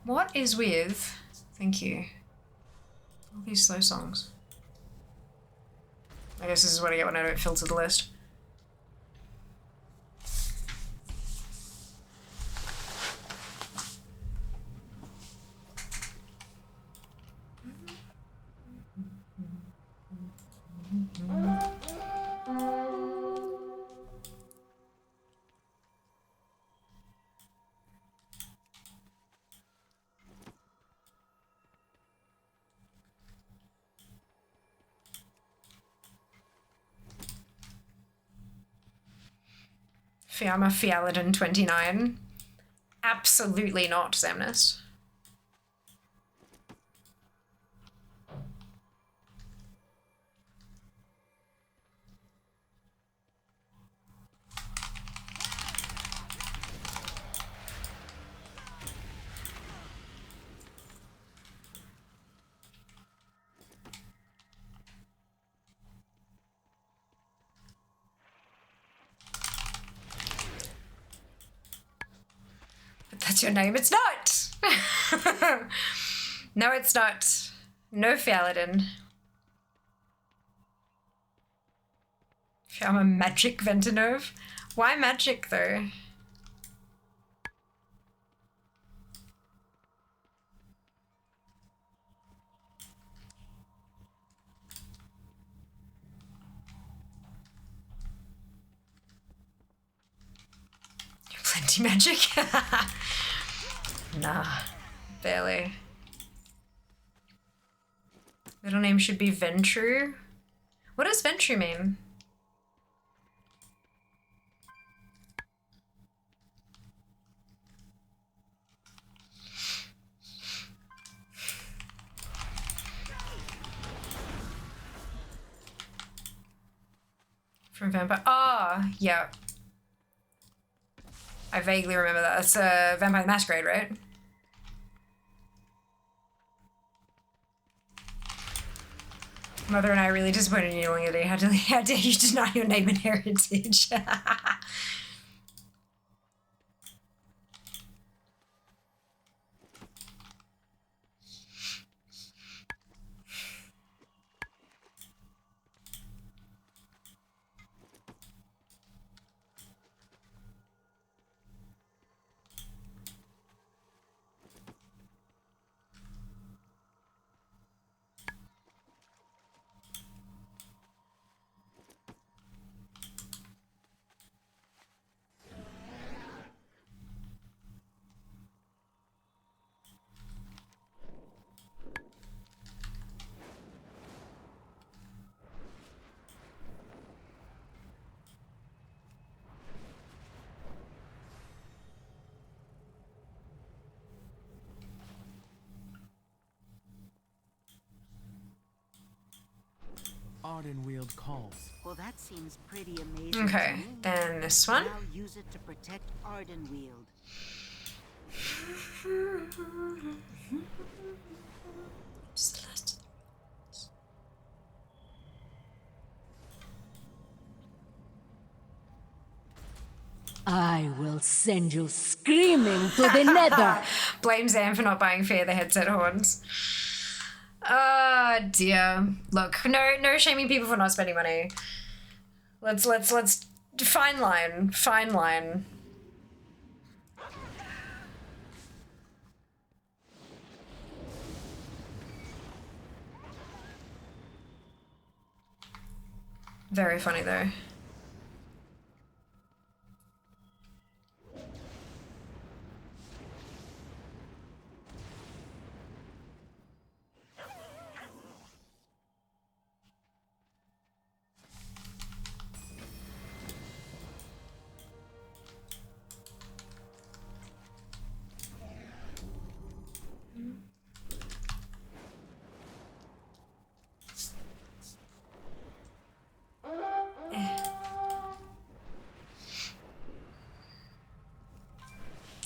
What is with, thank you, all these slow songs? I guess this is what I get when I don't filter the list. Fiamma Fialadin 29. Absolutely not, Zamnist. That's your name. It's not. No, it's not. No Fialadin. I'm a magic Ventinove. Why magic though? Plenty magic. Nah, barely. Middle name should be Ventru. What does Ventru mean? From Vampire. Oh, yeah. I vaguely remember that. That's Vampire the Masquerade, right? Mother and I are really disappointed in you, Lady. How dare you deny your name and heritage? Ardenweald calls. Well, that seems pretty amazing. Okay, then this one. Now use it to protect Ardenweald. I will send you screaming to the nether. Blame Zam for not buying Fear the headset horns. Oh dear. Look, no shaming people for not spending money. Let's fine line. Very funny though.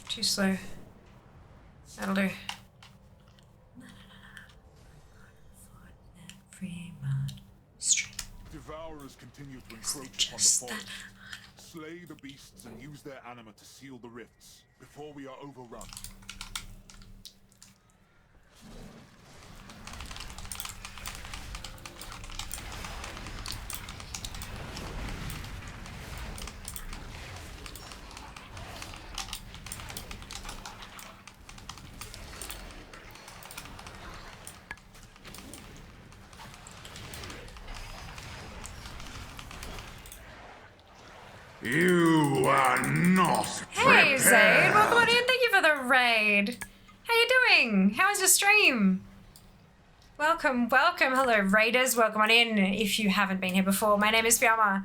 Too slow. That'll do. Devourers continue to encroach upon the forest. Slay the beasts and use their anima to seal the rifts before we are overrun. You are not Hey prepared. Zaid, welcome on in. Thank you for the raid. How you doing? How was your stream? Welcome. Hello raiders, welcome on in if you haven't been here before. My name is Fiamma.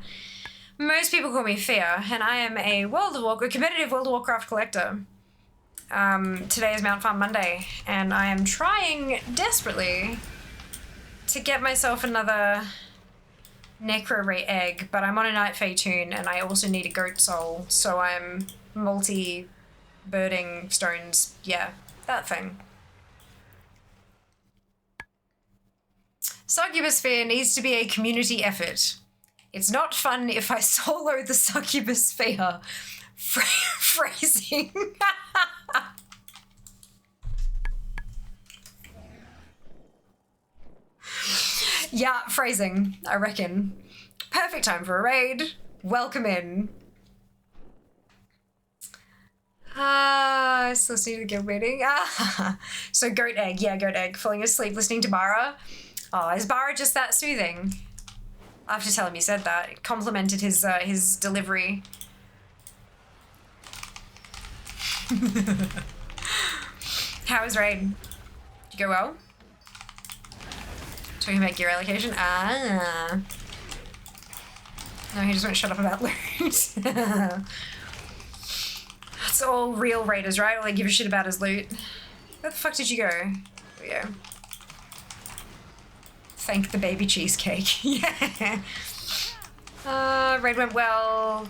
Most people call me Fia, and I am a competitive World of Warcraft collector. Today is Mount Farm Monday, and I am trying desperately to get myself another Necro Ray egg, but I'm on a Night Fae tune, and I also need a goat soul, so I'm multi-birding stones. Yeah, that thing. Succubus Sphere needs to be a community effort. It's not fun if I solo the Succubus Sphere. Phrasing. Yeah, phrasing, I reckon. Perfect time for a raid. Welcome in. I still see the guild meeting. So goat egg, yeah, goat egg. Falling asleep listening to Bara. Oh, is Bara just that soothing? I have to tell him you said that. It complimented his delivery. How was raid? Did you go well? Talking about gear allocation? Ah. No, he just won't shut up about loot. It's all real raiders, right? All they give a shit about is loot. Where the fuck did you go? Oh, yeah. Thank the baby cheesecake. Yeah. Raid went well.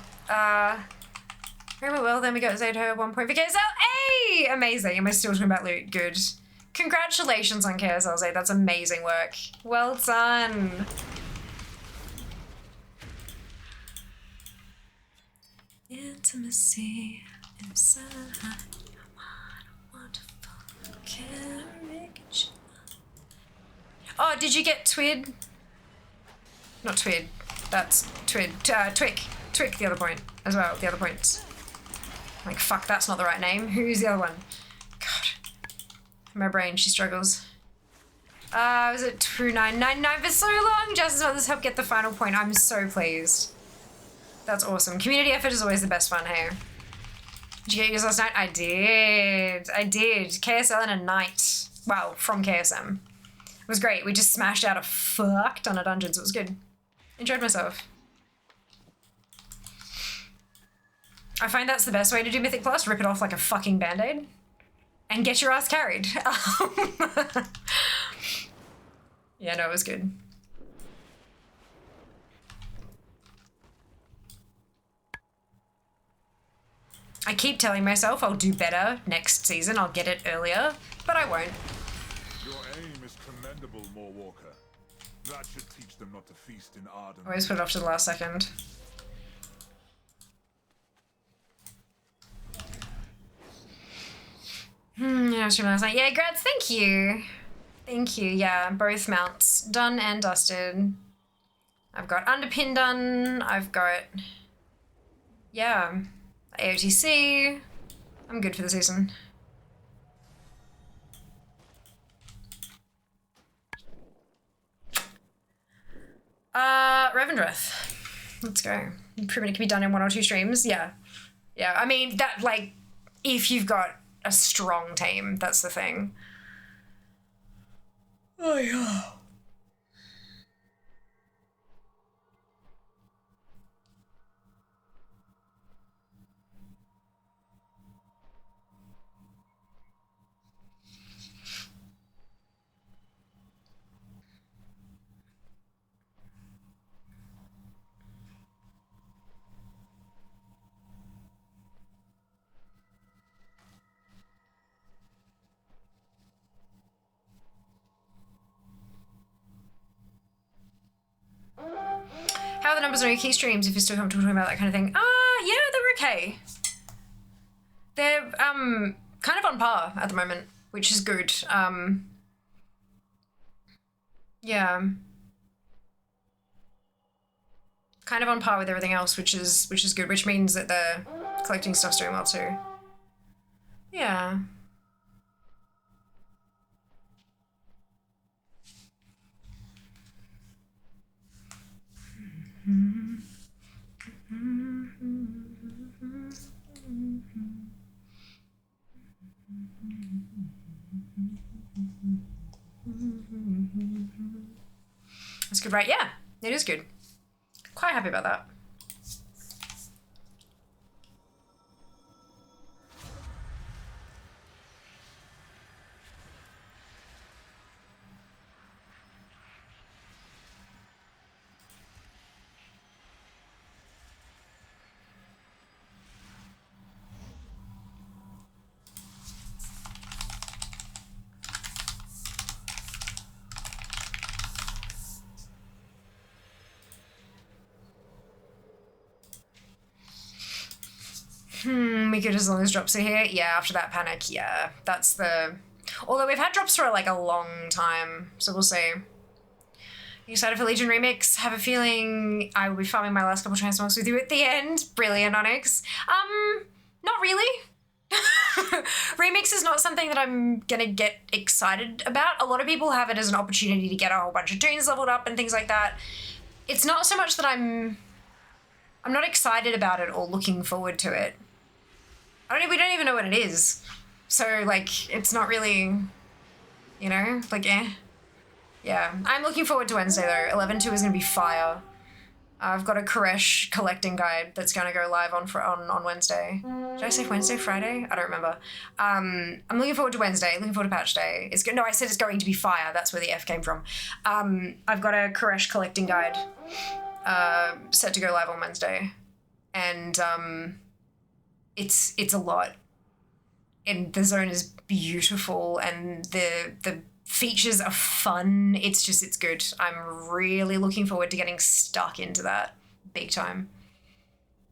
Raid went well, then we got Zato 1 point for KSL. Hey! Amazing. Am I still talking about loot? Good. Congratulations on KSL, Zay. That's amazing work. Well done. Intimacy inside your wonderful caricature. Oh, did you get Twid? Not Twid. That's Twid. Twick, the other point as well. The other points. Like, fuck, that's not the right name. Who's the other one? God. My brain, she struggles. Was it 2999 for so long? Justice Mothers helped get the final point. I'm so pleased. That's awesome. Community effort is always the best fun, hey? Did you get yours last night? I did. KSL in a night. Well, from KSM. It was great. We just smashed out a fuck ton of dungeons. It was good. Enjoyed myself. I find that's the best way to do Mythic Plus. Rip it off like a fucking band-aid. And get your ass carried. Yeah, no, it was good. I keep telling myself I'll do better next season. I'll get it earlier, but I won't. Your aim is commendable, Moorwalker. That should teach them not to feast in Arden. Always put it off to the last second. Yeah, she was like, yeah, Grads, thank you. Thank you. Yeah, both mounts done and dusted. I've got Underpin done. I've got, yeah, AOTC. I'm good for the season. Revendreth. Let's go. Improvement can be done in 1 or 2 streams. Yeah. Yeah, I mean, that, like, if you've got a strong team, that's the thing. Oh, yeah. How are the numbers on your key streams if you're still comfortable talking about that kind of thing? Yeah, they're okay. They're kind of on par at the moment, which is good. Yeah. Kind of on par with everything else, which is good, which means that the collecting stuff's doing well too. Yeah. That's good, right? Yeah, it is good. Quite happy about that. We could, as long as drops are here. Yeah, after that panic, yeah. That's the... Although we've had drops for like a long time, so we'll see. You excited for Legion Remix? Have a feeling I will be farming my last couple transmorphs with you at the end. Brilliant, Onyx. Not really. Remix is not something that I'm gonna get excited about. A lot of people have it as an opportunity to get a whole bunch of tunes leveled up and things like that. It's not so much that I'm not excited about it or looking forward to it. We don't even know what it is. So, like, it's not really, you know, like, eh. Yeah, I'm looking forward to Wednesday, though. 11.2 is going to be fire. I've got a Koresh collecting guide that's going to go live on Wednesday. Did I say Wednesday, Friday? I don't remember. I'm looking forward to Wednesday, looking forward to patch day. No, I said it's going to be fire. That's where the F came from. I've got a Koresh collecting guide set to go live on Wednesday. And it's a lot. And the zone is beautiful and the features are fun. It's good. I'm really looking forward to getting stuck into that big time.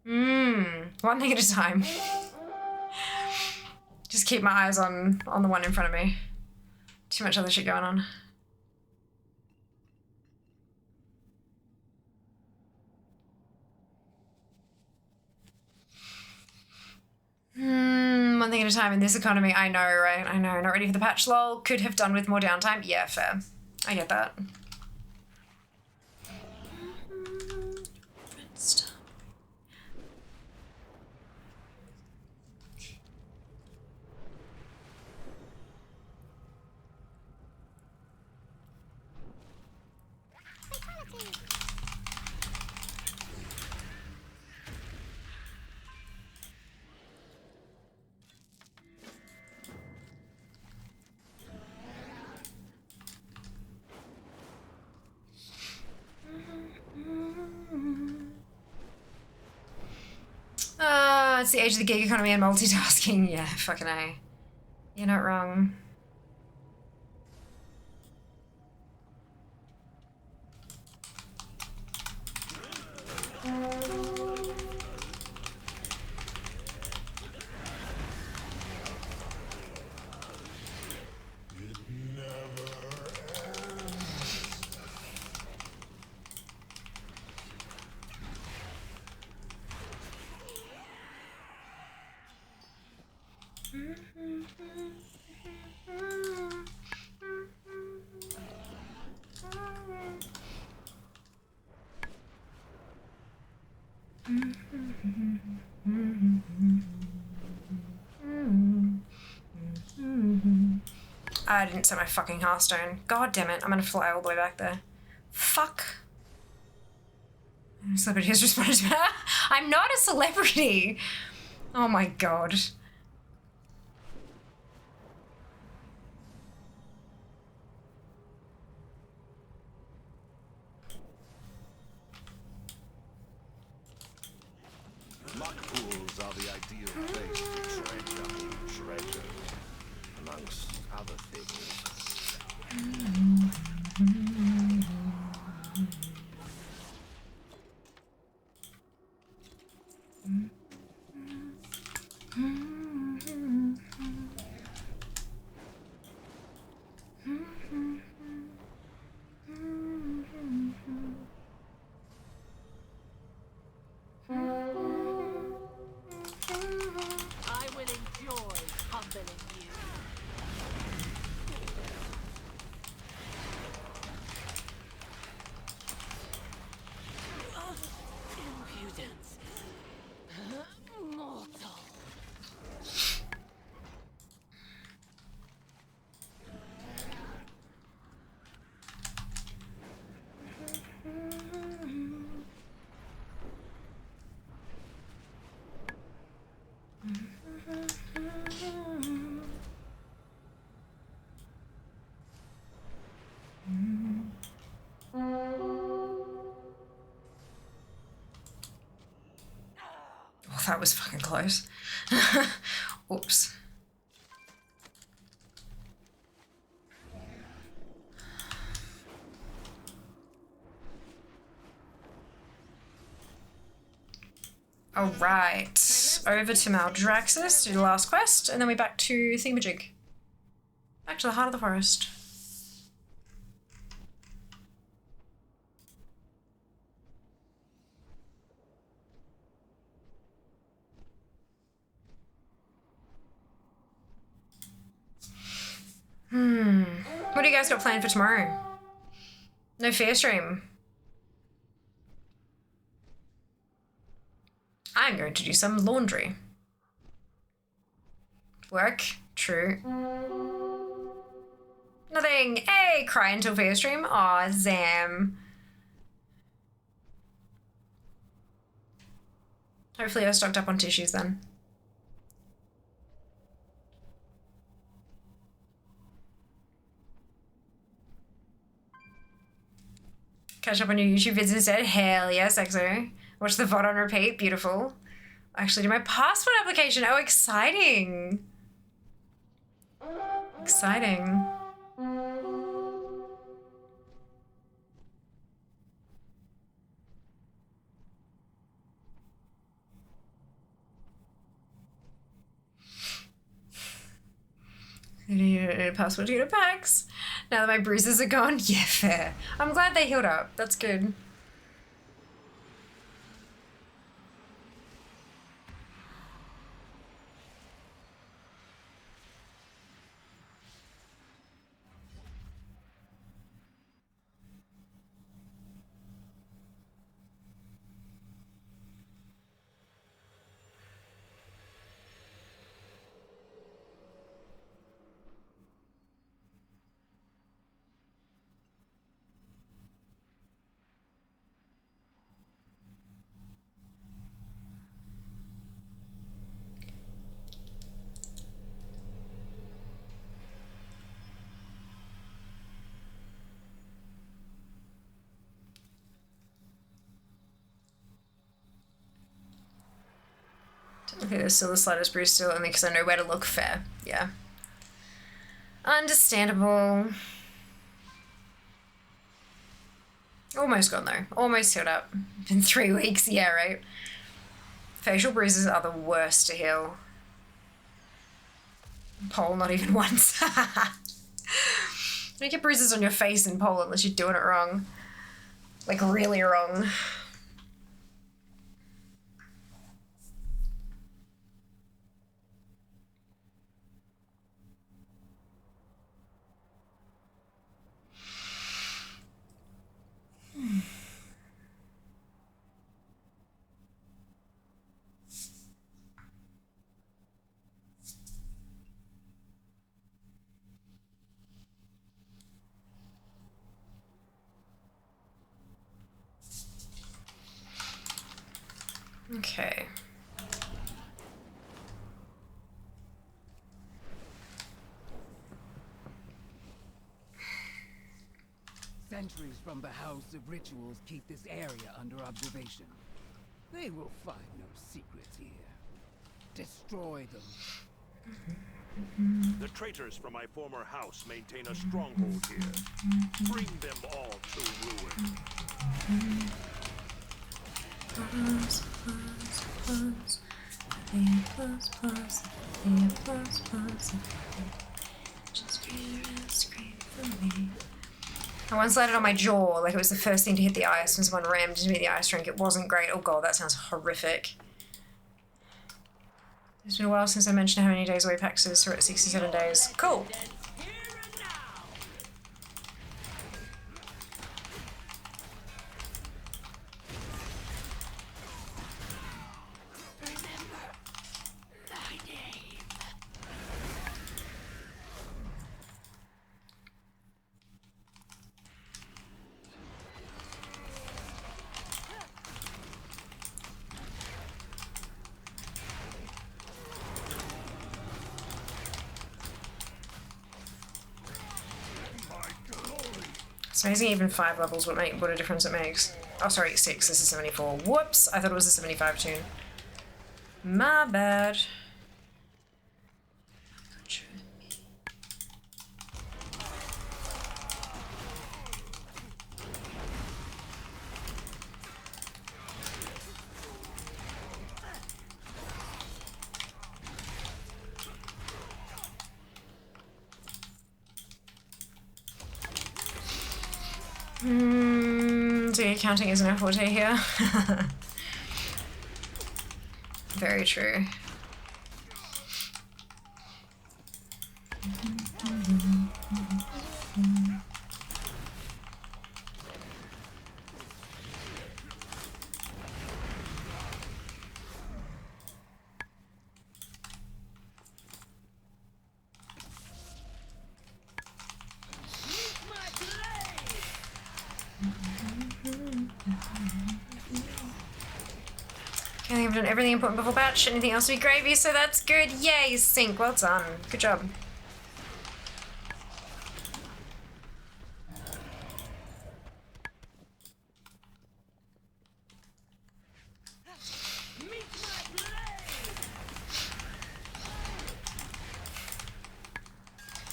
One thing at a time. Just keep my eyes on the one in front of me. Too much other shit going on. One thing at a time in this economy. I know, right? I know. Not ready for the patch, lol. Could have done with more downtime. Yeah, fair. I get that. It's the age of the gig economy and multitasking. Yeah, fucking A. You're not wrong. I didn't set my fucking Hearthstone. God damn it, I'm gonna fly all the way back there. Fuck. Celebrity has responded to me. I'm not a celebrity. Oh my god. Luck pools are the ideal place to trade up treasure, amongst other things. I will enjoy humbling you. Impudence. Mortal. Oh, that was fucking close. Oops. All right. over to Maldraxxus to do the last quest, and then we're back to Thingamajig. Back to the heart of the forest. What do you guys got planned for tomorrow? No fair stream. I'm going to do some laundry. Work. True. Nothing. Hey, cry until fair stream. Aw, Zam. Hopefully I stocked up on tissues then. Catch up on your YouTube vids instead. Hell yes, XO. Watch the VOD on repeat. Beautiful. Actually do my passport application. Oh, exciting. Exciting. I need a passport to go to PAX. Now that my bruises are gone, yeah, fair. I'm glad they healed up. That's good. Okay, there's still the slightest bruise still only because I know where to look. Fair. Yeah. Understandable. Almost gone though. Almost healed up. Been 3 weeks. Yeah, right. Facial bruises are the worst to heal. Pole, not even once. You don't get bruises on your face in pole unless you're doing it wrong. Like really wrong. Okay. Sentries from the House of Rituals keep this area under observation. They will find no secrets here. Destroy them. The traitors from my former house maintain a stronghold here. Bring them all to ruin. I once landed on my jaw, like it was the first thing to hit the ice when someone rammed into me the ice rink. It wasn't great. Oh god, that sounds horrific. It's been a while since I mentioned how many days away PAX is. We're at 67 days. Cool. It's amazing even 5 levels what a difference it makes. Oh sorry, 6, this is 74. Whoops, I thought it was a 75 tune. My bad. So yeah, counting isn't a forte here. Very true. I think I've done everything important before batch. Anything else would be gravy, so that's good. Yay, sync. Well done. Good job.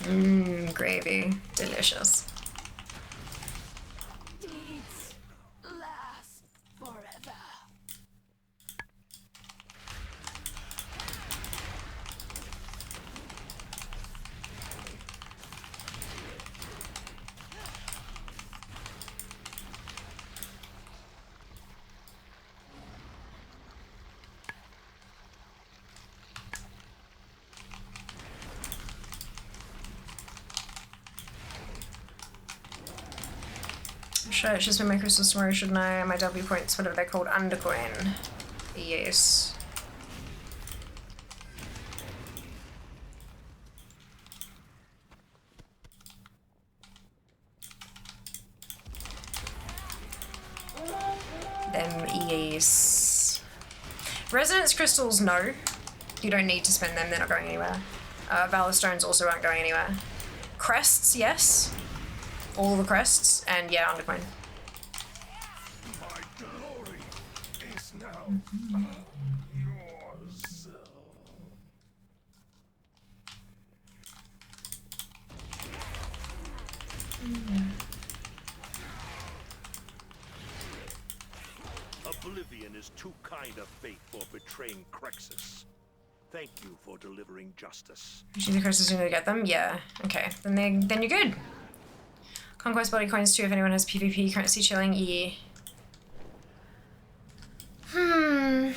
Mmm, gravy. Delicious. Deeds last forever. Should I just spend my crystals tomorrow, shouldn't I? My W points, whatever they're called, undercoin. Yes. Them yes. Resonance crystals, no. You don't need to spend them, they're not going anywhere. Valor stones also aren't going anywhere. Crests, yes. All the crests, and yeah, undercoin. My glory is now yours. Oblivion is too kind a fate for betraying Crexus. Thank you for delivering justice. Usually the crest is going to get them? Yeah. Okay. Then you're good. Conquest body coins too if anyone has PvP currency chilling. Yeah. The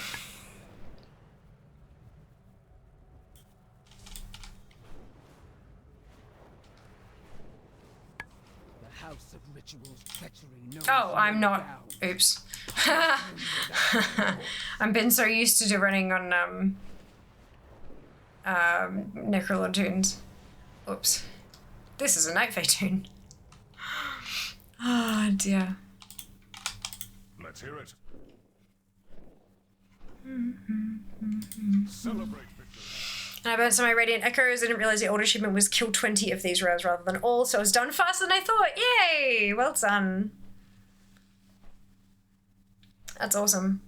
House of Rituals treachery knows Oh, I'm no not. bounds. Oops. I've been so used to running on Necrolord tunes. Oops. This is a Night Fae tune. Oh dear. Let's hear it. Celebrate victory. And I burnt some of my Radiant Echoes. I didn't realize the old achievement was kill 20 of these rares rather than all, so it was done faster than I thought. Yay! Well done. That's awesome.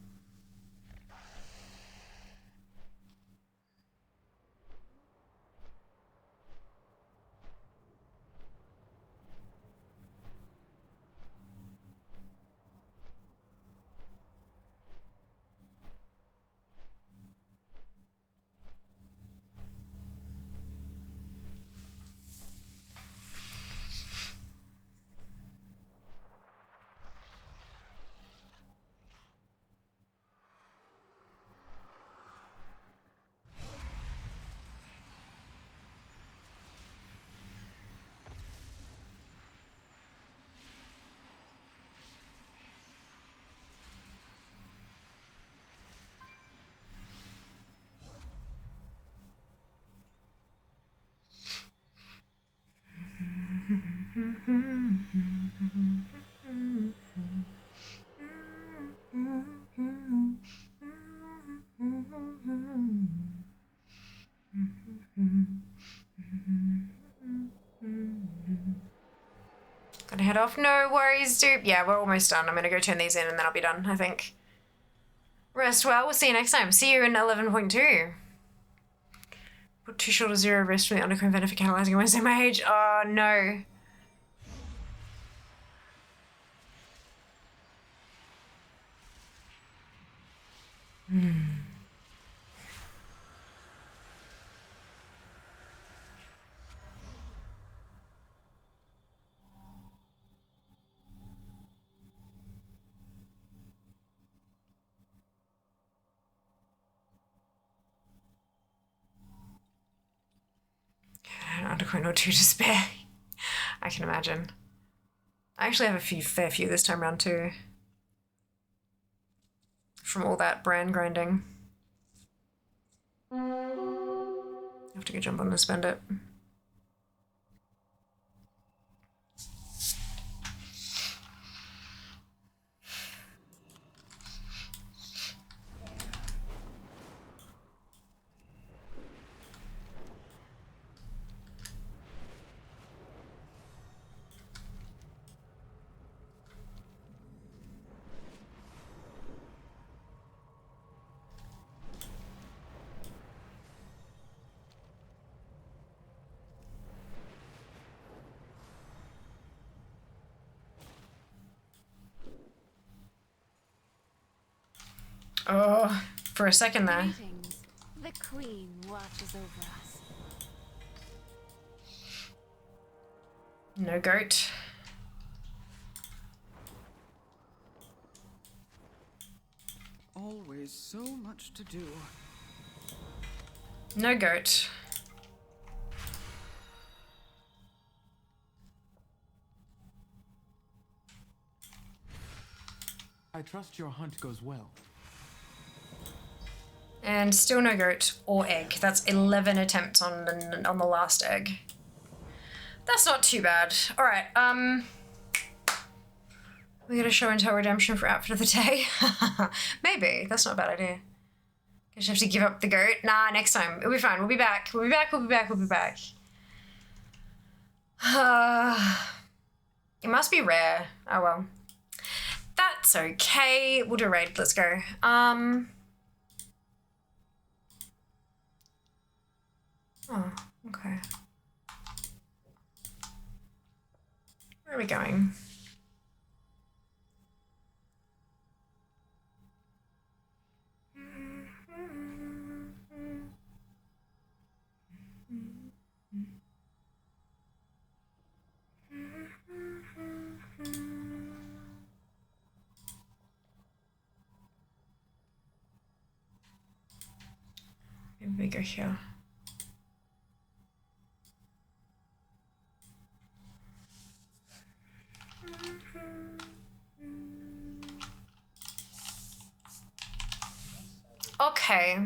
Gotta head off. No worries, dude. Yeah, we're almost done. I'm gonna go turn these in and then I'll be done, I think. Rest well. We'll see you next time. See you in 11.2. Put 2 short of 0 rest for the undercoin vendor for catalyzing Wednesday my age. Oh, no. a coin or two to spare. I can imagine. I actually have a fair few this time around too. From all that brand grinding. I have to go jump on and spend it. Oh, for a second there. Greetings. The Queen watches over us. No goat. Always so much to do. No goat. I trust your hunt goes well. And still no goat or egg. That's 11 attempts on the last egg. That's not too bad. All right, we got a show and tell redemption for outfit of the day. Maybe, that's not a bad idea. Guess you have to give up the goat. Nah, next time. It'll be fine. We'll be back. We'll be back. We'll be back. We'll be back. It must be rare. Oh well. That's okay. We'll do a raid. Let's go. Oh, okay. Where are we going? Maybe we go here. Okay.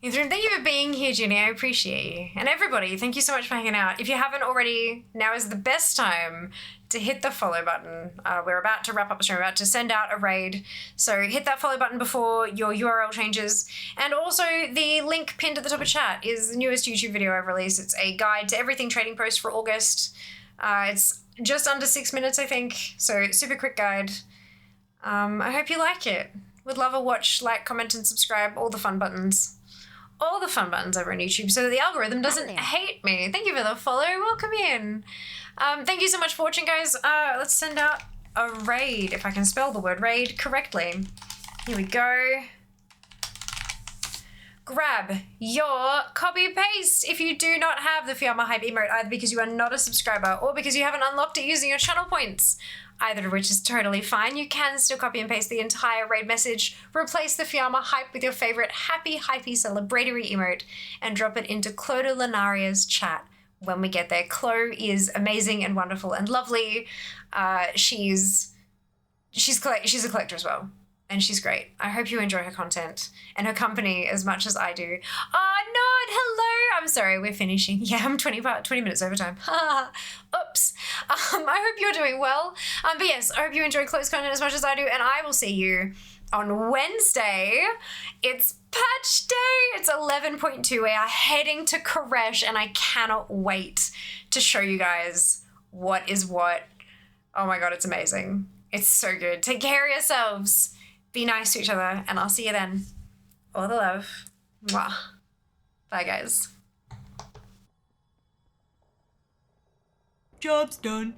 Ethan, thank you for being here, Ginny. I appreciate you. And everybody, thank you so much for hanging out. If you haven't already, now is the best time to hit the follow button. We're about to wrap up the stream. We're about to send out a raid. So hit that follow button before your URL changes. And also the link pinned at the top of chat is the newest YouTube video I've released. It's a guide to everything trading post for August. It's just under 6 minutes, I think. So super quick guide. I hope you like it. Would love a watch, like, comment, and subscribe. All the fun buttons. All the fun buttons over on YouTube so that the algorithm doesn't hate me. Thank you for the follow. Welcome in. Thank you so much for watching, guys. Let's send out a raid, if I can spell the word raid correctly. Here we go. Grab your copy paste if you do not have the Fiamma Hype emote, either because you are not a subscriber or because you haven't unlocked it using your channel points. Either of which is totally fine. You can still copy and paste the entire raid message, replace the Fiamma Hype with your favorite happy, hypey, celebratory emote, and drop it into Clodo Lanaria's chat when we get there. Chloe is amazing and wonderful and lovely. She's a collector as well, and she's great. I hope you enjoy her content and her company as much as I do. Oh, Nod, hello. I'm sorry, we're finishing. Yeah, I'm 20 minutes overtime. Oops. I hope you're doing well. But yes, I hope you enjoy Chloe's content as much as I do, and I will see you on Wednesday. It's patch day. It's 11.2. We are heading to Koresh, and I cannot wait to show you guys what is what. Oh my god, it's amazing. It's so good. Take care of yourselves. Be nice to each other, and I'll see you then. All the love. Mwah. Bye, guys. Job's done.